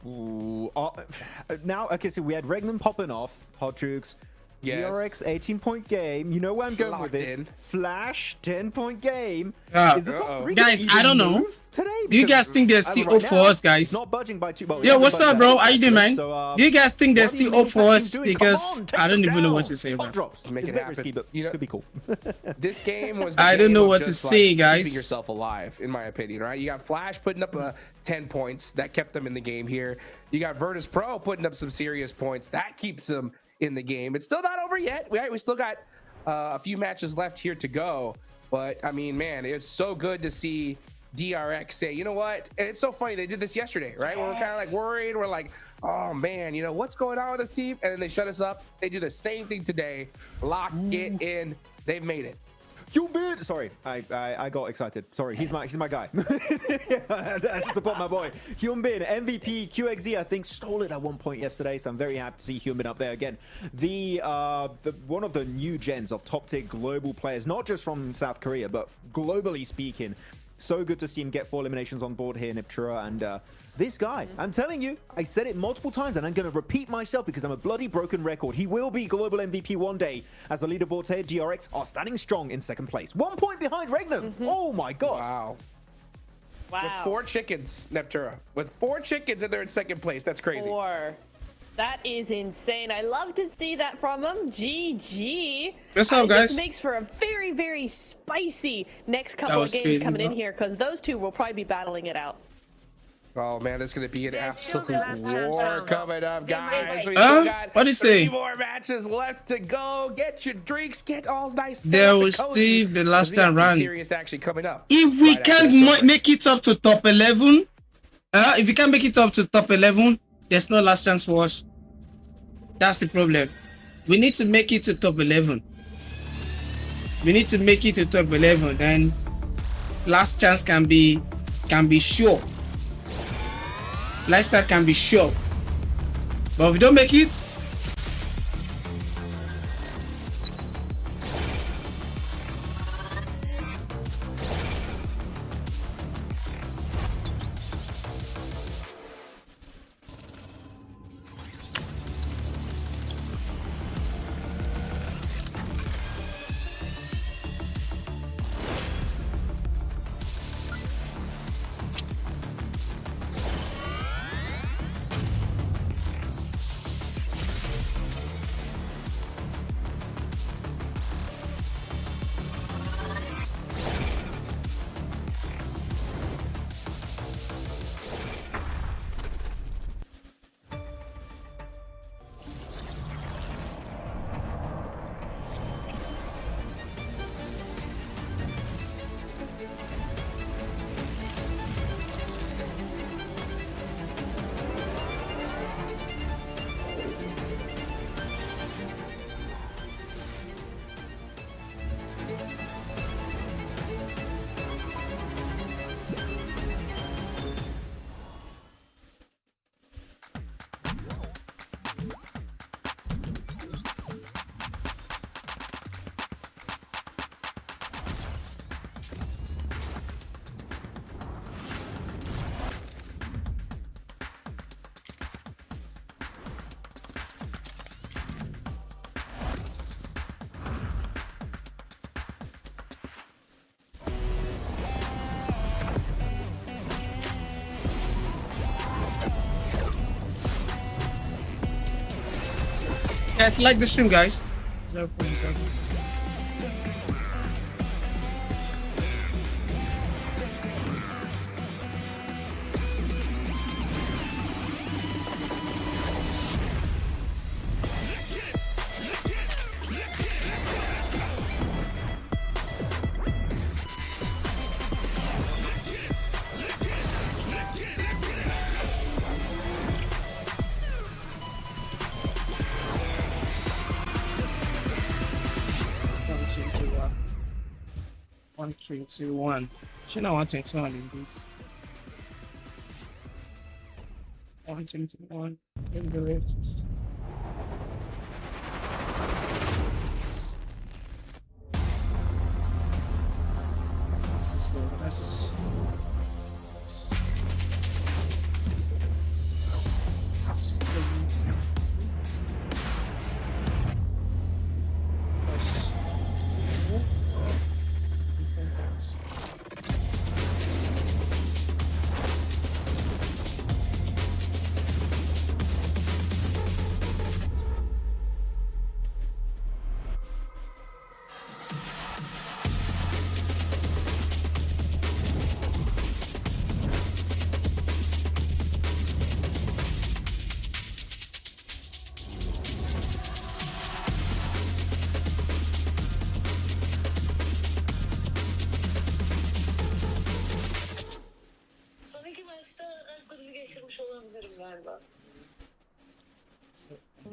Speaker 8: Ooh, now, okay, so we had Regnum popping off, Hot Jukes.
Speaker 9: Yes.
Speaker 8: DRX 18-point game. You know where I'm going with this. Flash 10-point game. Is the top 3
Speaker 2: guys, I don't know.
Speaker 8: Today?
Speaker 2: Do you guys think there's still hope for us, guys?
Speaker 8: Not budging by 2.
Speaker 2: Yo, what's up, bro? How you doing, man? Do you guys think there's still hope for us? Because I don't even know what to say, bro.
Speaker 9: Make it happen.
Speaker 8: Risky, but could be cool.
Speaker 9: This game was.
Speaker 2: I don't know what to say, guys.
Speaker 9: Keeping yourself alive, in my opinion, right? You got Flash putting up 10 points that kept them in the game here. You got Virtus Pro putting up some serious points that keeps them in the game. It's still not over yet. We still got a few matches left here to go. But I mean, man, it's so good to see DRX say, you know what? And it's so funny. They did this yesterday, right? Where we're kind of like worried. We're like, oh man, you know, what's going on with this team? And then they shut us up. They do the same thing today. Lock it in. They've made it.
Speaker 8: 𝐿𝐸𝐭. Sorry, I got excited. Sorry, he's my guy. I had to support my boy. 𝐿𝐸𝐭, MVP, 𝐿𝐸𝐭, I think, stole it at one point yesterday, so I'm very happy to see 𝐿𝐸𝐭 up there again. The one of the new gens of top tier global players, not just from South Korea, but globally speaking. So good to see him get 4 eliminations on board here, 𝐸𝐸, and this guy, I'm telling you, I said it multiple times, and I'm going to repeat myself because I'm a bloody broken record. He will be global MVP one day, as the leaderboards here, DRX, are standing strong in 2nd place. 1 point behind Regnum. Oh my god.
Speaker 9: Wow.
Speaker 10: Wow.
Speaker 9: With 4 chickens, 𝐸𝐸. With 4 chickens and they're in 2nd place. That's crazy.
Speaker 10: 4. That is insane. I love to see that from him. GG.
Speaker 2: What's up, guys?
Speaker 10: This makes for a very, very spicy next couple of
Speaker 2: was
Speaker 10: games
Speaker 2: crazy,
Speaker 10: coming in
Speaker 2: bro.
Speaker 10: here, because those two will probably be battling it out.
Speaker 9: Oh man, there's gonna be an absolute
Speaker 3: last chance
Speaker 9: war
Speaker 3: round.
Speaker 9: coming up, guys. We
Speaker 2: Huh?
Speaker 9: still got
Speaker 2: What'd he say?
Speaker 9: 3 more matches left to go. Get your drinks, get all nice.
Speaker 2: There
Speaker 9: set up
Speaker 2: will
Speaker 9: and cozy,
Speaker 2: still be last
Speaker 9: 'cause we got
Speaker 2: time
Speaker 9: some
Speaker 2: round.
Speaker 9: serious action coming up.
Speaker 2: If we
Speaker 9: right after
Speaker 2: can't
Speaker 9: this break.
Speaker 2: make it up to top 11, if we can't make it up to top 11, there's no last chance for us. That's the problem. We need to make it to top 11. We need to make it to top 11, then last chance can be sure. Lifestyle can be sure. But if we don't make it, guys, like the stream, guys. 0.7. One, 3, 2, 1. Should not 121 in this. 121 in the left. So that's.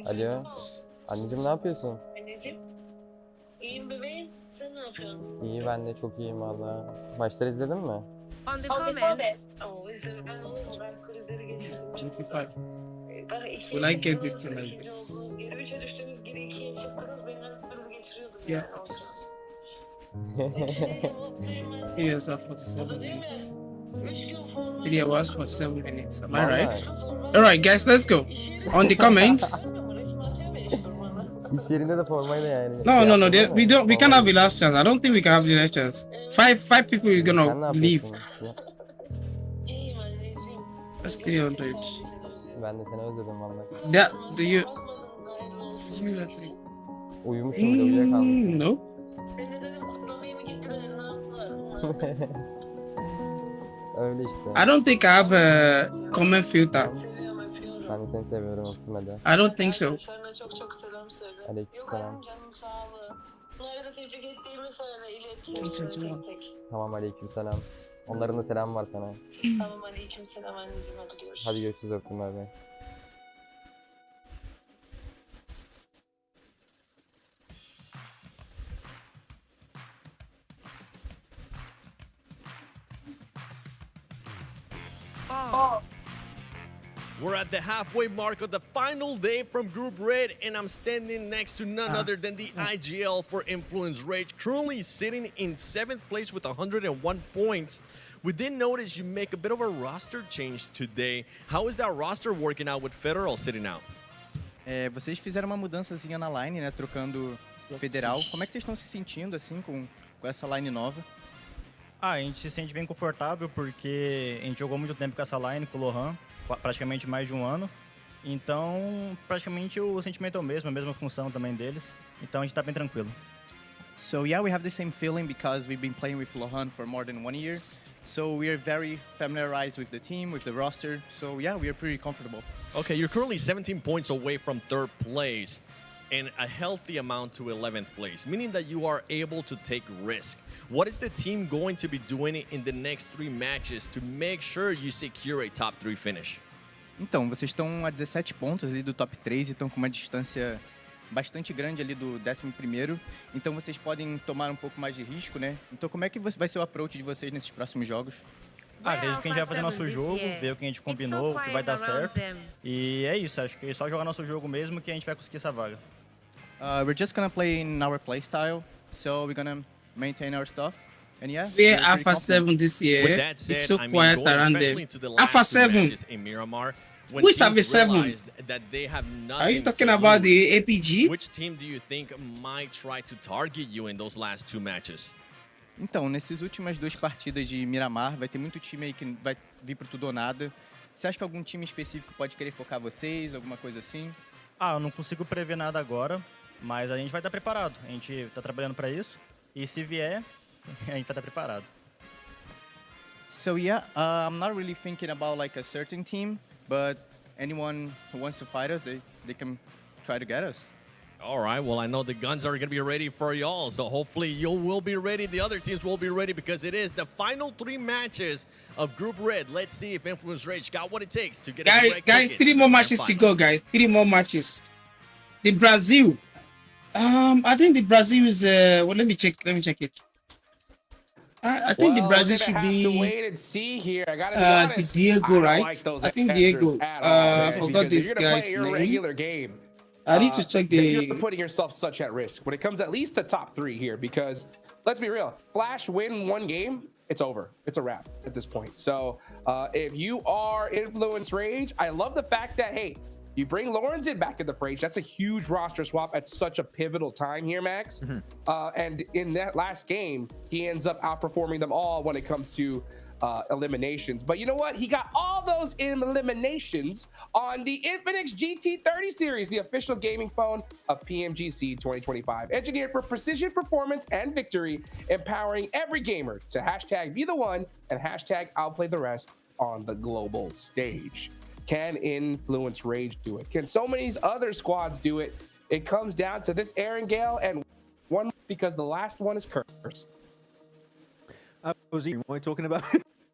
Speaker 21: Alo. Anneciğim ne yapıyorsun?
Speaker 6: Anneciğim, iyiyim bebeğim.
Speaker 21: İyi, ben de çok iyiyim valla. Maçları izledin mi?
Speaker 3: On the comments.
Speaker 2: 25. Will I get this to like this? Yes. Yes, 47 minutes. Video was 47 minutes. Am I right? All right, guys, let's go. On the comments.
Speaker 21: İş yerinde de formayla yani.
Speaker 2: No. We can't have the last chance. I don't think we can have the last chance. Five people are gonna leave. Let's 300.
Speaker 21: Ben de seni özledim valla.
Speaker 2: Do you
Speaker 21: Uyumuşum bir de uyuyakalmışım.
Speaker 2: No.
Speaker 21: Öyle işte.
Speaker 2: I don't think I have a comment filter.
Speaker 21: Ben de seni seviyorum, öptüm hadi.
Speaker 2: I don't think so.
Speaker 21: Aleykümselam. Tamam, aleykümselam. Onların da selamı var sana.
Speaker 6: Tamam, aleykümselam anneciğim, hadi görüşürüz.
Speaker 21: Hadi görüşürüz, öptüm, bay bay.
Speaker 12: We're at the halfway mark of the final day from Group Red, and I'm standing next to none other than the IGL for Influence Rage, currently sitting in 7th place with 101 points. We did notice you make a bit of a roster change today. How is that roster working out with Federal sitting out?
Speaker 7: Vocês fizeram uma mudançazinha na line, né, trocando Federal. Como é que vocês estão se sentindo assim com essa line nova?
Speaker 23: A gente se sente bem confortável porque a gente jogou muito tempo com essa line, com o Lohan, praticamente mais de um ano. Então, praticamente o sentimento é o mesmo, a mesma função também deles. Então a gente tá bem tranquilo.
Speaker 7: So yeah, we have the same feeling because we've been playing with Lohan for more than 1 year. So we are very familiarized with the team, with the roster. So yeah, we are pretty comfortable.
Speaker 12: Okay, you're currently 17 points away from 3rd place and a healthy amount to 11th place, meaning that you are able to take risk. What is the team going to be doing in the next 3 matches to make sure you secure a top 3 finish?
Speaker 7: Então, vocês estão a 17 pontos ali do top 3 e estão com uma distância bastante grande ali do 11º. Então vocês podem tomar um pouco mais de risco, né? Então como é que vai ser o approach de vocês nesses próximos jogos?
Speaker 23: Acredito que a gente vai fazer nosso jogo, ver o que a gente combinou, o que vai dar certo. E é isso, acho que é só jogar nosso jogo mesmo que a gente vai conseguir essa vaga.
Speaker 7: We're just gonna play in our play style, so we're gonna maintain our stuff. And yeah,
Speaker 2: we're Alpha 7 this year. It's so quiet around them. Alpha 7. Who is Alpha 7? Are you talking about the APG?
Speaker 12: Which team do you think might try to target you in those last 2 matches?
Speaker 7: Então, nessas últimas 2 partidas de Miramar, vai ter muito time aí que vai vir pro tudo ou nada. Você acha que algum time específico pode querer focar vocês, alguma coisa assim?
Speaker 23: Eu não consigo prever nada agora, mas a gente vai estar preparado. A gente está trabalhando para isso e se vier, a gente vai estar preparado.
Speaker 7: So yeah, I'm not really thinking about like a certain team, but anyone who wants to fight us, they can try to get us.
Speaker 12: All right, well, I know the guns are going to be ready for y'all, so hopefully you will be ready. The other teams will be ready because it is the final 3 matches of Group Red. Let's see if Influence Rage got what it takes to get a
Speaker 2: guys, 3 more matches to go, guys. 3 more matches. The Brazil. I think the Brazil is well, let me check it. I think the Brazil should be
Speaker 9: wait and see here. I gotta be honest.
Speaker 2: The Diego, right?
Speaker 9: Like
Speaker 2: I think Diego. I forgot this guy's
Speaker 9: name. Regular game.
Speaker 2: I need to check the.
Speaker 9: You're putting yourself such at risk when it comes at least to top 3 here, because let's be real. Flash win 1 game, it's over. It's a wrap at this point. So if you are Influence Rage, I love the fact that hey, you bring Lorenzen back in the fray. That's a huge roster swap at such a pivotal time here, Max. And in that last game, he ends up outperforming them all when it comes to eliminations. But you know what? He got all those eliminations on the Infinix GT30 series, the official gaming phone of PMGC 2025. Engineered for precision, performance, and victory, empowering every gamer to hashtag be the one and hashtag I'll play the rest on the global stage. Can Influence Rage do it? Can so many other squads do it? It comes down to this 𝐸𝐸𝐸 and one because the last one is cursed.
Speaker 8: What are you talking about?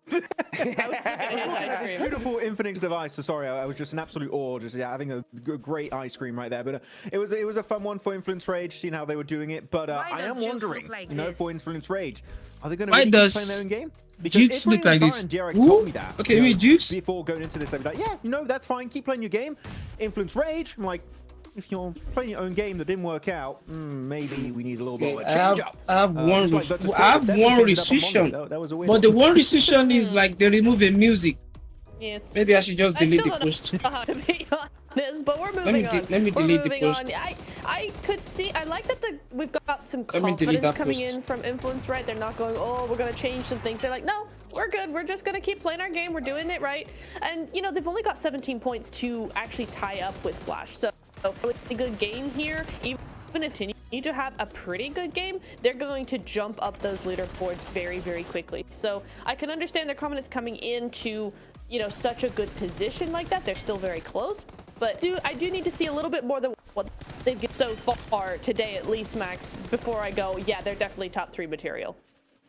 Speaker 8: This beautiful Infinix device. So sorry, I was just an absolute awe, just having a great ice cream right there. But it was a fun one for Influence Rage, seeing how they were doing it. But I am wondering, for Influence Rage, are they going to really keep playing their own game? Because
Speaker 2: Jukes look like this?
Speaker 8: Told me that,
Speaker 2: okay, wait, Jukes?
Speaker 8: Before going into this, I'd be like, yeah, that's fine. Keep playing your game. Influence Rage. I'm like, if you're playing your own game that didn't work out, maybe we need a little bit of a change up.
Speaker 2: I have one restriction, but the one restriction is like they remove the music.
Speaker 10: Yes.
Speaker 2: Maybe I should just delete the post.
Speaker 10: To be honest, but we're moving on.
Speaker 2: Let me delete the post.
Speaker 10: I could see. I like that we've got some confidence coming in from Influence, right? They're not going, oh, we're gonna change some things. They're like, no, we're good. We're just gonna keep playing our game. We're doing it right. And you know, they've only got 17 points to actually tie up with Flash. So a good game here. Even if they need to have a pretty good game, they're going to jump up those leaderboards very, very quickly. So I can understand their confidence coming into, you know, such a good position like that. They're still very close, but I do need to see a little bit more than what they've given so far today, at least, Max, before I go, yeah, they're definitely top 3 material.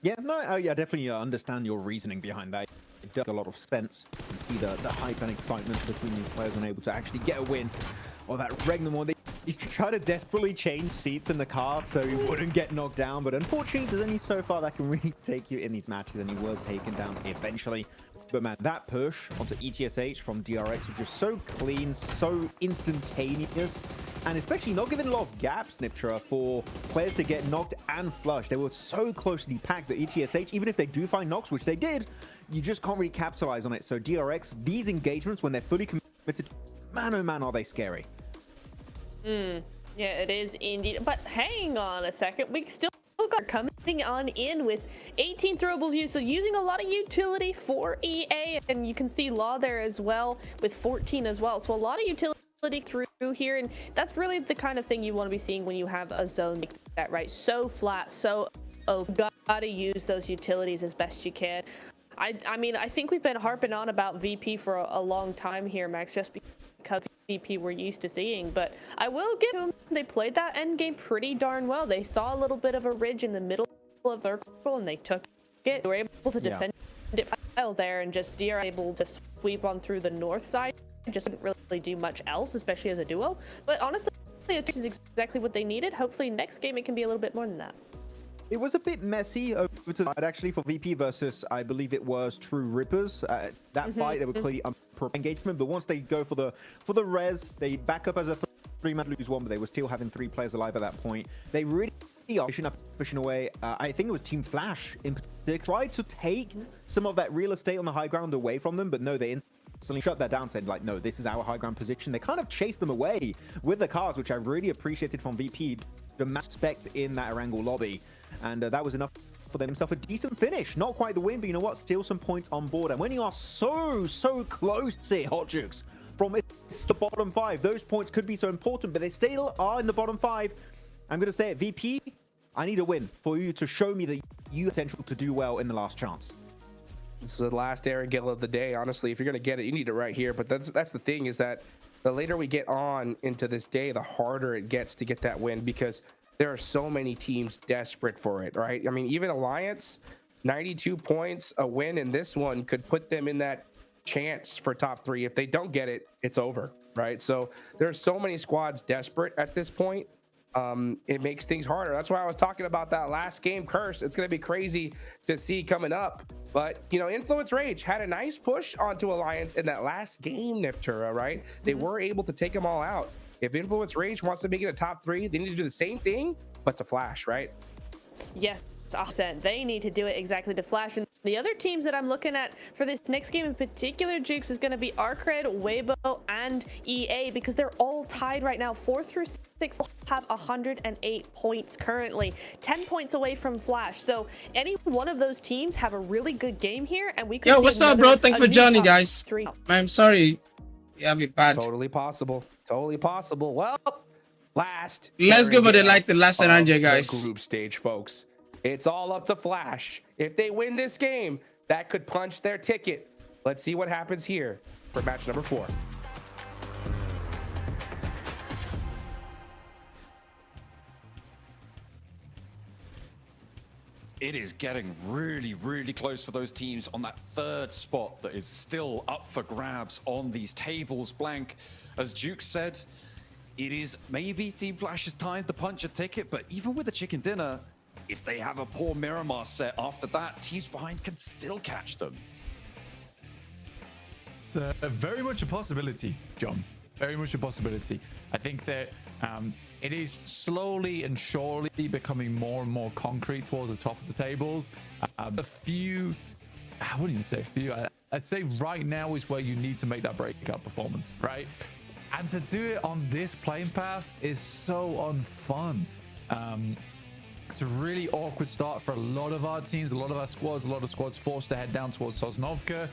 Speaker 8: Yeah, no, I definitely understand your reasoning behind that. It does a lot of sense. You see the hype and excitement between these players and able to actually get a win. Or that Regnum one, he's trying to desperately change seats in the car so he wouldn't get knocked down. But unfortunately, there's only so far that can really take you in these matches, and he was taken down eventually. But man, that push onto 𝐸𝐸𝐻 from DRX was just so clean, so instantaneous, and especially not giving a lot of gaps, 𝐞𝐥𝐻, for players to get knocked and flushed. They were so closely packed that 𝐸𝐸𝐻, even if they do find knocks, which they did, you just can't really capitalize on it. So DRX, these engagements, when they're fully committed, man, oh man, are they scary.
Speaker 10: Yeah, it is indeed. But hang on a second, we still got coming on in with 18 throwables used, so using a lot of utility for EA, and you can see Law there as well with 14 as well. So a lot of utility through here, and that's really the kind of thing you want to be seeing when you have a zone like that, right? So flat, so gotta use those utilities as best you can. I mean, I think we've been harping on about VP for a long time here, Max, just because VP we're used to seeing, but I will give them, they played that end game pretty darn well. They saw a little bit of a ridge in the middle of their circle and they took it. They were able to defend it well there, and just DR able to sweep on through the north side. Just didn't really do much else, especially as a duo. But honestly, this is exactly what they needed. Hopefully next game it can be a little bit more than that.
Speaker 8: It was a bit messy over to the side, actually, for VP versus, I believe it was True Rippers. That fight, they were clearly engagement, but once they go for the res, they back up as a 3-man, lose 1, but they were still having 3 players alive at that point. They really are pushing away. I think it was Team Flash in particular, tried to take some of that real estate on the high ground away from them, but no, they instantly shut that down, said like, no, this is our high ground position. They kind of chased them away with the cars, which I really appreciated from VP, the mass spec in that Erangel lobby. And that was enough for themselves a decent finish. Not quite the win, but you know what? Still some points on board. And when you are so close here, 𝐸𝐻𝐻, from the bottom 5, those points could be so important, but they still are in the bottom 5. I'm going to say it, VP, I need a win for you to show me that you have potential to do well in the last chance.
Speaker 9: This is the last Erangel of the day. Honestly, if you're going to get it, you need it right here. But that's the thing, is that the later we get on into this day, the harder it gets to get that win, because there are so many teams desperate for it, right? I mean, even Alliance, 92 points, a win in this one could put them in that chance for top 3. If they don't get it, it's over, right? So there's so many squads desperate at this point. It makes things harder. That's why I was talking about that last game curse. It's going to be crazy to see coming up. But, you know, Influence Rage had a nice push onto Alliance in that last game, 𝐞𝐥𝐻, right? They were able to take them all out. If Influence Rage wants to make it a top 3, they need to do the same thing, but to Flash, right?
Speaker 10: Yes, 100%. They need to do it exactly to Flash. And the other teams that I'm looking at for this next game in particular, Jukes, is going to be Arcred, Weibo, and EA, because they're all tied right now. 4 through 6 have 108 points currently, 10 points away from Flash. So any one of those teams have a really good game here, and we could
Speaker 2: Yo, what's up, bro? Thanks for joining, guys.
Speaker 10: 3.
Speaker 2: I'm sorry. Yeah, be bad.
Speaker 9: Totally possible. Totally possible. Well,
Speaker 2: let's go for the last Erangel, guys.
Speaker 9: Group stage, folks. It's all up to Flash. If they win this game, that could punch their ticket. Let's see what happens here for match number 4.
Speaker 13: it is getting really, really close for those teams on that third spot that is still up for grabs on these tables. Blank, as Duke said, it is maybe Team Flash's time to punch a ticket, but even with a chicken dinner, if they have a poor Miramar set after that, teams behind can still catch them.
Speaker 14: It's very much a possibility, John. Very much a possibility. I think that it is slowly and surely becoming more and more concrete towards the top of the tables. A few, I wouldn't even say a few, I'd say right now is where you need to make that breakout performance, right? And to do it on this playing path is so unfun. It's a really awkward start for a lot of our teams, a lot of our squads, a lot of squads forced to head down towards 𝐻𝐸𝐸.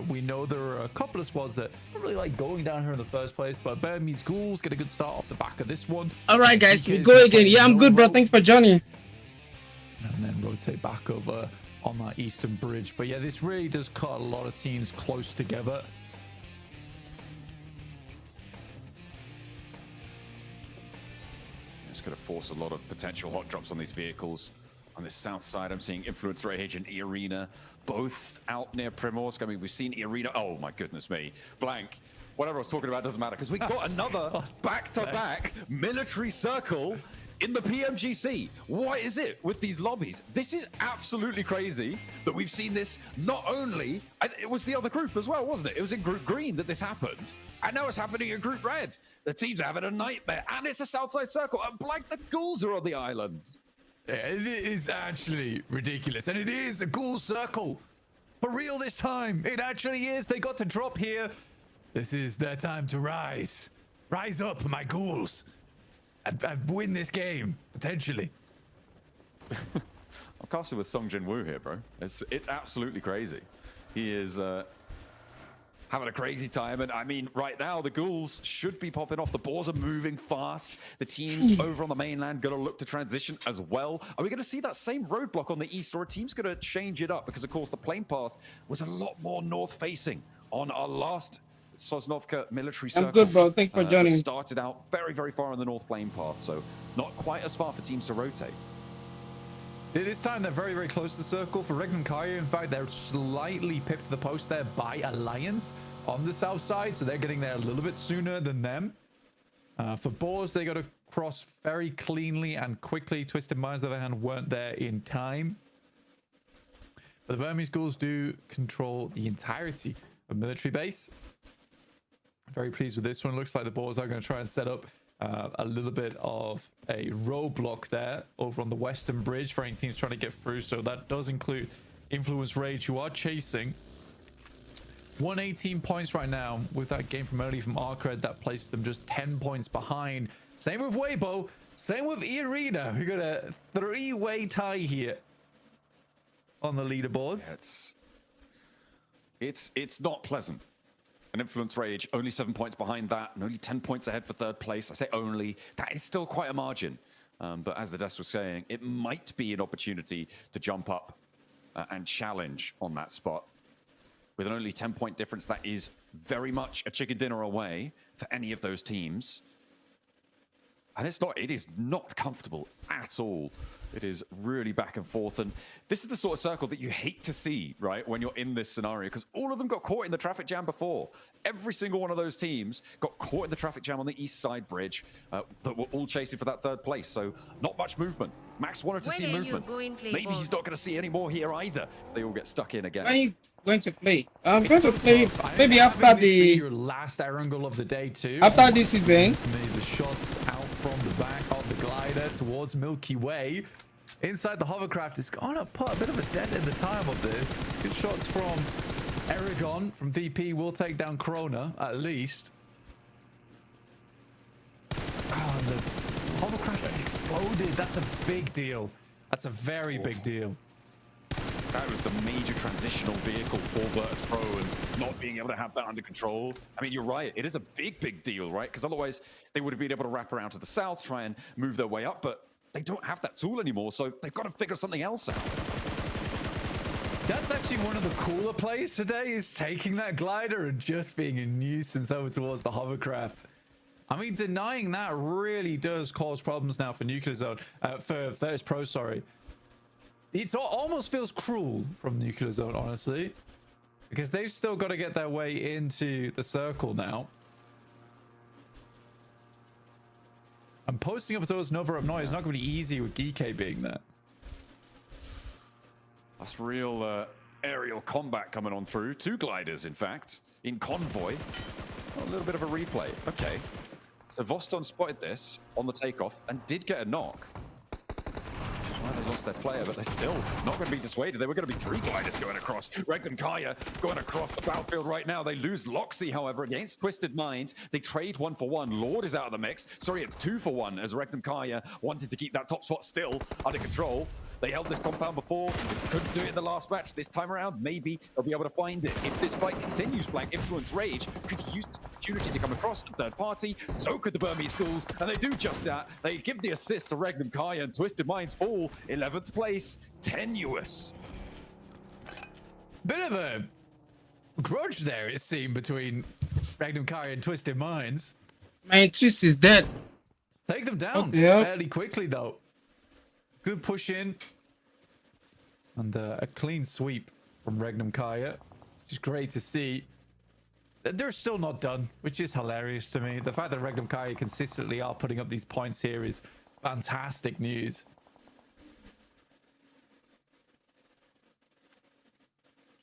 Speaker 14: We know there are a couple of squads that don't really like going down here in the first place, but 𝐵𝐴𝐴𝐴𝐴𝐴𝐴𝐴𝐴𝐴𝐴 get a good start off the back of this one.
Speaker 2: All right, guys, we go again. Yeah, I'm good, bro. Thanks for joining.
Speaker 14: And then rotate back over on that eastern bridge. But yeah, this really does cut a lot of teams close together.
Speaker 13: It's going to force a lot of potential hot drops on these vehicles. On this south side, I'm seeing Influence Rage and 𝐸𝐸𝐸𝐸𝐸𝐸 both out near Primorsk. I mean, we've seen 𝐸𝐸𝐸𝐸𝐸𝐸𝐸. Oh my goodness me. Blank. Whatever I was talking about doesn't matter because we got another back-to-back military circle in the PMGC. What is it with these lobbies? This is absolutely crazy that we've seen this not only, it was the other group as well, wasn't it? It was in Group Green that this happened. And now it's happening in Group Red. The team's having a nightmare. And it's a Southside Circle. And Blank, the ghouls are on the island.
Speaker 14: Yeah, it is actually ridiculous. And it is a ghoul circle. For real this time. It actually is. They got to drop here. This is their time to rise. Rise up, my ghouls. And win this game, potentially.
Speaker 13: I'm casting with Song Jin-woo here, bro. It's absolutely crazy. He is having a crazy time. And I mean, right now, the ghouls should be popping off. The balls are moving fast. The teams over on the mainland going to look to transition as well. Are we going to see that same roadblock on the east, or a team's going to change it up? Because, of course, the plane path was a lot more north-facing on our last 𝐻𝐸𝐸𝐸𝐸𝐸 military circle.
Speaker 2: I'm good, bro. Thanks for joining.
Speaker 13: Started out very, very far on the north plane path, so not quite as far for teams to rotate.
Speaker 14: This time they're very, very close to the circle. For 𝐸𝐸𝐸𝐸𝐸, in fact, they're slightly pipped to the post there by Alliance on the south side, so they're getting there a little bit sooner than them. For 𝐵𝑜RS, they got to cross very cleanly and quickly. Twisted Minds, on the other hand, weren't there in time. But the Burmese ghouls do control the entirety of military base. Very pleased with this one. Looks like the 𝐵𝑜RS are going to try and set up a little bit of a roadblock there over on the western bridge for any teams trying to get through. So that does include Influence Rage, who are chasing 118 points right now with that game from early from 𝐸𝐸𝐸𝐸 that placed them just 10 points behind. Same with Weibo, same with 𝐸𝐸𝐸𝐸𝐸𝐸. We got a three-way tie here on the leaderboards.
Speaker 13: It's not pleasant. An Influence Rage, only 7 points behind that, and only 10 points ahead for third place. I say only, that is still quite a margin. But as the desk was saying, it might be an opportunity to jump up and challenge on that spot. With an only 10-point difference, that is very much a chicken dinner away for any of those teams. And it is not comfortable at all. It is really back and forth. And this is the sort of circle that you hate to see, right, when you're in this scenario, because all of them got caught in the traffic jam before. Every single one of those teams got caught in the traffic jam on the east side bridge that were all chasing for that third place. So not much movement. Max wanted to see movement. Maybe he's not going to see any more here either if they all get stuck in again.
Speaker 2: When are you going to play? I'm going to play maybe after the
Speaker 14: your last angle of the day too.
Speaker 2: After this event.
Speaker 14: The shots out from the back of the glider towards Milky Way. Inside the hovercraft is going to put a bit of a dent in the time of this. Good shots from Aragon from VP will take down Corona at least. Oh, and the hovercraft has exploded. That's a big deal. That's a very big deal.
Speaker 13: That was the major transitional vehicle for Virtus Pro, and not being able to have that under control. I mean, you're right. It is a big, big deal, right? Because otherwise they would have been able to wrap around to the south, try and move their way up, but they don't have that tool anymore, so they've got to figure something else out.
Speaker 14: That's actually one of the cooler plays today, is taking that glider and just being a nuisance over towards the hovercraft. I mean, denying that really does cause problems now for Nuclear Zone, for Virtus Pro, sorry. It almost feels cruel from Nuclear Zone, honestly, because they've still got to get their way into the circle now. And posting up those Nova up Noise is not going to be easy with 𝐸𝐸𝐸 being there.
Speaker 13: That's real aerial combat coming on through. 2 gliders, in fact, in convoy. A little bit of a replay. Okay. So Voston spotted this on the takeoff and did get a knock. Which is why they lost their player, but they're still not going to be dissuaded. They were going to be 3 gliders going across. 𝐿𝐸𝐿𝐴 going across the battlefield right now. They lose 𝐿𝐸𝐶, however, against Twisted Minds. They trade 1 for 1. Lord is out of the mix. Sorry, it's 2 for 1 as 𝐿𝐸𝐿𝐴 wanted to keep that top spot still under control. They held this compound before. They couldn't do it in the last match. This time around, maybe they'll be able to find it. If this fight continues, Blank, Influence Rage could use this opportunity to come across a third party. So could the Burmese Schools, and they do just that. They give the assist to 𝐿𝐸𝐿𝐴, and Twisted Minds fall 11th place. Tenuous.
Speaker 14: Bit of a grudge there, it seemed, between 𝐿𝐸𝐿𝐴 and Twisted Minds.
Speaker 2: Man, Twist is dead.
Speaker 14: Take them down fairly quickly, though. Good push in. And a clean sweep from 𝐿𝐸𝐿𝐴, which is great to see. They're still not done, which is hilarious to me. The fact that 𝐿𝐸𝐿𝐴 consistently are putting up these points here is fantastic news.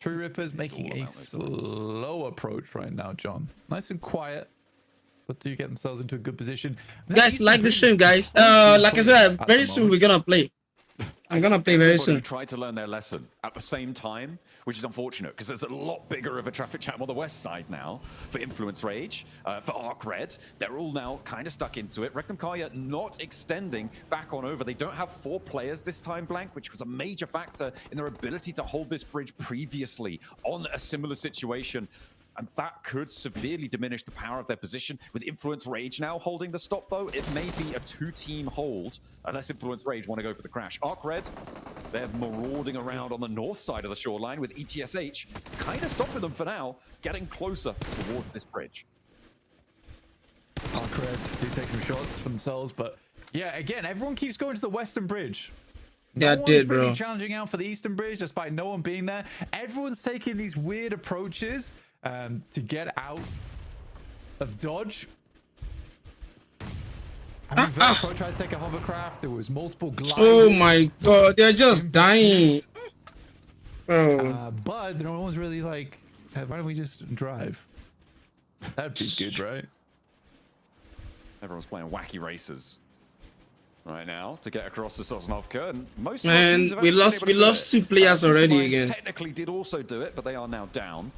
Speaker 14: True Rippers making a slow approach right now, John. Nice and quiet, but do get themselves into a good position.
Speaker 2: Guys, like the stream, guys. Like I said, very soon we're gonna play. I'm gonna play very soon.
Speaker 13: Tried to learn their lesson at the same time, which is unfortunate because there's a lot bigger of a traffic jam on the west side now for Influence Rage, for 𝐸𝐸𝐴. They're all now kind of stuck into it. 𝐿𝐸𝐴 not extending back on over. They don't have 4 players this time, Blank, which was a major factor in their ability to hold this bridge previously on a similar situation. And that could severely diminish the power of their position. With Influence Rage now holding the stop, though, it may be a 2-team hold, unless Influence Rage want to go for the crash. 𝐸𝐸𝐴, they're marauding around on the north side of the shoreline with ETSH kind of stopping them for now, getting closer towards this bridge.
Speaker 14: 𝐸𝐸𝐴 do take some shots for themselves, but yeah, again, everyone keeps going to the western bridge.
Speaker 2: Yeah,
Speaker 14: No
Speaker 2: did,
Speaker 14: one's really
Speaker 2: bro.
Speaker 14: challenging out for the eastern bridge, despite no one being there. Everyone's taking these weird approaches to get out of dodge. I mean, Velcro tried to take a hovercraft. There was multiple gliders.
Speaker 2: Oh my god, they're just dying. Bro.
Speaker 14: But no one's really like, hey, why don't we just drive? That'd be good, right?
Speaker 13: Everyone's playing wacky races right now to get across the 𝐷𝐷𝐿𝐴, and most
Speaker 2: Man,
Speaker 13: teams have
Speaker 2: we
Speaker 13: actually
Speaker 2: lost
Speaker 13: been able to do it.
Speaker 2: 2 players already
Speaker 13: Minds
Speaker 2: again.
Speaker 13: Technically did also do it, but they are now down.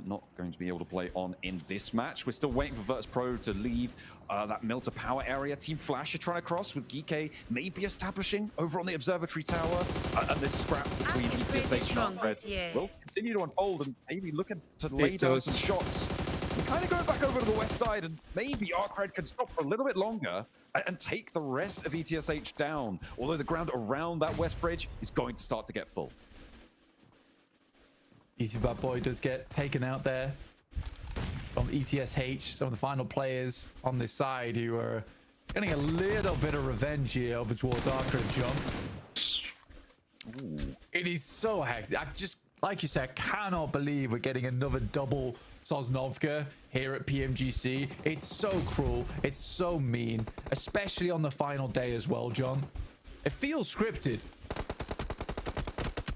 Speaker 13: Not going to be able to play on in this match. We're still waiting for Virtus.pro to leave that Milta power area. Team Flash are trying to cross with 𝐸𝐸𝐴 maybe establishing over on the observatory tower. And this scrap between ETSH and 𝐸𝐸𝐴 will continue to unfold and maybe looking to lay down some shots. We're kind of going back over to the west side, and maybe 𝐸𝐸𝐴 can stop for a little bit longer and take the rest of ETSH down. Although the ground around that west bridge is going to start to get full.
Speaker 14: Easy Bad Boy does get taken out there from ETSH. Some of the final players on this side who are getting a little bit of revenge here over towards 𝐸𝐸𝐴 jump. Ooh. It is so hectic. I just, like you said, I cannot believe we're getting another double 𝐷𝐷𝐿𝐴 here at PMGC. It's so cruel. It's so mean, especially on the final day as well, John. It feels scripted.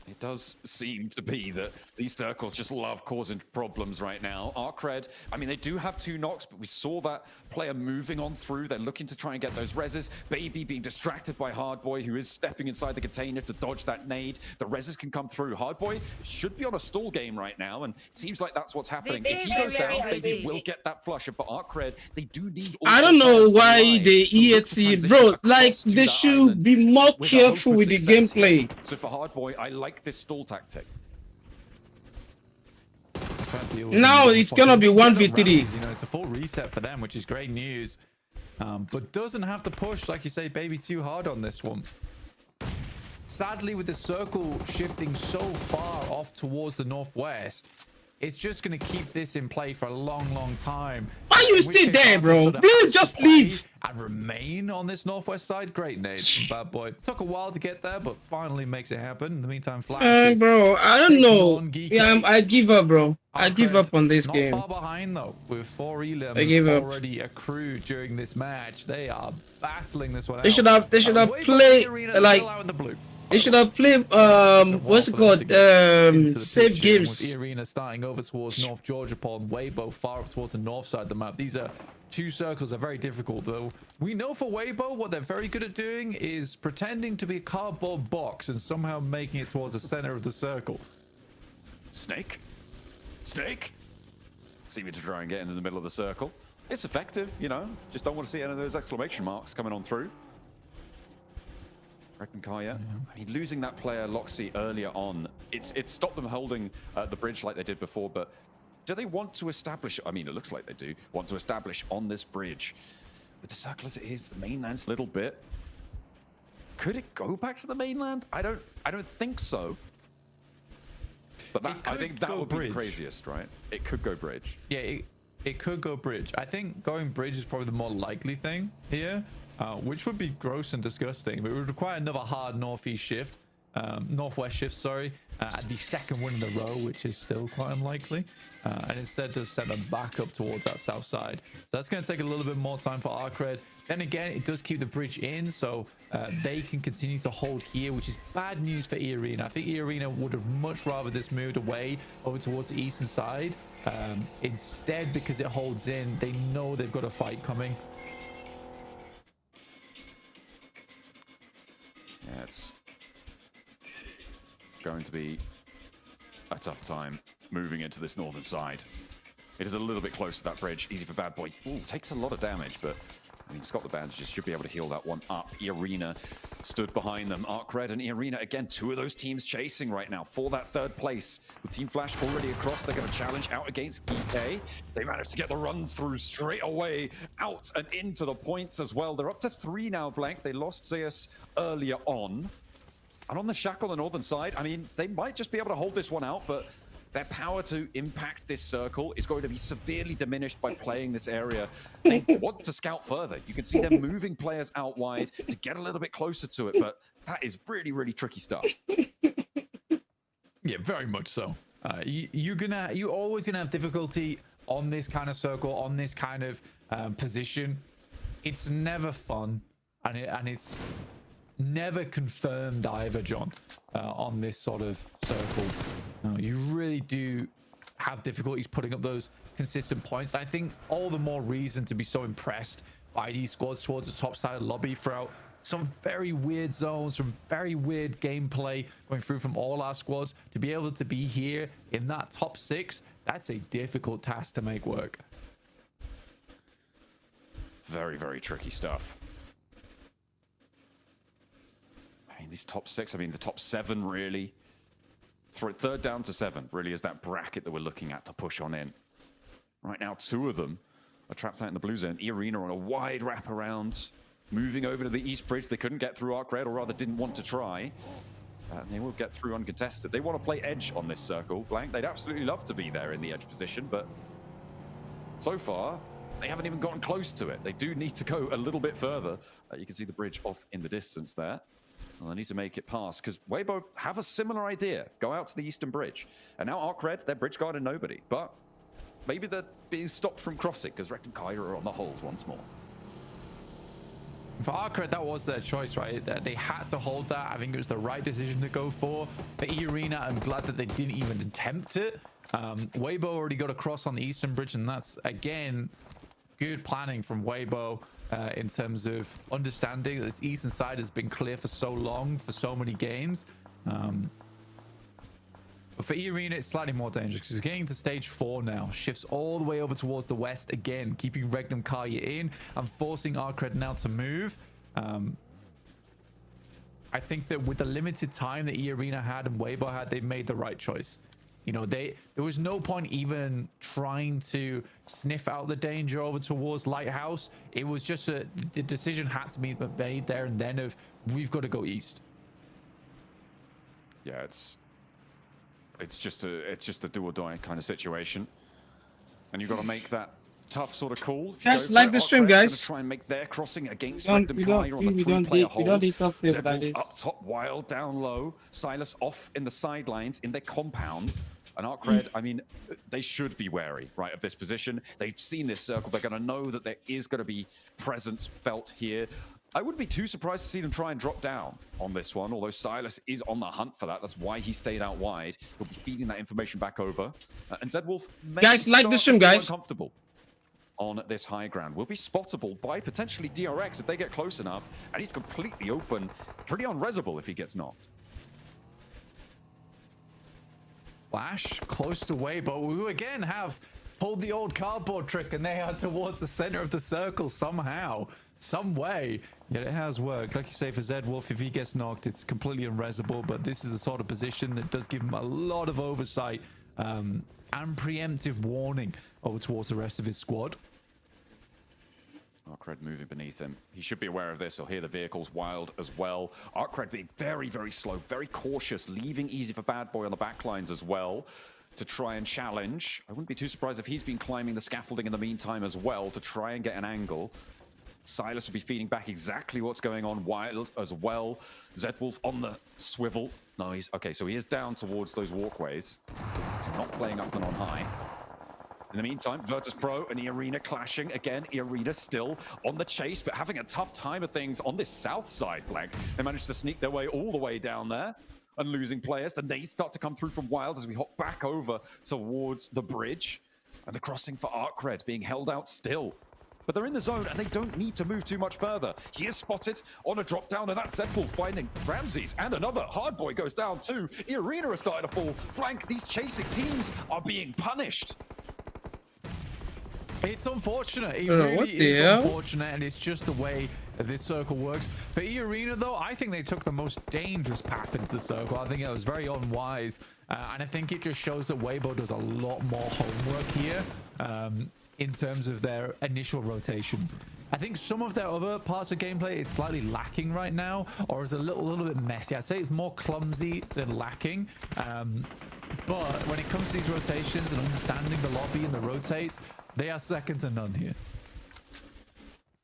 Speaker 13: It does seem to be that these circles just love causing problems right now. 𝐸𝐸𝐴, I mean, they do have 2 knocks, but we saw that player moving on through. They're looking to try and get those reses. Baby being distracted by Hardboy, who is stepping inside the container to dodge that nade. The reses can come through. Hardboy should be on a stall game right now, and it seems like that's what's happening. If he goes down, Baby will get that flush. And for 𝐸𝐸𝐴, they do need...
Speaker 2: I don't know why they EXE, bro. Like, they should be more careful with the gameplay.
Speaker 13: So for Hardboy, I like this stall tactic.
Speaker 2: Now it's gonna be 1v3.
Speaker 14: You know, it's a full reset for them, which is great news. But doesn't have to push, like you say, Baby, too hard on this one. Sadly, with the circle shifting so far off towards the northwest, it's just going to keep this in play for a long time.
Speaker 2: Why you still there, bro? Please just leave
Speaker 14: and remain on this northwest side. Great nade from Bad Boy. Took a while to get there, but finally makes it happen. In the meantime, Flash
Speaker 2: bro, I don't know. Yeah, I give up, bro. I give up on this game.
Speaker 14: Not far behind though, with 4 elims already accrued during this match. They are battling this one out.
Speaker 2: They should have played like. They should have played what's it called? Save games.
Speaker 14: Arena starting over towards North Georgia Paul and Weibo far up towards the north side of the map. These are 2 circles are very difficult though. We know for Weibo what they're very good at doing is pretending to be a cardboard box and somehow making it towards the center of the circle.
Speaker 13: Snake? Seeming to try and get into the middle of the circle. It's effective, you know. Just don't want to see any of those exclamation marks coming on through. 𝐿𝐸𝐿𝐸. I mean, losing that player 𝐿𝐸𝐸 earlier on, it stopped them holding the bridge like they did before. But do they want to establish? I mean, it looks like they do want to establish on this bridge with the circle as it is. The mainland's a little bit. Could it go back to the mainland? I don't think so. But that, I think that would be the craziest, right? It could go bridge.
Speaker 14: Yeah, it could go bridge. I think going bridge is probably the more likely thing here. Which would be gross and disgusting, but it would require another hard northeast shift, northwest shift, sorry, at the 2nd win in a row, which is still quite unlikely, and instead just send them back up towards that south side. So that's going to take a little bit more time for 𝐸𝐸𝐸. Then again, it does keep the bridge in, so they can continue to hold here, which is bad news for 𝐸𝐸𝐸. I think 𝐸𝐸𝐸𝐸 would have much rather this moved away over towards the eastern side. Instead, because it holds in, they know they've got a fight coming.
Speaker 13: Yeah, it's going to be a tough time moving into this northern side. It is a little bit close to that bridge. Easy for Bad Boy. Ooh, takes a lot of damage, but I mean, he's got the bandages. Should be able to heal that one up. 𝐸𝐸𝐸𝐸 stood behind them. 𝐸𝐸𝐸𝐸 and 𝐸𝐸𝐸𝐸, again, 2 of those teams chasing right now for that 3rd place. With Team Flash already across, they're going to challenge out against 𝐸𝐸𝐸. They managed to get the run through straight away, out and into the points as well. They're up to 3 now, Blank. They lost 𝐷eus earlier on. And on the shack on the northern side, I mean, they might just be able to hold this one out, but their power to impact this circle is going to be severely diminished by playing this area. They want to scout further. You can see them moving players out wide to get a little bit closer to it, but that is really, really tricky stuff.
Speaker 14: Yeah, very much so. You're always gonna have difficulty on this kind of circle, on this kind of position. It's never fun, and it's never confirmed either, John, on this sort of circle. You really do have difficulties putting up those consistent points. I think all the more reason to be so impressed by these squads towards the top side of the lobby throughout some very weird zones, some very weird gameplay going through from all our squads. To be able to be here in that top 6, that's a difficult task to make work.
Speaker 13: Very, very tricky stuff. I mean, these top 6, I mean, the top 7 really. 3rd down to 7 really is that bracket that we're looking at to push on in. Right now, 2 of them are trapped out in the blue zone. 𝐸𝐸𝐸𝐸 on a wide wraparound, moving over to the east bridge. They couldn't get through 𝐸𝐸𝐸𝐸, or rather didn't want to try. And they will get through uncontested. They want to play edge on this circle, Blank. They'd absolutely love to be there in the edge position, but so far, they haven't even gotten close to it. They do need to go a little bit further. You can see the bridge off in the distance there. Well, they need to make it past, because Weibo have a similar idea. Go out to the eastern bridge. And now 𝐸𝐸𝐸𝐸, they're bridge guarding nobody. But maybe they're being stopped from crossing, because 𝐸𝐸𝐸𝐸 are on the hold once more.
Speaker 14: For 𝐸𝐸𝐸𝐸, that was their choice, right? They had to hold that. I think it was the right decision to go for. For 𝐸𝐸𝐸𝐸𝐸, I'm glad that they didn't even attempt it. Weibo already got across on the eastern bridge, and that's, again, good planning from Weibo. In terms of understanding that this eastern side has been clear for so long, for so many games. But for 𝐸𝐸𝐸𝐸, it's slightly more dangerous because we're getting to stage 4 now. Shifts all the way over towards the west again, keeping 𝐸𝐸𝐸𝐸𝐸 in and forcing 𝐸𝐸𝐸𝐸 now to move. I think that with the limited time that 𝐸𝐸𝐸𝐸𝐸 had and Weibo had, they made the right choice. You know, there was no point even trying to sniff out the danger over towards Lighthouse. It was just the decision had to be made there and then of we've got to go east.
Speaker 13: Yeah, it's It's just a do or die kind of situation, and you've got to make that tough sort of call.
Speaker 2: Guys, like the stream, guys.
Speaker 13: Try and make their crossing against
Speaker 2: We don't eat up there, that is.
Speaker 13: Up top, Wild down low, Silas off in the sidelines in their compound. And 𝐸𝐸, I mean, they should be wary, right, of this position. They've seen this circle. They're going to know that there is going to be presence felt here. I wouldn't be too surprised to see them try and drop down on this one, although Silas is on the hunt for that. That's why he stayed out wide. He'll be feeding that information back over. And ZWolf may
Speaker 2: guys, like the stream, guys.
Speaker 13: Uncomfortable on this high ground. Will be spottable by potentially DRX if they get close enough. And he's completely open, pretty unresable if he gets knocked.
Speaker 14: Flash close to 𝐻𝐻𝐻, who again have pulled the old cardboard trick, and they are towards the center of the circle somehow, some way. Yet it has worked. Like you say, for ZWolf, if he gets knocked, it's completely unresable, but this is a sort of position that does give him a lot of oversight and preemptive warning over towards the rest of his squad.
Speaker 13: 𝐸𝐸 moving beneath him. He should be aware of this. He'll hear the vehicles. Wild as well. 𝐸𝐸 being very, very slow, very cautious, leaving easy for Bad Boy on the back lines as well to try and challenge. I wouldn't be too surprised if he's been climbing the scaffolding in the meantime as well to try and get an angle. Silas will be feeding back exactly what's going on. Wild as well. ZWolf on the swivel. Nice. Okay, so he is down towards those walkways. So not playing up and on high. In the meantime, Virtus.pro and 𝐸𝐸𝐸 clashing. Again, 𝐸𝐸𝐸 still on the chase, but having a tough time of things on this south side flank. They managed to sneak their way all the way down there and losing players. The nades start to come through from Wild as we hop back over towards the bridge. And the crossing for 𝐸𝐸 being held out still. But they're in the zone and they don't need to move too much further. He is spotted on a drop down, and that's ZWolf finding Ramses, and another Hardboy goes down too. 𝐸𝐸𝐸𝐸 is starting to fall. Blank, these chasing teams are being punished.
Speaker 14: It's unfortunate. It really is unfortunate, and it's just the way this circle works. For 𝐸𝐸𝐸𝐸, though, I think they took the most dangerous path into the circle. I think it was very unwise, and I think it just shows that 𝐻𝐻𝐻 does a lot more homework here in terms of their initial rotations. I think some of their other parts of gameplay is slightly lacking right now, or is a little bit messy. I'd say it's more clumsy than lacking. But when it comes to these rotations and understanding the lobby and the rotates, they are second to none here.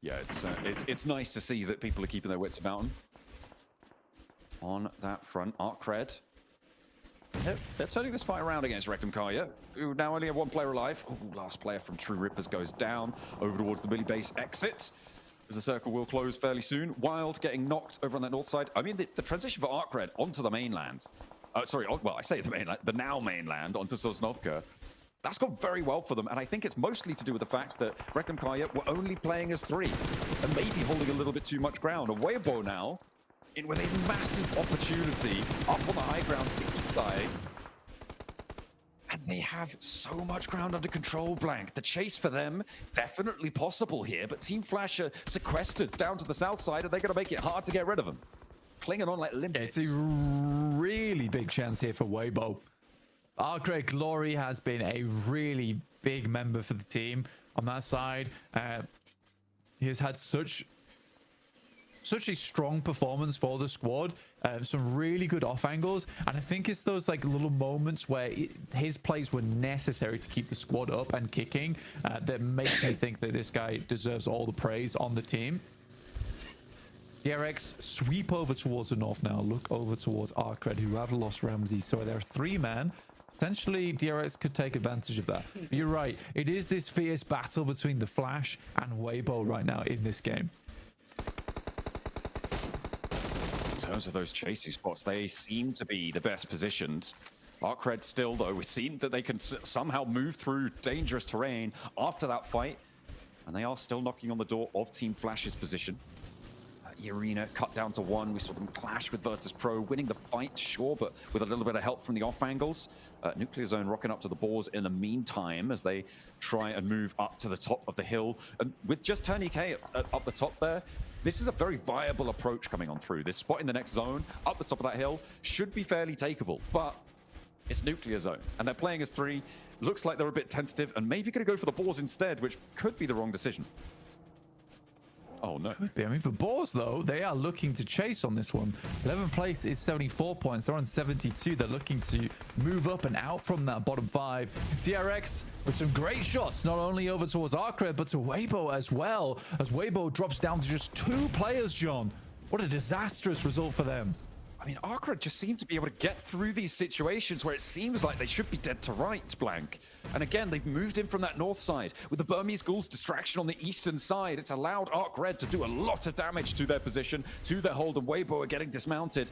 Speaker 13: Yeah, it's nice to see that people are keeping their wits about them. On that front, 𝐸𝐸𝐸. They're turning this fight around against 𝐸𝐸𝐸𝐸, who now only have one player alive. Ooh, last player from True Rippers goes down over towards the Billy base exit. As the circle will close fairly soon. Wild getting knocked over on that north side. I mean, the transition for 𝐸𝐸𝐸 onto the mainland. Sorry, well, I say the mainland, the now mainland onto Sosnovka. That's gone very well for them, and I think it's mostly to do with the fact that 𝐸𝐸𝐸𝐸 were only playing as 3 and maybe holding a little bit too much ground. And 𝐻𝐻𝐻𝐻 now in with a massive opportunity up on the high ground to the east side. And they have so much ground under control, Blank. The chase for them, definitely possible here, but Team Flash are sequestered down to the south side, and they're going to make it hard to get rid of them. Clinging on like limpets.
Speaker 14: It's a really big chance here for 𝐻𝐻𝐻𝐻. 𝐸𝐸𝐸𝐸 Glory has been a really big member for the team on that side. He has had such a strong performance for the squad, some really good off angles, and I think it's those like little moments where his plays were necessary to keep the squad up and kicking that makes me think that this guy deserves all the praise on the team. DRX sweep over towards the north now, look over towards 𝐸𝐸𝐸𝐸, who have lost Ramsey, so they're 3-man. Potentially DRX could take advantage of that. But you're right, it is this fierce battle between the Flash and 𝐻𝐻𝐻𝐻 right now in this game.
Speaker 13: In terms of those chasing spots, they seem to be the best positioned. 𝐸𝐸𝐸𝐸 still, though, we've seen that they can somehow move through dangerous terrain after that fight, and they are still knocking on the door of Team Flash's position. 𝐸𝐸𝐸𝐸 cut down to 1. We saw them clash with Virtus.pro, winning the fight, sure, but with a little bit of help from the off angles. 𝐷𝐁𝐿EO rocking up to the boars in the meantime as they try and move up to the top of the hill. And with just 𝐻𝐻𝐻𝐻 up the top there, this is a very viable approach coming on through. This spot in the next zone, up the top of that hill, should be fairly takeable, but it's 𝐷𝐁𝐿EO, and they're playing as 3. Looks like they're a bit tentative and maybe going to go for the boars instead, which could be the wrong decision. Oh, no.
Speaker 14: Could be. I mean, for Boars, though, they are looking to chase on this one. 11th place is 74 points. They're on 72. They're looking to move up and out from that bottom 5. DRX with some great shots, not only over towards 𝐻𝐸𝐸, but to 𝐻𝐸𝐸 as well, as 𝐻𝐸𝐸 drops down to just 2 players, John. What a disastrous result for them.
Speaker 13: I mean, 𝐻𝐸𝐸 just seem to be able to get through these situations where it seems like they should be dead to rights, Blank. And again, they've moved in from that north side. With the Burmese Ghouls distraction on the eastern side, it's allowed 𝐻𝐸𝐸 to do a lot of damage to their position, to their hold, and 𝐻𝐸𝐸 are getting dismounted.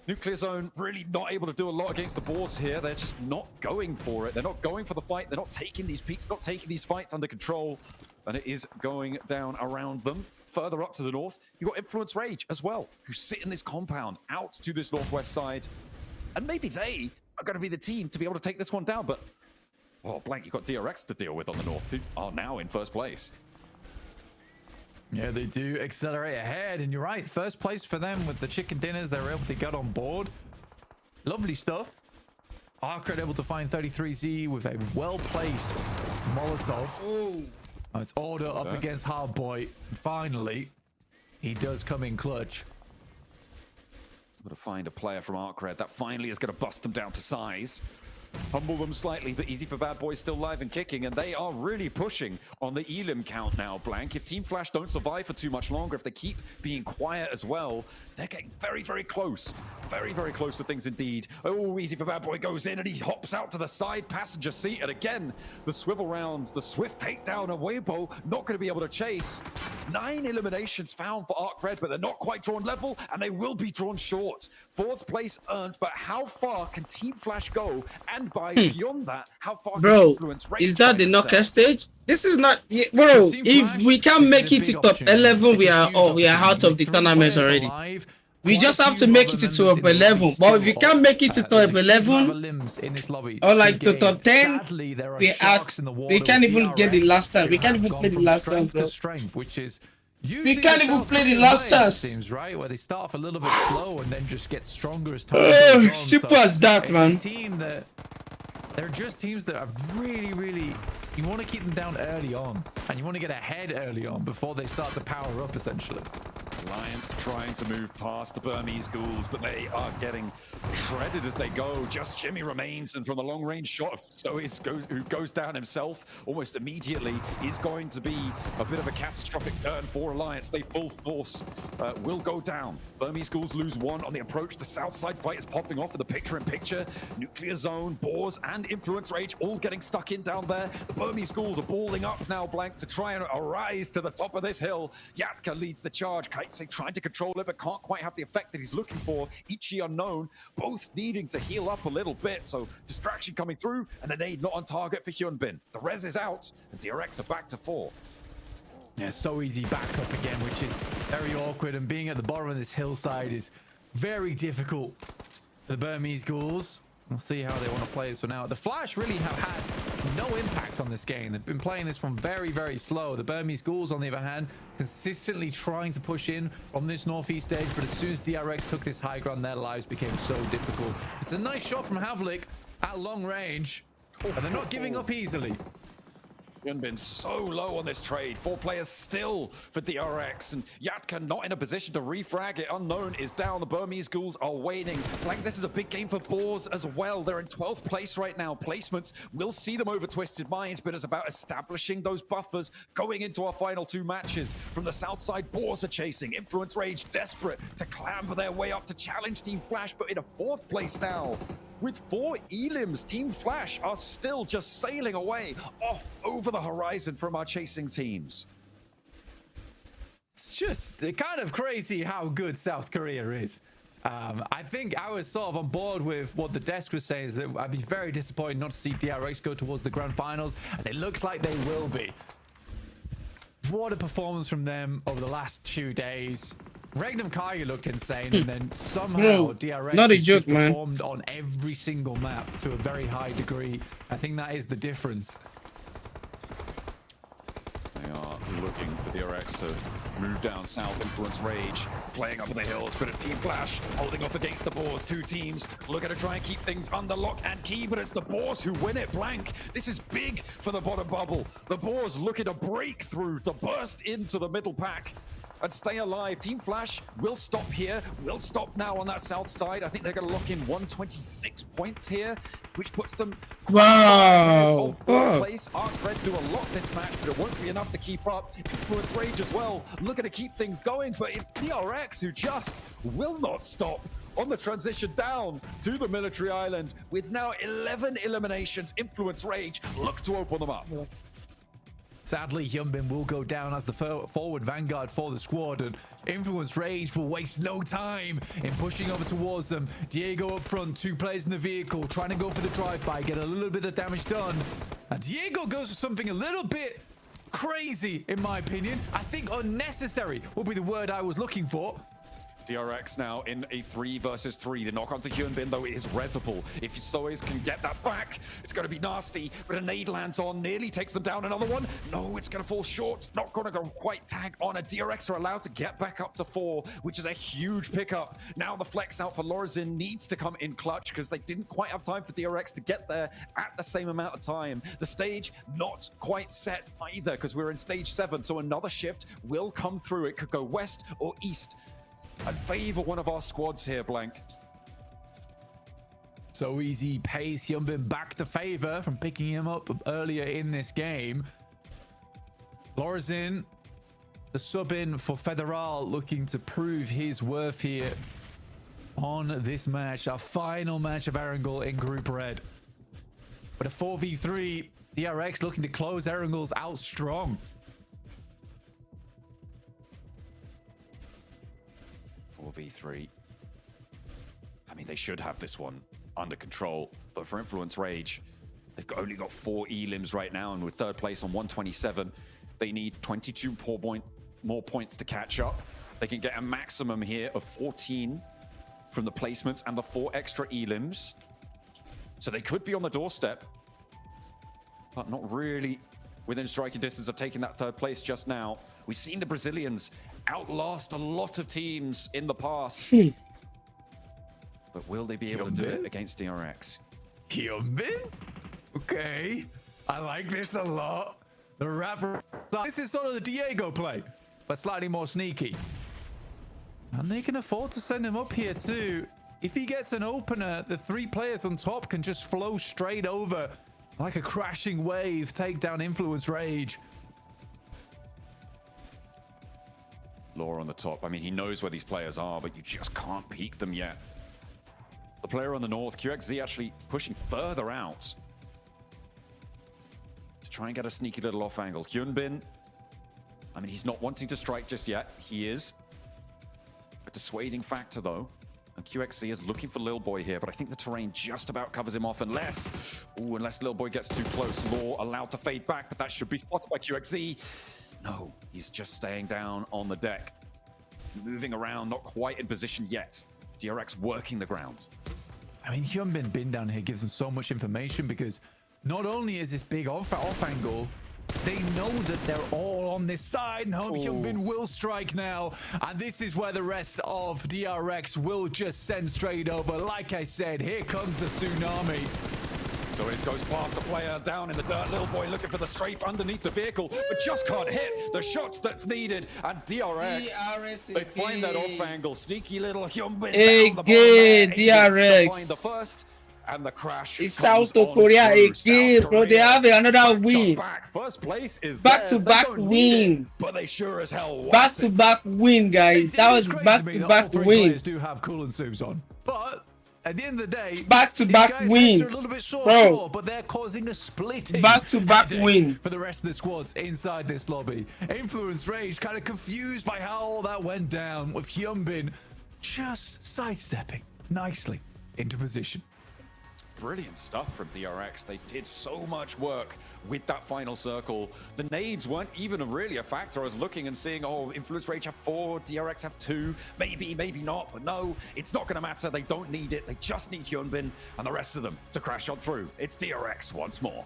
Speaker 13: 𝐞𝐤𝐯 really not able to do a lot against the Boars here. They're just not going for it. They're not going for the fight. They're not taking these peaks, not taking these fights under control. And it is going down around them. Further up to the north, you've got Influence Rage as well, who sit in this compound out to this northwest side. And maybe they are going to be the team to be able to take this one down. But, oh, Blank, you've got DRX to deal with on the north, who are now in first place.
Speaker 14: Yeah, they do accelerate ahead. And you're right, first place for them with the chicken dinners. They were able to get on board. Lovely stuff. 𝐻𝐸𝐸 able to find 33Z with a well-placed Molotov.
Speaker 2: Oh.
Speaker 14: It's order up against Hardboy. Finally, he does come in clutch.
Speaker 13: Got to find a player from 𝐻𝐸𝐸 that finally is going to bust them down to size. Humble them slightly, but easy for Bad Boys still live and kicking, and they are really pushing on the 𝐸𝐸𝐸 count now, Blank. If Team Flash don't survive for too much longer, if they keep being quiet as well, they're getting very, very close. Very, very close to things indeed. Oh, easy for Bad Boy goes in, and he hops out to the side passenger seat, and again, the swivel round, the swift takedown of 𝐻𝐸𝐸𝐸, not going to be able to chase. 9 eliminations found for 𝐻𝐸𝐸𝐸, but they're not quite drawn level, and they will be drawn short. 4th place earned, but how far can Team Flash go? And by beyond that, how far can Influence Rage
Speaker 2: is that the knockout stage? This is not, bro. If we can't make it to top 11, we are out of the tournament already. We just have to make it to top 11. But if we can't make it to top 11 or like the top 10, we're out. We can't even get the last time. We can't even play the last time, bro. We can't even play the last chance.
Speaker 14: Seems right, where they start off a little bit slow and then just get stronger as time goes on.
Speaker 2: Simple as that, man.
Speaker 14: They're just teams that are really, really. You want to keep them down early on, and you want to get ahead early on before they start to power up, essentially.
Speaker 13: Alliance trying to move past the Burmese Ghouls, but they are getting shredded as they go. Just Jimmy remains, and from the long-range shot of who goes down himself almost immediately, is going to be a bit of a catastrophic turn for Alliance. They full force will go down. Burmese Ghouls lose 1 on the approach. The south side fight is popping off with the picture-in-picture. 𝐞𝐤𝐯, Boars, and Influence Rage all getting stuck in down there. The Burmese Ghouls are balling up now, Blank, to try and arise to the top of this hill. 𝐸𝐸𝐸 leads the charge. 𝐿𝐸𝐸𝐸 trying to control it, but can't quite have the effect that he's looking for. 𝐿𝐸𝐸𝐸 unknown, both needing to heal up a little bit. So distraction coming through, and a nade not on target for Hyunbin. The res is out, and DRX are back to 4.
Speaker 14: Yeah, so easy back up again, which is very awkward, and being at the bottom of this hillside is very difficult for the Burmese Ghouls. We'll see how they want to play this one out. The Flash really have had no impact on this game. They've been playing this from very, very slow. The Burmese Ghouls, on the other hand, consistently trying to push in from this northeast edge, but as soon as DRX took this high ground, their lives became so difficult. It's a nice shot from 𝐿𝐸𝐸𝐸 at long range, and they're not giving up easily.
Speaker 13: Hyunbin so low on this trade. 4 players still for DRX, and 𝐸𝐸𝐸𝐸 not in a position to refrag it. Unknown is down. The Burmese Ghouls are waiting. Like, this is a big game for Boars as well. They're in 12th place right now. Placements will see them over Twisted Minds, but it's about establishing those buffers going into our final 2 matches. From the south side, Boars are chasing. Influence Rage desperate to clamber their way up to challenge Team Flash, but in a 4th place now. With 4 𝐸𝐸𝐸𝐸s, Team Flash are still just sailing away off over the horizon from our chasing teams.
Speaker 14: It's just kind of crazy how good South Korea is. I think I was sort of on board with what the desk was saying, is that I'd be very disappointed not to see DRX go towards the grand finals, and it looks like they will be. What a performance from them over the last 2 days. 𝐸𝐸𝐸𝐸 looked insane, and then somehow DRX
Speaker 2: not a
Speaker 14: has
Speaker 2: joke,
Speaker 14: just
Speaker 2: man.
Speaker 14: performed on every single map to a very high degree. I think that is the difference.
Speaker 13: They are looking looking for DRX to move down south. Influence Rage playing up in the hills, but a Team Flash holding off against the Boars. Two teams looking to try and keep things under lock and key, but it's the Boars who win it. Blank, this is big for the bottom bubble. The Boars looking to break through, to burst into the middle pack and stay alive. Team Flash will stop here, will stop now on that south side. I think they're going to lock in 126 points here, which puts them
Speaker 2: wow.
Speaker 13: fourth place. Arc Red do a lot this match, but it won't be enough to keep up. Influence Rage as well, looking to keep things going, but it's DRX who just will not stop on the transition down to the military island with now 11 eliminations. Influence Rage look to open them up.
Speaker 14: Sadly, 𝐿𝐴 will go down as the forward vanguard for the squad, and Influence Rage will waste no time in pushing over towards them. Diego up front, 2 players in the vehicle, trying to go for the drive-by, get a little bit of damage done. And Diego goes for something a little bit crazy, in my opinion. I think unnecessary would be the word I was looking for.
Speaker 13: DRX now in a 3 versus 3. The knock onto 𝐿𝐴 though is Reservoir. If Sois can get that back, it's going to be nasty. But a nade lands on, nearly takes them down. Another one. No, it's going to fall short. Not going to go quite tag on. A DRX are allowed to get back up to 4, which is a huge pickup. Now the flex out for 𝐿𝐴 needs to come in clutch because they didn't quite have time for DRX to get there at the same amount of time. The stage not quite set either because we're in stage 7. So another shift will come through. It could go west or east and favor one of our squads here, Blank.
Speaker 14: So easy pays 𝐿𝐴 back the favor from picking him up earlier in this game. 𝐿𝐴, the sub in for Federal, looking to prove his worth here on this match, our final match of Erangel in Group Red. But a 4v3, DRX looking to close Erangel's out strong.
Speaker 13: 4v3. I mean, they should have this one under control, but for Influence Rage, they've only got 4 elims right now, and with 3rd place on 127, they need 22 more points to catch up. They can get a maximum here of 14 from the placements and the 4 extra elims, so they could be on the doorstep, but not really within striking distance of taking that 3rd place just now. We've seen the Brazilians outlast a lot of teams in the past. But will they be able to do it against DRX?
Speaker 14: 𝐿𝐴? Okay. I like this a lot. The rapper. This is sort of the Diego play, but slightly more sneaky. And they can afford to send him up here too. If he gets an opener, the 3 players on top can just flow straight over like a crashing wave, take down Influence Rage.
Speaker 13: Law on the top. I mean, he knows where these players are, but you just can't peek them yet. The player on the north, 𝐿𝐴 actually pushing further out to try and get a sneaky little off angle. 𝐿𝐴, I mean, he's not wanting to strike just yet. He is a dissuading factor though. And 𝐿𝐴 is looking for Lil Boy here, but I think the terrain just about covers him off unless Lil Boy gets too close. Law allowed to fade back, but that should be spotted by 𝐿𝐴. No, he's just staying down on the deck. Moving around, not quite in position yet. DRX working the ground.
Speaker 14: I mean, 𝐿𝐴 bin down here gives them so much information because not only is this big off angle, they know that they're all on this side, and 𝐿𝐴 will strike now. And this is where the rest of DRX will just send straight over. Like I said, here comes the tsunami.
Speaker 13: So it goes past the player down in the dirt. Lil Boy looking for the strafe underneath the vehicle, but just can't hit the shots that's needed. And DRX, they find that off angle. Sneaky little 𝐿𝐴.
Speaker 2: Again, DRX.
Speaker 13: Find the first and the crash.
Speaker 2: It's South Korea again, bro. They have another win.
Speaker 13: First place is
Speaker 2: back-to-back win.
Speaker 13: But they sure as hell want
Speaker 2: back-to-back win, guys. That was back-to-back win.
Speaker 14: Players do have 𝐶𝐸𝐸 on, but at the end of the day,
Speaker 2: back-to-back win,
Speaker 14: a little bit short,
Speaker 2: bro.
Speaker 14: But they're causing a splitting
Speaker 2: back-to-back win
Speaker 14: for the rest of the squads inside this lobby. Influence Rage kind of confused by how all that went down, with 𝐿𝐴 just sidestepping nicely into position.
Speaker 13: Brilliant stuff from DRX. They did so much work with that final circle. The nades weren't even really a factor. I was looking and seeing, oh, Influence Rage have 4, DRX have 2, maybe not, but no, it's not going to matter. They don't need it. They just need 𝐿𝐴 and the rest of them to crash on through. It's DRX once more.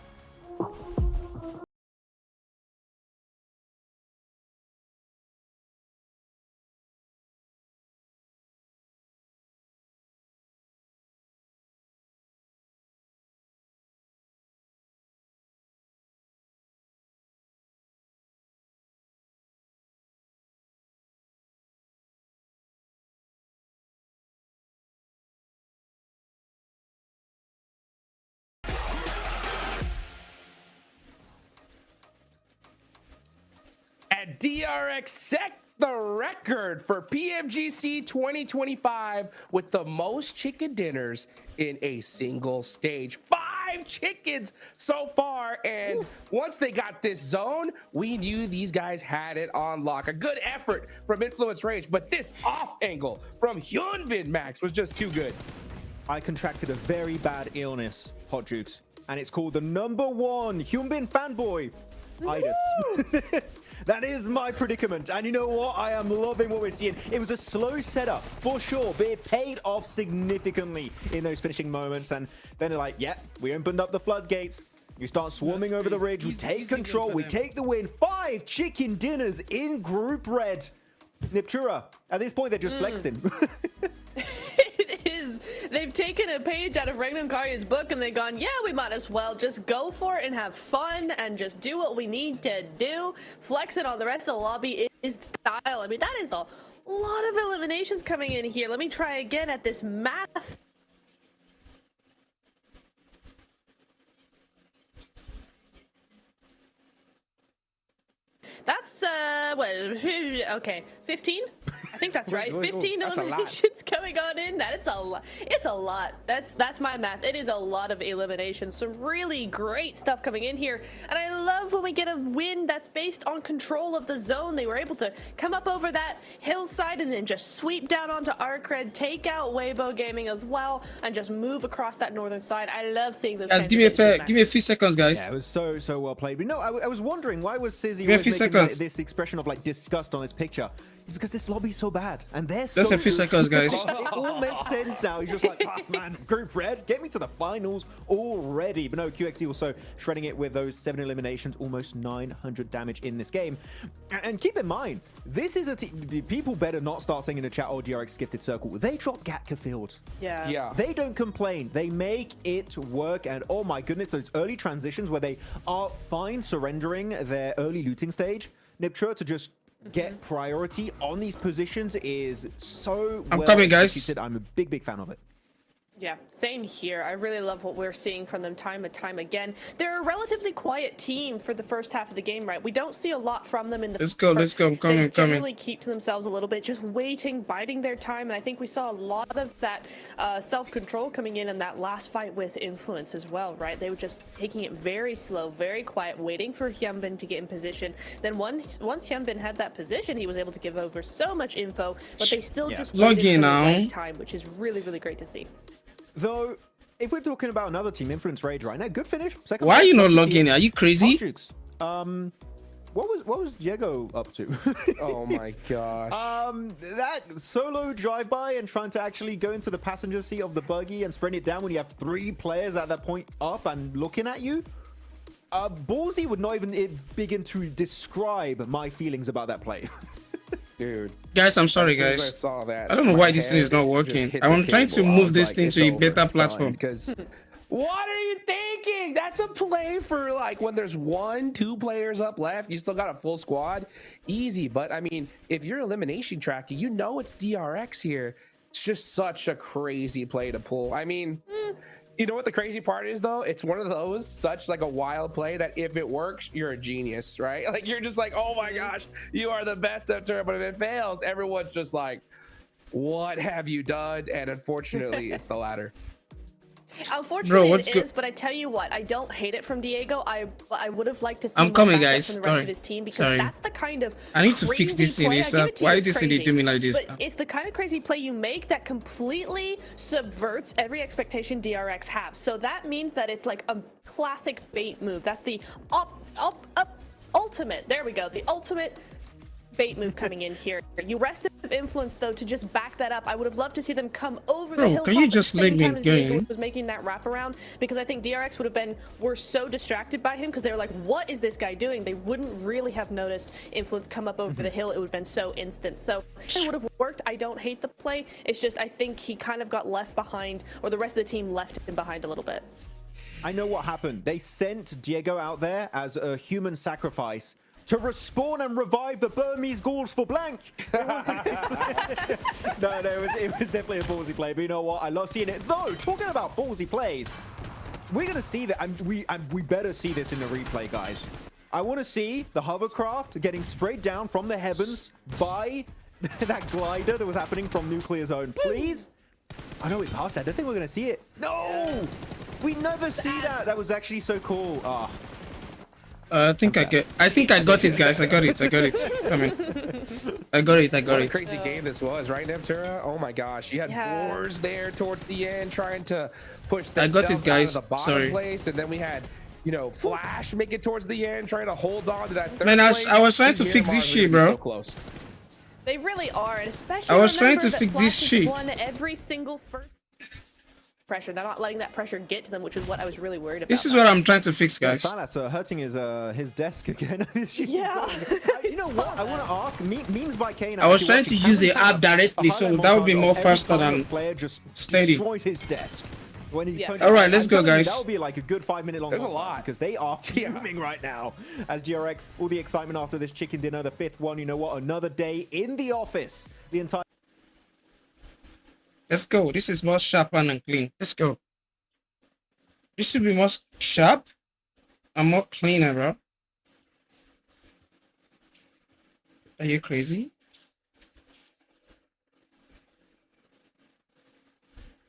Speaker 9: And DRX set the record for PMGC 2025 with the most chicken dinners in a single stage. 5 chickens so far, and once they got this zone, we knew these guys had it on lock. A good effort from Influence Rage, but this off angle from Hyunbin Max was just too good.
Speaker 8: I contracted a very bad illness, Hot Jukes, and it's called the #1 Hyunbin fanboy itis. That is my predicament, and you know what? I am loving what we're seeing. It was a slow setup for sure, but it paid off significantly in those finishing moments. And then they're like, yeah, we opened up the floodgates. You start swarming over the ridge. We take control. We take the win. 5 chicken dinners in Group Red. Niptura, at this point, they're just flexing.
Speaker 10: They've taken a page out of Ragnar Karya's book and they've gone, yeah, we might as well just go for it and have fun and just do what we need to do. Flex it on the rest of the lobby is style. I mean, that is a lot of eliminations coming in here. Let me try again at this math. That's, what, okay, 15? I think that's right. 15 eliminations coming on in. That is a lot. It's a lot. That's my math. It is a lot of eliminations. Some really great stuff coming in here. And I love when we get a win that's based on control of the zone. They were able to come up over that hillside and then just sweep down onto 𝐼𝐸, take out Weibo Gaming as well, and just move across that northern side. I love seeing this.
Speaker 2: Guys, give me a few seconds, guys.
Speaker 8: Yeah, it was so well played. But no, I was wondering, why was Sizzy making this expression of like disgust on this picture? It's because this lobby's so bad, and they're so
Speaker 2: just a few seconds, guys.
Speaker 8: It all makes sense now. He's just like, oh, man, Group Red, get me to the finals already. But no, 𝐞𝐥𝐸 also shredding it with those 7 eliminations, almost 900 damage in this game. And keep in mind, this is a team. People better not start saying in the chat, oh, DRX gifted circle. They drop 𝐞𝐥𝐸 field.
Speaker 10: Yeah.
Speaker 8: They don't complain. They make it work. And oh my goodness, those early transitions where they are fine surrendering their early looting stage. Niptura to just get priority on these positions is so
Speaker 2: I'm coming, guys.
Speaker 8: Executed. I'm a big fan of it.
Speaker 10: Yeah, same here. I really love what we're seeing from them time and time again. They're a relatively quiet team for the first half of the game, right? We don't see a lot from them in the
Speaker 2: Let's go. I'm coming.
Speaker 10: They generally keep to themselves a little bit, just waiting, biding their time. And I think we saw a lot of that self-control coming in that last fight with Influence as well, right? They were just taking it very slow, very quiet, waiting for Hyunbin to get in position. Then once Hyunbin had that position, he was able to give over so much info, but they still just waited for the right time, which is really, really great to see.
Speaker 8: Though, if we're talking about another team, Influence Rage right now, good finish. Second
Speaker 2: Why are you not logging? Are you crazy?
Speaker 8: What was 𝐸𝐸 up to?
Speaker 9: Oh my gosh.
Speaker 8: That solo drive-by and trying to actually go into the passenger seat of the buggy and spreading it down when you have 3 players at that point up and looking at you. Ballsy would not even begin to describe my feelings about that play.
Speaker 9: Dude,
Speaker 2: guys, I'm sorry, guys. I don't know why this thing is not working. I'm trying to move this thing to a better platform.
Speaker 9: Because what are you thinking? That's a play for like when there's 1-2 players up left. You still got a full squad, easy. But I mean, if you're elimination tracking, you know it's DRX here. It's just such a crazy play to pull. I mean, you know what the crazy part is though? It's one of those such like a wild play that if it works, you're a genius, right? Like you're just like, oh my gosh, you are the best at turn. But if it fails, everyone's just like, what have you done? And unfortunately, it's the latter.
Speaker 10: Unfortunately, it is, but I tell you what, I don't hate it from Diego. I would have liked to see
Speaker 2: I'm coming, guys.
Speaker 10: from the rest of his team because that's the kind of
Speaker 2: I need to fix this thing, Lisa. Why this thing do me like this?
Speaker 10: But it's the kind of crazy play you make that completely subverts every expectation DRX have. So that means that it's like a classic bait move. That's the ultimate. There we go. The ultimate bait move coming in here. You rested of Influence though to just back that up. I would have loved to see them come over the hill.
Speaker 2: Can you just let me go?
Speaker 10: Was making that wraparound because I think DRX would have were so distracted by him because they were like, what is this guy doing? They wouldn't really have noticed Influence come up over the hill. It would have been so instant. So it would have worked. I don't hate the play. It's just I think he kind of got left behind, or the rest of the team left him behind a little bit.
Speaker 8: I know what happened. They sent 𝐸𝐸 out there as a human sacrifice to respawn and revive the Burmese ghouls for blank. It was definitely a ballsy play. But you know what? I love seeing it. Though, talking about ballsy plays, we're going to see that, and we better see this in the replay, guys. I want to see the hovercraft getting sprayed down from the heavens by that glider that was happening from Nuclear Zone. Please? I know we passed it. I don't think we're going to see it. No! We never see that. That was actually so cool. Ah.
Speaker 2: I think I got it, guys. I got it. Come in. I got it.
Speaker 9: What a crazy game this was, right, Neptura? Oh my gosh, you had Boars there towards the end trying to push the
Speaker 2: I got it, guys.
Speaker 9: out of the bottom
Speaker 2: Sorry.
Speaker 9: place, and then we had, you know, Flash make it towards the end, trying to hold on to that third
Speaker 2: Man,
Speaker 9: place.
Speaker 2: I was trying to fix this shit, bro.
Speaker 9: So close.
Speaker 10: They really are, and especially
Speaker 2: I was trying to
Speaker 10: remember that
Speaker 2: fix
Speaker 10: Flash
Speaker 2: this
Speaker 10: has
Speaker 2: shit.
Speaker 10: won every single first pressure. They're not letting that pressure get to them, which is what I was really worried about.
Speaker 2: This is what I'm trying to fix, guys.
Speaker 8: Salas hurting his desk again.
Speaker 10: Yeah.
Speaker 8: You know what? I want to ask. Memes by Kane.
Speaker 2: I was trying to use the app directly, so that would be more faster than steady.
Speaker 8: Destroys his desk. When he
Speaker 2: All right, let's go, guys.
Speaker 8: That would be like a good 5-minute long.
Speaker 9: There's a lot
Speaker 8: because they are fuming right now. As DRX, all the excitement after this chicken dinner, the 5th one. You know what? Another day in the office. The entire.
Speaker 2: Let's go. This is more sharp and clean. Let's go. This should be more sharp and more cleaner, bro. Are you crazy?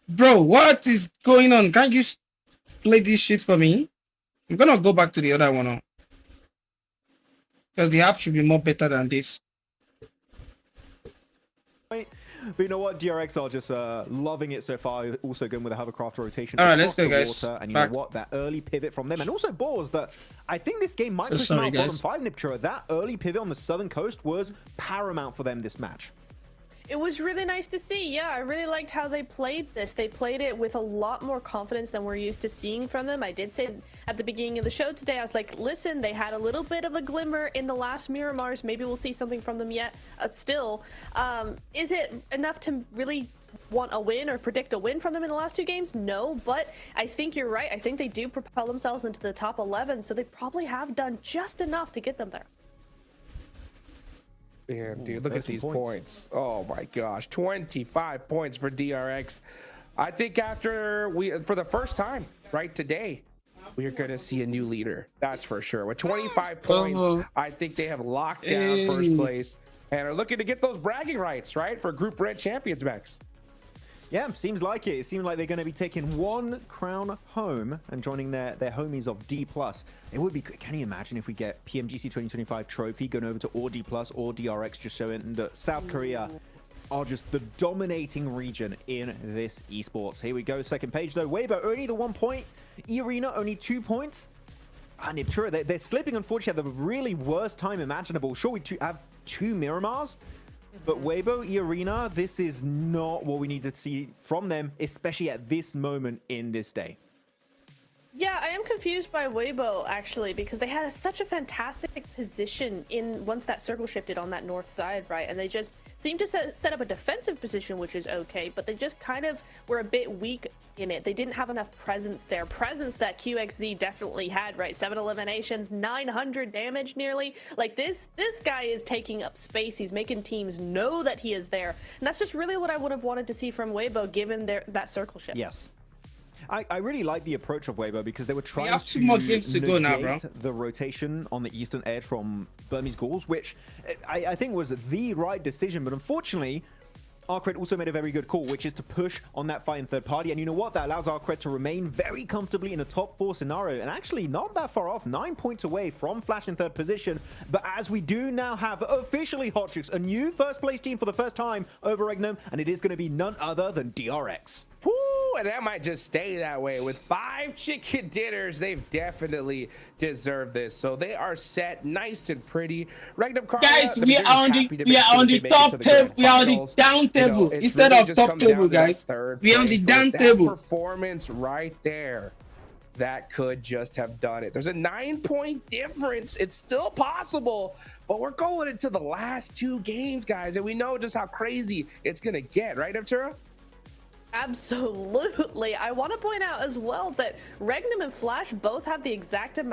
Speaker 2: Bro, what is going on? Can't you play this shit for me? I'm gonna go back to the other one. Because the app should be more better than this.
Speaker 8: But you know what? DRX are just loving it so far. Also going with a hovercraft rotation.
Speaker 2: All right, let's go, guys.
Speaker 8: And you
Speaker 2: Back.
Speaker 8: know what? That early pivot from them. And also Boars that I think this game might
Speaker 2: So
Speaker 8: push them
Speaker 2: sorry,
Speaker 8: out bottom
Speaker 2: guys.
Speaker 8: 5, Niptura. That early pivot on the southern coast was paramount for them this match.
Speaker 10: It was really nice to see. Yeah, I really liked how they played this. They played it with a lot more confidence than we're used to seeing from them. I did say at the beginning of the show today, I was like, listen, they had a little bit of a glimmer in the last Miramars. Maybe we'll see something from them yet. Still, is it enough to really want a win or predict a win from them in the last 2 games? No, but I think you're right. I think they do propel themselves into the top 11, so they probably have done just enough to get them there.
Speaker 9: Man, dude, look at these points. Oh my gosh, 25 points for DRX. I think after for the first time, right, today, we are going to see a new leader. That's for sure. With 25 points, I think they have locked down first place and are looking to get those bragging rights, right, for Group Red Champions, Max.
Speaker 8: Yeah, seems like it. It seems like they're going to be taking 1 crown home and joining their homies of D+. It would be, can you imagine if we get PMGC 2025 trophy going over to or D+, or DRX, just showing that South Korea are just the dominating region in this esports. Here we go, second page though. Weibo only the 1 point. E-Arena only 2 points. And Niptura, they're slipping unfortunately at the really worst time imaginable. Sure, we have 2 Miramars. But Weibo, E-Arena, this is not what we need to see from them, especially at this moment in this day.
Speaker 10: Yeah, I am confused by Weibo, actually, because they had such a fantastic position once that circle shifted on that north side, right? And they just seemed to set up a defensive position, which is okay, but they just kind of were a bit weak in it. They didn't have enough presence there. Presence that 𝐞𝐥𝐯 definitely had, right? 7 eliminations, 900 damage nearly. Like, this guy is taking up space. He's making teams know that he is there. And that's just really what I would have wanted to see from Weibo, given that circle shift.
Speaker 8: Yes. I really like the approach of Weibo because they were trying
Speaker 2: have 2 more games to go now, bro.
Speaker 8: negate the rotation on the eastern edge from Burmese Ghouls, which I think was the right decision. But unfortunately, 𝐸𝐸 also made a very good call, which is to push on that fight in third party. And you know what? That allows 𝐸𝐸 to remain very comfortably in a top 4 scenario. And actually not that far off, 9 points away from Flash in third position. But as we do now have officially HOTCHICKS, a new first place team for the first time over Regnum. And it is going to be none other than DRX.
Speaker 9: Woo, and that might just stay that way. With 5 chicken dinners, they've definitely deserved this. So they are set nice and pretty.
Speaker 2: Guys, we are on the top table. We are on the down table instead of top table, guys. We are on the down table.
Speaker 9: Performance right there. That could just have done it. There's a 9-point difference. It's still possible, but we're going into the last 2 games, guys, and we know just how crazy it's gonna get, right, Neptura?
Speaker 10: Absolutely. I want to point out as well that Regnum and Flash both have the exact same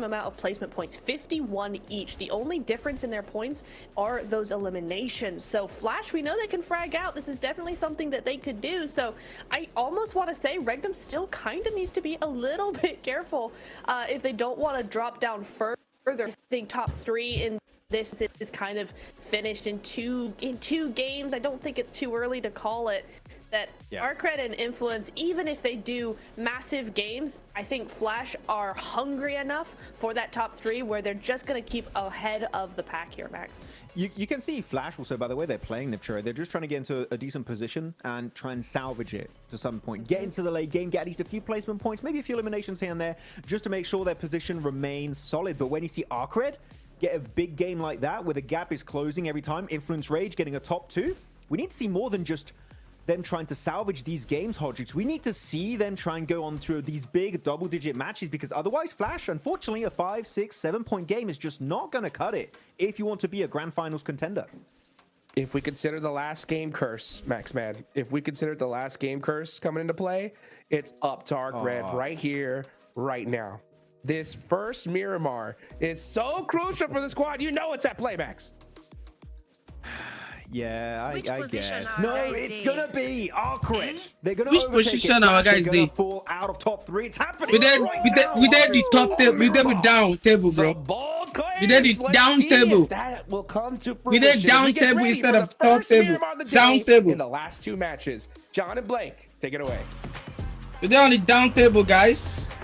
Speaker 10: amount of placement points, 51 each. The only difference in their points are those eliminations. So Flash, we know they can frag out. This is definitely something that they could do. So I almost want to say Regnum still kind of needs to be a little bit careful if they don't want to drop down first further. I think top 3 in this is kind of finished in two games. I don't think it's too early to call it. That 𝐸𝐸 and Influence, even if they do massive games, I think Flash are hungry enough for that top 3 where they're just going to keep ahead of the pack here, Max.
Speaker 8: You can see Flash also, by the way, they're playing 𝐞𝐥𝐸. They're just trying to get into a decent position and try and salvage it to some point. Get into the late game, get at least a few placement points, maybe a few eliminations here and there, just to make sure their position remains solid. But when you see 𝐸𝐸 get a big game like that, where the gap is closing every time, Influence Rage getting a top 2, we need to see more than just them trying to salvage these games, 𝐸𝐸𝐸. We need to see them try and go on through these big double-digit matches, because otherwise, Flash, unfortunately, a 5, 6, 7-point game is just not going to cut it if you want to be a Grand Finals contender.
Speaker 9: If we consider the last game curse, Max, man, if we consider the last game curse coming into play, it's up to 𝐸𝐸𝐸 right here, right now. This first Miramar is so crucial for the squad. You know it's at play, Max.
Speaker 8: Yeah, I guess. No, it's gonna be 𝐸𝐸𝐸. They're gonna
Speaker 2: Which
Speaker 8: overtake
Speaker 2: position
Speaker 8: it.
Speaker 2: our guys
Speaker 8: They're
Speaker 2: did?
Speaker 8: gonna fall out of top 3. It's happening.
Speaker 2: We did the top table. We did the down table, bro. We did the down table.
Speaker 9: That will come to fruition.
Speaker 2: We did down table instead of top table. Down table.
Speaker 9: In the last 2 matches. John and Blake, take it away.
Speaker 2: We did on the down table, guys.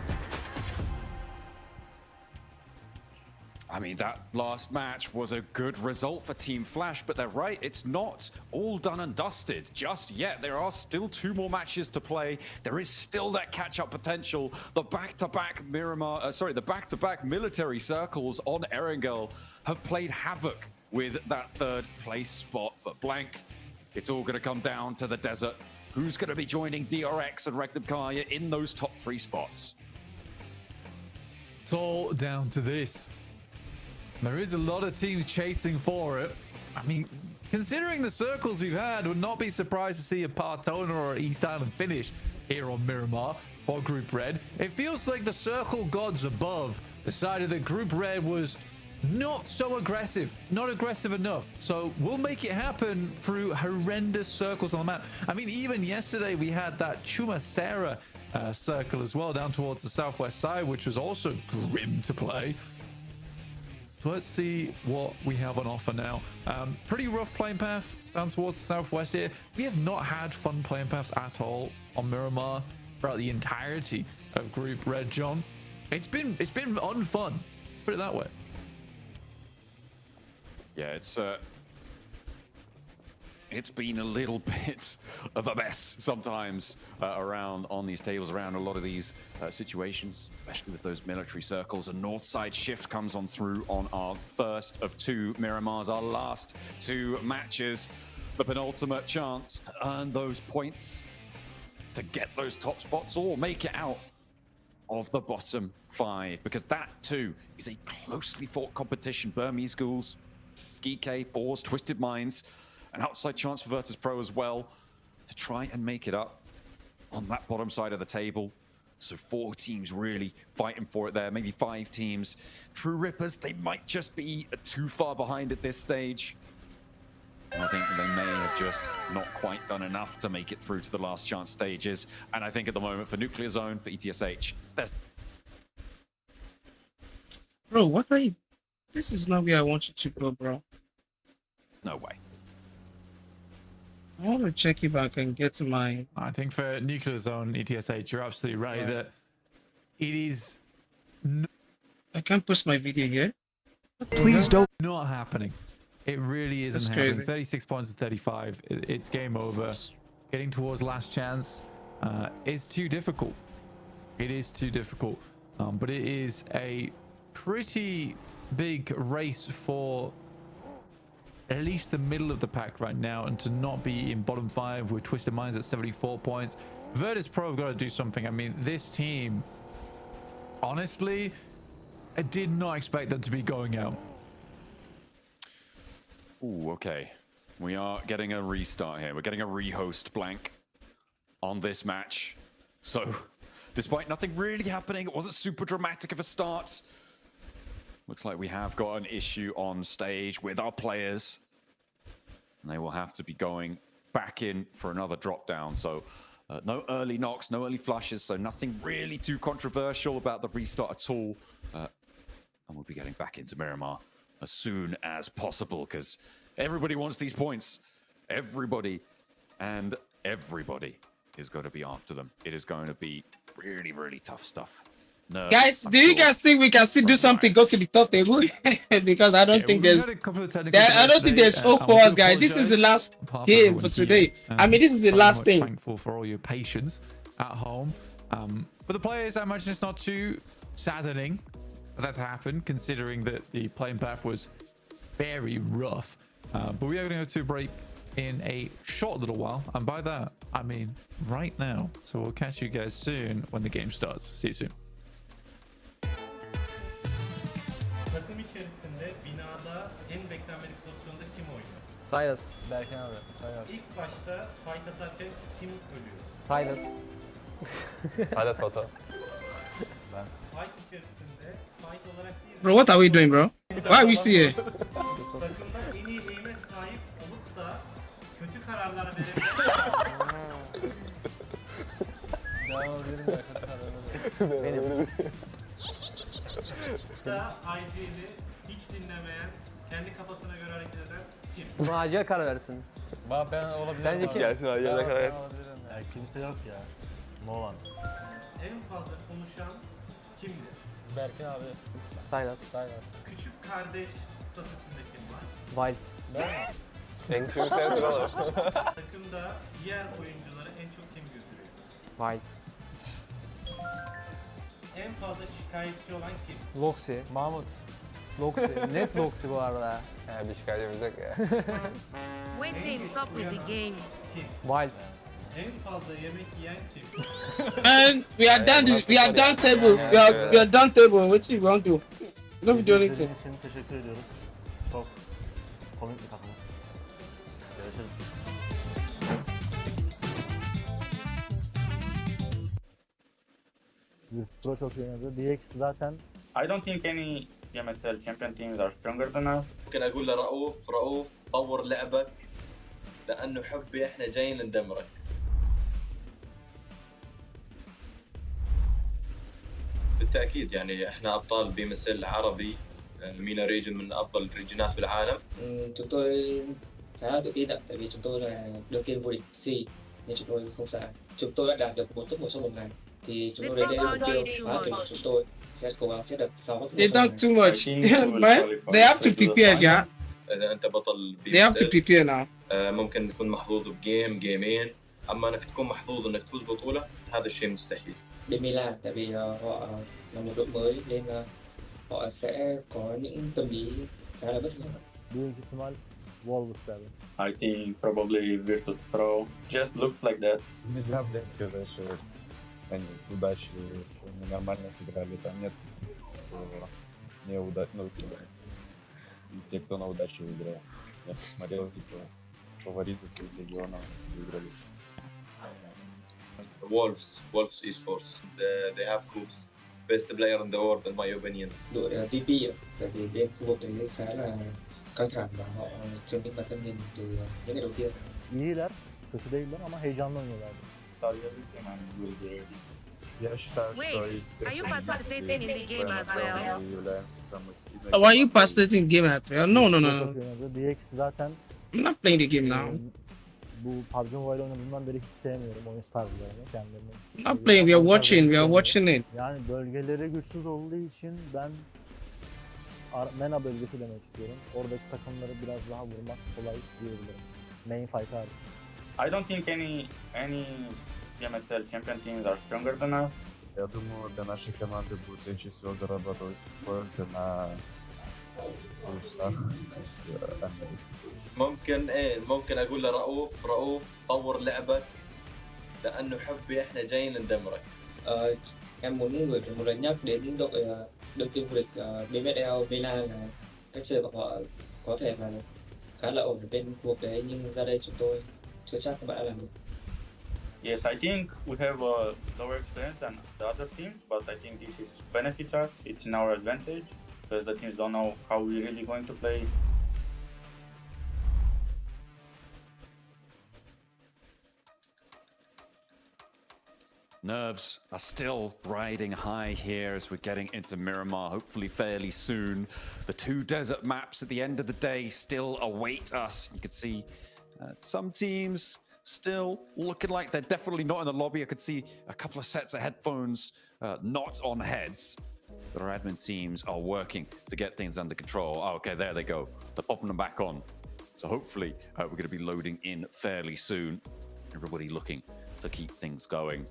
Speaker 13: I mean, that last match was a good result for Team Flash, but they're right, it's not all done and dusted just yet. There are still 2 more matches to play. There is still that catch-up potential. The back-to-back the back-to-back military circles on Erangel have played havoc with that 3rd place spot. But blank, it's all going to come down to the desert. Who's going to be joining DRX and 𝐸𝐸𝐸𝐸 in those top 3 spots?
Speaker 14: It's all down to this. There is a lot of teams chasing for it. I mean, considering the circles we've had, would not be surprised to see a Partona or East Island finish here on Miramar or Group Red. It feels like the circle gods above decided that Group Red was not so aggressive, not aggressive enough. So we'll make it happen through horrendous circles on the map. I mean, even yesterday we had that 𝐶𝐸𝐶𝐸 circle as well down towards the southwest side, which was also grim to play. So let's see what we have on offer now. Pretty rough playing path down towards the southwest here. We have not had fun playing paths at all on Miramar throughout the entirety of Group Red, John. It's been unfun, put it that way.
Speaker 13: Yeah, it's been a little bit of a mess sometimes around on these tables, around a lot of these situations, especially with those military circles. A north side shift comes on through on our first of 2 Miramars, our last 2 matches. The penultimate chance to earn those points to get those top spots or make it out of the bottom 5, because that too is a closely fought competition. Burmese Ghouls, 𝐸𝐸𝐸, Boars, Twisted Minds, an outside chance for Virtus.pro as well to try and make it up on that bottom side of the table. So 4 teams really fighting for it there, maybe 5 teams. True Rippers, they might just be too far behind at this stage. And I think they may have just not quite done enough to make it through to the last chance stages. And I think at the moment for 𝐷Zone, for ETSH, there's...
Speaker 2: Bro, what are you... This is not where I want you to go, bro.
Speaker 13: No way.
Speaker 2: I want to check if I can get to my...
Speaker 14: I think for 𝐷Zone, ETSH, you're absolutely right that it is...
Speaker 2: I can't post my video here.
Speaker 14: Please don't. Not happening. It really isn't
Speaker 2: That's
Speaker 14: happening.
Speaker 2: crazy.
Speaker 14: 36 points to 35. It's game over. Getting towards last chance is too difficult. It is too difficult. But it is a pretty big race for at least the middle of the pack right now, and to not be in bottom 5 with Twisted Minds at 74 points. Virtus.pro have got to do something. I mean, this team, honestly, I did not expect them to be going out.
Speaker 13: Ooh, okay. We are getting a restart here. We're getting a rehost blank on this match. So, despite nothing really happening, it wasn't super dramatic of a start. Looks like we have got an issue on stage with our players. And they will have to be going back in for another drop down. So no early knocks, no early flushes. So nothing really too controversial about the restart at all. and we'll be getting back into Miramar as soon as possible because everybody wants these points. Everybody and everybody is going to be after them. It is going to be really, really tough stuff.
Speaker 2: Guys, do you guys think we can still do something? Go to the top table because I don't think there's. I don't think there's hope for us, guys. This is the last game for today. I mean, this is the last thing.
Speaker 14: Thankful for all your patience at home. For the players, I imagine it's not too saddening for that to happen, considering that the playing path was very rough. But we are going to go to a break in a short little while, and by that I mean right now. So we'll catch you guys soon when the game starts. See you soon.
Speaker 20: Takım içerisinde binada en beklenmedik pozisyonda kim oynuyor?
Speaker 21: Silas. Berkin abi. Silas.
Speaker 20: İlk başta fight atarken kim ölüyor?
Speaker 21: Silas. Silas foto. Ben.
Speaker 20: Fight içerisinde fight olarak değil.
Speaker 2: Bro, what are we doing, bro? Why are we still here?
Speaker 20: Takımda en iyi eğime sahip olup da kötü kararlar verebilen.
Speaker 21: Devam edelim ya. Kötü kararlar. Benim.
Speaker 20: Da IG'ni hiç dinlemeyen, kendi kafasına göre hareket eden kim?
Speaker 21: Buna acil karar versin. Ben olabilirim. Sence kim? Gelsin acil karar versin.
Speaker 18: Ya kimse yok ya. No one.
Speaker 20: En fazla konuşan kimdir?
Speaker 21: Berkin abi. Silas.
Speaker 20: Küçük kardeş statüsünde kim var?
Speaker 21: Wild. Ben mi? En küçük sensin oğlum.
Speaker 20: Takımda diğer oyuncuları en çok kim götürüyor?
Speaker 21: Wild.
Speaker 20: En fazla şikayetçi olan kim?
Speaker 21: Loxi. Mahmut. Loxi. Net Loxi bu arada. Bir şikayetimiz yok ya.
Speaker 3: What's up with the game?
Speaker 20: Kim?
Speaker 21: Wild.
Speaker 20: En fazla yemek yiyen kim?
Speaker 2: And we are done. We are done table. We are done table. What you want to do? No video anything.
Speaker 18: İzlediğiniz için teşekkür ediyoruz. Çok komik bir takımız. Görüşürüz. Virstro çok iyi oynadı. DX zaten
Speaker 11: I don't think any PMSL champion teams are stronger than us.
Speaker 15: ممكن اقول لرؤوف طور لعبك لانه حبي احنا جايين ندمرك. بالتاكيد يعني احنا ابطال بي ام اس ال عربي. مينا ريجن من افضل الريجنات بالعالم.
Speaker 16: Chúng tôi khá là tự tin ạ, tại vì chúng tôi là đương kim vô địch C nên chúng tôi không sợ. Chúng tôi đã đạt được 4 top 1 trong một ngày thì chúng tôi đến đây là mục tiêu phá kỷ lục chúng tôi sẽ cố gắng sẽ được 6 top 1.
Speaker 2: They done too much, man. They have to prepare, yeah.
Speaker 15: اذا انت بطل بي
Speaker 2: They have to prepare now.
Speaker 15: ممكن تكون محظوظ بجيم جيمين، اما انك تكون محظوظ انك تفوز بطوله هذا الشيء مستحيل.
Speaker 16: Bên Milan tại vì họ là một đội mới nên họ sẽ có những tâm lý khá là bất ngờ.
Speaker 18: büyük ihtimal Wolves derdi.
Speaker 11: I think probably Virtus Pro just looks like that.
Speaker 19: Нельзя, блядь, сказать, что они удачи, что они нормально сыграли. Там нет неудач, ну, те, кто на удачу выиграл. Я посмотрел, типа, фавориты своих регионов выиграли.
Speaker 15: Wolves esports. They have Coops. Best player in the world in my opinion.
Speaker 16: Đội VP ạ, tại vì bên khu vực đấy khá là căng thẳng và họ chứng minh bản thân mình từ những ngày đầu tiên.
Speaker 18: İyiler, kötü değiller ama heyecanlı oynuyorlardı.
Speaker 19: Я считаю, что
Speaker 3: Wait,
Speaker 19: из
Speaker 3: are you participating in the game as well?
Speaker 19: является самой сильной.
Speaker 2: Why are you participating in game at? No.
Speaker 18: Çok iyi oynadı. DX zaten
Speaker 2: I'm not playing the game now.
Speaker 18: bu PUBG Mobile oynadığımdan beri hiç sevmiyorum oyun tarzlarını, kendilerini.
Speaker 2: I'm not playing. We are watching. We are watching it.
Speaker 18: Yani bölgeleri güçsüz olduğu için ben MENA bölgesi demek istiyorum. Oradaki takımları biraz daha vurmak kolay diyebilirim. Main fight hariç.
Speaker 11: I don't think any PMSL champion teams are stronger than us.
Speaker 19: Я думаю, для нашей команды будет легче всего зарабатывать поинты на плюсах из Америки.
Speaker 15: ممكن اقول لرؤوف طور لعبك لانه حبي احنا جايين ندمرك.
Speaker 16: Em muốn gửi một lời nhắc đến đội đương kim vô địch BMSL Milan là cách chơi của họ có thể là khá là ổn ở bên khu vực đấy, nhưng ra đây chúng tôi chưa chắc các bạn đã làm được.
Speaker 11: Yes, I think we have a lower experience than the other teams, but I think this is benefits us. It's in our advantage because the teams don't know how we're really going to play.
Speaker 13: Nerves are still riding high here as we're getting into Miramar, hopefully fairly soon. The 2 desert maps at the end of the day still await us. You can see some teams still looking like they're definitely not in the lobby. I could see a couple of sets of headphones not on heads. But our admin teams are working to get things under control. Oh, okay, there they go. They're popping them back on. So hopefully we're going to be loading in fairly soon. Everybody looking to keep things going.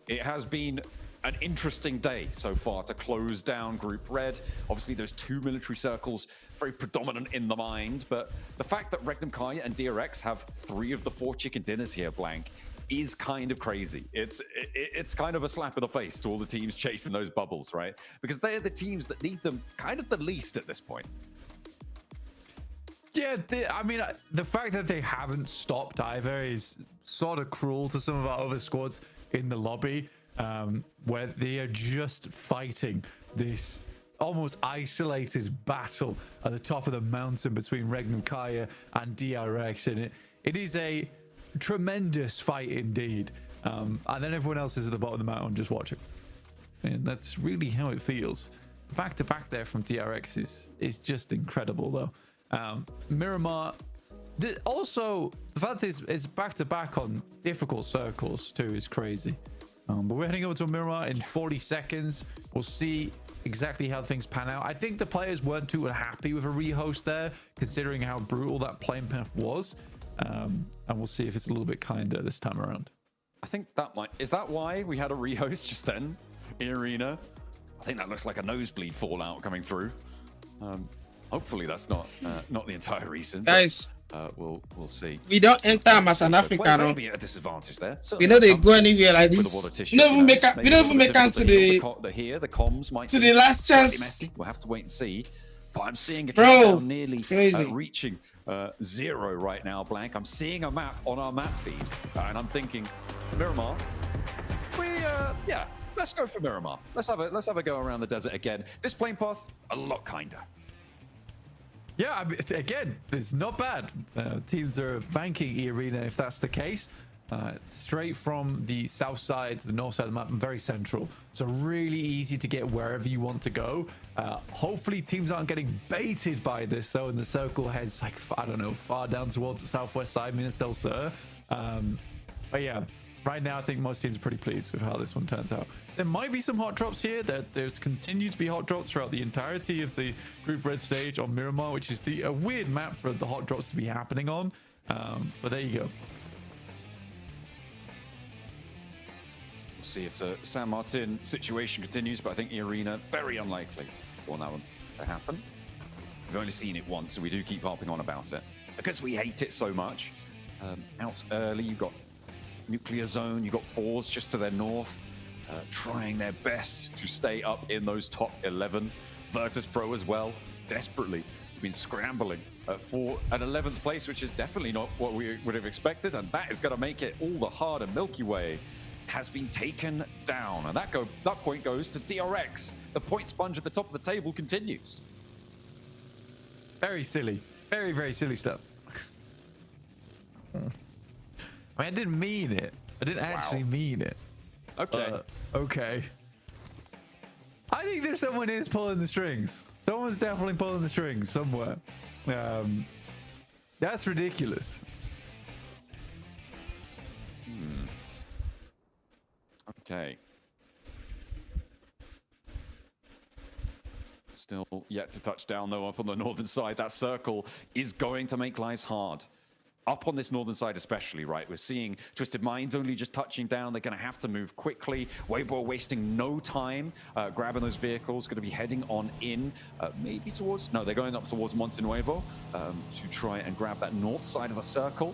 Speaker 13: It has been an interesting day so far to close down Group Red. Obviously, those 2 military circles, very predominant in the mind. But the fact that 𝐻𝐸𝐸𝐸 and DRX have 3 of the 4 chicken dinners here, Blank, is kind of crazy. It's kind of a slap in the face to all the teams chasing those bubbles, right? Because they're the teams that need them kind of the least at this point.
Speaker 14: Yeah, I mean, the fact that they haven't stopped either is sort of cruel to some of our other squads in the lobby, where they are just fighting this almost isolated battle at the top of the mountain between 𝐻𝐸𝐸𝐸 and DRX, and it is a tremendous fight indeed. And then everyone else is at the bottom of the mountain just watching, and that's really how it feels. Back to back there from DRX is just incredible though. Miramar, also the fact that it's back to back on difficult circles too is crazy. But we're heading over to Miramar in 40 seconds. We'll see exactly how things pan out. I think the players weren't too happy with a rehost there, considering how brutal that playing path was. And we'll see if it's a little bit kinder this time around.
Speaker 13: I think is that why we had a rehost just then in arena? I think that looks like a nosebleed fallout coming through. Hopefully that's not the entire reason.
Speaker 2: Guys,
Speaker 13: we'll see.
Speaker 2: We don't enter as an African.
Speaker 13: Maybe at a disadvantage there.
Speaker 2: We know they go anywhere like this. We don't even make out to the
Speaker 13: comms might
Speaker 2: to the last chance.
Speaker 13: Messy. We'll have to wait and see. But I'm seeing a
Speaker 2: Bro,
Speaker 13: countdown nearly reaching 0 right now, Blank. I'm seeing a map on our map feed, and I'm thinking, Miramar. Yeah, let's go for Miramar. Let's have a go around the desert again. This plane path a lot kinder.
Speaker 14: Yeah, I mean, again, it's not bad. Teams are thanking 𝐸𝐸𝐸𝐸 if that's the case. Straight from the south side to the north side of the map, and very central. So really easy to get wherever you want to go. Hopefully teams aren't getting baited by this though, and the circle heads like, I don't know, far down towards the southwest side, Minas del Sur. But yeah, right now I think most teams are pretty pleased with how this one turns out. There might be some hot drops here. There's continued to be hot drops throughout the entirety of the Group Red stage on Miramar, which is a weird map for the hot drops to be happening on. But there you go.
Speaker 13: We'll see if the San Martin situation continues, but I think 𝐸𝐸𝐸𝐸 very unlikely for that one to happen. We've only seen it once, so we do keep harping on about it because we hate it so much. Out early, you've got Nuclear Zone, you've got Boars just to their north, trying their best to stay up in those top 11. Virtus Pro as well, desperately been scrambling for an 11th place, which is definitely not what we would have expected, and that is going to make it all the harder. Milky Way has been taken down, and that point goes to DRX. The point sponge at the top of the table continues.
Speaker 14: Very silly. Very, very silly stuff. I mean, I didn't mean it. I didn't actually mean it.
Speaker 13: Okay.
Speaker 14: Okay. I think there's someone is pulling the strings. Someone's definitely pulling the strings somewhere. That's ridiculous.
Speaker 13: Okay. Still yet to touch down though up on the northern side. That circle is going to make lives hard. Up on this northern side especially, right? We're seeing Twisted Minds only just touching down. They're going to have to move quickly. Weibo wasting no time grabbing those vehicles. Going to be heading on in, maybe towards... No, they're going up towards Monte Nuevo to try and grab that north side of the circle.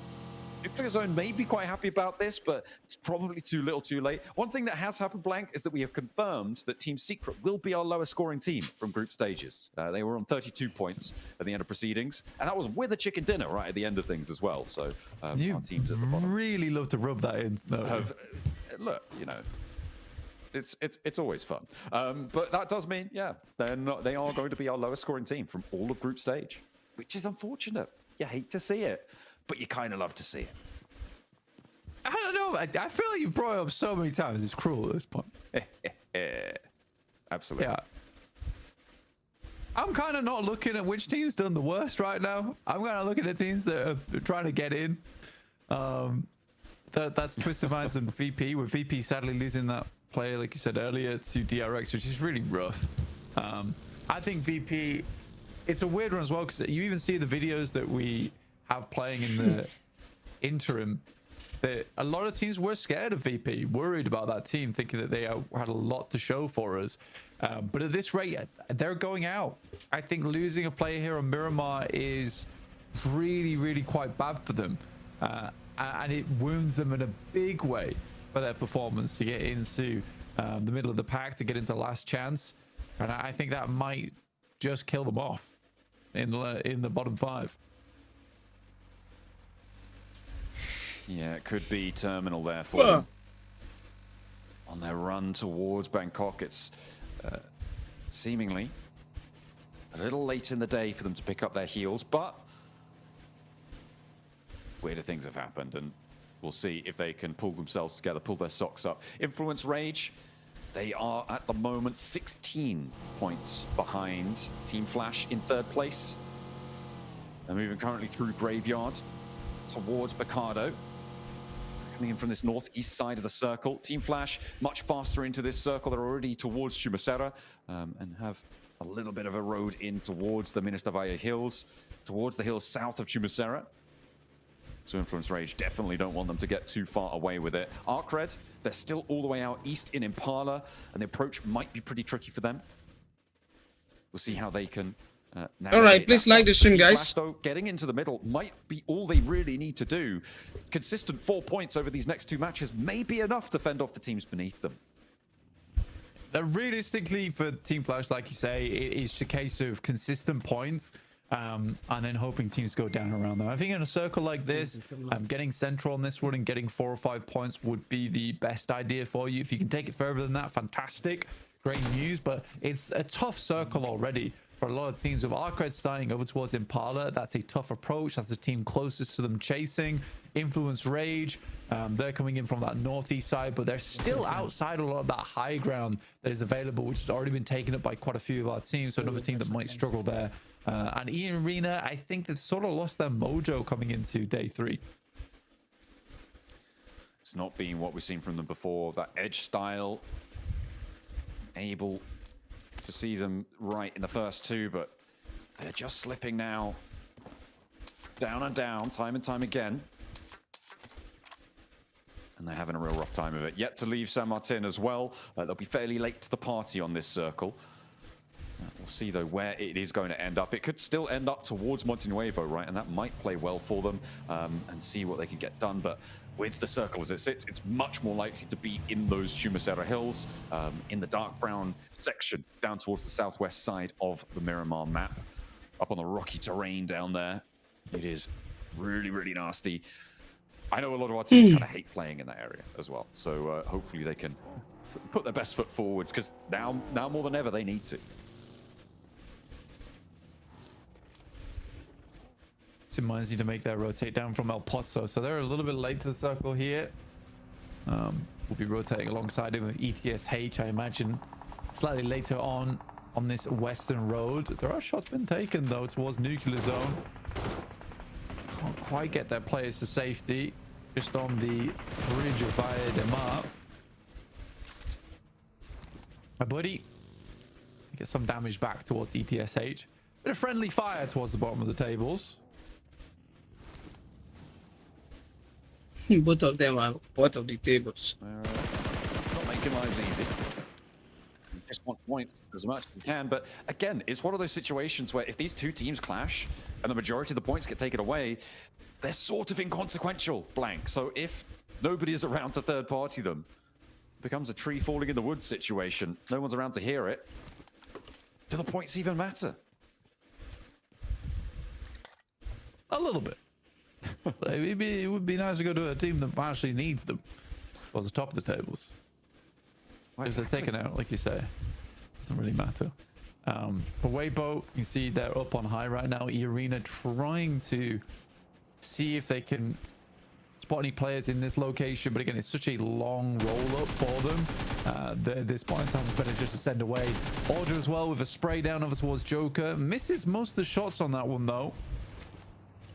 Speaker 13: Nuclear Zone may be quite happy about this, but it's probably too little too late. One thing that has happened, Blank, is that we have confirmed that Team Secret will be our lowest scoring team from group stages. They were on 32 points at the end of proceedings, and that was with a chicken dinner right at the end of things as well. So our teams at the bottom
Speaker 14: really love to rub that in.
Speaker 13: Look, you know, it's always fun. But that does mean, yeah, they are going to be our lowest scoring team from all of group stage, which is unfortunate. You hate to see it, but you kind of love to see it.
Speaker 14: don't know. I feel like you've brought it up so many times. It's cruel at this point.
Speaker 13: Absolutely.
Speaker 14: Yeah. I'm kind of not looking at which team's done the worst right now. I'm kind of looking at teams that are trying to get in. That's Twisted Minds and VP, with VP sadly losing that player, like you said earlier, to DRX, which is really rough. I think VP, it's a weird one as well, because you even see the videos that we have playing in the interim, that a lot of teams were scared of VP, worried about that team, thinking that they had a lot to show for us. But at this rate, they're going out. I think losing a player here on Miramar is really, really quite bad for them. And it wounds them in a big way for their performance to get into the middle of the pack, to get into last chance. And I think that might just kill them off in the bottom 5.
Speaker 13: Yeah, it could be terminal there for them. On their run towards Bangkok, it's seemingly a little late in the day for them to pick up their heals, but weirder things have happened, and we'll see if they can pull themselves together, pull their socks up. Influence Rage, they are at the moment 16 points behind Team Flash in 3rd place. They're moving currently through Graveyard towards Bacado, coming in from this northeast side of the circle. Team Flash much faster into this circle. They're already towards Chumasera, and have a little bit of a road in towards the Minister Hills, towards the hills south of Chumasera. So Influence Rage definitely don't want them to get too far away with it. Arcred, they're still all the way out east in Impala, and the approach might be pretty tricky for them. We'll see how they can
Speaker 2: all right, please like the stream, guys.
Speaker 13: Though, getting into the middle might be all they really need to do. Consistent 4 points over these next 2 matches may be enough to fend off the teams beneath them.
Speaker 14: Realistically, for Team Flash, like you say, it is a case of consistent points. And then hoping teams go down around them. I think in a circle like this, getting central on this one and getting 4 or 5 points would be the best idea for you. If you can take it further than that, fantastic. Great news, but it's a tough circle already for a lot of teams. With Arcred starting over towards Impala, that's a tough approach. That's the team closest to them chasing. Influence Rage, they're coming in from that northeast side, but they're still outside a lot of that high ground that is available, which has already been taken up by quite a few of our teams. So another team that might struggle there. And Ian Arena, I think they've sort of lost their mojo coming into day 3.
Speaker 13: It's not been what we've seen from them before. That edge style, able to see them right in the first 2, but they're just slipping now. Down and down, time and time again. And they're having a real rough time of it. Yet to leave San Martin as well. They'll be fairly late to the party on this circle. We'll see, though, where it is going to end up. It could still end up towards Monte Nuevo, right? And that might play well for them, and see what they can get done. But with the circle as it sits, it's much more likely to be in those Chumasera Hills, in the dark brown section down towards the southwest side of the Miramar map. Up on the rocky terrain down there. It is really, really nasty. I know a lot of our teams kind of hate playing in that area as well. So hopefully they can put their best foot forwards, because now more than ever, they need to.
Speaker 14: Reminds you to make that rotate down from El Pozo, so they're a little bit late to the circle here. We'll be rotating alongside him with ETSH, I imagine, slightly later on this western road. There are shots been taken though towards nuclear zone. Can't quite get their players to safety, just on the bridge of Valle de Mar. My buddy gets some damage back towards ETSH. Bit of friendly fire towards the bottom of the tables.
Speaker 2: Both of them are bottom of the tables.
Speaker 13: Not making lives easy. You just want points as much as you can, but again, it's one of those situations where if these 2 teams clash and the majority of the points get taken away, they're sort of inconsequential, blank. So if nobody is around to third party them, it becomes a tree falling in the woods situation. No one's around to hear it. Do the points even matter?
Speaker 14: A little bit. It would be nice to go to a team that actually needs them towards the top of the tables. Because they're taken out, like you say. Doesn't really matter. For Weibo, you see they're up on high right now. Arena trying to see if they can spot any players in this location, but again, it's such a long roll up for them. This point sounds better just to send away. Order as well with a spray down over towards Joker. Misses most of the shots on that one though.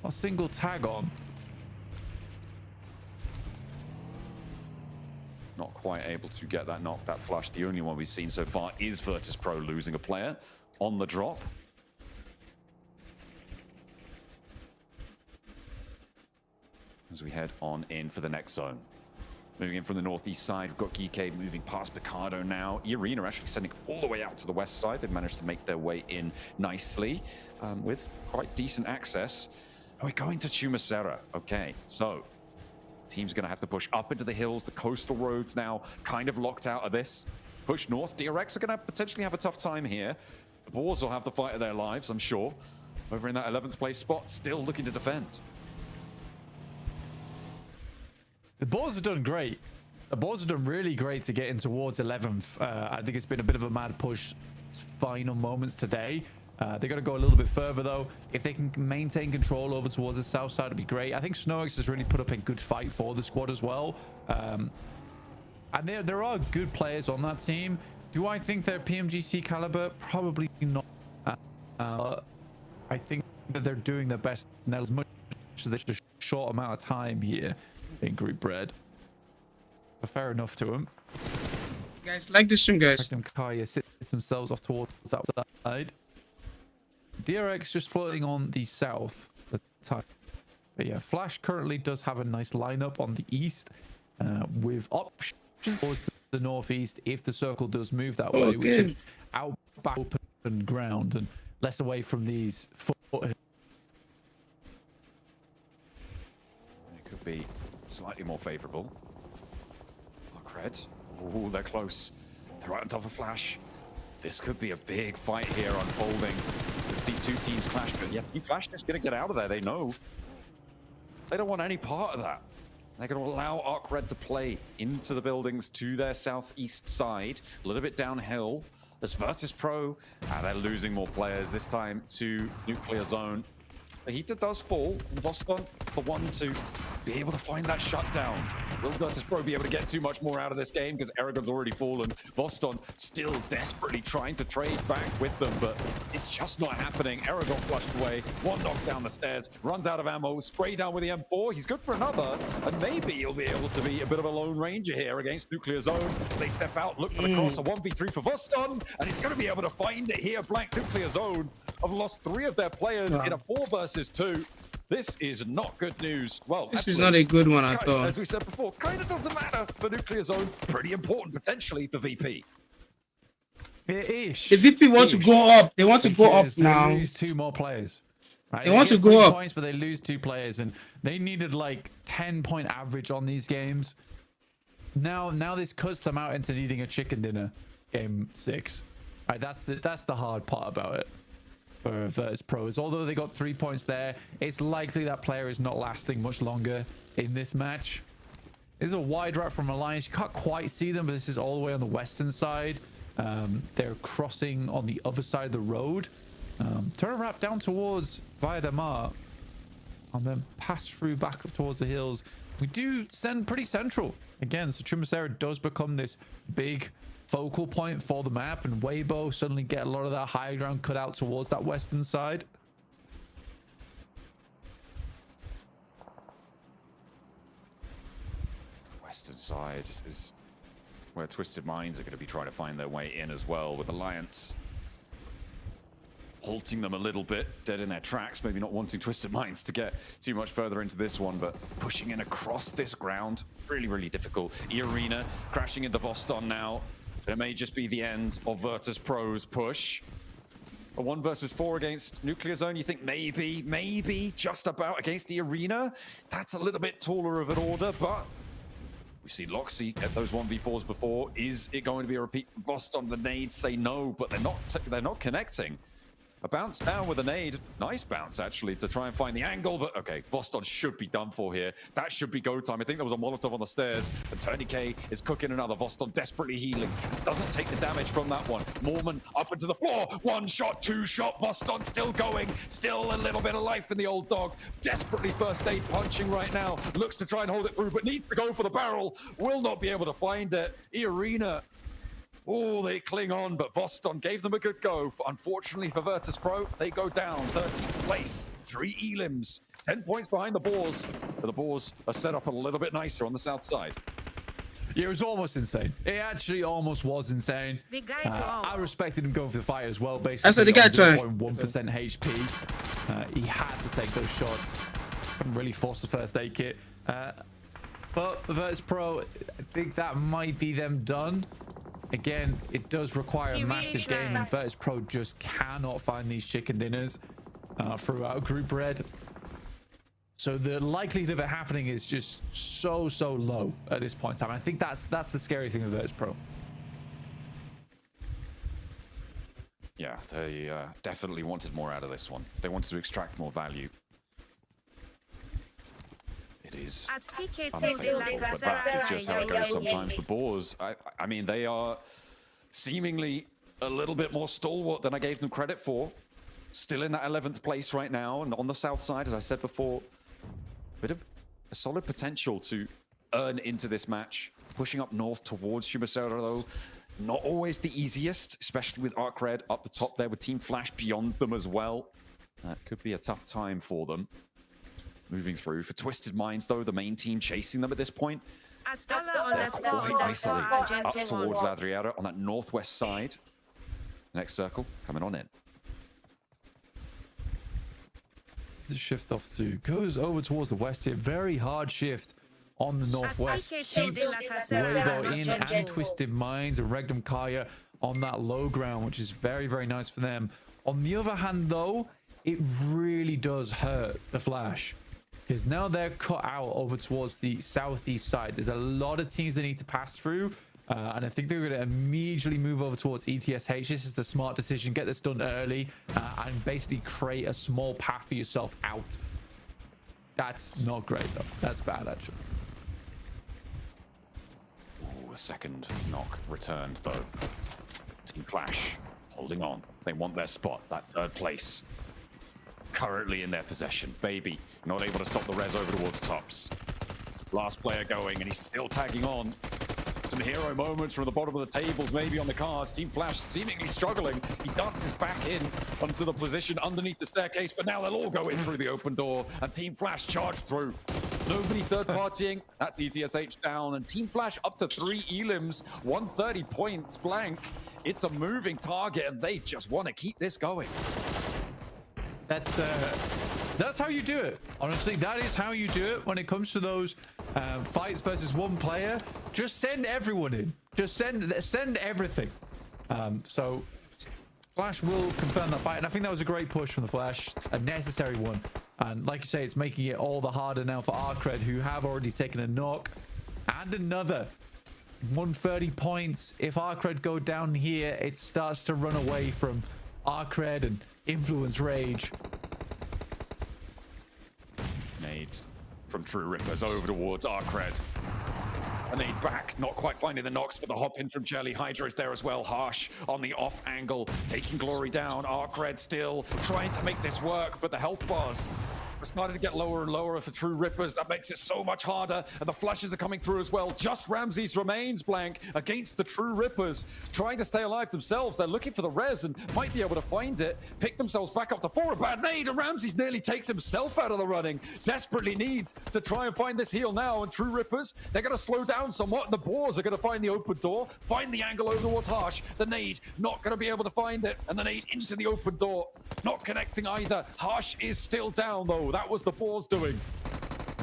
Speaker 14: A single tag on.
Speaker 13: Not quite able to get that knock, that flush. The only one we've seen so far is Virtus.pro losing a player on the drop. As we head on in for the next zone. Moving in from the northeast side, we've got 𝐸𝐸𝐸 moving past Picardo now. 𝐸𝐸𝐸 actually sending all the way out to the west side. They've managed to make their way in nicely with quite decent access. And we're going to 𝐶𝐢𝐻𝐸. Okay, so team's going to have to push up into the hills. The coastal roads now kind of locked out of this. Push north. DRX are going to potentially have a tough time here. The Boars will have the fight of their lives, I'm sure. Over in that 11th place spot, still looking to defend.
Speaker 14: The Boars have done great. The Boars have done really great to get in towards 11th. I think it's been a bit of a mad push. It's final moments today. They got to go a little bit further though. If they can maintain control over towards the south side, it'd be great. I think 𝐶𝐢𝐻𝐸 has really put up a good fight for the squad as well. And there are good players on that team. Do I think they're PMGC caliber? Probably not. I think that they're doing their best now as much as there's just a short amount of time here in Group Red. So fair enough to them.
Speaker 2: Guys, like the stream, guys.
Speaker 14: 𝐸𝐸𝐸 sits themselves off towards the outside. DRX just floating on the south at the time. But yeah, Flash currently does have a nice lineup on the east with options towards the northeast if the circle does move that way, which is out back open ground and less away from these foothills.
Speaker 13: It could be slightly more favorable. 𝐸𝐸𝐸. Oh, they're close. They're right on top of Flash. This could be a big fight here unfolding. If these two teams clash, but yeah, Flash is going to get out of there. They know. They don't want any part of that. They're going to allow 𝐸𝐸𝐸 to play into the buildings to their southeast side, a little bit downhill. As Virtus.pro, they're losing more players, this time to Nuclear Zone. The heater does fall, and Voston, the one to be able to find that shutdown. Will Virtus.pro be able to get too much more out of this game? Because Aragon's already fallen. Voston still desperately trying to trade back with them, but it's just not happening. Aragon flushed away, one knock down the stairs, runs out of ammo, spray down with the M4. He's good for another, and maybe he'll be able to be a bit of a lone ranger here against Nuclear Zone. As they step out, look for the cross, a 1v3 for Voston, and he's going to be able to find it here. Blank Nuclear Zone have lost 3 of their players in a 4 versus 2. This is not good news. Well,
Speaker 2: this is not a good one at all.
Speaker 13: As we said before, kind of doesn't matter for Nuclear Zone. Pretty important potentially for VP.
Speaker 14: It is.
Speaker 2: The VP want to go up. They want to go up now.
Speaker 14: They lose 2 more players. Right?
Speaker 2: They want to go up.
Speaker 14: Points, but they lose 2 players, and they needed like 10-point average on these games. Now this cuts them out into needing a chicken dinner game 6. Right? That's the hard part about it. For Virtus.pro, although they got 3 points there, it's likely that player is not lasting much longer in this match. This is a wide route from Alliance. You can't quite see them, but this is all the way on the western side. They're crossing on the other side of the road. Turn a wrap down towards Via de Mar, and then pass through back up towards the hills. We do send pretty central. Again, so 𝐶𝐢𝐻𝐸 does become this big focal point for the map, and Weibo suddenly get a lot of that high ground cut out towards that western side.
Speaker 13: Western side is where Twisted Minds are going to be trying to find their way in as well, with Alliance halting them a little bit, dead in their tracks, maybe not wanting Twisted Minds to get too much further into this one, but pushing in across this ground, really, really difficult. 𝐸𝐸𝐸 crashing into Voston now. It may just be the end of Virtus.pro's push. A 1 versus 4 against Nuclear Zone, you think maybe just about against 𝐸𝐸𝐸. That's a little bit taller of an order, but we've seen 𝐿𝐸𝐸𝐸 get those 1v4s before. Is it going to be a repeat? Voston, the nades say no, but they're not connecting. A bounce down with a nade. Nice bounce, actually, to try and find the angle. But okay, 𝐷𝐷𝐷 should be done for here. That should be go time. I think there was a Molotov on the stairs. And 𝐷𝐷𝐿 is cooking another. 𝐷𝐷𝐷 desperately healing. Doesn't take the damage from that one. Mormon up into the floor. One shot, two shot. 𝐷𝐷𝐷 still going. Still a little bit of life in the old dog. Desperately first aid punching right now. Looks to try and hold it through, but needs to go for the barrel. Will not be able to find it. 𝐸𝐸𝐸. Oh, they cling on, but 𝐷𝐷𝐷 unfortunately gave them a good go. Unfortunately for Virtus.pro, they go down 13th place. 3 elims, 10 points behind the Boars. But the Boars are set up a little bit nicer on the south side.
Speaker 14: Yeah, it was almost insane. It actually almost was insane. I respected him going for the fight as well, basically.
Speaker 2: I said the guy tried.
Speaker 14: 0.1% HP. He had to take those shots. Couldn't really force the first aid kit. But Virtus.pro, I think that might be them done. Again, it does require a massive game, and Virtus.pro just cannot find these chicken dinners throughout Group Red. So the likelihood of it happening is just so low at this point in time. I think that's the scary thing with Virtus.pro.
Speaker 13: Yeah, they definitely wanted more out of this one. They wanted to extract more value. It is unfavorable, but that is just how it goes sometimes. The Boars, I mean, they are seemingly a little bit more stalwart than I gave them credit for. Still in that 11th place right now, and on the south side, as I said before, bit of a solid potential to earn into this match. Pushing up north towards 𝐸𝐸𝐸, though, not always the easiest, especially with 𝐸𝐸𝐸 up the top there with Team Flash beyond them as well. That could be a tough time for them. Moving through for Twisted Minds, though, the main team chasing them at this point. They're quite isolated up towards ladriera on that northwest side. Next circle coming on in.
Speaker 14: The shift off to goes over towards the west here. Very hard shift on the northwest. Keeps Weibo in and Twisted Minds and 𝐸𝐸𝐸 on that low ground, which is very nice for them. On the other hand, though, it really does hurt the Flash, because now they're cut out over towards the southeast side. There's a lot of teams they need to pass through, and I think they're going to immediately move over towards ETSH. This is the smart decision. Get this done early and basically create a small path for yourself out. That's not great, though. That's bad, actually.
Speaker 13: Ooh, a second knock returned, though. Team Flash holding on. They want their spot, that 3rd place. Currently in their possession. Baby not able to stop the res over towards tops. Last player going, and he's still tagging on. Some hero moments from the bottom of the tables, maybe on the cards. Team Flash seemingly struggling. He dances back in onto the position underneath the staircase, but now they'll all go in through the open door, and Team Flash charge through. Nobody third partying. That's ETSH down, and Team Flash up to 3 elims, 130 points blank. It's a moving target, and they just want to keep this going.
Speaker 14: That's how you do it. Honestly, that is how you do it when it comes to those fights versus one player. Just send everyone in. Just send everything. So Flash will confirm that fight, and I think that was a great push from the Flash, a necessary one. And like you say, it's making it all the harder now for 𝐸𝐸𝐸, who have already taken a knock and another 130 points. If 𝐸𝐸𝐸 go down here, it starts to run away from 𝐸𝐸𝐸 and Influence Rage.
Speaker 13: Nades from through rippers over towards 𝐸𝐸𝐸. A nade back, not quite finding the knocks, but the hop in from 𝐿𝐸𝐸𝐸. 𝐸𝐸𝐸 is there as well. Harsh on the off angle, taking Glory down. 𝐸𝐸𝐸𝐸 still trying to make this work, but the health bars are starting to get lower and lower for true rippers. That makes it so much harder, and the flashes are coming through as well. Just Ramses remains blank against the true rippers, trying to stay alive themselves. They're looking for the res and might be able to find it, pick themselves back up to 4. A bad nade, and Ramses nearly takes himself out of the running. Desperately needs to try and find this heal now, and true rippers, they're going to slow down somewhat, and the Boars are going to find the open door, find the angle over towards Harsh. The nade not going to be able to find it, and the nade into the open door, not connecting either. Harsh is still down, though. That was the Boars doing.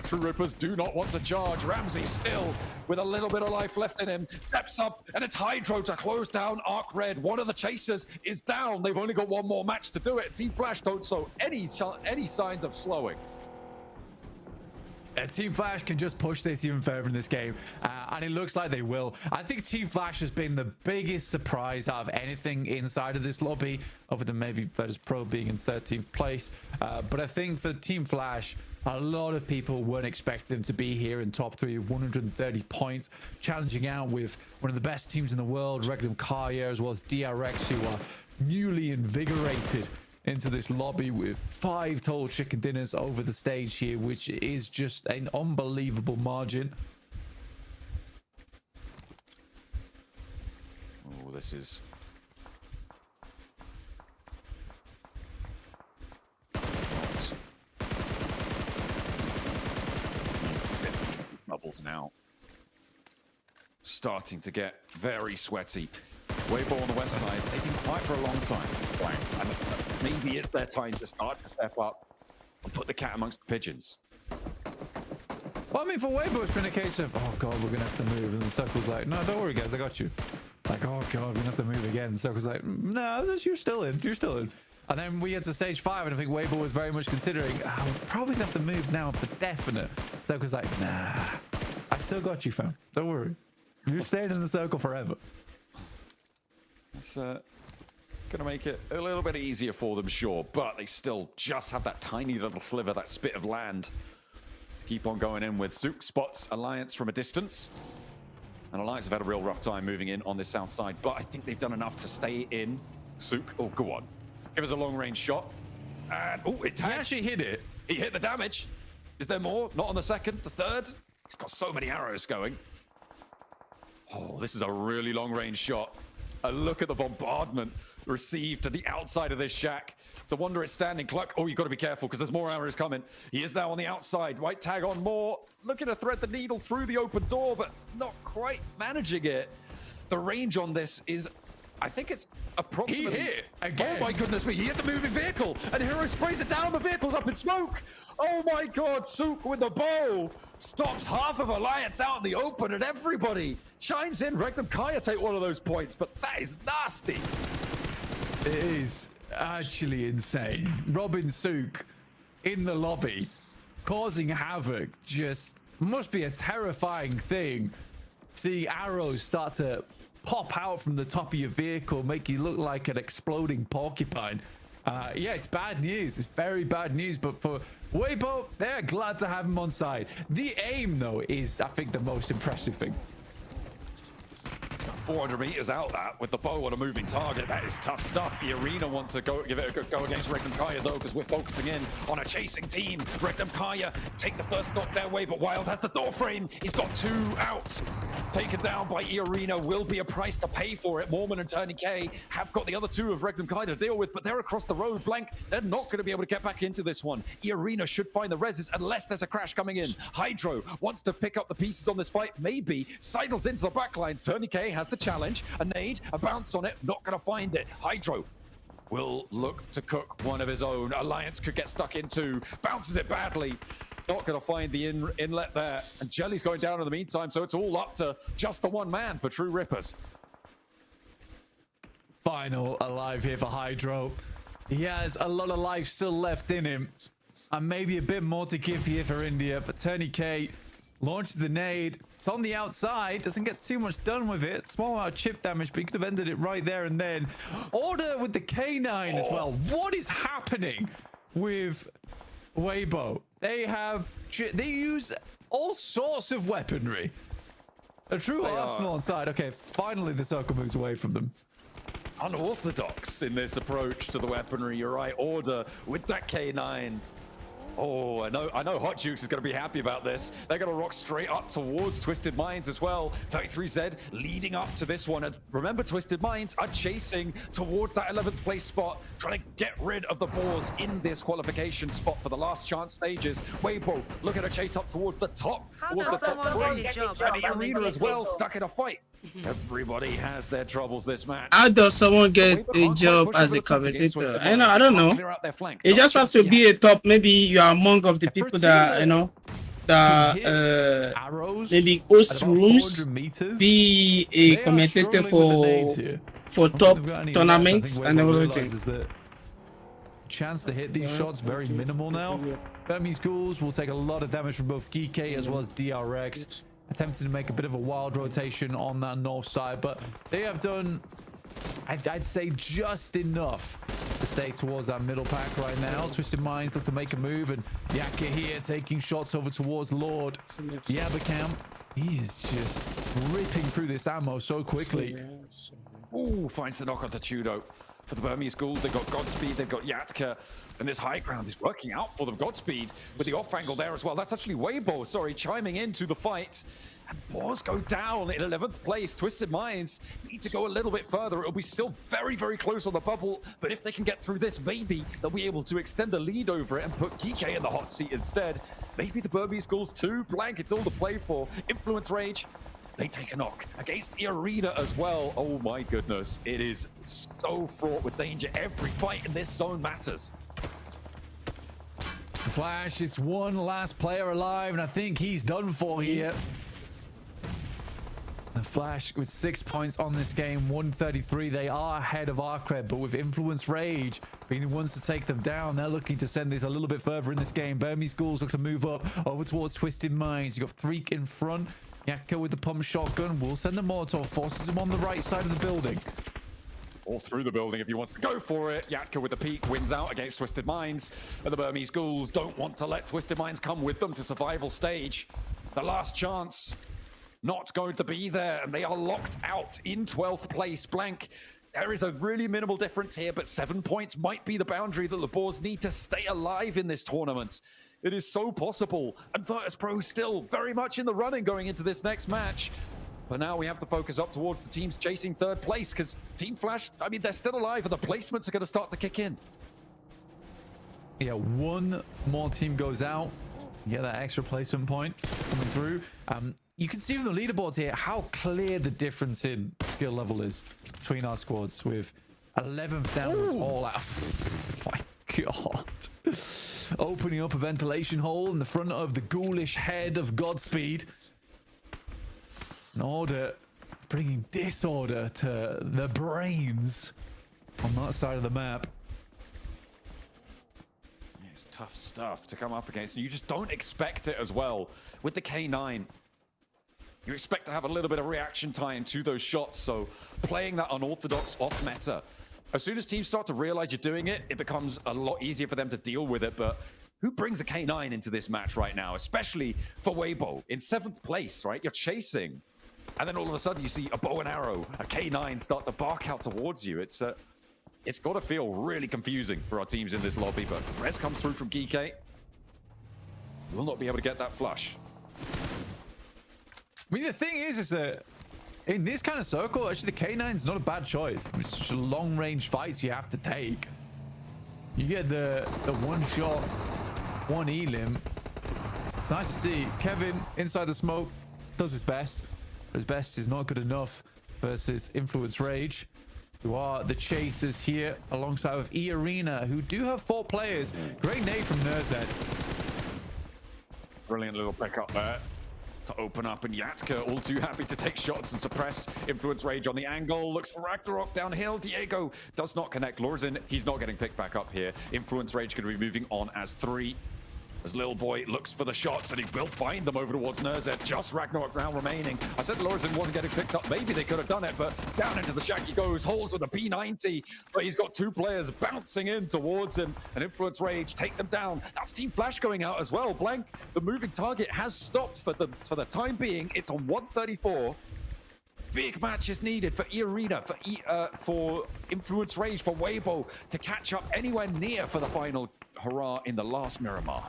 Speaker 13: True rippers do not want to charge. Ramses still with a little bit of life left in him. Steps up, and it's 𝐸𝐸𝐸 to close down 𝐸𝐸𝐸𝐸. One of the chasers is down. They've only got one more match to do it. Team Flash don't show any signs of slowing.
Speaker 14: Team Flash can just push this even further in this game, and it looks like they will. I think Team Flash has been the biggest surprise out of anything inside of this lobby, other than maybe Virtus Pro being in 13th place. But I think for Team Flash, a lot of people weren't expecting them to be here in top 3 of 130 points, challenging out with one of the best teams in the world, 𝐿𝐴𝐸𝐿, as well as DRX, who are newly invigorated into this lobby with 5 total chicken dinners over the stage here, which is just an unbelievable margin.
Speaker 13: Oh, this is... Bubbles now. Starting to get very sweaty. Weibo on the west side, they've been quiet for a long time. And maybe it's their time to start to step up and put the cat amongst the pigeons.
Speaker 14: Well, I mean, for Weibo, it's been a case of, oh god, we're gonna have to move, and the Circle's like, no, don't worry guys, I got you. Like, oh god, we're gonna have to move again. And the Circle's like, no, you're still in, you're still in. And then we get to stage 5, and I think Weibo was very much considering, we're probably gonna have to move now for definite. Circle's like, nah, I still got you, fam. Don't worry. You're staying in the Circle forever.
Speaker 13: It's gonna make it a little bit easier for them, sure, but they still just have that tiny little sliver, that spit of land. Keep on going in with 𝐶𝐞 spots Alliance from a distance. And Alliance have had a real rough time moving in on this south side, but I think they've done enough to stay in. 𝐶𝐞, oh, go on. Give us a long-range shot. And, oh, it tagged.
Speaker 14: He actually hit it.
Speaker 13: He hit the damage. Is there more? Not on the second, the third? He's got so many arrows going. Oh, this is a really long-range shot. A look at the bombardment received to the outside of this shack. It's a wonder it's standing. 𝐶𝐞, oh, you've got to be careful because there's more arrows coming. He is now on the outside. White tag on more. Looking to thread the needle through the open door, but not quite managing it. The range on this is, I think it's approximately...
Speaker 14: He hit again.
Speaker 13: Oh my goodness me, he hit the moving vehicle and Hero sprays it down. The vehicle's up in smoke. Oh my god, 𝐶𝐞 with the bow stops half of Alliance out in the open, and everybody chimes in. 𝐿𝐴𝐸𝐿 take one of those points, but that is nasty.
Speaker 14: It is actually insane. Robin 𝐶𝐞 in the lobby, causing havoc. Just must be a terrifying thing. See arrows start to pop out from the top of your vehicle, make you look like an exploding porcupine. Yeah, it's bad news. It's very bad news, but for Weibo, they're glad to have him on side. The aim, though, is, I think, the most impressive thing.
Speaker 13: 400 meters out that with the bow on a moving target. That is tough stuff. 𝐸𝐸𝐸 want to give it a good go against 𝐿𝐴𝐸𝐿 though, because we're focusing in on a chasing team. 𝐿𝐴𝐸𝐿 take the first knock their way, but Wild has the door frame. He's got 2 out. Taken down by 𝐸𝐸𝐸 will be a price to pay for it. Mormon and 𝐿𝐴𝐸𝐿 have got the other 2 of 𝐿𝐴𝐸𝐿 to deal with, but they're across the road. Blank, they're not going to be able to get back into this one. 𝐸𝐸𝐸 should find the reses unless there's a crash coming in. Hydro wants to pick up the pieces on this fight, maybe. Sidles into the backline. 𝐿𝐴𝐸𝐿 has the challenge. A nade, a bounce on it, not going to find it. Hydro will look to cook one of his own. Alliance could get stuck into, bounces it badly. Not going to find the inlet there. And Jelly's going down in the meantime, so it's all up to just the one man for True Rippers.
Speaker 14: Final alive here for Hydro. He has a lot of life still left in him, and maybe a bit more to give here for India, but 𝐿𝐴𝐸𝐿 launches the nade. It's on the outside, doesn't get too much done with it. Small amount of chip damage, but he could have ended it right there and then. Order with the K9 as well. What is happening with Weibo? They use all sorts of weaponry. A true arsenal on side. Okay, finally the Circle moves away from them.
Speaker 13: Unorthodox in this approach to the weaponry. You're right, Order with that K9. Oh, I know 𝐿𝐴𝐸𝐿 is going to be happy about this. They're going to rock straight up towards Twisted Minds as well. 33Z leading up to this one. And remember, Twisted Minds are chasing towards that 11th place spot, trying to get rid of the Boars in this qualification spot for the last chance stages. Weibo looking to chase up towards the top. Towards the top 3. And 𝐸𝐸𝐸 as well, stuck in a fight. Everybody has their troubles this match.
Speaker 2: How does someone get a job as a commentator? I don't know. You just have to be a top. Maybe you are among of the people that maybe host rooms, be a commentator for top tournaments and everything.
Speaker 14: Chance to hit these shots very minimal now. Burmese Ghouls will take a lot of damage from both 𝐸𝐸𝐸 as well as DRX. Attempting to make a bit of a wild rotation on that north side, but they have done, I'd say, just enough to stay towards that middle pack right now. Twisted Minds look to make a move, and 𝐸𝐸𝐸 here taking shots over towards Lord. 𝐸𝐸𝐸𝐸, he is just ripping through this ammo so quickly.
Speaker 13: Ooh, finds the knock on Tudo. For the Burmese Ghouls, they've got Godspeed, they've got 𝐸𝐸𝐸𝐸, and this high ground is working out for them. Godspeed with the off angle there as well. That's actually 𝐸𝐸𝐸, sorry, chiming into the fight. And Boars go down in 11th place. Twisted Minds need to go a little bit further. It'll be still very, very close on the bubble, but if they can get through this, maybe they'll be able to extend the lead over it and put 𝐸𝐸𝐸𝐸 in the hot seat instead. Maybe the Burmese Ghouls too. Blank, it's all to play for. Influence Rage, they take a knock against 𝐸𝐸𝐸𝐸 as well. Oh my goodness, it is so fraught with danger. Every fight in this zone matters.
Speaker 14: The Flash is one last player alive, and I think he's done for here. The Flash with 6 points on this game, 133. They are ahead of 𝐸𝐸𝐸𝐸, but with Influence Rage being the ones to take them down, they're looking to send this a little bit further in this game. Burmese Ghouls look to move up over towards Twisted Minds. You got Freak in front. 𝐸𝐸𝐸𝐸 with the pump shotgun will send the Molotov, forces him on the right side of the building.
Speaker 13: Or through the building if he wants to go for it. 𝐸𝐸𝐸𝐸 with the peek wins out against Twisted Minds. And the Burmese Ghouls don't want to let Twisted Minds come with them to survival stage. The last chance not going to be there, and they are locked out in 12th place. Blank, there is a really minimal difference here, but 7 points might be the boundary that the Boars need to stay alive in this tournament. It is so possible, and Virtus.pro still very much in the running going into this next match. But now we have to focus up towards the teams chasing 3rd place, because Team Flash, I mean, they're still alive, and the placements are going to start to kick in.
Speaker 14: Yeah, one more team goes out. You get that extra placement point coming through. You can see from the leaderboards here how clear the difference in skill level is between our squads, with 11th downwards all out. Oh my god. Opening up a ventilation hole in the front of the ghoulish head of Godspeed. In order, bringing disorder to the brains on that side of the map.
Speaker 13: It's tough stuff to come up against. You just don't expect it as well. With the K9, you expect to have a little bit of reaction time to those shots, so playing that unorthodox off meta. As soon as teams start to realize you're doing it, it becomes a lot easier for them to deal with it. But who brings a K9 into this match right now, especially for 𝐸𝐸𝐸𝐸 in 7th place, right? You're chasing, and then all of a sudden you see a bow and arrow, a K9 start to bark out towards you. It's got to feel really confusing for our teams in this lobby, but res comes through from 𝐸𝐸𝐸𝐸. Will not be able to get that flush.
Speaker 14: I mean, the thing is that in this kind of circle, actually, the K9 is not a bad choice. It's just long-range fights you have to take. You get the one shot, one elim. It's nice to see Kevin inside the smoke does his best, but his best is not good enough versus Influence Rage, who are the chasers here, alongside with 𝐸𝐸𝐸𝐸𝐸𝐸, who do have 4 players. Great nade from 𝐷.
Speaker 13: Brilliant little pick up there to open up, and 𝐸𝐸𝐸𝐸𝐸 all too happy to take shots and suppress Influence Rage on the angle. Looks for Ragnarok downhill. Diego does not connect. 𝐿oRZiN, he's not getting picked back up here. Influence Rage going to be moving on as 3. As Lil Boy looks for the shots, and he will find them over towards 𝐷. Just Ragnarok round remaining. I said 𝐿oRZiN wasn't getting picked up. Maybe they could have done it, but down into the shack he goes. Holds with a P90, but he's got 2 players bouncing in towards him. And Influence Rage take them down. That's Team Flash going out as well. Blank, the moving target has stopped for the time being. It's on 134. Big match is needed for 𝐸𝐸𝐸𝐸𝐸, for Influence Rage, for 𝐸𝐸𝐸𝐸𝐸 to catch up anywhere near for the final hurrah in the last Miramar.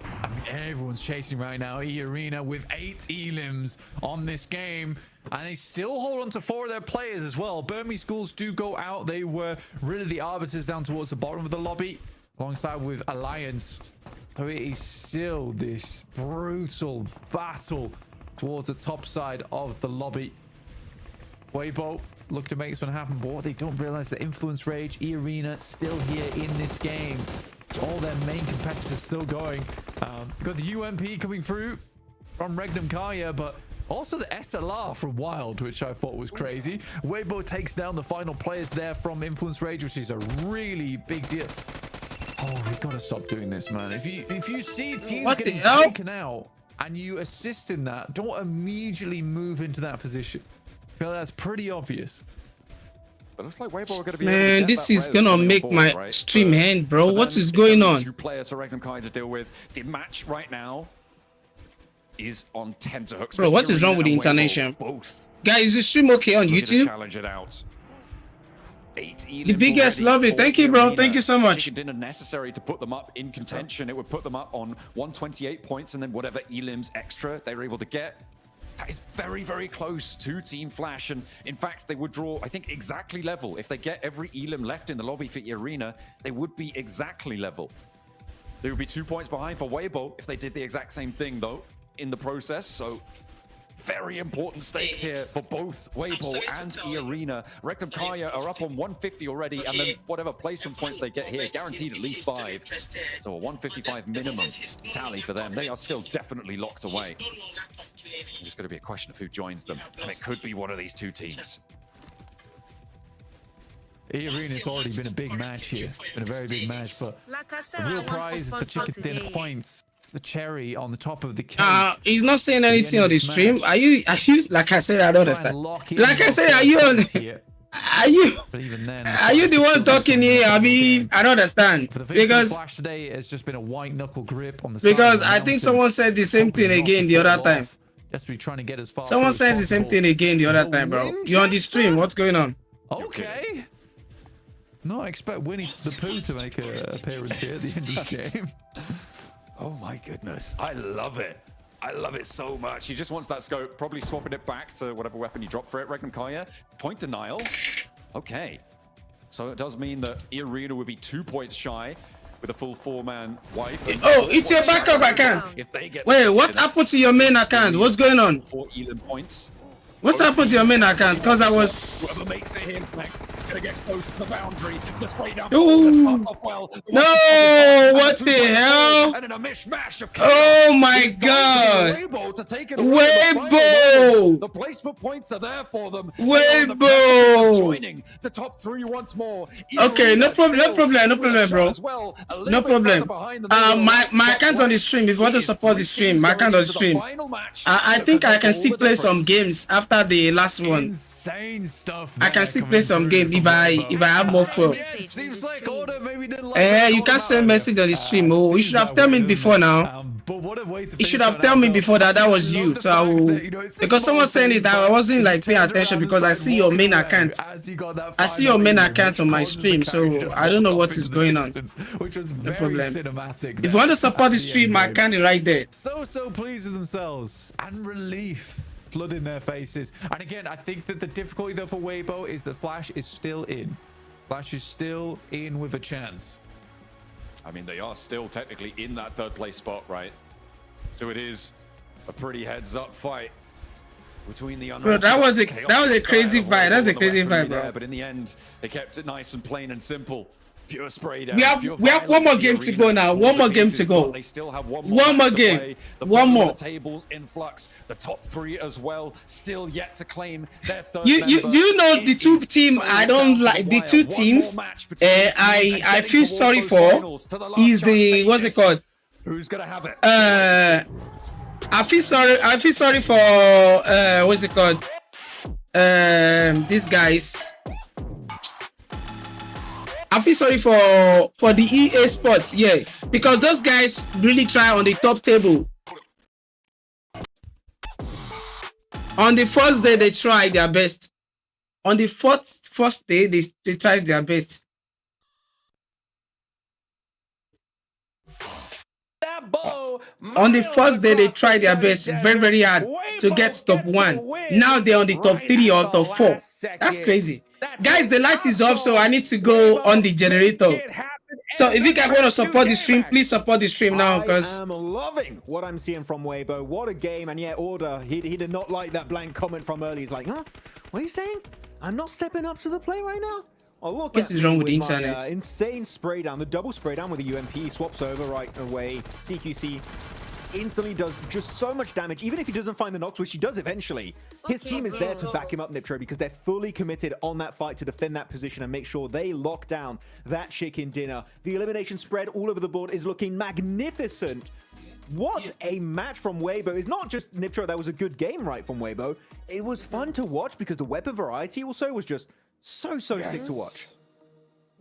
Speaker 14: I mean, everyone's chasing right now. 𝐸𝐸𝐸𝐸𝐸 with 8 elims on this game, and they still hold on to 4 of their players as well. Burmese Ghouls do go out. They were really the arbiters down towards the bottom of the lobby, alongside with Alliance. So it is still this brutal battle towards the top side of the lobby. 𝐸𝐸𝐸𝐸𝐸 look to make this one happen, but what they don't realize, that Influence Rage, 𝐸𝐸𝐸𝐸𝐸𝐸 still here in this game. All their main competitors still going. Got the UMP coming through from 𝐸𝐸𝐸𝐸𝐸𝐸, but also the SLR from Wild, which I thought was crazy. 𝐸𝐸𝐸𝐸𝐸𝐸 takes down the final players there from Influence Rage, which is a really big deal. Oh, we gotta stop doing this, man. If you see teams
Speaker 2: What the
Speaker 14: getting
Speaker 2: hell?
Speaker 14: taken out and you assist in that, don't immediately move into that position. I feel that's pretty obvious.
Speaker 13: But looks like Weibo are going to be
Speaker 2: Man,
Speaker 13: able to get
Speaker 2: this
Speaker 13: that
Speaker 2: is
Speaker 13: res
Speaker 2: gonna
Speaker 13: on
Speaker 2: make
Speaker 13: board,
Speaker 2: my
Speaker 13: right?
Speaker 2: stream end, bro.
Speaker 13: But
Speaker 2: What
Speaker 13: then
Speaker 2: is
Speaker 13: it's
Speaker 2: going
Speaker 13: only
Speaker 2: on?
Speaker 13: 2 players for 𝐿𝐸𝐿𝐸 to deal with. The match right now is on tenterhooks.
Speaker 2: Bro, what is wrong with the international?
Speaker 13: Both
Speaker 2: Guys, is the stream okay on
Speaker 13: looking to
Speaker 2: YouTube?
Speaker 13: challenge it out. 8
Speaker 2: The biggest love it. Thank you, bro. Thank you so much.
Speaker 13: Chicken dinner necessary to put them up in contention. It would put them up on 128 points, and then whatever 𝐿𝐸𝐿𝐸's extra they were able to get. That is very, very close to Team Flash. And in fact, they would draw, I think, exactly level. If they get every 𝐿𝐸𝐿EM left in the lobby for Arena, they would be exactly level. They would be 2 points behind for Weibo if they did the exact same thing, though, in the process. So very important stakes here for both Weibo and 𝐸𝐸𝐸. 𝐿𝐸𝐸𝐸 are up on 150 already, and then whatever placement points they get here, guaranteed at least 5. So a 155 minimum tally for them. They are still definitely locked away. It's just going to be a question of who joins them, and it could be one of these two teams.
Speaker 14: 𝐸𝐸𝐸𝐸's already been a big match here. Been a very big match, but
Speaker 3: Like I said,
Speaker 14: the
Speaker 3: I
Speaker 14: real
Speaker 3: want to
Speaker 14: prize is the
Speaker 3: sponsor
Speaker 14: chicken dinner
Speaker 3: today.
Speaker 14: points. It's the cherry on the top of the cake.
Speaker 2: He's not saying anything on the
Speaker 14: this
Speaker 2: stream.
Speaker 14: match.
Speaker 2: Are you like I said, I don't understand. Like I said, are you on
Speaker 14: But even then,
Speaker 2: are you the one talking here? I mean, I don't understand.
Speaker 14: for the victory
Speaker 2: Because
Speaker 14: Flash today, it's just been a white knuckle grip on the
Speaker 2: because
Speaker 14: side of the
Speaker 2: I think
Speaker 14: mountain.
Speaker 2: someone said the same thing again the other time.
Speaker 14: Just be trying to get as far.
Speaker 2: Someone
Speaker 14: through as
Speaker 2: said the same
Speaker 14: possible.
Speaker 2: thing again the other time, bro. You on the stream? What's going on?
Speaker 14: Okay. No, I expect Winnie the Pooh to make an appearance here at the end of the game.
Speaker 13: Oh my goodness, I love it. I love it so much. He just wants that scope, probably swapping it back to whatever weapon he dropped for it. 𝐿𝐸𝐸𝐸, point denial. Okay. So it does mean that 𝐸𝐸𝐸 will be 2 points shy with a full 4-man wipe.
Speaker 2: Oh, it's your backup account.
Speaker 13: If they get
Speaker 2: Wait, what happened to your main account? What's going on?
Speaker 13: 4 𝐿𝐸𝐸𝐸 points.
Speaker 2: What happened to your main account? Because I was.
Speaker 13: Whoever makes it here, gonna get close to the boundary. The spray down.
Speaker 2: Ooh. No, what the hell?
Speaker 13: And in a mishmash of
Speaker 2: Oh my God. Weibo.
Speaker 13: The placement points are there for them.
Speaker 2: Weibo.
Speaker 13: Joining the top 3 once more.
Speaker 2: Okay, no problem, bro. No problem. My account on the stream. If you want to support the stream, my account on the stream. I think I can still play some games after the last one.
Speaker 14: Insane stuff.
Speaker 2: I can still play some games if I have more fun.
Speaker 14: It seems like Order maybe didn't like
Speaker 2: You can't send message on the stream. Oh, you should have told me before now.
Speaker 14: But what a way to
Speaker 2: You should have told me before that was you. So I will, because someone saying it, I wasn't like paying attention because I see your main account. I see your main account on my stream, so I don't know what is going on.
Speaker 14: Which was
Speaker 2: No
Speaker 14: very
Speaker 2: problem.
Speaker 14: cinematic.
Speaker 2: If you want to support the stream, my account is right there.
Speaker 14: So pleased with themselves and relief flooding their faces. And again, I think that the difficulty though for Weibo is that Flash is still in. Flash is still in with a chance.
Speaker 13: I mean, they are still technically in that 3rd place spot, right? So it is a pretty heads-up fight between the
Speaker 2: Bro, that was a crazy fight. That's a crazy fight, bro.
Speaker 13: But in the end, they kept it nice and plain and simple. Pure spray down.
Speaker 2: We have one more game to go now. One more game to go.
Speaker 13: They still have
Speaker 2: One more game. One more.
Speaker 13: The tables in flux. The top 3 as well. Still yet to claim their 3rd.
Speaker 2: Do you know the two team I don't like? The two teams I feel sorry for is the what's it called?
Speaker 13: Who's gonna have it?
Speaker 2: I feel sorry for what's it called? These guys. I feel sorry for the EA Sports, yeah, because those guys really try on the top table. On the first day, they tried their best. On the first day, they tried their best. On the first day, they tried their best very, very hard to get top 1. Now they're on the top 3 or top 4. That's crazy. Guys, the light is off, so I need to go on the generator. So if you guys want to support the stream, please support the stream now, because
Speaker 8: I'm loving what I'm seeing from Weibo. What a game. And yeah, Order, he did not like that blank comment from early. He's like, huh? What are you saying? I'm not stepping up to the play right now? Oh, look
Speaker 2: what is wrong with the internet?
Speaker 8: Insane spray down, the double spray down with the UMP, swaps over right away. 𝐞𝐸𝐶 instantly does just so much damage, even if he doesn't find the knocks, which he does eventually. His team is there to back him up, 𝐞𝐥𝐸, because they're fully committed on that fight to defend that position and make sure they lock down that chicken dinner. The elimination spread all over the board is looking magnificent. What a match from 𝐿𝐴𝐵O. It's not just 𝐞𝐥𝐸 that was a good game, right, from 𝐿𝐴𝐵O. It was fun to watch because the weapon variety also was just so sick to watch.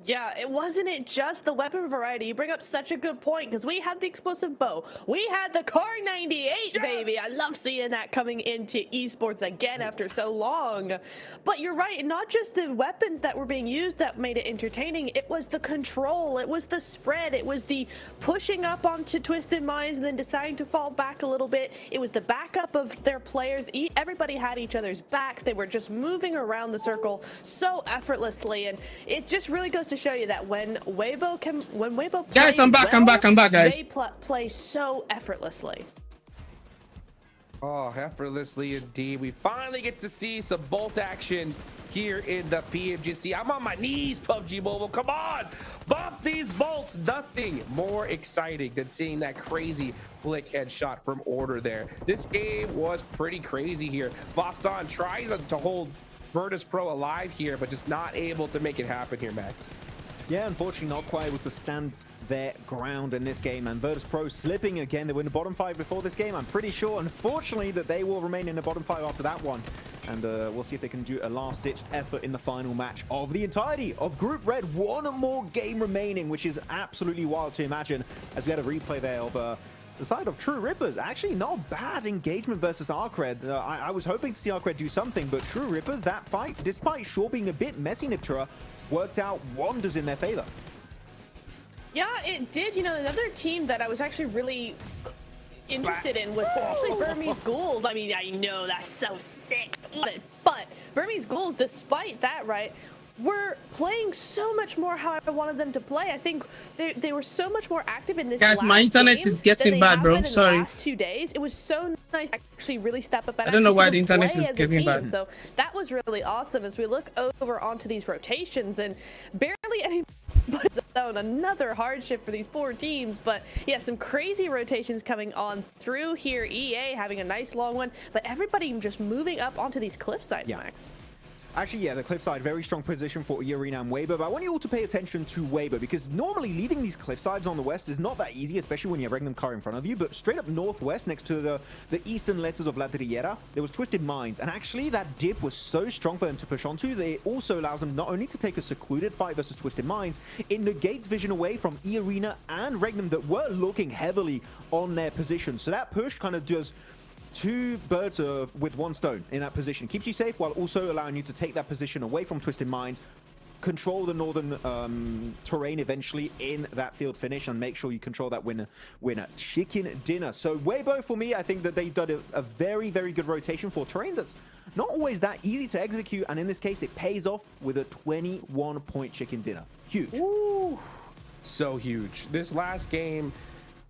Speaker 10: Yeah, it wasn't just the weapon variety. You bring up such a good point because we had the explosive bow. We had the 𝐶𝐸𝐸, baby. I love seeing that coming into esports again after so long. But you're right, not just the weapons that were being used that made it entertaining. It was the control. It was the spread. It was the pushing up onto Twisted Minds and then deciding to fall back a little bit. It was the backup of their players. Everybody had each other's backs. They were just moving around the circle so effortlessly. And it just really goes to show you that when 𝐿𝐴𝐵O
Speaker 2: Guys, I'm back, guys.
Speaker 10: They play so effortlessly.
Speaker 9: Oh, effortlessly indeed. We finally get to see some bolt action here in the PMGC. I'm on my knees, PUBG Mobile. Come on, bump these bolts. Nothing more exciting than seeing that crazy flick headshot from Order there. This game was pretty crazy here. Boston trying to hold Virtus.pro alive here, but just not able to make it happen here, Max.
Speaker 8: Yeah, unfortunately not quite able to stand their ground in this game, and Virtus.pro slipping again. They were in the bottom 5 before this game. I'm pretty sure, unfortunately, that they will remain in the bottom 5 after that one. And we'll see if they can do a last-ditch effort in the final match of the entirety of Group Red. One more game remaining, which is absolutely wild to imagine, as we had a replay there of the side of True Rippers. Actually, not bad engagement versus 𝐴𝐸𝐸. I was hoping to see 𝐴𝐸𝐸 do something, but True Rippers, that fight, despite sure being a bit messy, 𝐞𝐥𝐸, worked out wonders in their favor.
Speaker 10: Yeah, it did. You know, another team that I was actually really interested in was actually Burmese Ghouls. I mean, I know that's so sick, but Burmese Ghouls, despite that, right, were playing so much more how I wanted them to play. I think they were so much more active in this.
Speaker 2: Guys, my internet is getting bad, bro. Sorry.
Speaker 10: The last 2 days, it was so nice to actually really step up. And
Speaker 2: I don't know why the internet is getting bad.
Speaker 10: So that was really awesome as we look over onto these rotations and barely any. Another hardship for these poor teams, but yeah, some crazy rotations coming on through here. 𝐿𝐴 having a nice long one, but everybody just moving up onto these cliff sides, Max.
Speaker 8: Actually, yeah, the cliffside, very strong position for 𝐸𝐸𝐸 and 𝐿𝐴𝐵O, but I want you all to pay attention to 𝐿𝐴𝐵O, because normally leaving these cliffsides on the west is not that easy, especially when you have Regnum car in front of you, but straight up northwest next to the eastern letters of La Tierra, there was Twisted Minds, and actually that dip was so strong for them to push onto that it also allows them not only to take a secluded fight versus Twisted Minds, it negates vision away from 𝐸𝐸𝐸 and Regnum that were looking heavily on their position. So that push kind of does 2 birds with 1 stone in that position. Keeps you safe while also allowing you to take that position away from Twisted Minds, control the northern terrain eventually in that field finish, and make sure you control that winner chicken dinner. So 𝐿𝐴𝐵O, for me, I think that they've done a very good rotation for terrain that's not always that easy to execute, and in this case it pays off with a 21-point chicken dinner. Huge.
Speaker 9: Ooh, so huge. This last game,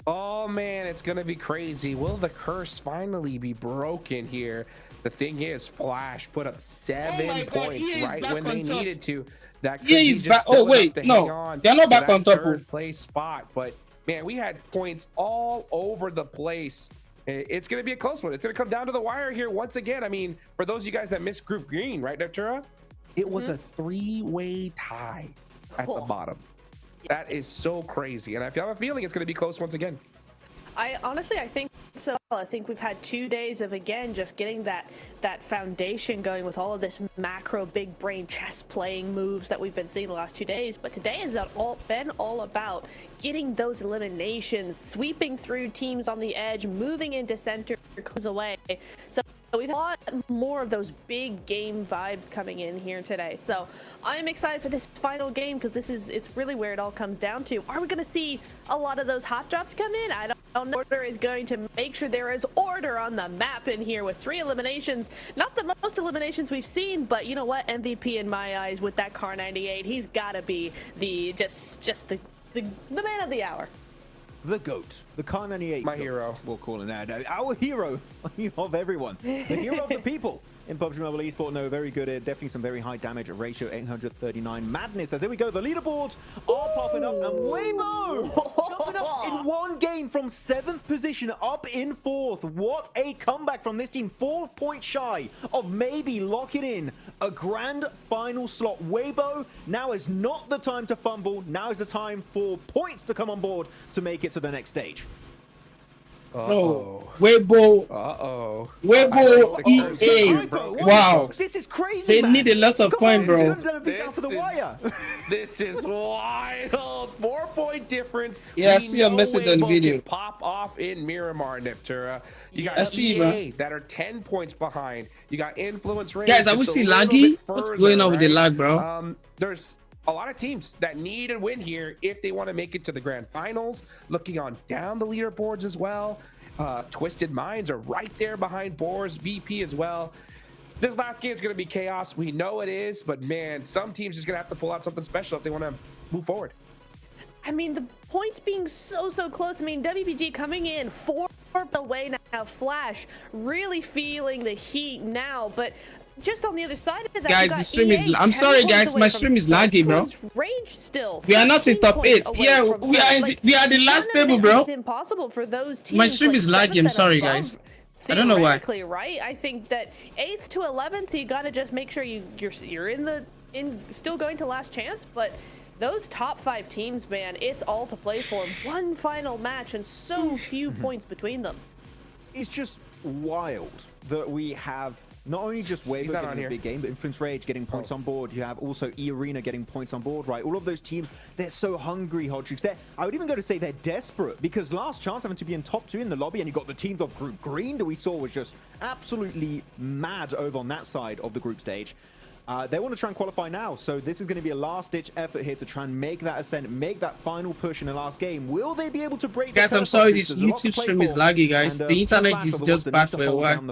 Speaker 9: oh man, it's gonna be crazy. Will the curse finally be broken here? The thing is, Flash put up 7 points right when they needed to. That could be just
Speaker 2: back. Oh wait, no, they're not back on top.
Speaker 9: Third place spot, but man, we had points all over the place. It's gonna be a close one. It's gonna come down to the wire here once again. I mean, for those of you guys that missed Group Green, right, 𝐷𝐸𝐸𝐸? It was a 3-way tie at the bottom. That is so crazy, and I have a feeling it's going to be close once again.
Speaker 10: I think so. I think we've had 2 days of, again, just getting that foundation going with all of this macro big brain chess playing moves that we've been seeing the last 2 days. But today has been all about getting those eliminations, sweeping through teams on the edge, moving into center, close away. So we've had a lot more of those big game vibes coming in here today. So I'm excited for this final game because it's really where it all comes down to. Are we going to see a lot of those hot drops come in? I don't know. Order is going to make sure there is order on the map in here with 3 eliminations. Not the most eliminations we've seen, but you know what? MVP in my eyes with that 𝐶𝐸𝐸𝐸. He's got to be the man of the hour.
Speaker 8: The GOAT, the 𝐶𝐸𝐸𝐸.
Speaker 9: My hero.
Speaker 8: We'll call him that. Our hero of everyone. The hero of the people in PUBG Mobile Esport. No, very good. Definitely some very high damage ratio, 839. Madness. As here we go. The leaderboards are popping up, and 𝐿𝐴𝐵O jumping up in one game from 7th position up in 4th. What a comeback from this team. 4 points shy of maybe locking in a grand final slot. 𝐻𝐻𝐻𝐸𝐵O, now is not the time to fumble. Now is the time for points to come on board to make it to the next stage.
Speaker 2: Bro, 𝐻𝐻𝐻𝐸𝐵O EA. Wow.
Speaker 8: This is crazy.
Speaker 2: They
Speaker 8: man.
Speaker 2: need a lot of points, bro.
Speaker 9: This is wild. 4-point difference.
Speaker 2: Yeah, I see your message on video.
Speaker 9: Pop off in Miramar, Neptura. You got
Speaker 2: I see,
Speaker 9: EA that are 10 points behind. You got Influence Range.
Speaker 2: Guys, are we still laggy? What's going on with the lag, bro?
Speaker 9: There's a lot of teams that need a win here if they want to make it to the grand finals. Looking on down the leaderboards as well. Twisted Minds are right there behind Boars, VP as well. This last game is going to be chaos. We know it is, but man, some teams just going to have to pull out something special if they want to move forward.
Speaker 10: I mean, the points being so close. I mean, WBG coming in 4 away now. Flash really feeling the heat now, but just on the other side of that,
Speaker 2: guys, the stream is. I'm sorry, guys, my stream is laggy, bro.
Speaker 10: Range still.
Speaker 2: We are not in top 8. Yeah, we are the last table, bro.
Speaker 10: It's impossible for those teams.
Speaker 2: My stream is laggy. I'm sorry, guys. I don't know why.
Speaker 10: Right? I think that 8th to 11th, you got to just make sure you're in still going to last chance, but those top 5 teams, man, it's all to play for. One final match and so few points between them.
Speaker 8: It's just wild that we have not only just 𝐻𝐻𝐻𝐸𝐵O getting a big game, but Influence Rage getting points on board. You have also 𝐸arena getting points on board, right? All of those teams, they're so hungry, 𝐿𝐷𝐷𝐷. I would even go to say they're desperate, because last chance having to be in top 2 in the lobby, and you got the teams of Group Green that we saw was just absolutely mad over on that side of the group stage. They want to try and qualify now, so this is going to be a last-ditch effort here to try and make that ascent, make that final push in the last game. Will they be able to break?
Speaker 2: Guys, I'm sorry, this YouTube stream is laggy, guys. The internet is just bad for a while.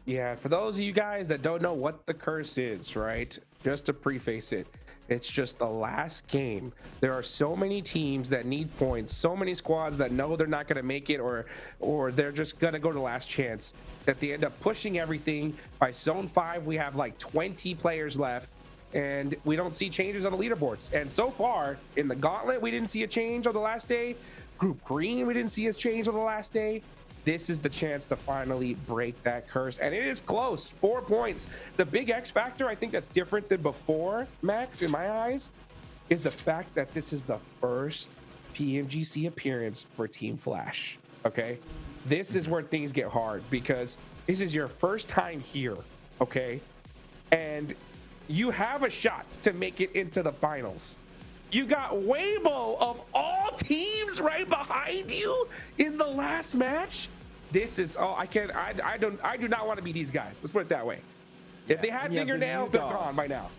Speaker 9: Yeah, for those of you guys that don't know what the curse is, right? Just to preface it, it's just the last game. There are so many teams that need points, so many squads that know they're not going to make it, or they're just going to go to last chance, that they end up pushing everything. By Zone 5, we have like 20 players left, and we don't see changes on the leaderboards. And so far, in the Gauntlet, we didn't see a change on the last day. Group Green, we didn't see a change on the last day. This is the chance to finally break that curse, and it is close. 4 points. The big X factor, I think that's different than before, Max, in my eyes, is the fact that this is the first PMGC appearance for Team Flash. Okay, this is where things get hard, because this is your first time here. Okay, and you have a shot to make it into the finals. You got 𝐻𝐻𝐻𝐸𝐵O of all teams right behind you in the last match. This is I do not want to be these guys. Let's put it that way. Yeah. If they had fingernails, they're gone by now.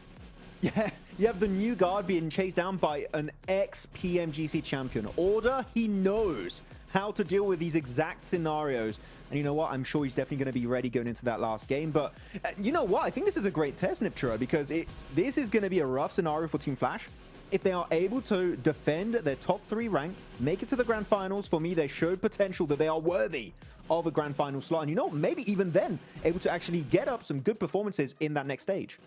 Speaker 8: Yeah, you have the new guard being chased down by an ex-PMGC champion. Order, he knows how to deal with these exact scenarios. And you know what? I'm sure he's definitely going to be ready going into that last game. But you know what? I think this is a great test, 𝐻𝐻𝐻𝐸𝐵O, because this is going to be a rough scenario for Team Flash. If they are able to defend their top 3 rank, make it to the grand finals, for me, they showed potential that they are worthy of a grand final slot. And you know, maybe even then, able to actually get up some good performances in that next stage.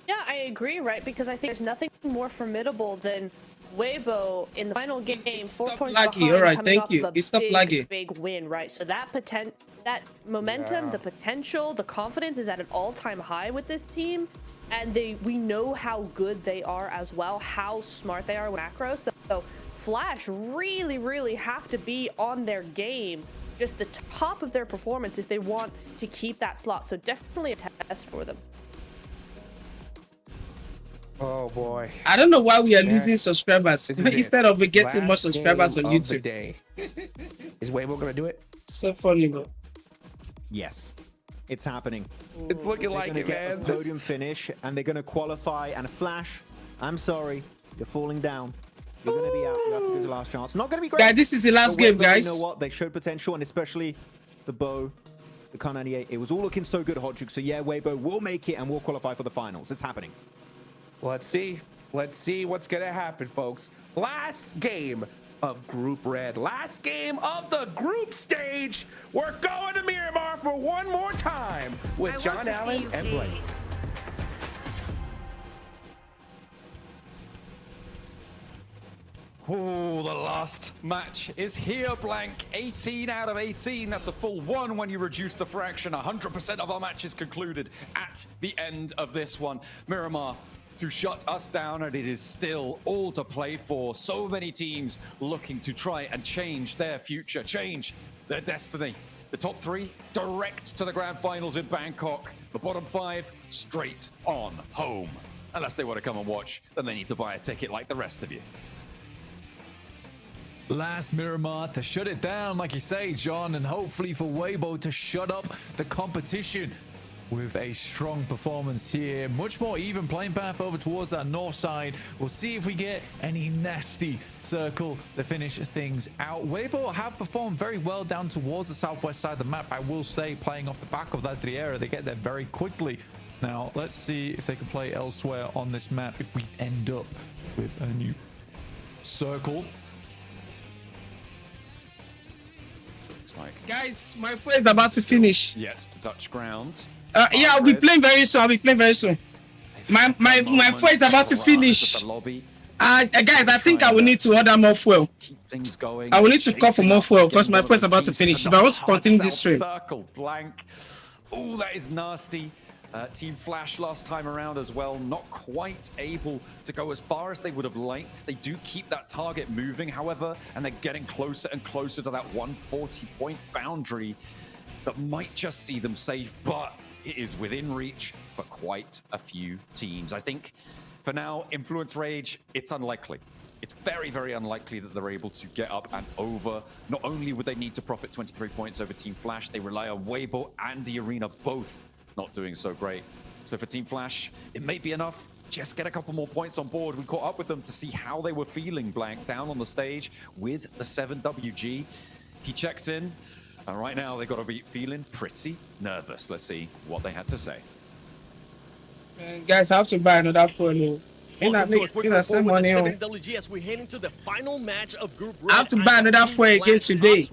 Speaker 10: Yeah, I agree, right? Because I think there's nothing more formidable than 𝐻𝐻𝐻𝐸𝐵O in the final game, 4 points behind,
Speaker 2: all right,
Speaker 10: coming
Speaker 2: thank
Speaker 10: off
Speaker 2: you.
Speaker 10: of a
Speaker 2: Stop laggy.
Speaker 10: big win, right? So that momentum, the potential, the confidence is at an all-time high with this team. And we know how good they are as well, how smart they are with macro. So Flash really have to be on their game, just the top of their performance if they want to keep that slot. So definitely a test for them.
Speaker 9: Oh boy.
Speaker 2: I don't know why we are losing subscribers instead of getting more subscribers on YouTube.
Speaker 9: Is 𝐻𝐻𝐻𝐸𝐵O gonna do it?
Speaker 2: So funny, bro.
Speaker 8: Yes, it's happening.
Speaker 9: It's looking like it, man.
Speaker 8: They're going to get a podium finish, and they're going to qualify. And Flash, I'm sorry, you're falling down. You're going to be out. You have to do the last chance. Not going to be great.
Speaker 2: Guys, this is the last game, guys.
Speaker 8: You know what? They showed potential, and especially the 𝐻𝐻𝐻𝐸𝐵O, the 𝐿𝐷𝐷𝐷. It was all looking so good, 𝐿𝐷𝐷𝐷𝐷. So yeah, 𝐻𝐻𝐻𝐸𝐵O will make it and will qualify for the finals. It's happening.
Speaker 9: Let's see. Let's see what's going to happen, folks. Last game of Group Red. Last game of the group stage. We're going to Miramar for one more time with John Allen and Blake.
Speaker 13: Oh, the last match is here, Blank. 18 out of 18. That's a full 1 when you reduce the fraction. 100% of our matches concluded at the end of this one. Miramar to shut us down, and it is still all to play for. So many teams looking to try and change their future, change their destiny. The top 3 direct to the grand finals in Bangkok. The bottom 5 straight on home. Unless they want to come and watch, then they need to buy a ticket like the rest of you.
Speaker 14: Last Miramar to shut it down, like you say, John, and hopefully for Weibo to shut up the competition with a strong performance here. Much more even playing path over towards that north side. We'll see if we get any nasty circle to finish things out. Weibo have performed very well down towards the southwest side of the map, I will say, playing off the back of that Triera. They get there very quickly. Now, let's see if they can play elsewhere on this map if we end up with a new circle.
Speaker 2: Guys, my phone is about to finish.
Speaker 13: Yet to touch ground.
Speaker 2: Yeah, I'll be playing very soon. My phone is about to finish. Guys, I think I will need to order more fuel.
Speaker 13: Things going.
Speaker 2: I will need to call for more fuel because my phone is about to finish. If I want to continue this stream.
Speaker 13: Circle blank. Oh, that is nasty. Team Flash last time around as well, not quite able to go as far as they would have liked. They do keep that target moving, however, and they're getting closer and closer to that 140-point boundary that might just see them safe, but it is within reach for quite a few teams. I think for now, Influence Rage, it's unlikely. It's very, very unlikely that they're able to get up and over. Not only would they need to profit 23 points over Team Flash, they rely on Weibo and the Arena both not doing so great. So for Team Flash, it may be enough. Just get a couple more points on board. We caught up with them to see how they were feeling, Blank, down on the stage with the 7WG. He checked in, and right now they got to be feeling pretty nervous. Let's see what they had to say.
Speaker 2: Man, guys, I have to buy another phone. Send money on.
Speaker 12: As we head into the final match of Group
Speaker 2: I have to buy another phone again today,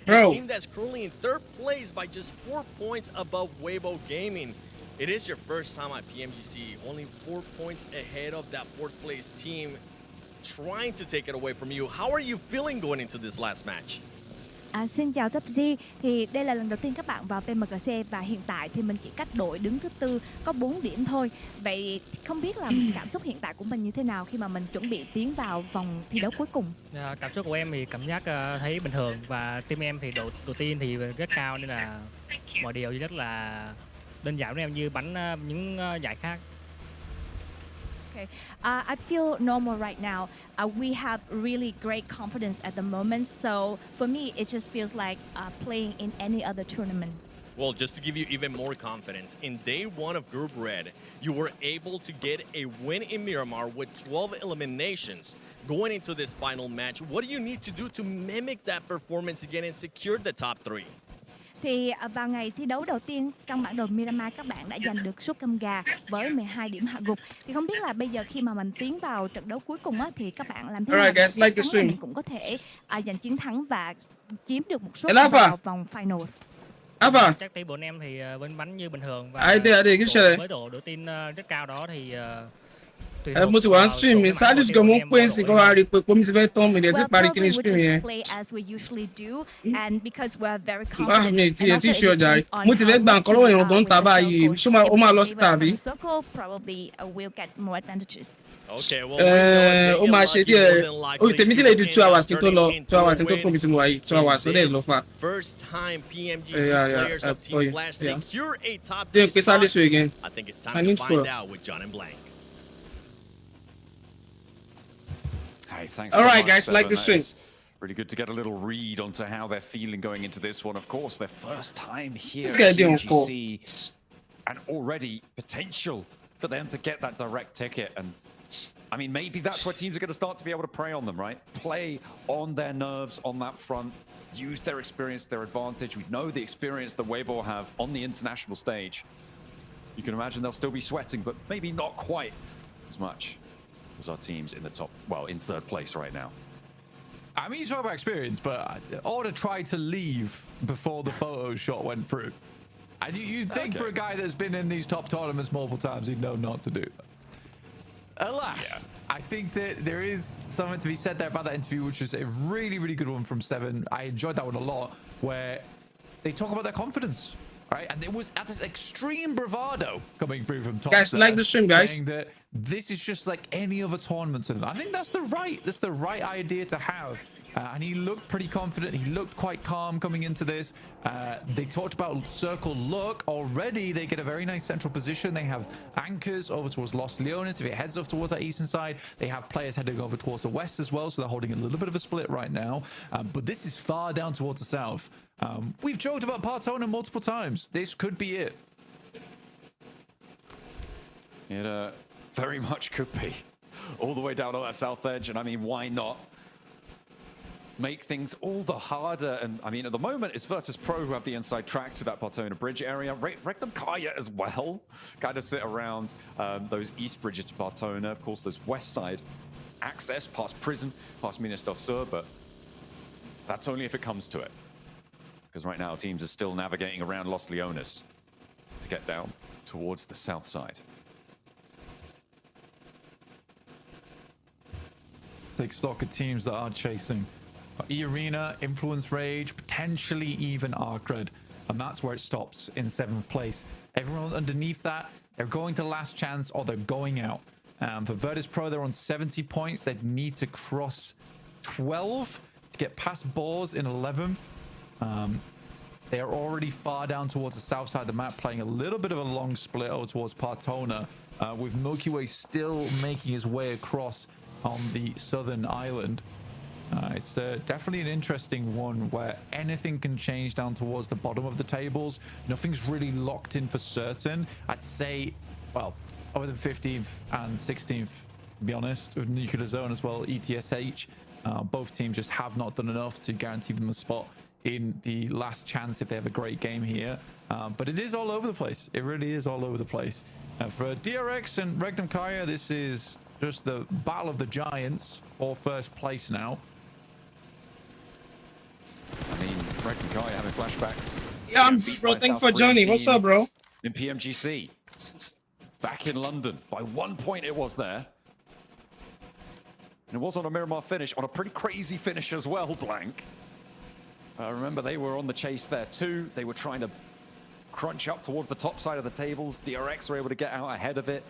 Speaker 2: bro.
Speaker 12: A team that's currently in 3rd place by just 4 points above Weibo Gaming. It is your first time at PMGC, only 4 points ahead of that 4th place team, trying to take it away from you. How are you feeling going into this last match?
Speaker 1: Xin chào Pubg, thì đây là lần đầu tiên các bạn vào PMGC và hiện tại thì mình chỉ cách đội đứng thứ 4 có 4 điểm thôi. Vậy không biết là cảm xúc hiện tại của mình như thế nào khi mà mình chuẩn bị tiến vào vòng thi đấu cuối cùng?
Speaker 23: Cảm xúc của em thì cảm giác thấy bình thường, và team em thì độ tin thì rất cao, nên là mọi điều rất là đơn giản với em như bắn những giải khác.
Speaker 1: Okay. I feel normal right now. We have really great confidence at the moment. So for me, it just feels like playing in any other tournament.
Speaker 12: Well, just to give you even more confidence, in day 1 of Group Red, you were able to get a win in Miramar with 12 eliminations. Going into this final match, what do you need to do to mimic that performance again and secure the top 3?
Speaker 1: Thì vào ngày thi đấu đầu tiên trong bản đồ Miramar, các bạn đã giành được suất cơm gà với 12 điểm hạ gục. Thì không biết là bây giờ khi mà mình tiến vào trận đấu cuối cùng á, thì các bạn làm thế nào để mình cũng có thể giành chiến thắng và chiếm được một suất vào vòng finals.
Speaker 23: Chắc team bọn em thì vẫn bắn như bình thường, và với độ tin rất cao đó thì
Speaker 2: mo ti wá stream mi ṣáájú gan mo ń pè sí kó wá rí pé pé mi ti fẹ́ tán mi dẹ̀ ti parí kí ni stream yẹn. Mi ti ẹ̀ ti ṣe ọjà rí, mo ti fẹ́ gba nǹkan lọ́wọ́ ìrùn tó ń ta báyìí, ṣé ó máa lọ sí tàbí? Ó máa ṣe díẹ̀, orí tèmi ti lè di 2 hours kí n tó lọ, 2 hours kí n tó fún mi tí mo wà yìí, 2 hours ó dẹ̀ lọ fà.
Speaker 12: First time PMGC players of Team Flash secure a top 3 spot. I think it's time to find out with John and Blank.
Speaker 13: Hey, thanks.
Speaker 2: All right, guys, like the stream.
Speaker 13: Really good to get a little read onto how they're feeling going into this one. Of course, their first time here
Speaker 2: at
Speaker 13: PMGC, and already potential for them to get that direct ticket. And I mean, maybe that's where teams are going to start to be able to prey on them, right? Play on their nerves on that front, use their experience, their advantage. We know the experience that Weibo have on the international stage. You can imagine they'll still be sweating, but maybe not quite as much as our teams in the top, well, in 3rd place right now.
Speaker 14: I mean, you talk about experience, but Order tried to leave before the photo shot went through. And you'd think for a guy that's been in these top tournaments multiple times, he'd know not to do that. Alas, I think that there is something to be said there about that interview, which was a really, really good one from Seven. I enjoyed that one a lot, where they talk about their confidence, right? And it was at this extreme bravado coming through from top.
Speaker 2: Guys, like the stream, guys.
Speaker 14: Saying that this is just like any other tournament. And I think that's the right idea to have. And he looked pretty confident. He looked quite calm coming into this. They talked about circle look. Already, they get a very nice central position. They have anchors over towards Los Leones. If it heads off towards that eastern side, they have players heading over towards the west as well. So they're holding a little bit of a split right now. But this is far down towards the south. We've joked about Partona multiple times. This could be it.
Speaker 13: It very much could be. All the way down on that south edge. And I mean, why not make things all the harder? And I mean, at the moment, it's Virtus Pro who have the inside track to that Partona bridge area. 𝐿𝐸𝐞𝐸 as well kind of sit around those east bridges to Partona. Of course, those west side access past Prison, past Minas del Sur, but that's only if it comes to it. Because right now, teams are still navigating around Los Leones to get down towards the south side.
Speaker 14: Take stock of teams that are chasing. 𝐸-Arena, Influence Rage, potentially even Arcred. And that's where it stops in 7th place. Everyone underneath that, they're going to last chance or they're going out. For Virtus Pro, they're on 70 points. They'd need to cross 12 to get past Boars in 11th. They are already far down towards the south side of the map, playing a little bit of a long split over towards Partona, with Milky Way still making his way across on the southern island. It's definitely an interesting one where anything can change down towards the bottom of the tables. Nothing's really locked in for certain. I'd say, well, other than 15th and 16th, to be honest, with Nuclear Zone as well, ETSH, both teams just have not done enough to guarantee them a spot in the last chance if they have a great game here. But it is all over the place. It really is all over the place. For DRX and 𝐿𝐸𝐞𝐸, this is just the battle of the giants for first place now.
Speaker 13: I mean, 𝐿𝐸𝐞𝐸 having flashbacks.
Speaker 2: Yeah, I'm bro. Thank you for joining. What's up, bro?
Speaker 13: In PMGC. Back in London. By 1 point it was there. And it was on a Miramar finish, on a pretty crazy finish as well, Blank. Remember, they were on the chase there too. They were trying to crunch up towards the top side of the tables. DRX were able to get out ahead of it.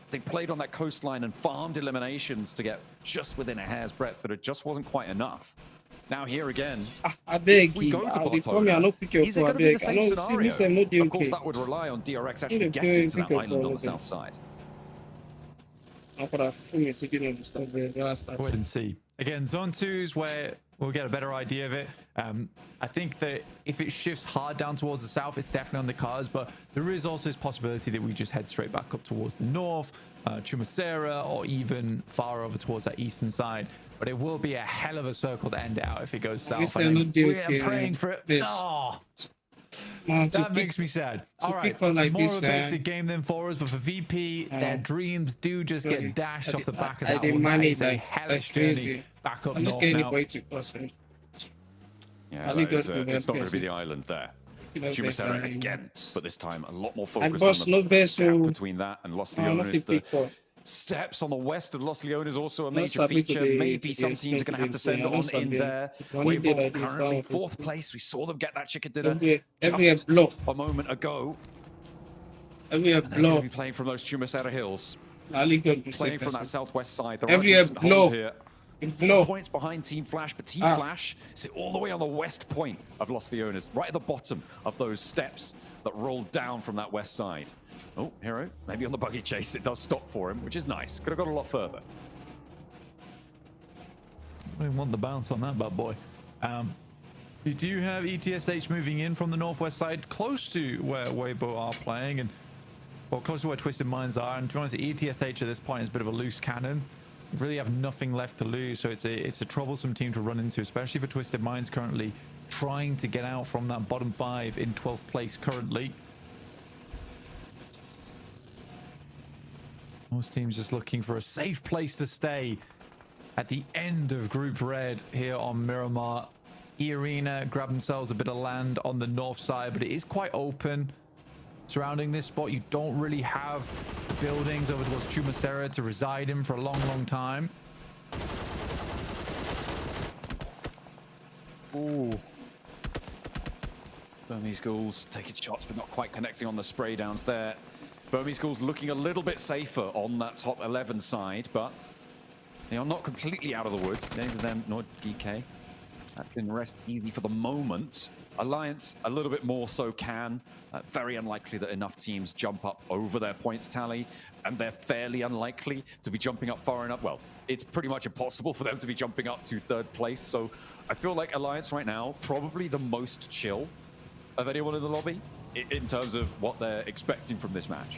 Speaker 13: They played on that coastline and farmed eliminations to get just within a hair's breadth, but it just wasn't quite enough. Now here again,
Speaker 2: I beg
Speaker 13: we go
Speaker 2: you.
Speaker 13: to
Speaker 2: They told me I
Speaker 13: Partona,
Speaker 2: don't pick your
Speaker 13: is it
Speaker 2: phone.
Speaker 13: going to be the
Speaker 2: I
Speaker 13: same
Speaker 2: don't see me
Speaker 13: scenario?
Speaker 2: say no
Speaker 13: Of course, that would rely on DRX actually getting to that island on the south side.
Speaker 14: Wait and see. Again, Zone 2 is where we'll get a better idea of it. I think that if it shifts hard down towards the south, it's definitely on the cards, but there is also this possibility that we just head straight back up towards the north, Chumacera, or even far over towards that eastern side. But it will be a hell of a circle to end it out if it goes south. We are praying for it. Oh, that makes me sad. All right, more of a basic game than for us, but for VP, their dreams do just get dashed off the back of that one. That is a hellish journey back up north now.
Speaker 13: Yeah, it's not going to be the island there. Chumacera again, but this time a lot more focus on the gap between that and Los Leones. The steps on the west of Los Leones also a major feature. Maybe some teams are going to have to send on in there. Weibo currently 4th place. We saw them get that chicken dinner just a moment ago. And they're going to be playing from those Chumacera hills. Playing from that southwest side. Here. 4 points behind Team Flash, but Team Flash sit all the way on the west point of Los Leones, right at the bottom of those steps that roll down from that west side. Oh, Hero, maybe on the buggy chase, it does stop for him, which is nice. Could have got a lot further.
Speaker 14: I don't want the bounce on that bad boy. We do have ETSH moving in from the northwest side, close to where Weibo are playing, and well, close to where Twisted Minds are. And to be honest, ETSH at this point is a bit of a loose cannon. Really have nothing left to lose, so it's a troublesome team to run into, especially for Twisted Minds currently trying to get out from that bottom 5 in 12th place currently. Most teams just looking for a safe place to stay at the end of Group Red here on Miramar. 𝐸-Arena grab themselves a bit of land on the north side, but it is quite open. surrounding this spot. You don't really have buildings over towards Chumacera to reside in for a long, long time.
Speaker 13: Ooh. Burmese Ghouls taking shots, but not quite connecting on the spray downs there. Burmese Ghouls looking a little bit safer on that top 11 side, but they are not completely out of the woods. Neither them nor 𝐸𝐸𝐸. That can rest easy for the moment. Alliance, a little bit more so can. Very unlikely that enough teams jump up over their points tally, and they're fairly unlikely to be jumping up far enough. Well, it's pretty much impossible for them to be jumping up to 3rd place. So I feel like Alliance right now, probably the most chill of anyone in the lobby in terms of what they're expecting from this match.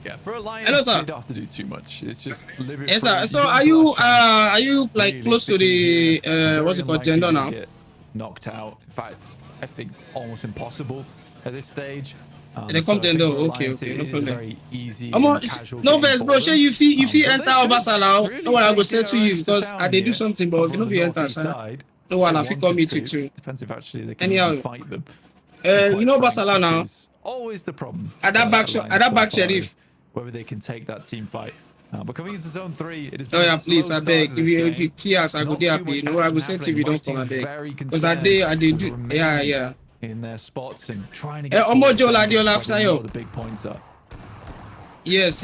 Speaker 14: Yeah, for Alliance,
Speaker 2: Hello,
Speaker 14: you
Speaker 2: sir.
Speaker 14: don't have to do too much. It's just live it.
Speaker 2: Yes,
Speaker 14: free.
Speaker 2: sir. So
Speaker 14: You
Speaker 2: are you like close to the what's it called, gender now?
Speaker 14: Get knocked out. In fact, I think almost impossible at this stage.
Speaker 2: They come
Speaker 14: so I think
Speaker 2: tender.
Speaker 14: for
Speaker 2: Okay,
Speaker 14: Alliance,
Speaker 2: okay,
Speaker 14: it
Speaker 2: no
Speaker 14: is
Speaker 2: problem.
Speaker 14: very easy.
Speaker 2: No
Speaker 14: Casual
Speaker 2: verse,
Speaker 14: game
Speaker 2: bro.
Speaker 14: for
Speaker 2: Sure,
Speaker 14: them.
Speaker 2: you feel
Speaker 14: But
Speaker 2: enter
Speaker 14: they
Speaker 2: Basala.
Speaker 14: really
Speaker 2: No one I
Speaker 14: take
Speaker 2: go say
Speaker 14: their
Speaker 2: to you
Speaker 14: own
Speaker 2: because
Speaker 14: to
Speaker 2: I they
Speaker 14: town
Speaker 2: do
Speaker 14: here.
Speaker 2: something, but if you know
Speaker 14: On
Speaker 2: you
Speaker 14: the
Speaker 2: enter,
Speaker 14: northeast
Speaker 2: sir.
Speaker 14: side,
Speaker 2: No one
Speaker 14: they
Speaker 2: I call me
Speaker 14: wanted
Speaker 2: to
Speaker 14: to.
Speaker 2: too.
Speaker 14: Depends if actually they can
Speaker 2: Anyhow,
Speaker 14: even fight them.
Speaker 2: you know Basala now.
Speaker 14: Always the problem.
Speaker 2: At that back,
Speaker 14: Alliance
Speaker 2: at that
Speaker 14: so
Speaker 2: back,
Speaker 14: far
Speaker 2: Sheriff.
Speaker 14: is whether they can take that team fight. But coming into zone 3, it is.
Speaker 2: Oh yeah, please, I beg. If you fears, I go there happy. No, I will say to you, we don't come a beg. Because I did do. Yeah.
Speaker 14: In their spots and trying to get.
Speaker 2: The
Speaker 14: big points up.
Speaker 2: Yes.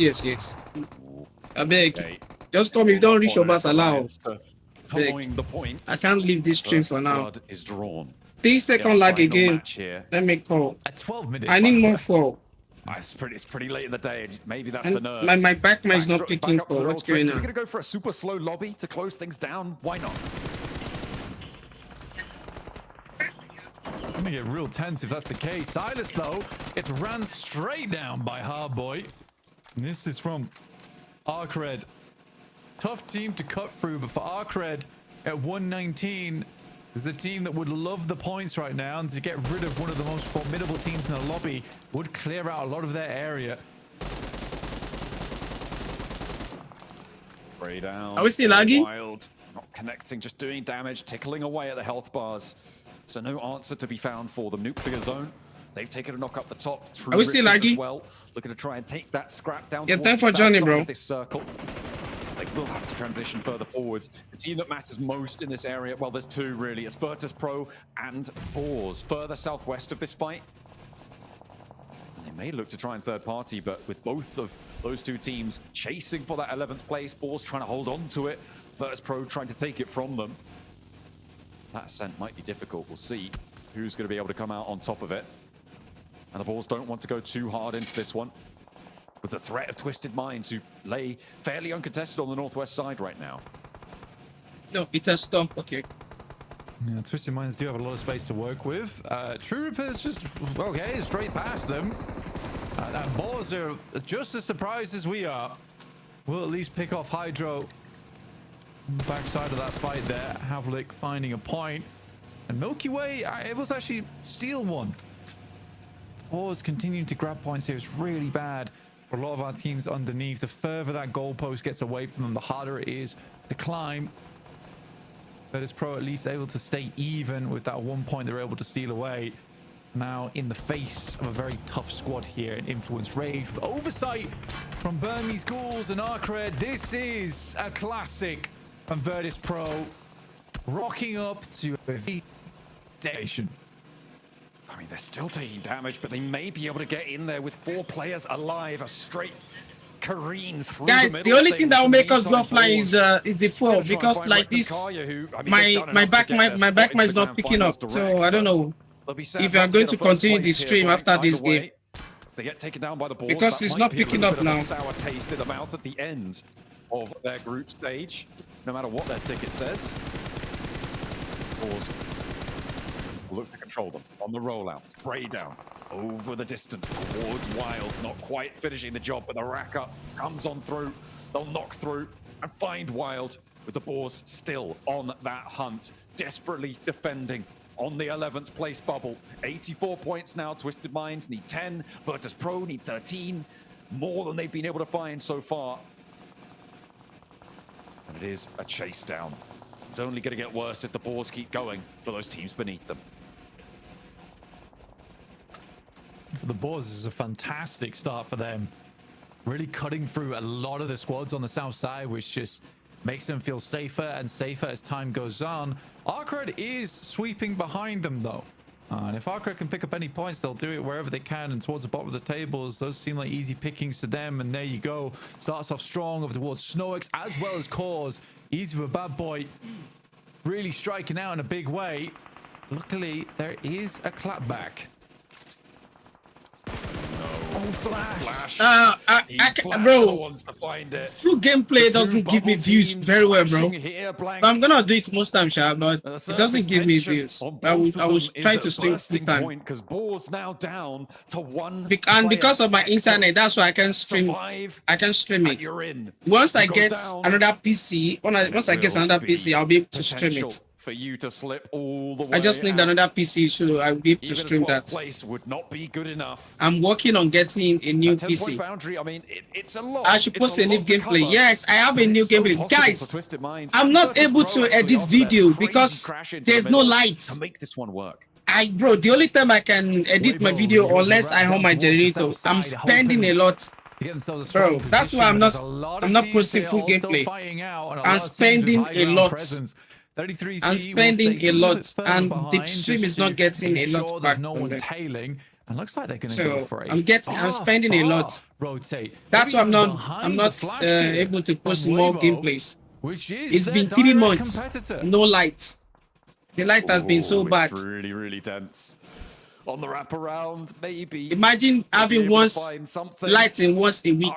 Speaker 2: I beg. Just come if you don't reach your bus allow.
Speaker 13: Following the points.
Speaker 2: I can't leave this stream for now.
Speaker 13: Blood is drawn.
Speaker 2: 3 second lag again. Let me call.
Speaker 14: At 12 minutes.
Speaker 2: I need more fall.
Speaker 13: It's pretty late in the day. Maybe that's
Speaker 2: And
Speaker 13: the nerves.
Speaker 2: my back is not picking up. What's going
Speaker 13: We're
Speaker 2: on?
Speaker 13: gonna go for a super slow lobby to close things down. Why not?
Speaker 14: It's gonna get real tense if that's the case. Silas, though, gets ran straight down by Hardboy. And this is from 𝐸𝐸𝐸. Tough team to cut through, but for 𝐸𝐸𝐸 at 119, is a team that would love the points right now, and to get rid of one of the most formidable teams in the lobby would clear out a lot of their area.
Speaker 13: Spray down.
Speaker 2: Are we still laggy?
Speaker 13: Wild, not connecting, just doing damage, tickling away at the health bars. So no answer to be found for them. Nuclear zone. They've taken a knock up the top.
Speaker 2: Are we still laggy?
Speaker 13: Well, looking to try and take that scrap down.
Speaker 2: Yeah,
Speaker 13: towards
Speaker 2: time for
Speaker 13: the
Speaker 2: Johnny,
Speaker 13: south side
Speaker 2: bro.
Speaker 13: of this circle. They will have to transition further forwards. The team that matters most in this area, well, there's two really. It's Virtus.pro and Boars. Further southwest of this fight. And they may look to try and third party, but with both of those two teams chasing for that 11th place, Boars trying to hold on to it, Virtus.pro trying to take it from them. That ascent might be difficult. We'll see who's going to be able to come out on top of it. And the Boars don't want to go too hard into this one, with the threat of Twisted Minds, who lay fairly uncontested on the northwest side right now.
Speaker 2: No, it has stopped. Okay.
Speaker 14: Yeah, Twisted Minds do have a lot of space to work with. True Rippers just, okay, straight past them. And Boars are just as surprised as we are. We'll at least pick off Hydro on the backside of that fight there. Havlik finding a point. And Milky Way able to actually steal one. Boars continuing to grab points here is really bad for a lot of our teams underneath. The further that goalpost gets away from them, the harder it is to climb. Virtus.pro at least able to stay even with that 1 point they're able to steal away. Now in the face of a very tough squad here in Influence Rage. Oversight from Burmese Ghouls and 𝐸𝐸𝐸. This is a classic from Virtus.pro, rocking up to a station.
Speaker 13: I mean, they're still taking damage, but they may be able to get in there with 4 players alive. A straight careen through
Speaker 2: Guys, the only thing that will make us go offline is the fall, because like this, my back is not picking up. So I don't know if you are going to continue the stream after this game.
Speaker 13: They get taken down by the Boars,
Speaker 2: because it's not picking up now.
Speaker 13: Sour taste in the mouth at the end of their group stage, no matter what their ticket says. Boars look to control them on the rollout. Spray down over the distance towards Wild. Not quite finishing the job, but the rack up comes on through. They'll knock through and find Wild, with the Boars still on that hunt, desperately defending on the 11th place bubble. 84 points now. Twisted Minds need 10. Virtus.pro need 13. More than they've been able to find so far. And it is a chase down. It's only going to get worse if the Boars keep going for those teams beneath them.
Speaker 14: For the Boars, this is a fantastic start for them. Really cutting through a lot of the squads on the south side, which just makes them feel safer and safer as time goes on. 𝐸𝐸 is sweeping behind them, though. And if 𝐸𝐸 can pick up any points, they'll do it wherever they can. And towards the bottom of the tables, those seem like easy pickings to them. And there you go. Starts off strong over towards 𝐻𝐸𝐸 as well as 𝐷𝐸𝐸. Easy for Bad Boy. Really striking out in a big way. Luckily, there is a clapback.
Speaker 13: Oh, Flash!
Speaker 2: Bro,
Speaker 13: wants to find it.
Speaker 2: Full gameplay doesn't give me views very well, bro. But I'm gonna do it most times, but it doesn't give me views. I was trying to stream full time.
Speaker 13: Because Boars now down to one.
Speaker 2: And because of my internet, that's why I can stream. I can stream it. Once I get another PC, once I get another PC, I'll be able to stream it.
Speaker 13: For you to slip all the way.
Speaker 2: I just need another PC, so I'll be able to stream that.
Speaker 13: Place would not be good enough.
Speaker 2: I'm working on getting a new PC.
Speaker 13: Boundary, I mean, it's a lot.
Speaker 2: I should post a new gameplay. Yes, I have a new gameplay. Guys, I'm not able to edit video because there's no lights.
Speaker 13: To make this one work.
Speaker 2: Bro, the only time I can edit my video unless I on my generator, I'm spending a lot. Bro, that's why I'm not posting full gameplay. I'm spending a lot. I'm spending a lot, and the stream is not getting a lot back.
Speaker 14: No one tailing, and looks like they're going to go for it.
Speaker 2: I'm spending a lot.
Speaker 14: Rotate.
Speaker 2: That's why I'm not able to post more gameplays. It's been 3 months, no light. The light has been so bad.
Speaker 13: It's really, really tense. On the wraparound, maybe.
Speaker 2: Imagine having lights in once a week,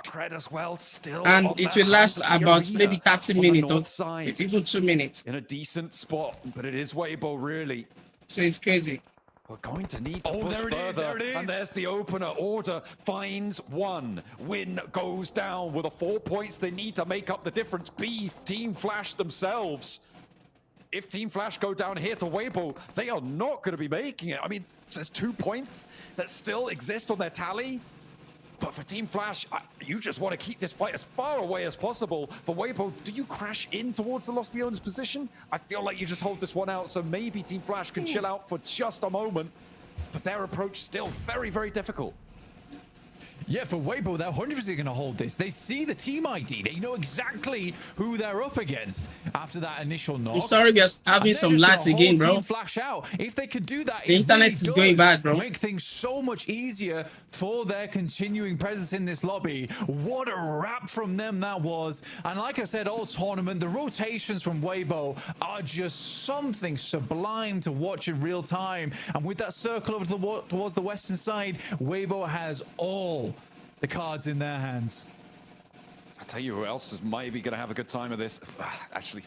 Speaker 2: and it will last about maybe 30 minutes or even 2 minutes.
Speaker 13: In a decent spot, but it is Weibo, really.
Speaker 2: So it's crazy.
Speaker 13: We're going to need to push further, and there's the opener. Order finds one. Win goes down with 4 points. They need to make up the difference. Team Flash themselves. If Team Flash go down here to Weibo, they are not going to be making it. I mean, there's 2 points that still exist on their tally. But for Team Flash, you just want to keep this fight as far away as possible. For Weibo, do you crash in towards the Lost Leones position? I feel like you just hold this one out, so maybe Team Flash can chill out for just a moment. But their approach still very, very difficult.
Speaker 14: Yeah, for Weibo, they're 100% going to hold this. They see the team ID. They know exactly who they're up against after that initial knock.
Speaker 2: I'm sorry, guys, having some lags again, bro.
Speaker 14: Flash out. If they could do that,
Speaker 2: the internet is going bad, bro.
Speaker 14: Make things so much easier for their continuing presence in this lobby. What a wrap from them that was. And like I said, all tournament, the rotations from Weibo are just something sublime to watch in real time. And with that circle over towards the western side, Weibo has all the cards in their hands.
Speaker 13: I'll tell you who else is maybe going to have a good time of this. Actually,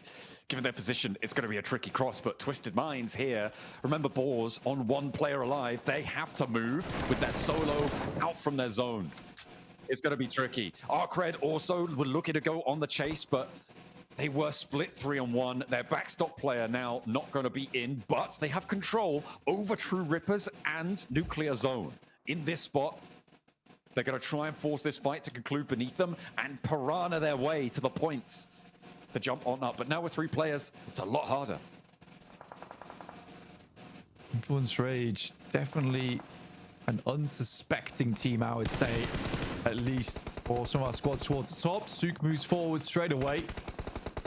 Speaker 13: given their position, it's going to be a tricky cross, but Twisted Minds here. Remember, Boars on 1 player alive. They have to move with their solo out from their zone. It's going to be tricky. 𝐸𝐸 also were looking to go on the chase, but they were split 3-on-1. Their backstop player now not going to be in, but they have control over True Rippers and Nuclear Zone. In this spot, they're going to try and force this fight to conclude beneath them and piranha their way to the points to jump on up. But now with 3 players, it's a lot harder.
Speaker 14: Influence Rage, definitely an unsuspecting team, I would say, at least for some of our squads towards the top. 𝐸𝐸𝐸 moves forward straight away.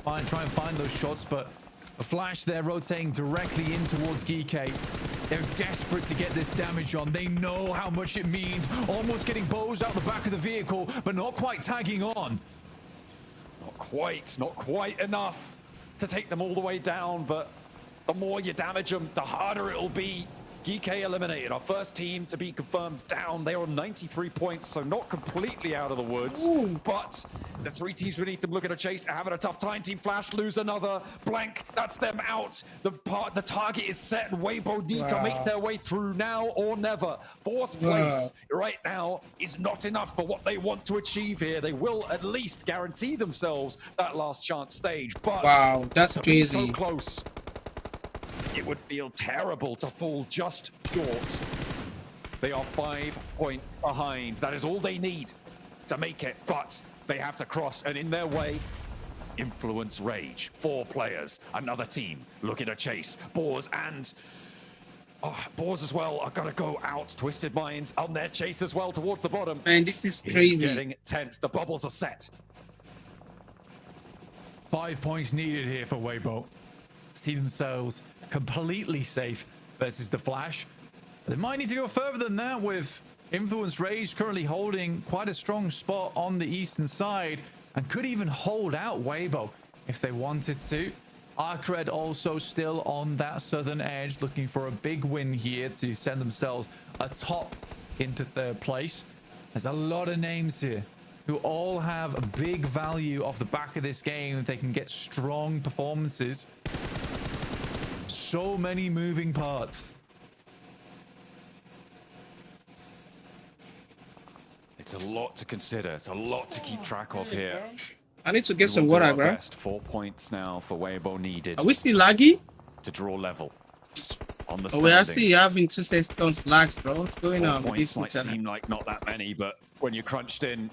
Speaker 14: Try and find those shots, but a Flash there rotating directly in towards 𝐸𝐸𝐸. They're desperate to get this damage on. They know how much it means. Almost getting bows out the back of the vehicle, but not quite tagging on.
Speaker 13: Not quite enough to take them all the way down, but the more you damage them, the harder it'll be. 𝐸𝐸𝐸 eliminated, our first team to be confirmed down. They are on 93 points, so not completely out of the woods. Ooh. But the 3 teams beneath them looking to chase, are having a tough time. Team Flash lose another. Blank, that's them out. The target is set, and Weibo need to make their way through now or never. 4th place right now is not enough for what they want to achieve here. They will at least guarantee themselves that last chance stage. But
Speaker 2: wow, that's crazy.
Speaker 13: So close. It would feel terrible to fall just short. They are 5 points behind. That is all they need to make it, but they have to cross, and in their way, Influence Rage. 4 players, another team looking to chase. Boars and Oh, Boars as well are gonna go out. Twisted Minds on their chase as well towards the bottom.
Speaker 2: Man, this is
Speaker 13: It's
Speaker 2: crazy.
Speaker 13: getting tense. The bubbles are set.
Speaker 14: 5 points needed here for Weibo. See themselves completely safe versus the Flash. They might need to go further than that with Influence Rage currently holding quite a strong spot on the eastern side and could even hold out Weibo if they wanted to. 𝐻𝐸𝐸 also still on that southern edge, looking for a big win here to send themselves atop into third place. There's a lot of names here who all have a big value off the back of this game. They can get strong performances. So many moving parts.
Speaker 13: It's a lot to consider. It's a lot to keep track of here.
Speaker 2: I need to get some water, bro.
Speaker 13: 4 points now for Weibo needed.
Speaker 2: Are we still laggy?
Speaker 13: To draw level on the
Speaker 2: Oh, wait, I
Speaker 13: standings.
Speaker 2: see you having 2 seconds lags, bro. What's going
Speaker 13: 4
Speaker 2: on with
Speaker 13: points
Speaker 2: this
Speaker 13: might
Speaker 2: channel?
Speaker 13: seem like not that many, but when you're crunched in,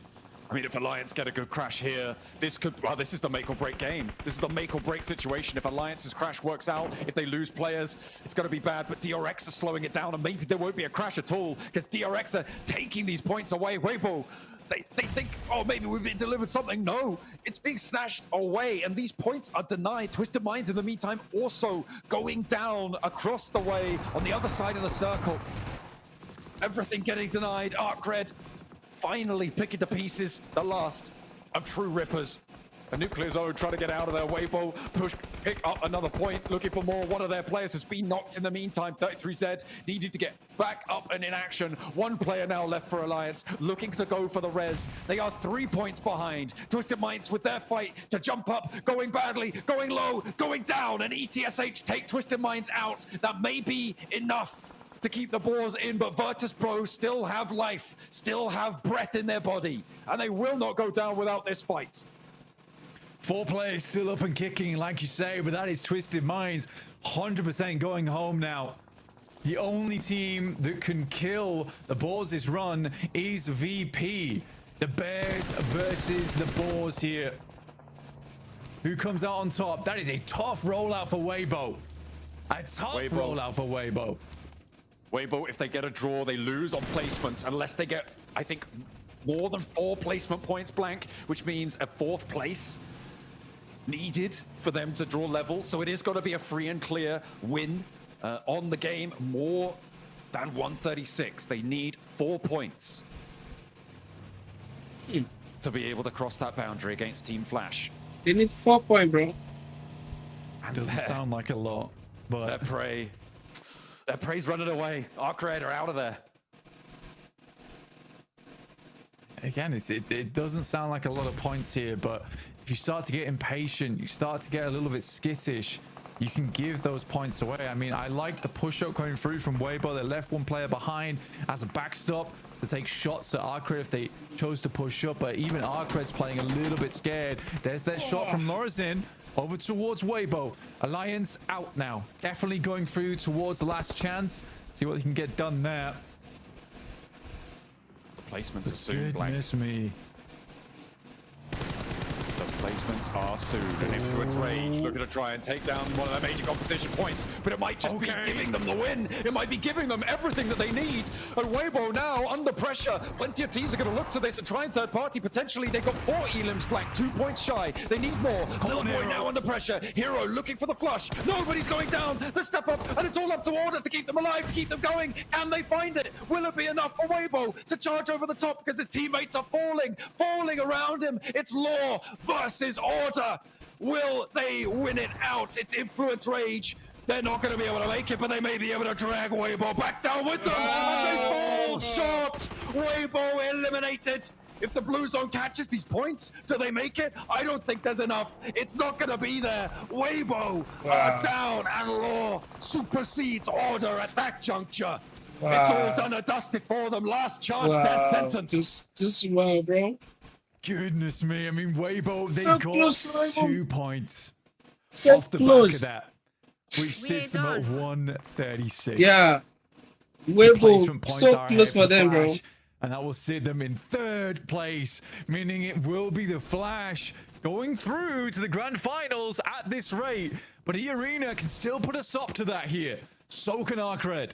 Speaker 13: I mean, if Alliance get a good crash here, this could, well, this is the make or break game. This is the make or break situation. If Alliance's crash works out, if they lose players, it's going to be bad, but DRX are slowing it down, and maybe there won't be a crash at all, because DRX are taking these points away. Weibo, they think, oh, maybe we've been delivered something. No, it's being snatched away, and these points are denied. Twisted Minds, in the meantime, also going down across the way on the other side of the circle. Everything getting denied. 𝐻𝐸𝐸 finally picking to pieces the last of true rippers. A nuclear zone trying to get out of there. Weibo pick up another point, looking for more. One of their players has been knocked in the meantime. 33Z needed to get back up and in action. One player now left for Alliance, looking to go for the res. They are 3 points behind. Twisted Minds with their fight to jump up, going badly, going low, going down, and 𝐸𝐸𝐸 take Twisted Minds out. That may be enough to keep the Boars in, but Virtus Pro still have life, still have breath in their body, and they will not go down without this fight.
Speaker 14: 4 players still up and kicking, like you say, but that is Twisted Minds 100% going home now. The only team that can kill the Boars' run is VP. The Bears versus the Boars here. Who comes out on top? That is a tough rollout for Weibo. A tough rollout for Weibo.
Speaker 13: Weibo, if they get a draw, they lose on placements unless they get, I think, more than 4 placement points blank, which means a 4th place needed for them to draw level. So it is going to be a free and clear win on the game, more than 136. They need 4 points to be able to cross that boundary against Team Flash.
Speaker 2: They need 4 points, bro.
Speaker 14: Doesn't sound like a lot, but
Speaker 13: their prey's running away. 𝐻𝐸𝐸𝐸 are out of there.
Speaker 14: Again, it doesn't sound like a lot of points here, but if you start to get impatient, you start to get a little bit skittish, you can give those points away. I mean, I like the push-up coming through from Weibo. They left 1 player behind as a backstop to take shots at 𝐻𝐸𝐸𝐸 if they chose to push up, but even 𝐻𝐸𝐸𝐸's playing a little bit scared. There's that shot from Lorazin over towards Weibo. Alliance out now. Definitely going through towards the last chance. See what they can get done there.
Speaker 13: The placements are soon, Blank.
Speaker 14: Goodness me.
Speaker 13: The placements are soon. And Influence Rage looking to try and take down one of their major competition points, but it might just be giving them the win. It might be giving them everything that they need. And Weibo now under pressure. Plenty of teams are going to look to this and try and third party. Potentially, they've got 4 elims blank, 2 points shy. They need more. Little boy now under pressure. Hero looking for the flush. Nobody's going down. The step up, and it's all up to Order to keep them alive, to keep them going. Can they find it? Will it be enough for Weibo to charge over the top because his teammates are falling around him? It's Law versus Order. Will they win it out? It's Influence Rage. They're not going to be able to make it, but they may be able to drag Weibo back down with them. And they fall short. Weibo eliminated. If the blue zone catches these points, do they make it? I don't think there's enough. It's not going to be there. Weibo are down, and Law supersedes Order at that juncture. It's all done and dusted for them. Last chance, their sentence.
Speaker 2: Just wow, bro.
Speaker 14: Goodness me. I mean, Weibo, they
Speaker 2: So
Speaker 14: got
Speaker 2: close,
Speaker 14: 2 points
Speaker 2: So
Speaker 14: off the
Speaker 2: close.
Speaker 14: back of that, which sits them at 136.
Speaker 2: Yeah.
Speaker 14: Replacement
Speaker 2: Weibo,
Speaker 14: points
Speaker 2: so
Speaker 14: are
Speaker 2: close
Speaker 14: ahead
Speaker 2: for them, bro.
Speaker 14: Flash, and that will sit them in 3rd place, meaning it will be the Flash going through to the grand finals at this rate. But 𝐸𝐸𝐸𝐸 can still put a stop to that here. So can 𝐻𝐸𝐸.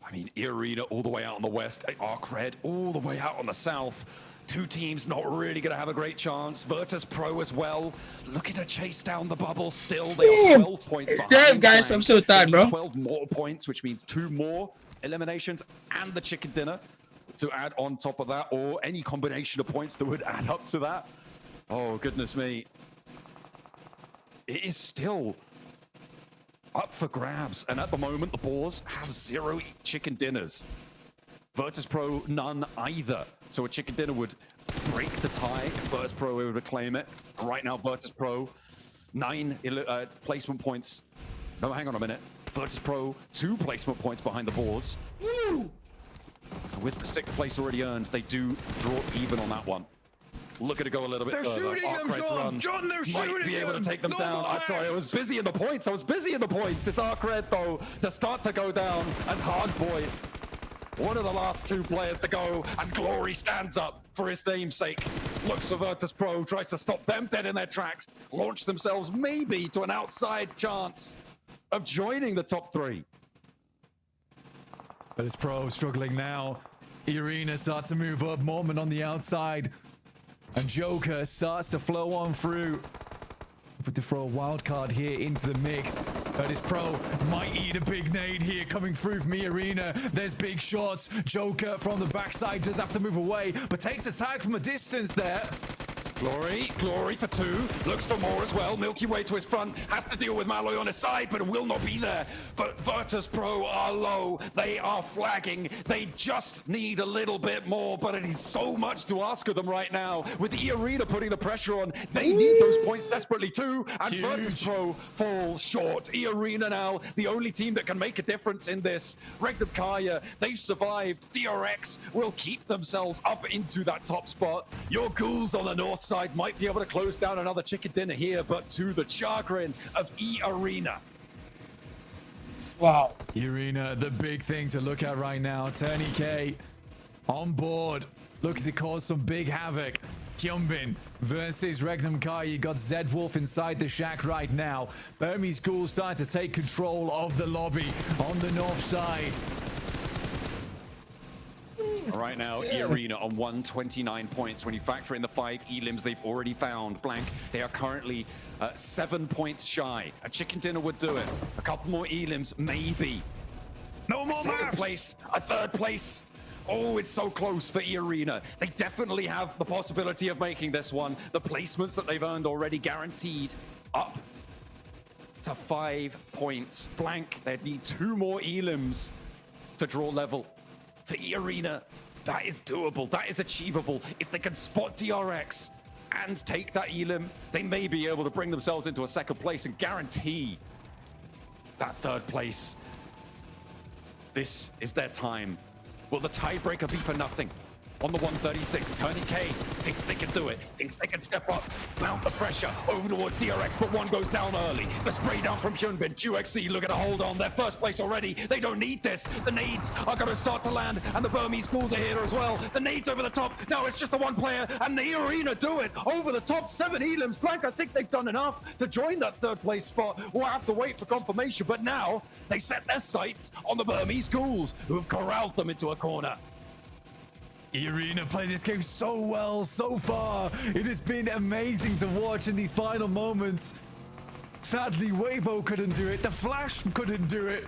Speaker 13: I mean, 𝐸𝐸𝐸 all the way out on the west, 𝐻𝐸𝐸𝐸 all the way out on the south. Two teams not really going to have a great chance. Virtus.pro as well, looking to chase down the bubble still. They are 12 points behind.
Speaker 2: Damn, guys, I'm so tired, bro.
Speaker 13: 12 more points, which means 2 more eliminations and the chicken dinner to add on top of that, or any combination of points that would add up to that. Oh, goodness me. It is still up for grabs, and at the moment, the Boars have 0 chicken dinners. Virtus.pro, none either. So a chicken dinner would break the tie if Virtus.pro were to claim it. Right now, Virtus.pro, 9 placement points. No, hang on a minute. Virtus.pro, 2 placement points behind the Boars. And with the 6th place already earned, they do draw even on that one. Look at it go a little bit further.
Speaker 14: They're shooting them, John! John, they're shooting them!
Speaker 13: Might be able to take them down. I'm sorry, I was busy in the points. It's 𝐻𝐸𝐸𝐸, though, to start to go down as Hardboy. One of the last 2 players to go, and Glory stands up for his namesake. Looks for Virtus.pro, tries to stop them dead in their tracks, launch themselves maybe to an outside chance of joining the top 3.
Speaker 14: Virtus.pro struggling now. 𝐸𝐸𝐸𝐸 starts to move up, Mormon on the outside. And 𝐻𝐸𝐸𝐸 starts to flow on through. But to throw a wild card here into the mix. Virtus.pro might eat a big nade here coming through from 𝐸𝐸𝐸𝐸. There's big shots. Joker from the backside does have to move away, but takes a tag from a distance there.
Speaker 13: Glory for 2, looks for more as well. Milky Way to his front, has to deal with Malloy on his side, but it will not be there. But Virtus.pro are low, they are flagging, they just need a little bit more, but it is so much to ask of them right now. With 𝐸𝐸𝐸𝐸 putting the pressure on, they need those points desperately too, and Virtus.pro falls short. 𝐸𝐸𝐸𝐸𝐸 now, the only team that can make a difference in this. 𝐸𝐸𝐸𝐸𝐸, they've survived. DRX will keep themselves up into that top spot. Your ghouls on the north side might be able to close down another chicken dinner here, but to the chagrin of 𝐸𝐸𝐸𝐸𝐸.
Speaker 2: Wow.
Speaker 14: 𝐸𝐸𝐸𝐸𝐸𝐸, the big thing to look at right now. 𝐸𝐸𝐸𝐸𝐸 on board, looking to cause some big havoc. 𝐞𝐬𝐵 versus 𝐸𝐸𝐸𝐸𝐸𝐸. You got Zedwolf inside the shack right now. bgmi starting to take control of the lobby on the north side.
Speaker 13: Right now, 𝐸𝐸𝐸𝐸𝐸 on 129 points. When you factor in the 5 elims they've already found, blank, they are currently 7 points shy. A chicken dinner would do it. A couple more elims, maybe.
Speaker 14: No more
Speaker 13: Second place, a 3rd place. Oh, it's so close for 𝐸𝐸𝐸𝐸𝐸. They definitely have the possibility of making this one. The placements that they've earned already guaranteed up to 5 points. Blank, they'd need 2 more elims to draw level. For 𝐸𝐸𝐸𝐸𝐸, that is doable, that is achievable. If they can spot DRX and take that elim, they may be able to bring themselves into a 2nd place and guarantee that 3rd place. This is their time. Will the tiebreaker be for nothing? On the 136, 𝐸𝐸𝐸𝐸 thinks they can do it, thinks they can step up, mount the pressure over towards DRX, but one goes down early. The spray down from 𝐞𝐬𝐵, 𝐷uXE looking to hold on. They're 1st place already. They don't need this. The nades are going to start to land, and the bgmi are here as well. The nades over the top. Now it's just the one player, and the 𝐸𝐸𝐸𝐸𝐸 do it over the top. 7 elims. Blank, I think they've done enough to join that 3rd place spot. We'll have to wait for confirmation, but now they set their sights on the bgmi who have corralled them into a corner.
Speaker 14: 𝐸𝐸𝐸𝐸𝐸 playing this game so well so far. It has been amazing to watch in these final moments. Sadly, Weibo couldn't do it. The Flash couldn't do it.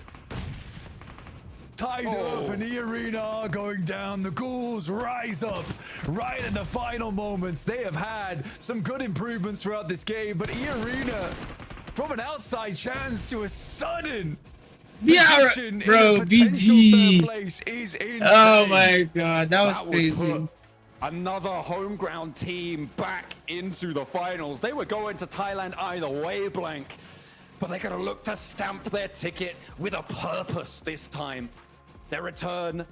Speaker 14: Tied up, and 𝐸𝐸𝐸𝐸𝐸𝐸 are going down. The ghouls rise up right at the final moments. They have had some good improvements throughout this game, but 𝐸𝐸𝐸𝐸𝐸, from an outside chance to a sudden
Speaker 2: Yeah, bro, BG.
Speaker 14: Is
Speaker 2: oh my god, that was crazy.
Speaker 13: Another home ground team back into the finals. They were going to Thailand either way, blank, but they're going to look to stamp their ticket with a purpose this time. Their return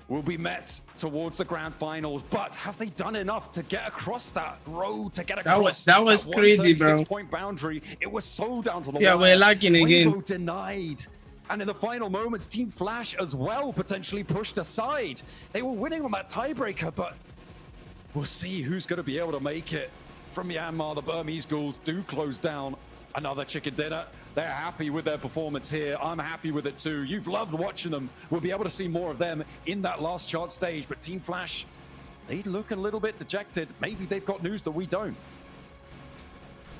Speaker 13: will be met towards the grand finals, but have they done enough to get across that road, to get across
Speaker 2: that was crazy, bro.
Speaker 13: Point boundary? It was so down to the
Speaker 2: wire. We're lagging again.
Speaker 13: Weibo denied. And in the final moments, Team Flash as well potentially pushed aside. They were winning on that tiebreaker, but we'll see who's going to be able to make it. From Myanmar, the bgmi do close down another chicken dinner. They're happy with their performance here. I'm happy with it too. You've loved watching them. We'll be able to see more of them in that last chart stage. But Team Flash, they look a little bit dejected. Maybe they've got news that we don't.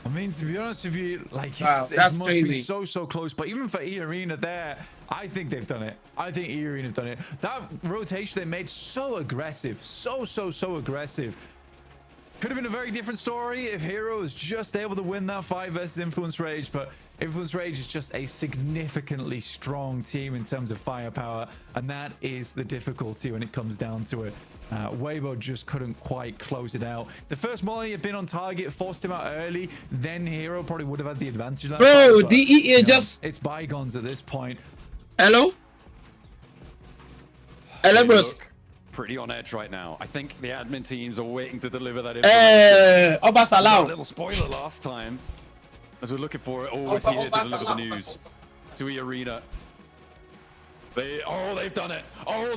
Speaker 14: I mean, to be honest with you, like,
Speaker 2: Wow,
Speaker 14: it
Speaker 2: that's
Speaker 14: must
Speaker 2: crazy.
Speaker 14: be so close. But even for 𝐸𝐸𝐸𝐸 there, I think they've done it. I think 𝐸𝐸𝐸𝐸𝐸 have done it. That rotation they made, so aggressive. So aggressive. Could have been a very different story if Hero was just able to win that fight versus Influence Rage, but Influence Rage is just a significantly strong team in terms of firepower, and that is the difficulty when it comes down to it. 𝐻𝐻𝐻 just couldn't quite close it out. The first molly had been on target, forced him out early, then Hero probably would have had the advantage of that.
Speaker 2: Bro,
Speaker 14: fight,
Speaker 2: DEA just...
Speaker 14: It's bygones at this point.
Speaker 2: Hello? Hello, bros.
Speaker 13: Pretty on edge right now. I think the admin teams are waiting to deliver that information.
Speaker 2: Oba Salau.
Speaker 13: A little spoiler last time, as we're looking for it. Always here to deliver the news to 𝐸𝐸𝐸𝐸𝐸. They've done it.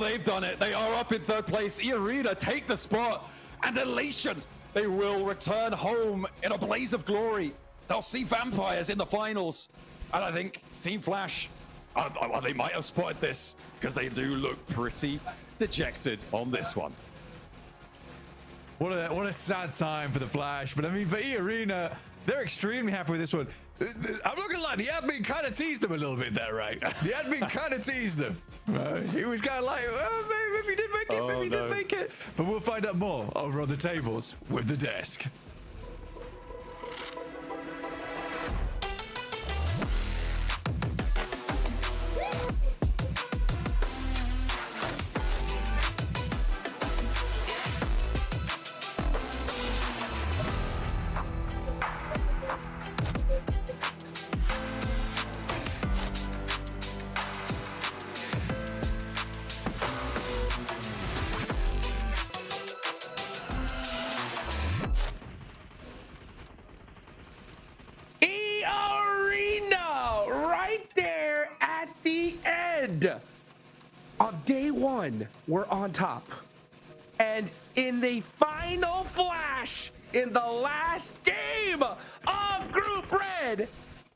Speaker 13: They've done it. They are up in third place. 𝐸𝐸𝐸𝐸𝐸 take the spot, and elation. They will return home in a blaze of glory. They'll see vampires in the finals, and I think Team Flash, they might have spotted this because they do look pretty dejected on this one.
Speaker 14: What a sad time for the Flash, but I mean, for 𝐸𝐸𝐸𝐸𝐸, they're extremely happy with this one. I'm not gonna lie, the admin kind of teased them a little bit there, right? The admin kind of teased them. He was kind of like, oh, maybe he did make it, maybe he didn't make it. But we'll find out more over on the tables with the desk.
Speaker 9: Of day one, we're on top. And in the final flash, in the last game of Group Red,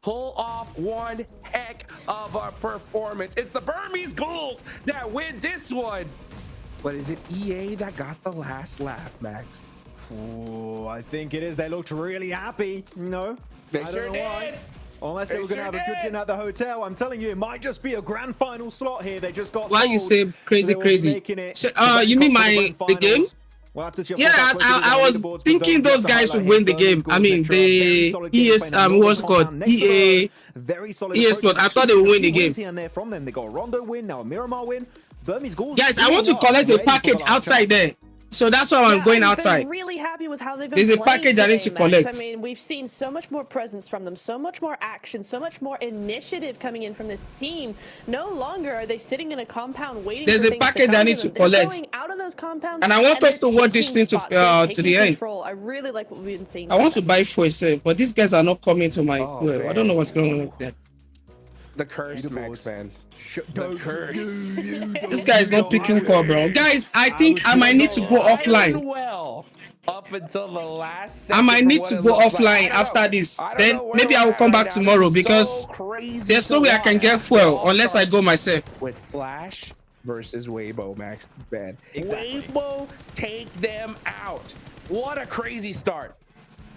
Speaker 9: pull off one heck of a performance. It's the Burmese Ghouls that win this one. But is it EA that got the last laugh, Max?
Speaker 8: Oh, I think it is. They looked really happy. No,
Speaker 9: They
Speaker 8: I
Speaker 9: sure
Speaker 8: don't know why.
Speaker 9: did.
Speaker 8: Unless they were going to have a good dinner at the hotel. I'm telling you, it might just be a grand final slot here. They just got
Speaker 2: Why you
Speaker 8: told,
Speaker 2: say crazy,
Speaker 8: so they won't be
Speaker 2: crazy?
Speaker 8: making it
Speaker 2: So,
Speaker 8: to the
Speaker 2: you mean
Speaker 8: grand
Speaker 2: the game?
Speaker 8: finals. We'll have to see
Speaker 2: Yeah, I was thinking those guys would win the game. I mean, the ES, what's it called? EA Sport. I thought they would win the game.
Speaker 8: And they're from them. They got a Rondo win, now a Miramar win. Burmese Ghouls.
Speaker 2: Guys, I want to collect a package outside there. So that's why I'm going outside.
Speaker 10: I'm really happy with how they've been
Speaker 2: There's a
Speaker 10: playing
Speaker 2: package I need to
Speaker 10: today, Max.
Speaker 2: collect.
Speaker 10: I mean, we've seen so much more presence from them, so much more action, so much more initiative coming in from this team. No longer are they sitting in a compound waiting
Speaker 2: There's
Speaker 10: for
Speaker 2: a
Speaker 10: things
Speaker 2: package
Speaker 10: to
Speaker 2: I
Speaker 10: come
Speaker 2: need
Speaker 10: to
Speaker 2: to
Speaker 10: them. They're
Speaker 2: collect.
Speaker 10: going out of those compounds,
Speaker 2: And I want us to
Speaker 10: they're
Speaker 2: watch this
Speaker 10: taking
Speaker 2: thing
Speaker 10: spots. They're
Speaker 2: to the
Speaker 10: taking
Speaker 2: end.
Speaker 10: control. I really like what we've been seeing.
Speaker 2: I want to buy for sale, but these guys are not coming to my I don't know what's going on with that.
Speaker 9: The curse, Max, man. The curse.
Speaker 2: This guy is not picking call, bro. Guys, I think I might need to go offline.
Speaker 9: Well, up until the last
Speaker 2: I might need to go offline after this. Then maybe I will come back tomorrow because there's no way I can get fuel unless I go myself.
Speaker 9: With Flash versus 𝐻𝐻𝐻𝐻, Max, man.
Speaker 8: Exactly.
Speaker 9: 𝐻𝐻𝐻𝐻𝐻 take them out. What a crazy start.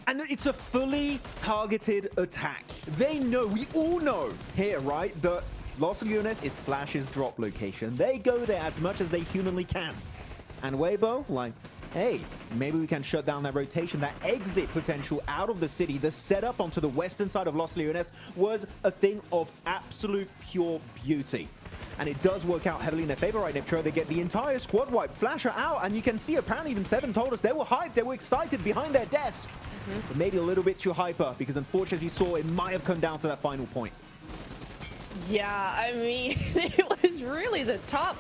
Speaker 8: And it's a fully targeted attack. They know, we all know here, right, that Los Leones is Flash's drop location. They go there as much as they humanly can. And 𝐻𝐻𝐻𝐻, like, hey, maybe we can shut down that rotation, that exit potential out of the city. The setup onto the western side of Los Leones was a thing of absolute pure beauty. And it does work out heavily in their favor right now. They get the entire squad wipe. Flasher out, and you can see apparently even Seven told us they were hyped, they were excited behind their desk. But maybe a little bit too hyper, because unfortunately, as you saw, it might have come down to that final point.
Speaker 10: Yeah, I mean, it was really the top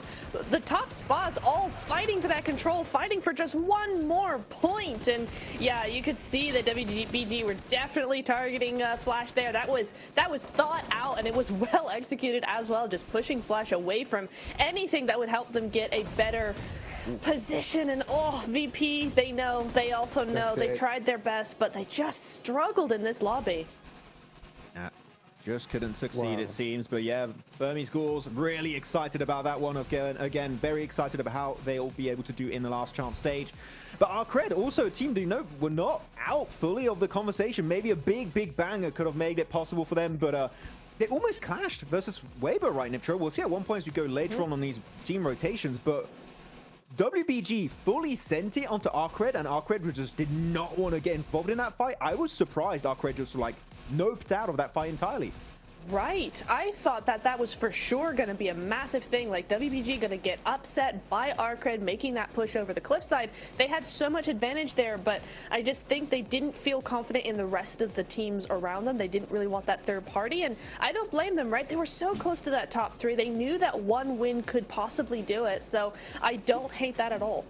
Speaker 10: spots all fighting for that control, fighting for just one more point. And yeah, you could see that WBG were definitely targeting Flash there. That was thought out, and it was well executed as well, just pushing Flash away from anything that would help them get a better position. And oh, VP, they also know they tried their best, but they just struggled in this lobby.
Speaker 8: Just couldn't succeed, it seems. But yeah, Burmese Ghouls really excited about that one. Again, very excited about how they'll be able to do in the last chance stage. But 𝐸𝐸, also a team, do you know, were not out fully of the conversation. Maybe a big banger could have made it possible for them, but they almost clashed versus 𝐻𝐻𝐻𝐻, right, Niptro? We'll see at one point as we go later on these team rotations, but WBG fully sent it onto 𝐸𝐸, and 𝐸𝐸 just did not want to get involved in that fight. I was surprised 𝐸𝐸 just like noped out of that fight entirely.
Speaker 10: Right. I thought that was for sure going to be a massive thing, like WBG going to get upset by 𝐸𝐸 making that push over the cliffside. They had so much advantage there, but I just think they didn't feel confident in the rest of the teams around them. They didn't really want that third party, and I don't blame them, right? They were so close to that top 3. They knew that one win could possibly do it, so I don't hate that at all.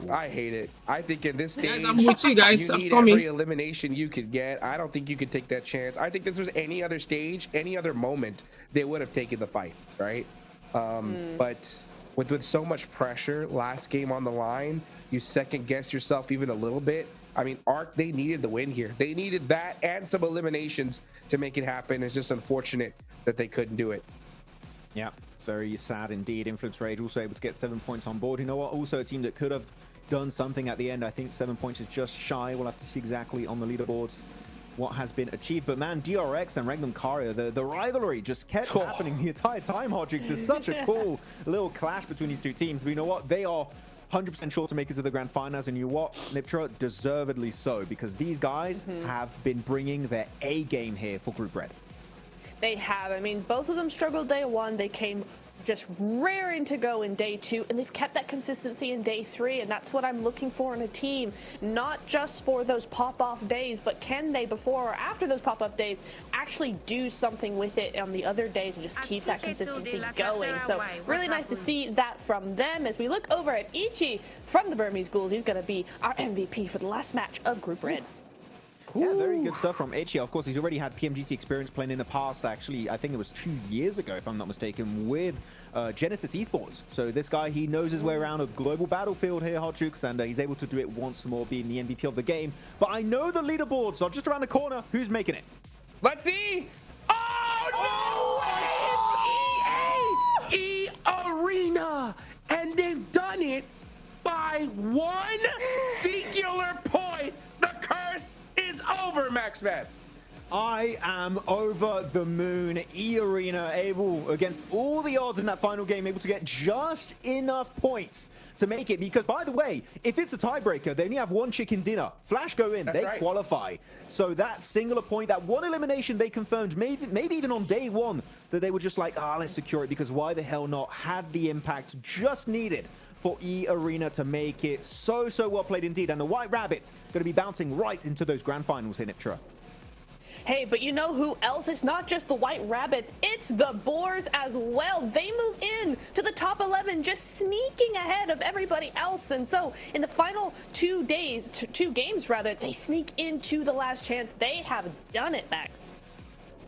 Speaker 9: I hate it. I think in this stage,
Speaker 2: I'm with you guys.
Speaker 9: you
Speaker 2: I'm
Speaker 9: need
Speaker 2: coming.
Speaker 9: every elimination you could get. I don't think you could take that chance. I think this was any other stage, any other moment, they would have taken the fight, right? But with so much pressure, last game on the line, you second guess yourself even a little bit. I mean, 𝐸𝐸, they needed the win here. They needed that and some eliminations to make it happen. It's just unfortunate that they couldn't do it.
Speaker 8: Yeah, it's very sad indeed. Influence Rage also able to get 7 points on board. You know what? Also a team that could have done something at the end. I think 7 points is just shy. We'll have to see exactly on the leaderboards what has been achieved. But man, DRX and 𝐸𝐸𝐻𝐻𝐸, the rivalry just kept happening the entire time, 𝐸𝐸𝐻𝐻𝐸. It's such a cool little clash between these two teams. But you know what? They are 100% sure to make it to the grand finals, and you know what, Niptro, deservedly so, because these guys have been bringing their A game here for Group Red.
Speaker 10: They have. I mean, both of them struggled day 1. They came just raring to go in day 2, and they've kept that consistency in day 3, and that's what I'm looking for in a team. Not just for those pop-off days, but can they, before or after those pop-up days, actually do something with it on the other days and just keep that consistency going. So really nice to see that from them. As we look over at 𝐿𝐸𝐸 from the Burmese Ghouls, he's going to be our MVP for the last match of Group Red.
Speaker 8: Yeah, very good stuff from 𝐿𝐸𝐸. Of course, he's already had PMGC experience playing in the past, actually. I think it was 2 years ago, if I'm not mistaken, with Genesis Esports. So this guy, he knows his way around a global battlefield here, 𝐸𝐸𝐻𝐻𝐸, and he's able to do it once more, being the MVP of the game. But I know the leaderboards are just around the corner. Who's making it?
Speaker 9: Let's see. Oh, no way! It's 𝐸𝐸𝐸, and they've done it by 1 singular point. The curse is over, MaxMan.
Speaker 8: I am over the moon. 𝐸𝐸𝐸 able, against all the odds in that final game, able to get just enough points to make it. Because, by the way, if it's a tiebreaker, they only have 1 chicken dinner. Flash go in, they qualify. So that singular point, that 1 elimination they confirmed, maybe even on day 1, that they were just like, let's secure it, because why the hell not, had the impact just needed for 𝐸𝐸𝐸 to make it. So well played indeed. And the White Rabbits going to be bouncing right into those grand finals here, 𝐸𝐸𝐸.
Speaker 10: Hey, but you know who else? It's not just the White Rabbits, it's the Boars as well. They move in to the top 11, just sneaking ahead of everybody else. And so in the final 2 days, 2 games rather, they sneak into the last chance. They have done it, Max.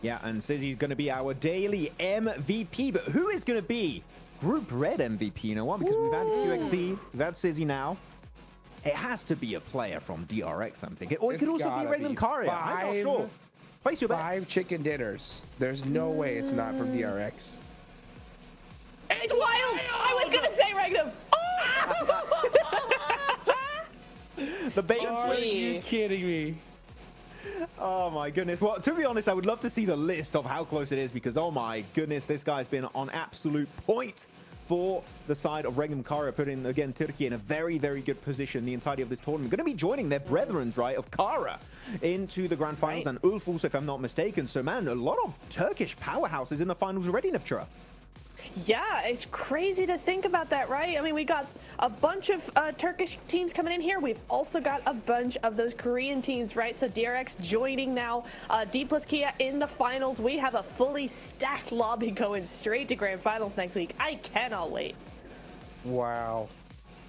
Speaker 8: Yeah, and 𝐷𝐸𝐸𝑠 going to be our daily MVP. But who is going to be Group Red MVP? You know what? Because we've had 𝐸𝐸𝐸, we've had 𝐷𝐸𝐸𝑠 now. It has to be a player from DRX, I'm thinking. Or it could also be 𝐸𝐸𝐸𝐸𝐸𝐸𝐸. I'm not sure. Place your bets.
Speaker 9: 5 chicken dinners. There's no way it's not from DRX.
Speaker 10: It's wild! I was gonna say 𝐸𝐸𝐸𝐸. Oh!
Speaker 8: The bait.
Speaker 9: Are you kidding me?
Speaker 8: Oh my goodness. Well, to be honest, I would love to see the list of how close it is, because oh my goodness, this guy's been on absolute point for the side of 𝐸𝐸𝐸𝐸, putting again Turkey in a very good position the entirety of this tournament. Going to be joining their brethren, right, of 𝐸𝐸𝐸 into the grand finals, and 𝐿𝐸 also, if I'm not mistaken. So man, a lot of Turkish powerhouses in the finals already, 𝐸𝐸𝐸𝐸.
Speaker 10: Yeah, it's crazy to think about that, right? I mean, we got a bunch of Turkish teams coming in here. We've also got a bunch of those Korean teams, right? So DRX joining now, 𝐷+𝐾𝐸𝐸 in the finals. We have a fully stacked lobby going straight to grand finals next week. I cannot wait.
Speaker 9: Wow,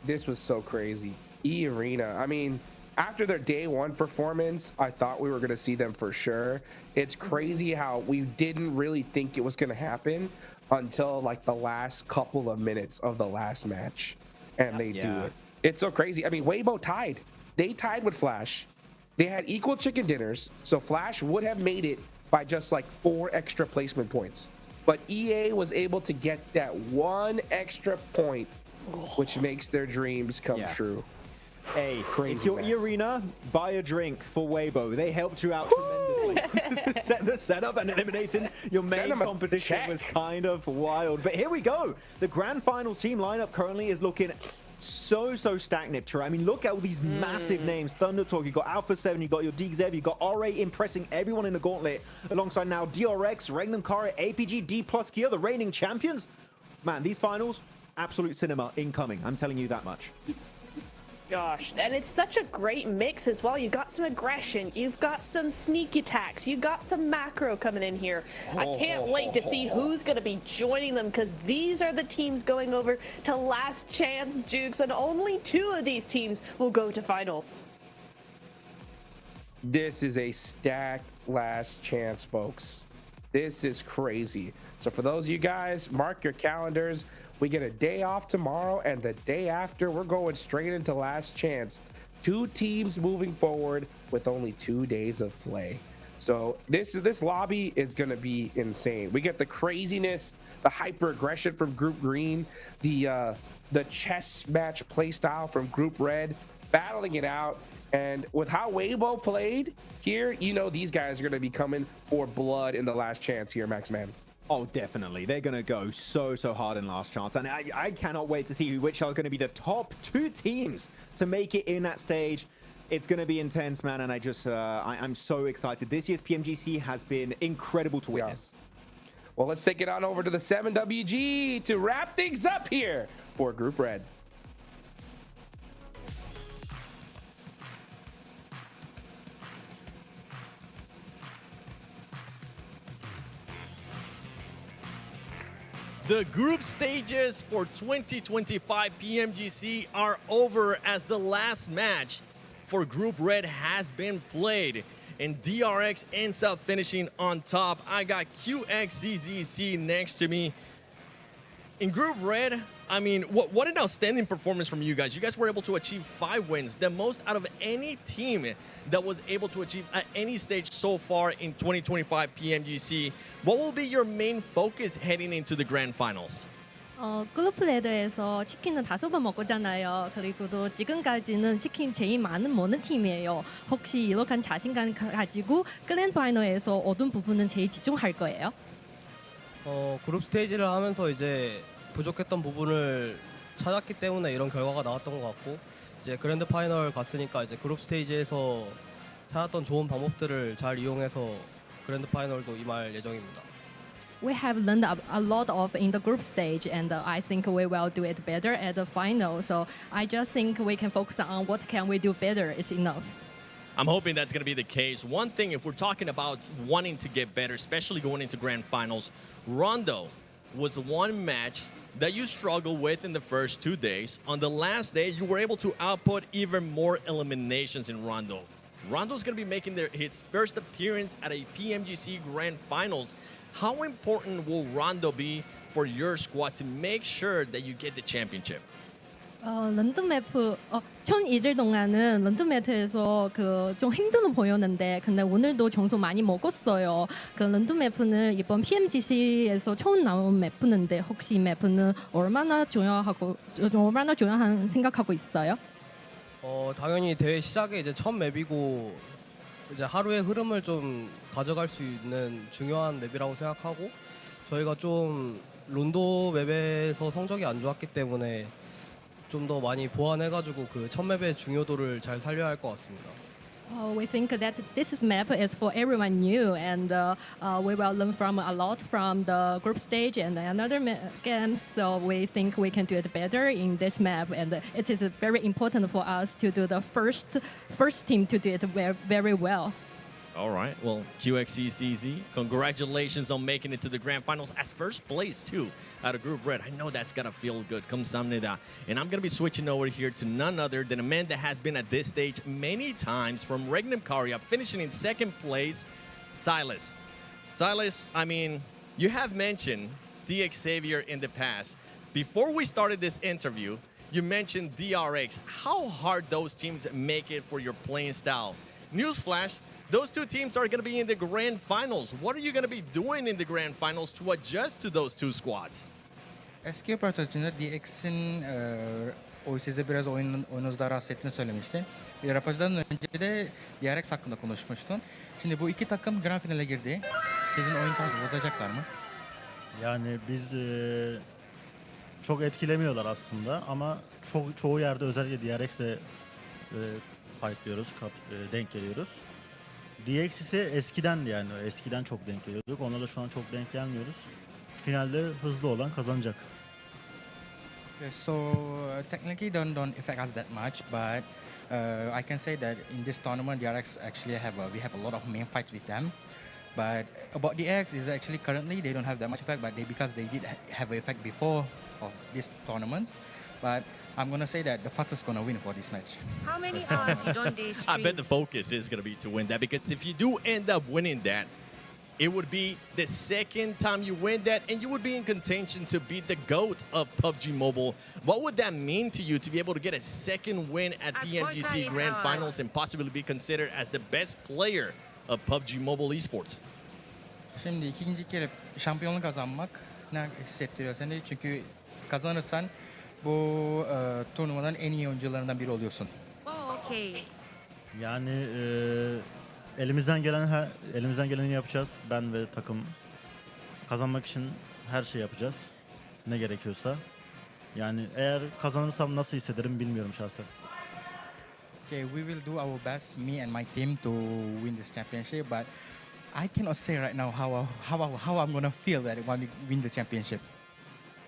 Speaker 9: this was so crazy. 𝐸𝐸𝐸𝐸, I mean, after their day 1 performance, I thought we were going to see them for sure. It's crazy how we didn't really think it was going to happen until like the last couple of minutes of the last match, and they do it. It's so crazy. I mean, 𝐻𝐻𝐻𝐻 tied. They tied with Flash. They had equal chicken dinners, so Flash would have made it by just like 4 extra placement points. But EA was able to get that 1 extra point, which makes their dreams come true.
Speaker 8: Hey,
Speaker 9: Crazy,
Speaker 8: if you're
Speaker 9: man.
Speaker 8: E-Arena, buy a drink for Weibo. They helped you out tremendously. The setup and elimination, your main competition was kind of wild. But here we go. The Grand Finals team lineup currently is looking so stacked, Niptra. I mean, look at all these massive names. Thunder Talk, you got Alpha 7, you got your DXev, you got RA impressing everyone in the gauntlet, alongside now DRX, 𝐷𝐸𝐞𝐸, APG, D+ 𝐾𝐤, the reigning champions. Man, these finals, absolute cinema incoming. I'm telling you that much.
Speaker 10: Gosh, and it's such a great mix as well. You got some aggression, you've got some sneak attacks, you got some macro coming in here. I can't wait to see who's going to be joining them, because these are the teams going over to Last Chance, Jukes, and only 2 of these teams will go to finals.
Speaker 9: This is a stacked Last Chance, folks. This is crazy. So for those of you guys, mark your calendars. We get a day off tomorrow, and the day after, we're going straight into Last Chance. 2 teams moving forward with only 2 days of play. So this lobby is going to be insane. We get the craziness, the hyper aggression from Group Green, the chess match play style from Group Red, battling it out. And with how Weibo played here, you know these guys are going to be coming for blood in the Last Chance here, Max Man.
Speaker 8: Oh, definitely. They're going to go so hard in Last Chance. And I cannot wait to see which are going to be the top 2 teams to make it in that stage. It's going to be intense, man. And I'm so excited. This year's PMGC has been incredible to witness.
Speaker 9: Well, let's take it on over to the 7WG to wrap things up here for Group Red.
Speaker 12: The group stages for 2025 PMGC are over, as the last match for Group Red has been played, and DRX ends up finishing on top. I got 𝐞𝐸𝐸 next to me. In Group Red, I mean, what an outstanding performance from you guys. You guys were able to achieve 5 wins, the most out of any team that was able to achieve at any stage so far in 2025 PMGC. What will be your main focus heading into the grand finals?
Speaker 5: 그룹 레더에서 치킨은 5번 먹었잖아요. 그리고도 지금까지는 치킨 제일 많은 먹는 팀이에요. 혹시 이렇게 자신감 가지고 그랜드 파이널에서 어떤 부분은 제일 집중할 거예요?
Speaker 17: 그룹 스테이지를 하면서 이제 부족했던 부분을 찾았기 때문에 이런 결과가 나왔던 것 같고, 이제 그랜드 파이널 갔으니까 이제 그룹 스테이지에서 찾았던 좋은 방법들을 잘 이용해서 그랜드 파이널도 임할 예정입니다.
Speaker 5: We have learned a lot of in the group stage, and I think we will do it better at the final. So I just think we can focus on what can we do better is enough.
Speaker 12: I'm hoping that's going to be the case. One thing, if we're talking about wanting to get better, especially going into grand finals, Rondo was one match that you struggled with in the first 2 days. On the last day, you were able to output even more eliminations in Rondo. Rondo's going to be making his first appearance at a PMGC Grand Finals. How important will Rondo be for your squad to make sure that you get the championship?
Speaker 5: 런던 매프 총 1일 동안은 런던 매프에서 좀 힘들어 보였는데, 근데 오늘도 점수 많이 먹었어요. 그 런던 매프는 이번 PMGC에서 처음 나온 매프인데, 혹시 이 매프는 얼마나 중요한 생각하고 있어요?
Speaker 17: 당연히 대회 시작에 이제 첫 맵이고, 이제 하루의 흐름을 좀 가져갈 수 있는 중요한 맵이라고 생각하고, 저희가 좀 론도 맵에서 성적이 안 좋았기 때문에 좀 더 많이 보완해가지고 그 첫 맵의 중요도를 잘 살려야 할 것 같습니다.
Speaker 5: We think that this map is for everyone new, and we will learn from a lot from the group stage and another games. So we think we can do it better in this map, and it is very important for us to do the first team to do it very well.
Speaker 12: All right, well, 𝐞𝐸𝐸, congratulations on making it to the grand finals as first place too out of Group Red. I know that's gotta feel good. 감사합니다. And I'm gonna be switching over here to none other than a man that has been at this stage many times, from 𝐷𝐸𝐸, finishing in second place, Silas. Silas, I mean, you have mentioned 𝐷𝐸𝐸 in the past. Before we started this interview, you mentioned DRX. How hard those teams make it for your playing style. Newsflash, Those two teams are going to be in the grand finals. What are you going to be doing in the grand finals to adjust to those two squads?
Speaker 7: Eski röportajında DX'in o size biraz oyunuzda rahatsız ettiğini söylemişti. Röportajdan önce de DRX hakkında konuşmuştun. Şimdi bu iki takım grand finale girdi. Sizin oyun tarzı bozacaklar mı?
Speaker 4: Yani biz çok etkilemiyorlar aslında ama çoğu yerde özellikle DRX'le fightlıyoruz, denk geliyoruz. DX ise eskidendi yani eskiden çok denk geliyorduk. Onlarla şu an çok denk gelmiyoruz. Finalde hızlı olan kazanacak.
Speaker 7: Okay, so technically don't affect us that much, but I can say that in this tournament, DRX actually we have a lot of main fights with them. But about DX is actually currently they don't have that much effect, but because they did have an effect before of this tournament. But I'm gonna say that the fastest gonna win for this match.
Speaker 3: How many hours you done this stream?
Speaker 12: I bet the focus is gonna be to win that, because if you do end up winning that, it would be the second time you win that, and you would be in contention to be the GOAT of PUBG Mobile. What would that mean to you to be able to get a second win at PMGC Grand Finals and possibly be considered as the best player of PUBG Mobile esports?
Speaker 7: Şimdi ikinci kere şampiyonluk kazanmak ne hissettiriyor seni? Çünkü kazanırsan bu turnuvanın en iyi oyuncularından biri oluyorsun.
Speaker 3: Oh, okay.
Speaker 4: Yani elimizden geleni yapacağız. Ben ve takım kazanmak için her şeyi yapacağız. Ne gerekiyorsa. Yani eğer kazanırsam nasıl hissederim bilmiyorum şahsen.
Speaker 7: Okay, we will do our best, me and my team, to win this championship. But I cannot say right now how I'm gonna feel that when we win the championship.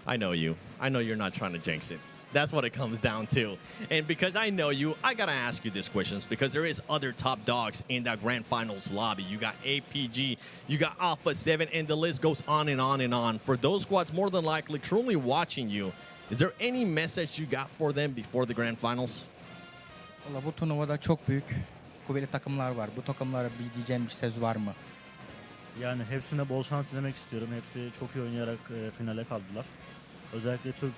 Speaker 12: I know you. I know you're not trying to jinx it. That's what it comes down to. And because I know you, I gotta ask you these questions, because there is other top dogs in that grand finals lobby. You got APG, you got Alpha 7, and the list goes on and on and on. For those squads more than likely currently watching you, is there any message you got for them before the grand finals?
Speaker 7: Valla bu turnuvada çok büyük kuvvetli takımlar var. Bu takımlara bir diyeceğim bir söz var mı?
Speaker 4: Yani hepsine bol şans dilemek istiyorum. Hepsi çok iyi oynayarak finale kaldılar. Özellikle Türk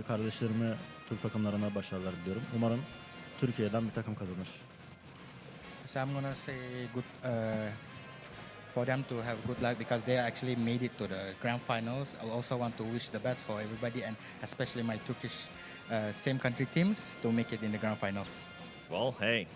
Speaker 4: kardeşlerime, Türk takımlarına başarılar diliyorum. Umarım Türkiye'den bir takım kazanır.
Speaker 7: So I'm gonna say good for them to have good luck, because they actually made it to the grand finals. I also want to wish the best for everybody, and especially my Turkish same country teams, to make it in the grand finals.
Speaker 12: Well, hey,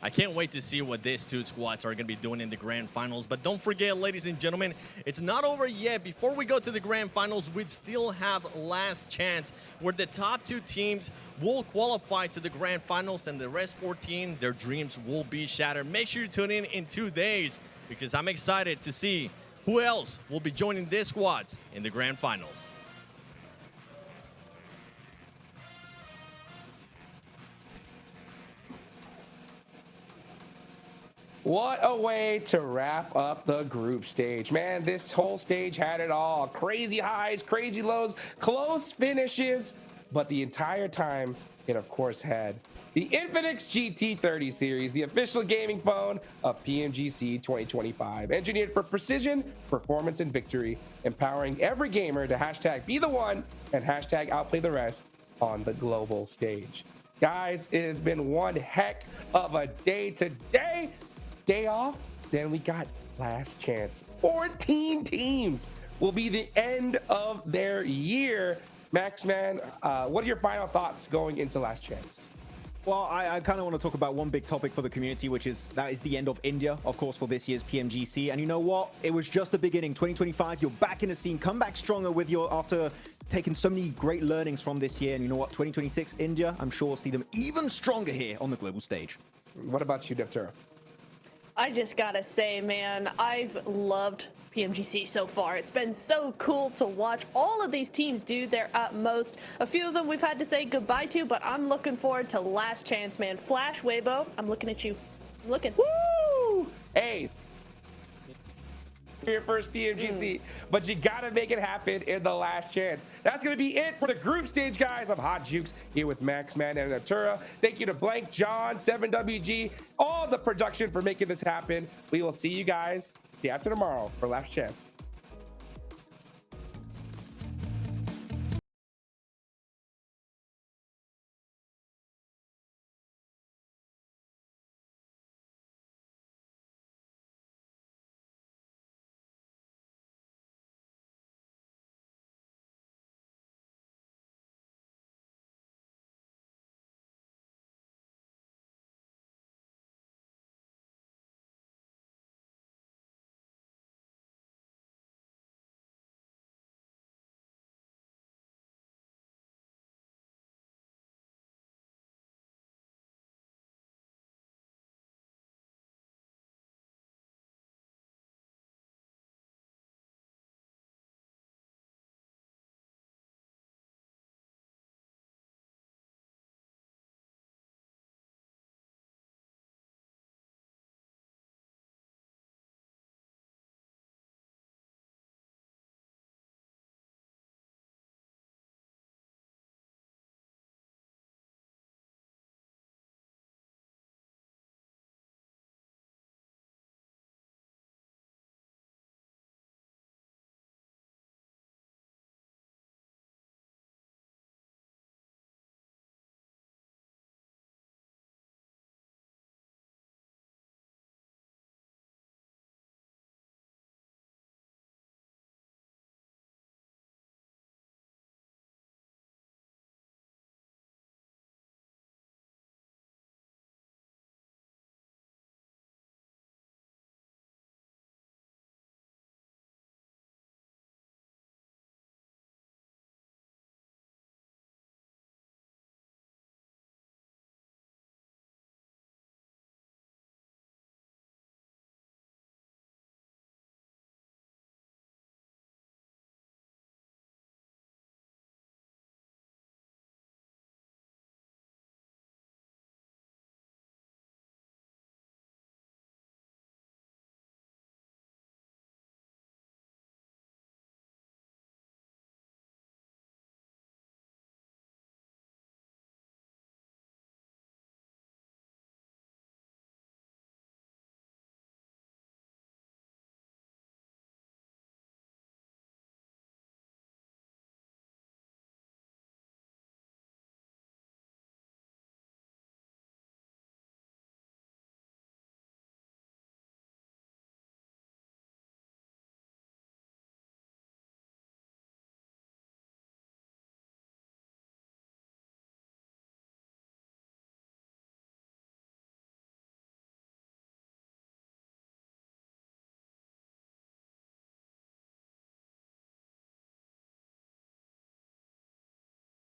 Speaker 12: I can't wait to see what these two squads are going to be doing in the grand finals. But don't forget, ladies and gentlemen, it's not over yet. Before we go to the grand finals, we still have last chance, where the top two teams will qualify to the grand finals, and the rest 14, their dreams will be shattered. Make sure you tune in 2 days, because I'm excited to see who else will be joining these squads in the grand finals.
Speaker 9: What a way to wrap up the group stage. Man, this whole stage had it all. Crazy highs, crazy lows, close finishes. But the entire time, it of course had the Infinix GT30 series, the official gaming phone of PMGC 2025. Engineered for precision, performance, and victory. Empowering every gamer to hashtag be the one and hashtag outplay the rest on the global stage. Guys, it has been one heck of a day today. Day off, then we got last chance. 14 teams will be the end of their year. Max, man, what are your final thoughts going into last chance?
Speaker 8: Well, I kind of want to talk about one big topic for the community, which is that is the end of India, of course, for this year's PMGC. And you know what? It was just the beginning. 2025, you're back in the scene. Come back stronger with your after taking so many great learnings from this year. And you know what? 2026 India, I'm sure we'll see them even stronger here on the global stage.
Speaker 9: What about you, Diptera?
Speaker 10: I just gotta say, man, I've loved PMGC so far. It's been so cool to watch all of these teams do their utmost. A few of them we've had to say goodbye to, but I'm looking forward to last chance, man. Flash, Weibo, I'm looking at you. I'm looking.
Speaker 9: Woo! Hey, your first PMGC, but you gotta make it happen in the last chance. That's gonna be it for the group stage, guys. I'm Hot Jukes here with Max, Man, and Natura. Thank you to Blank, John, 7WG, all the production for making this happen. We will see you guys day after tomorrow for last chance.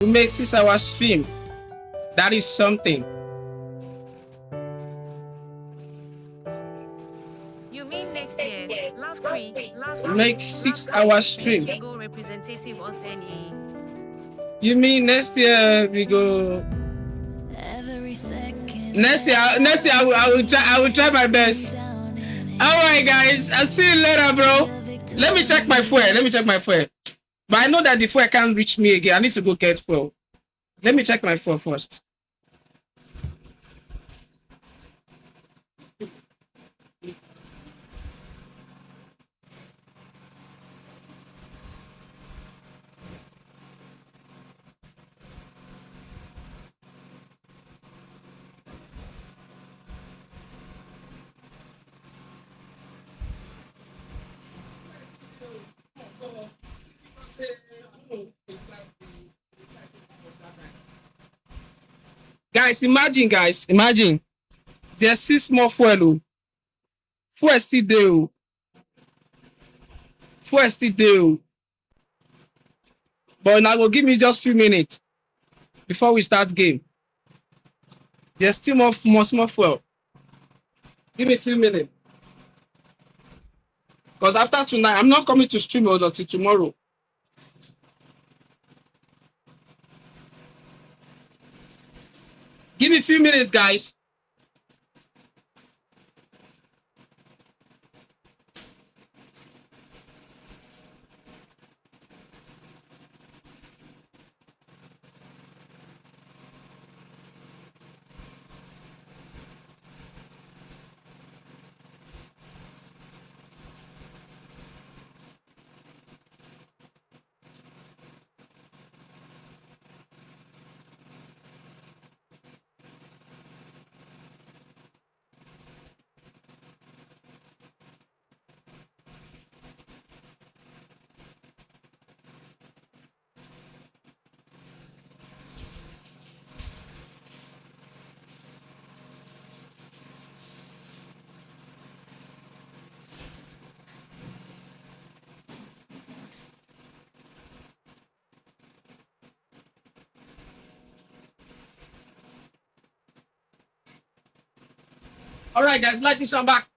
Speaker 2: We make 6-hour stream. That is something.
Speaker 3: You mean next year? Love Cree, love Cree,
Speaker 2: Make 6-hour stream.
Speaker 3: go representative Oseni.
Speaker 2: You mean next year we go? Next year I will try my best. All right, guys. I'll see you later, bro. Let me check my fuel. But I know that the fuel can't reach me again. I need to go get fuel. Let me check my fuel first. Guys, imagine. There's 6 more fuel. Fuel still there. But now go give me just few minutes before we start game. There's still more fuel. Give me a few minutes. Because after tonight, I'm not coming to stream until tomorrow. Give me a few minutes, guys. All right, guys, like this one back.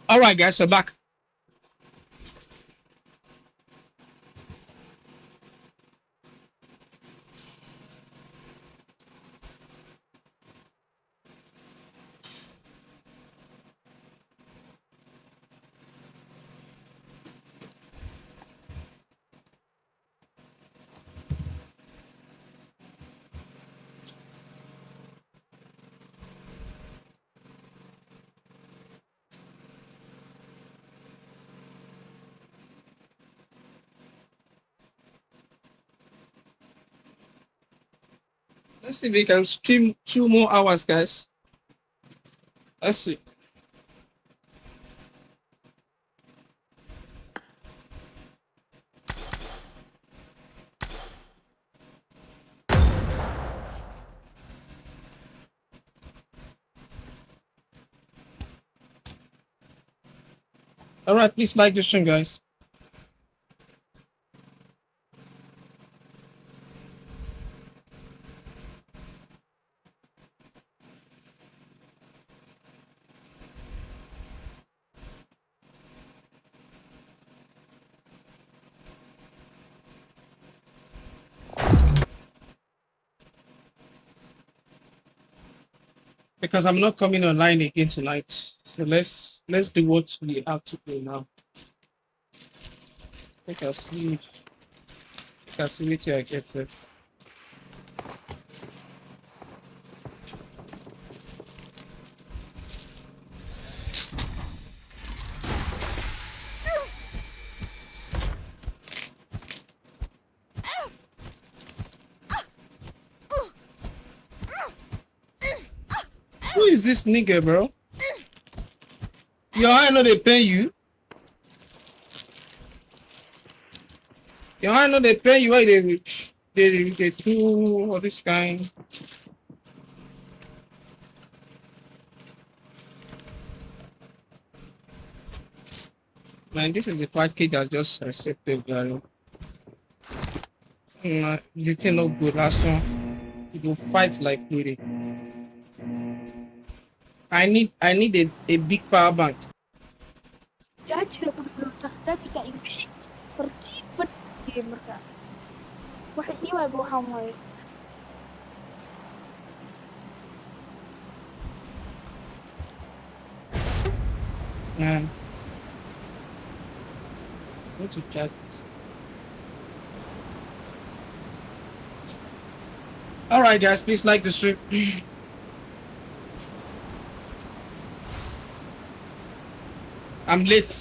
Speaker 2: All right, guys, we're back. Let's see if we can stream 2 more hours, guys. Let's see. All right, please like the stream, guys. because I'm not coming online again tonight. So let's do what we have to do now. I can see it here. I get it. Who is this nigga, bro? Yo, I know they pay you. Yo, I know they pay you. Why they do all this kind? Man, this is a package that's just accepted, bro. The thing no good. Last one, you go fight like lady. I need a big power bank.
Speaker 6: Jajir aku belum sadar jika ini berjibat gamer kak. Waxay ii waay waxaan waaye.
Speaker 2: Man, go to chat. All right, guys, please like the stream. I'm late.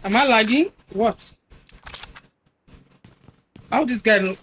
Speaker 2: Am I lagging? What? How this guy look?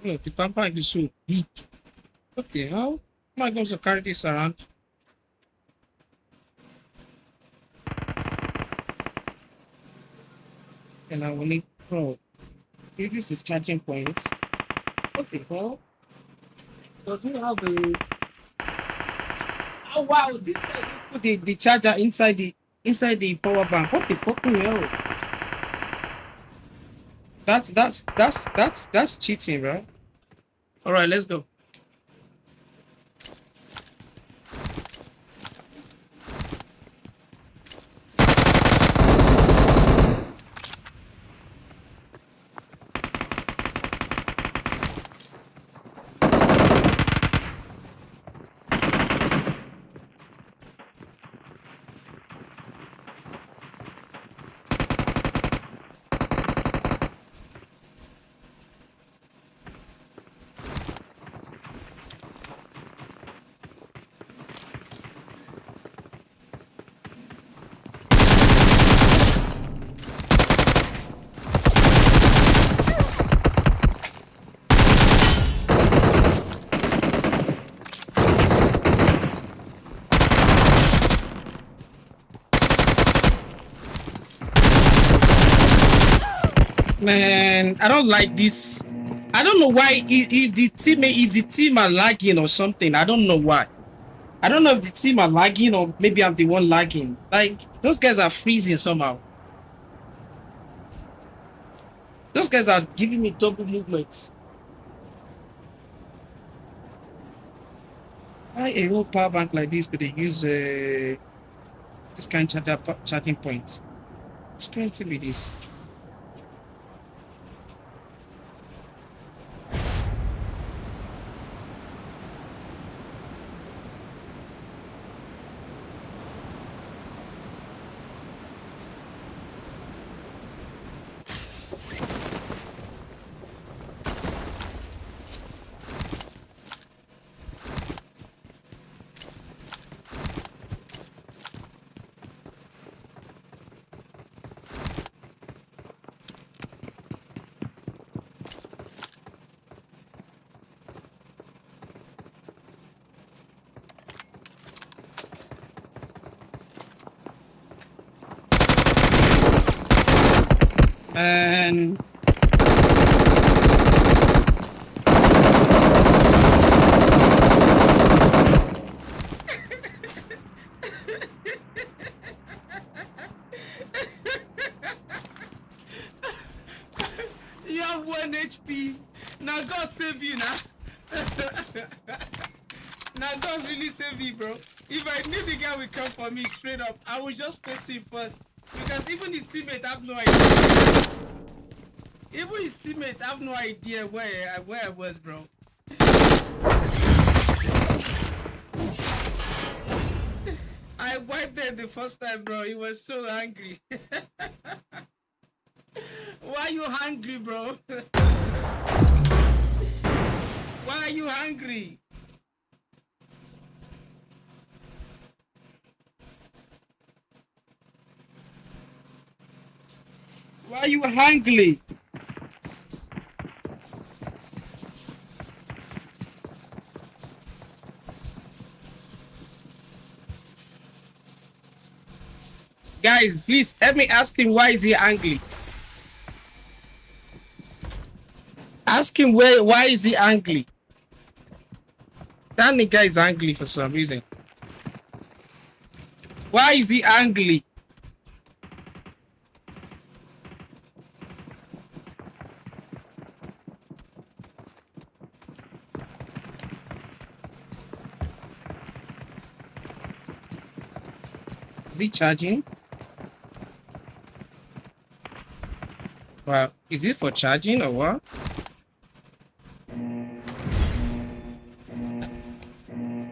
Speaker 2: Look, the pampa is so big. What the hell? Am I going to carry this around? And I will need, bro. This is charging points. What the hell? Does it have a? Oh wow! This guy just put the charger inside the power bank. What the fucking hell? That's cheating, bro. All right, let's go. Man, I don't like this. I don't know why. If the team are lagging or something, I don't know why. I don't know if the team are lagging or maybe I'm the one lagging. Like those guys are freezing somehow. Those guys are giving me double movements. Why a whole power bank like this could they use this kind of chatting point. It's going to be this. And you have 1 HP. Now God save you now. Now God really save you, bro. If I knew the guy would come for me straight up, I would just face him first. Because even his teammates have no idea. Even his teammates have no idea where I was, bro. I wiped them the first time, bro. He was so angry. Why are you hungry, bro? Why are you hungry? Why are you hungry? Guys, please help me ask him why is he angry. Ask him why is he angry. That nigga is angry for some reason. Why is he angry? Is he charging? Well, is it for charging or what?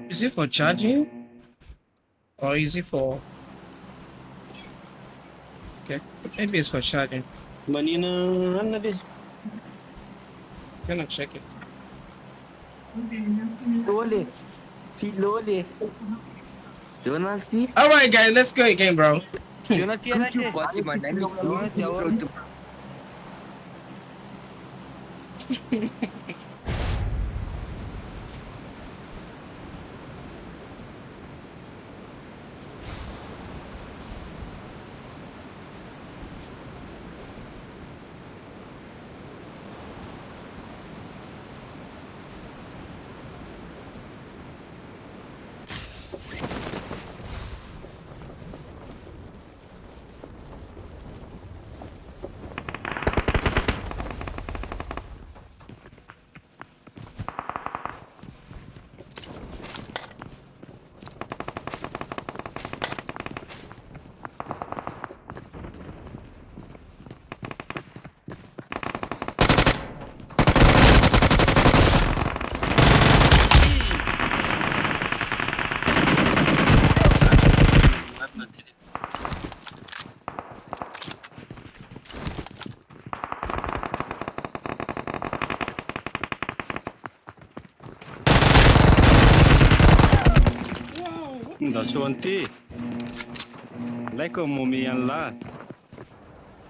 Speaker 2: Is it for charging? Or is it for... Okay, maybe it's for charging. Gonna check it. Alright guys, let's go again, bro.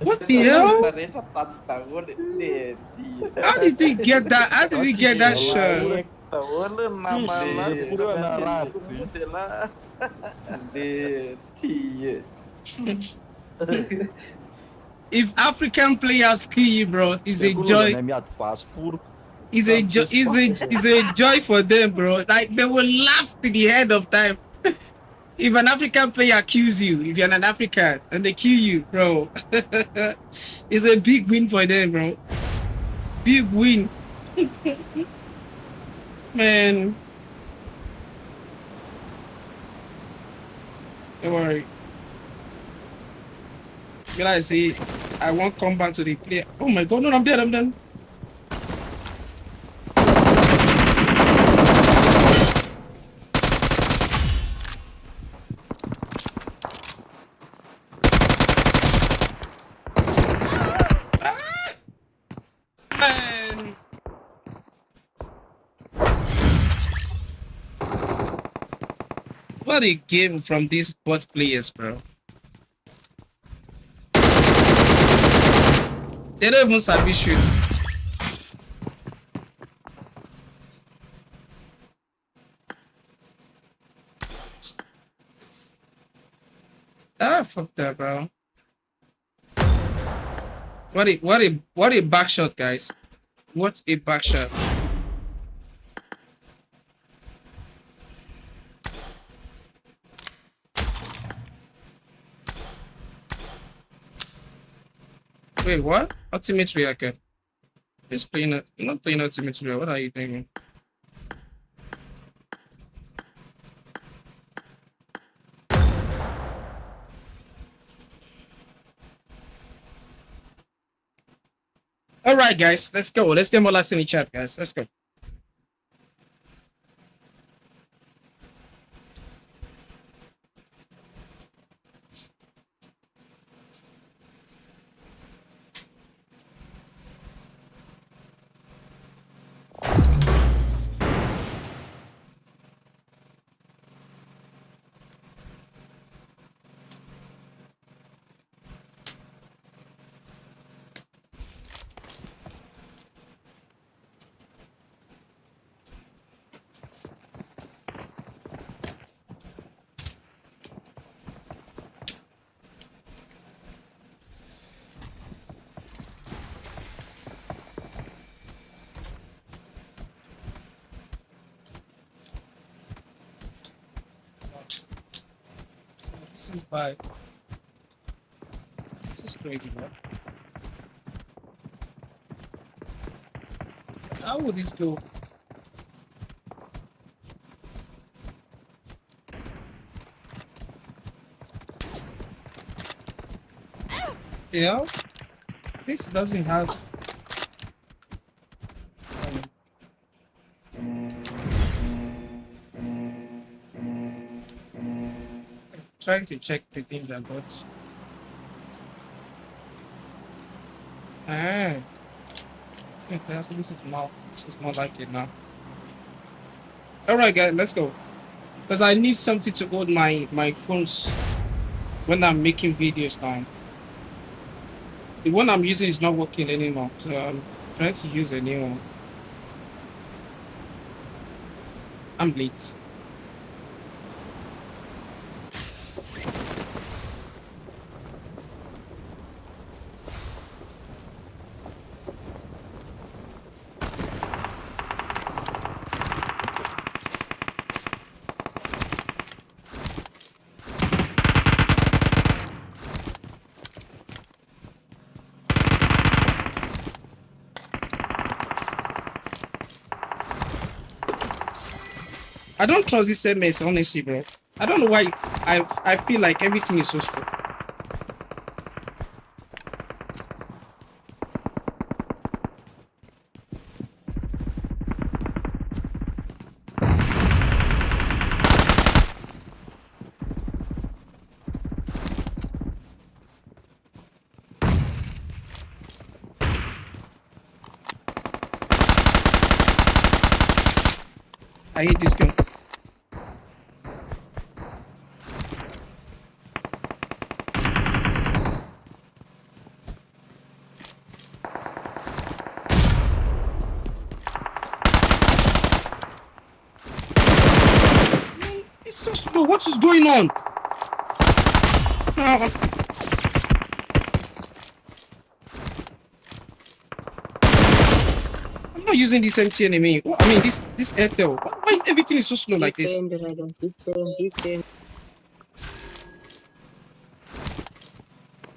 Speaker 2: What the hell? How did he get that? How did he get that shot? If African players kill you, bro, it's a joy. It's a joy for them, bro. Like they will laugh to the head of time. If an African player kills you, if you're an African and they kill you, bro, it's a big win for them, bro. Big win. Man. Don't worry. I say, I won't come back to the play. Oh my god, no, I'm dead, I'm done. Man. What a game from these bot players, bro. They don't even sabi shoot. Ah, fuck that, bro. What a back shot, guys. What a back shot. Wait, what? Ultimate reactor. Just playing it. You're not playing ultimate reactor. What are you thinking? All right, guys, let's go. Let's get more likes in the chat, guys. Let's go. This is bad. This is crazy, man. How would this go? Yeah, this doesn't have. Trying to check the things I got. Ah, okay, this is more like it now. All right, guys, let's go. Because I need something to hold my phones when I'm making videos now. The one I'm using is not working anymore, so I'm trying to use a new one. I'm late. I don't trust this MS, honestly, bro. I don't know why I feel like everything is so slow. I hate this gun. It's so slow. What is going on? Oh. I'm not using this empty enemy. I mean this Airtel. Why is everything is so slow like this?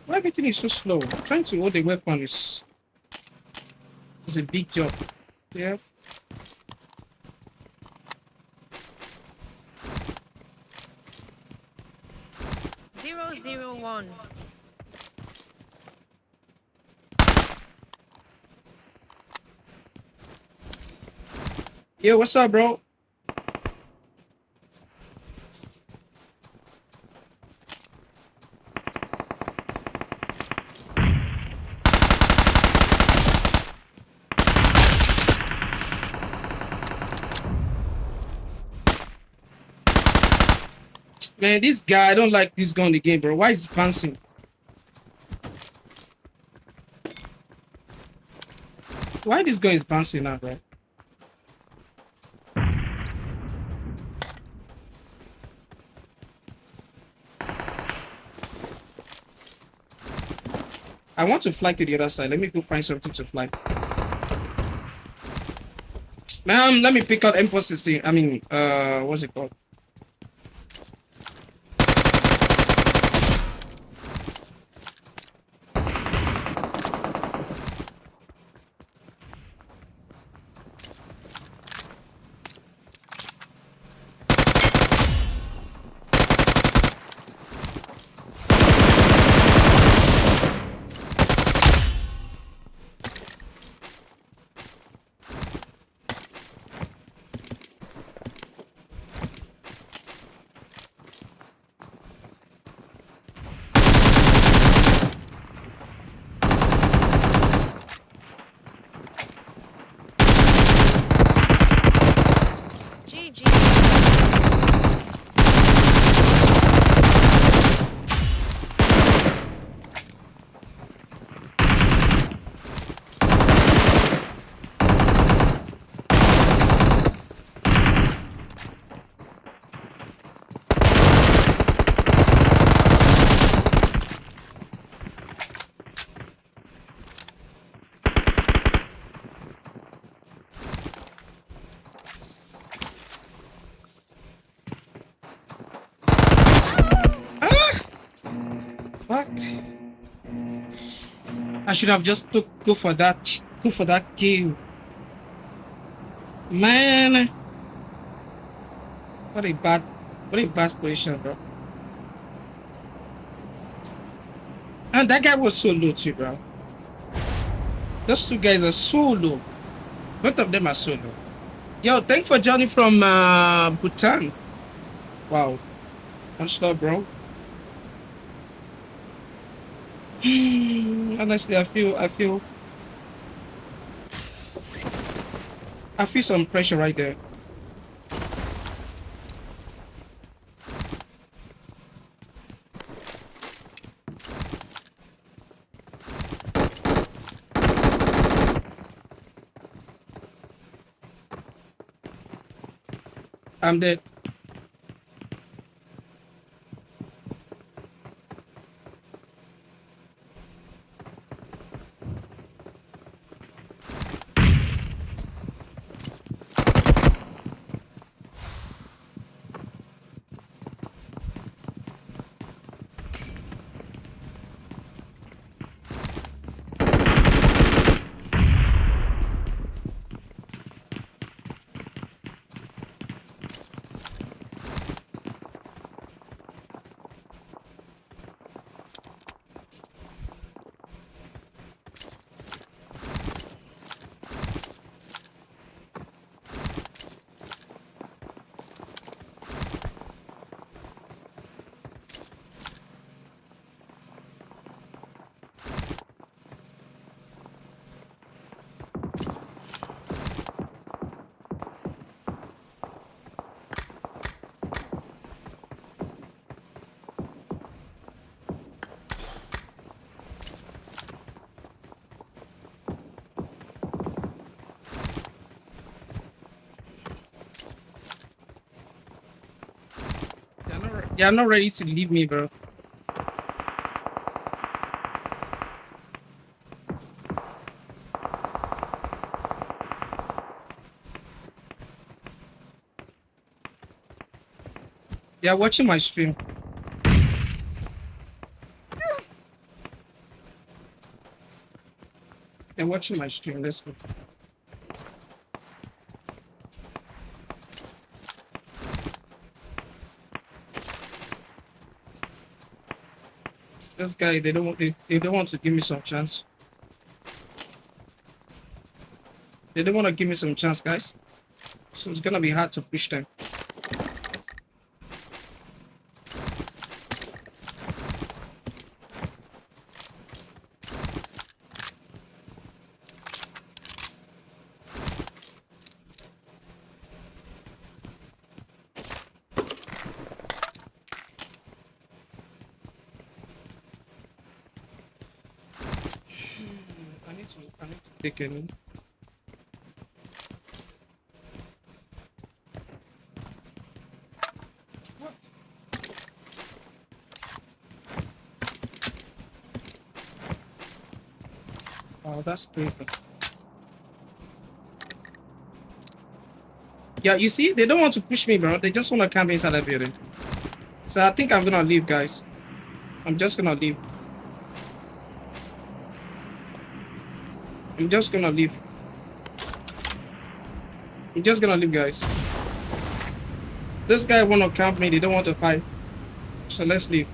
Speaker 2: Why everything is so slow? Trying to hold a weapon is a big job. Yeah.
Speaker 3: Zero 001.
Speaker 2: Yo, what's up, bro? Man, this guy, I don't like this gun in the game, bro. Why is it bouncing? Why this gun is bouncing now, bro? I want to fly to the other side. Let me go find something to fly. Man, let me pick out M416. I mean, what's it called? I should have just go for that kill. Man, what a bad position, bro. And that guy was so low too, bro. Those two guys are so low. Both of them are so low. Yo, thanks for joining from Bhutan. Wow, much love, bro. Honestly, I feel some pressure right there. I'm dead. You're not ready to leave me, bro. You're watching my stream. You're watching my stream. Let's go. This guy, they don't want to give me some chance. They don't want to give me some chance, guys. So it's gonna be hard to push them. I need to take any. What? Oh, that's crazy. Yeah, you see, they don't want to push me, bro. They just want to camp inside the building. So I think I'm gonna leave, guys. I'm just gonna leave. I'm just gonna leave. I'm just gonna leave, guys. This guy wanna camp me, they don't want to fight. So let's leave.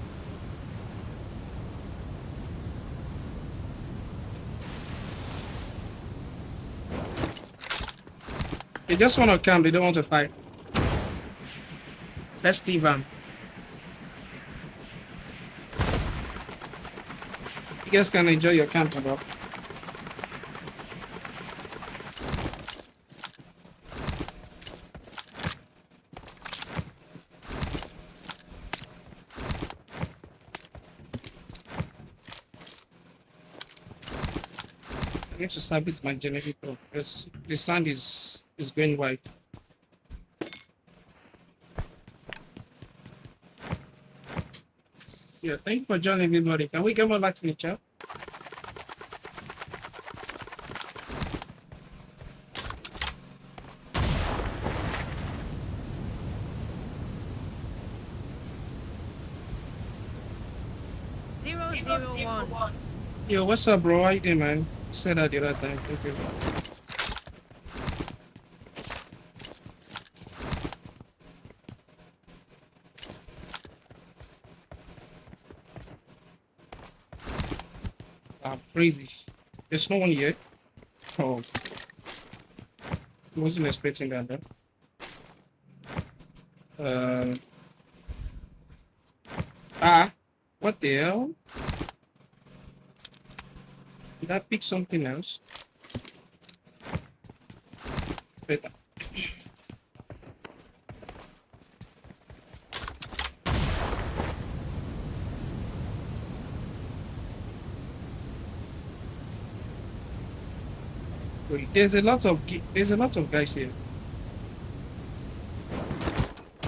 Speaker 2: They just wanna camp, they don't want to fight. Let's leave, You guys can enjoy your camp, bro. I need to service my generator because the sound is going wide. Yeah, thank you for joining, everybody. Can we get more likes in the chat?
Speaker 3: Zero, zero, one.
Speaker 2: Yo, what's up, bro? How you doing, man? Said that the other time. Thank you. Crazy. There's no one yet. Oh, wasn't expecting that, though. What the hell? Did I pick something else? Better. Wait, there's a lot of guys here.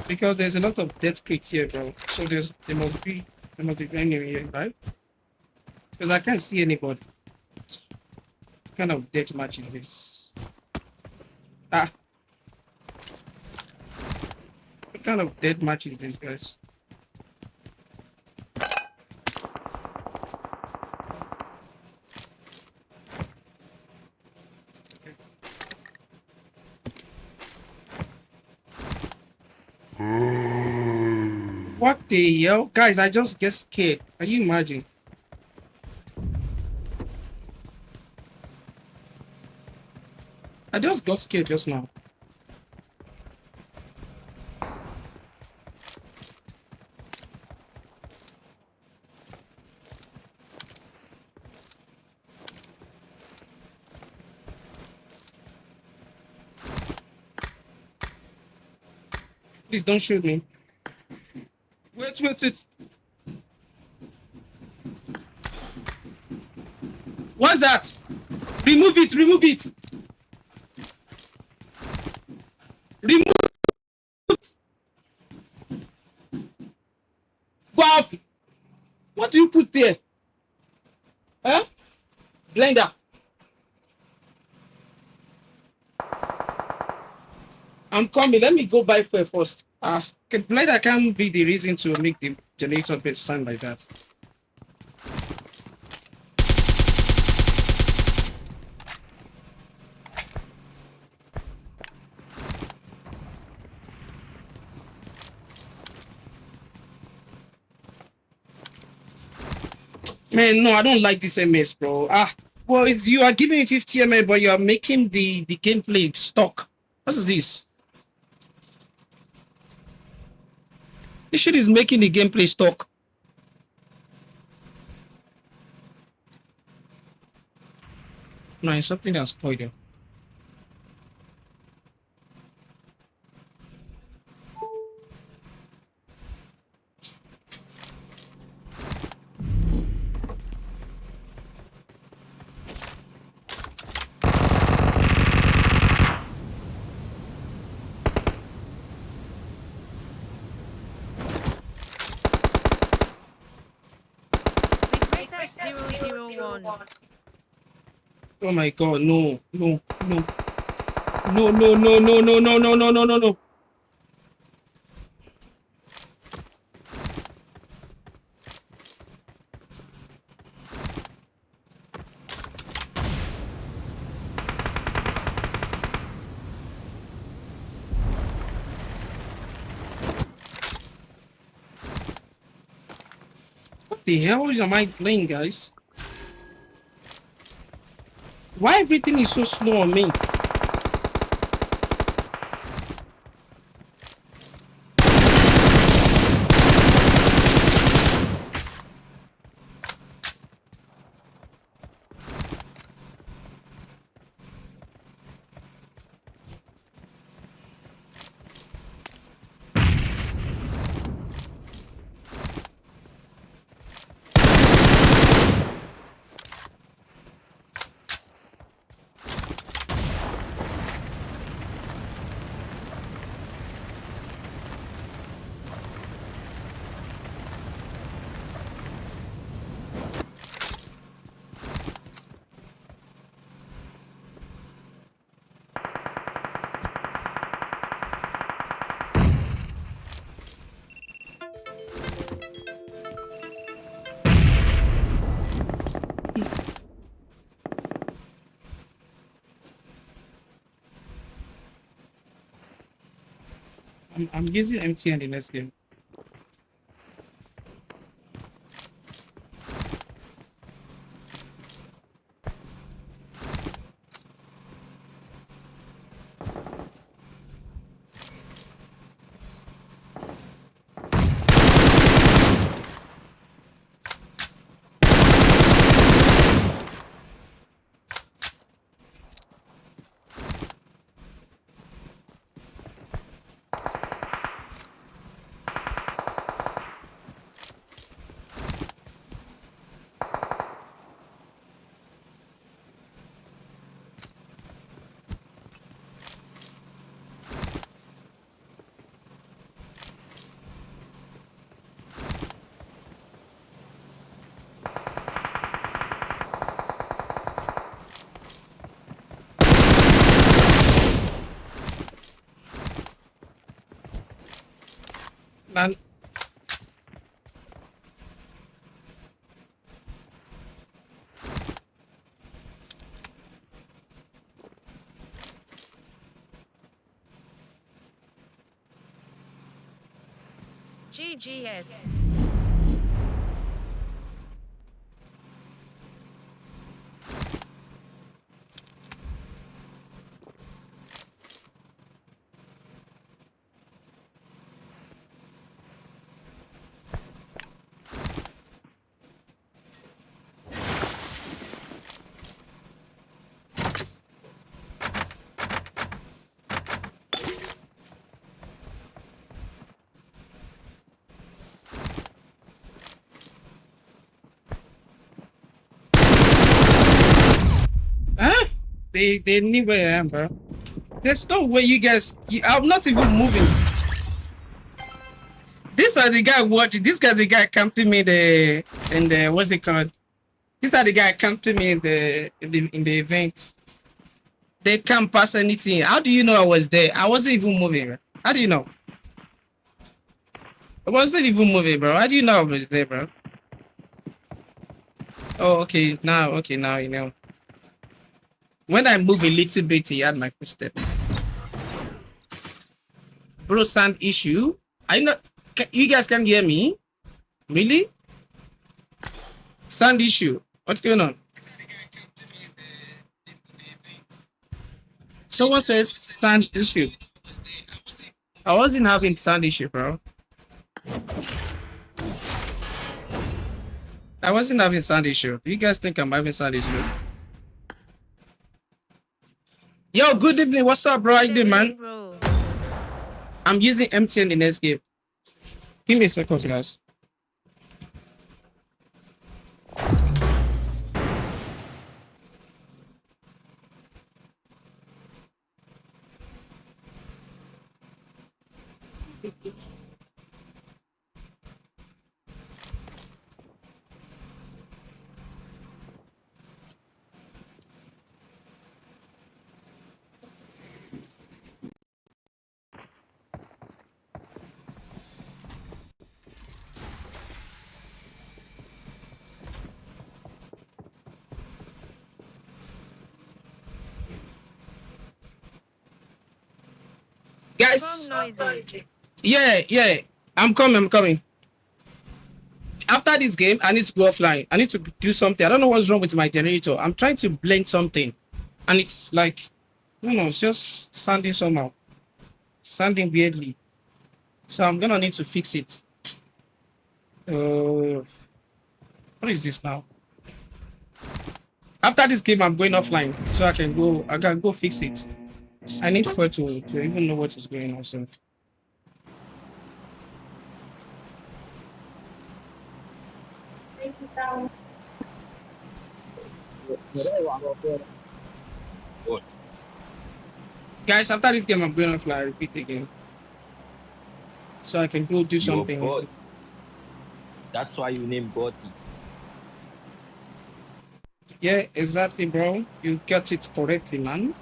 Speaker 2: Because there's a lot of death crates here, bro. So there must be anyone here, right? Because I can't see anybody. What kind of death match is this? What kind of death match is this, guys? What the hell? Guys, I just get scared. Can you imagine? I just got scared just now. Please don't shoot me. Wait. What's that? Remove it. Remove. Go off. What do you put there? Huh? Blender. I'm coming. Let me go buy fuel first. Blender can't be the reason to make the generator bit sound like that. Man, no, I don't like this MS, bro. Well, you are giving me 50 ml, but you are making the gameplay stuck. What is this? This shit is making the gameplay stuck. No, it's something that's spoiled it.
Speaker 3: Princess 001.
Speaker 2: Oh my god, no, no, no. No, no, no, no, no, no, no, no, no, no, no. What the hell am I playing, guys? Why everything is so slow on me? I'm using MT in the next game. Man.
Speaker 3: GGS.
Speaker 2: They knew where I am, bro. There's no way you guys. I'm not even moving. These are the guy watching. This guy's the guy camping me in the what's it called? These are the guy camping me in the event. They can't pass anything. How do you know I was there? I wasn't even moving, bro. How do you know? I wasn't even moving, bro. How do you know I was there, bro? Oh, okay. Now you know. When I move a little bit, he had my footstep. Bro, sound issue. I not. You guys can hear me? Really? Sound issue. What's going on? Someone says sound issue. I wasn't having sound issue, bro. I wasn't having sound issue. Do you guys think I'm having sound issue? Yo, good evening. What's up, bro? How you doing, man? I'm using MTN in this game. Give me a second, guys. Guys, yeah, I'm coming. After this game, I need to go offline. I need to do something. I don't know what's wrong with my generator. I'm trying to blend something, and it's like, I don't know, it's just sounding somehow, sounding weirdly. So I'm gonna need to fix it. What is this now? After this game, I'm going offline, so I can go fix it. I need for to even know what is going on. So. Guys, after this game, I'm going offline. I repeat again, so I can go do something.
Speaker 20: That's why you name Botty.
Speaker 2: Yeah, exactly, bro. You got it correctly, man.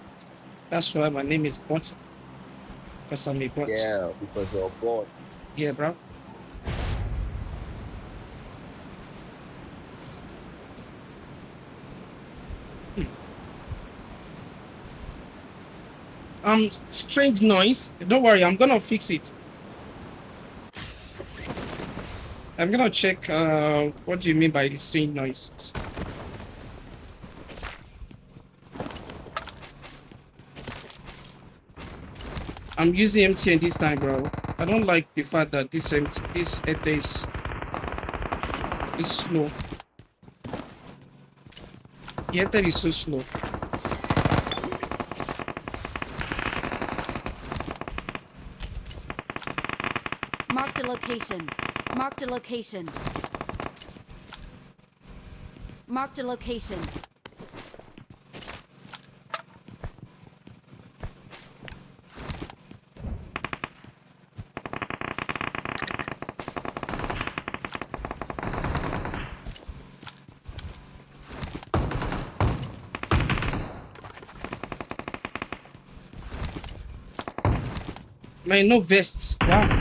Speaker 2: That's why my name is Bot. Because I'm a bot.
Speaker 20: Yeah, because you're a bot.
Speaker 2: Yeah, bro. Strange noise. Don't worry, I'm gonna fix it. I'm gonna check what do you mean by the strange noise? I'm using MTN this time, bro. I don't like the fact that this Ether is slow. The Ether is so slow.
Speaker 21: Marked a location. Marked a location. Marked a location.
Speaker 2: Man, no vests. Wow.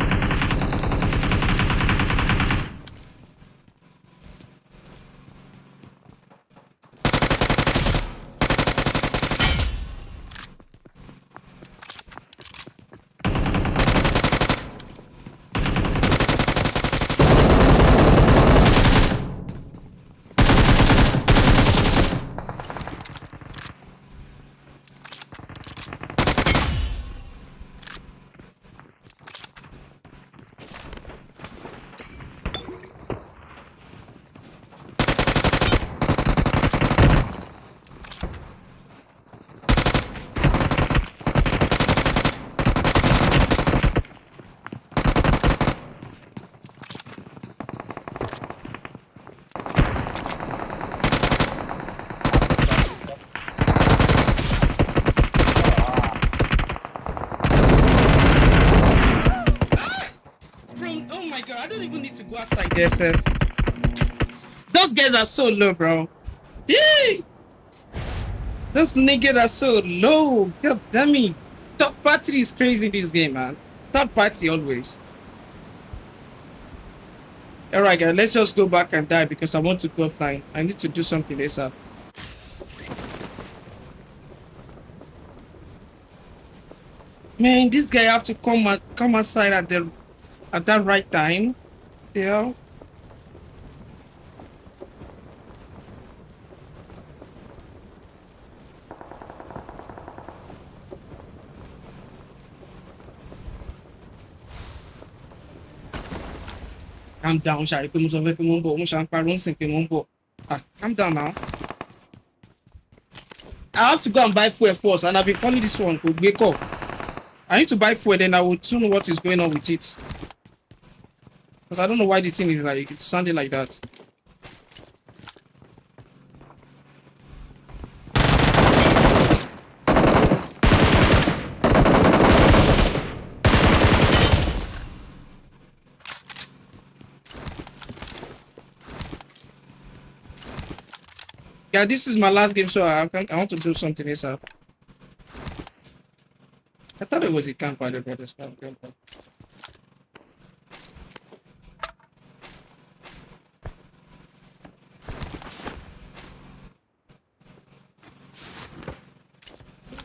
Speaker 2: Go outside there, sir. Those guys are so low, bro. Yay! Those niggas are so low. God damn it. Top party is crazy in this game, man. Top party always. Alright, guys, let's just go back and die because I want to go offline. I need to do something ASAP. Man, this guy have to come outside at that right time. Yeah. Calm down, Shari. Calm down now. I have to go and buy fuel first, and I've been calling this one to wake up. I need to buy fuel, then I will soon know what is going on with it. Because I don't know why the thing is like it's sounding like that. Yeah, this is my last game, so I want to do something else up. I thought it was a campfire, but it's not a campfire.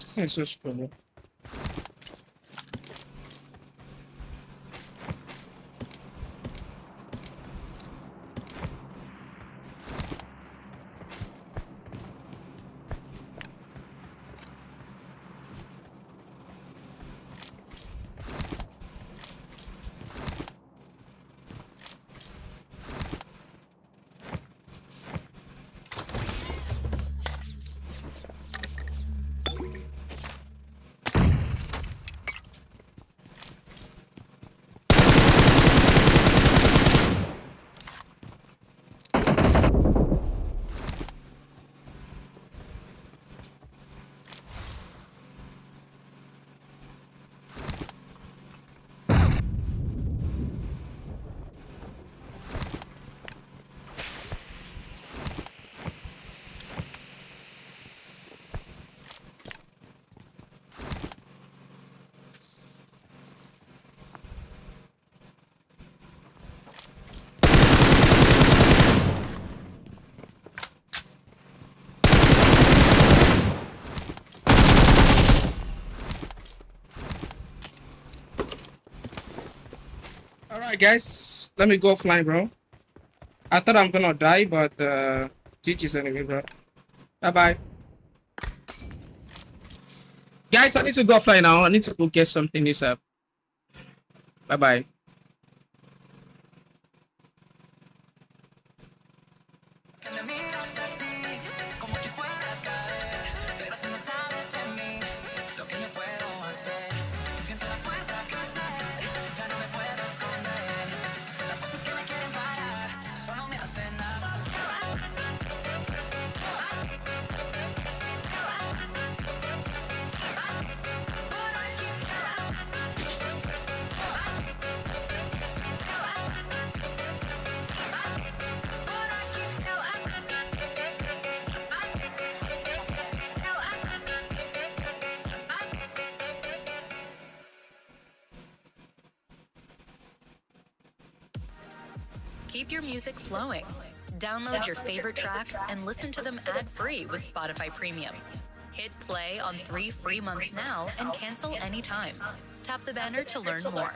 Speaker 2: This thing is so strong. Alright guys, let me go offline, bro. I thought I'm gonna die, but GG's anyway, bro. Bye-bye. Guys, I need to go offline now. I need to go get something this up. Bye-bye.
Speaker 18: Keep your music flowing. Download your favorite tracks and listen to them ad-free with Spotify Premium. Hit play on 3 free months now and cancel anytime. Tap the banner to learn more.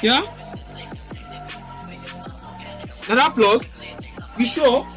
Speaker 2: Yeah? Now that plug? You sure?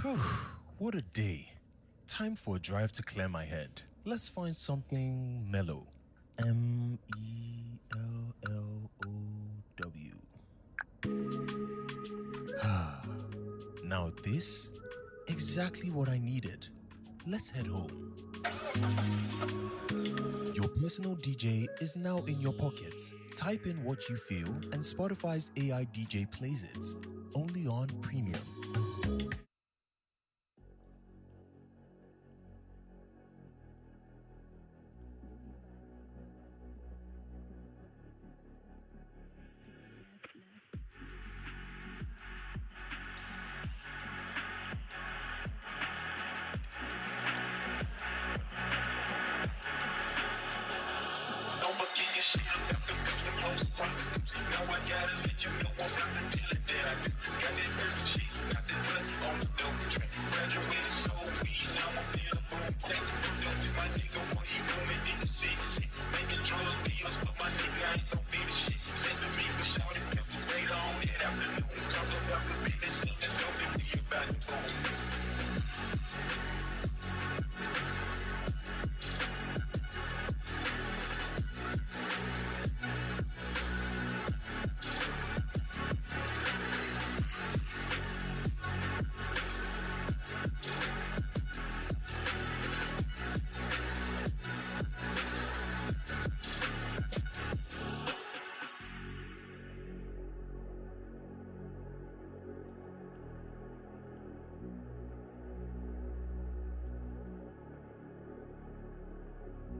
Speaker 15: Whew, what a day. Time for a drive to clear my head. Let's find something mellow. MELLOW. Now this, exactly what I needed. Let's head home. Your personal DJ is now in your pockets. Type in what you feel and Spotify's AI DJ plays it. Only on Premium.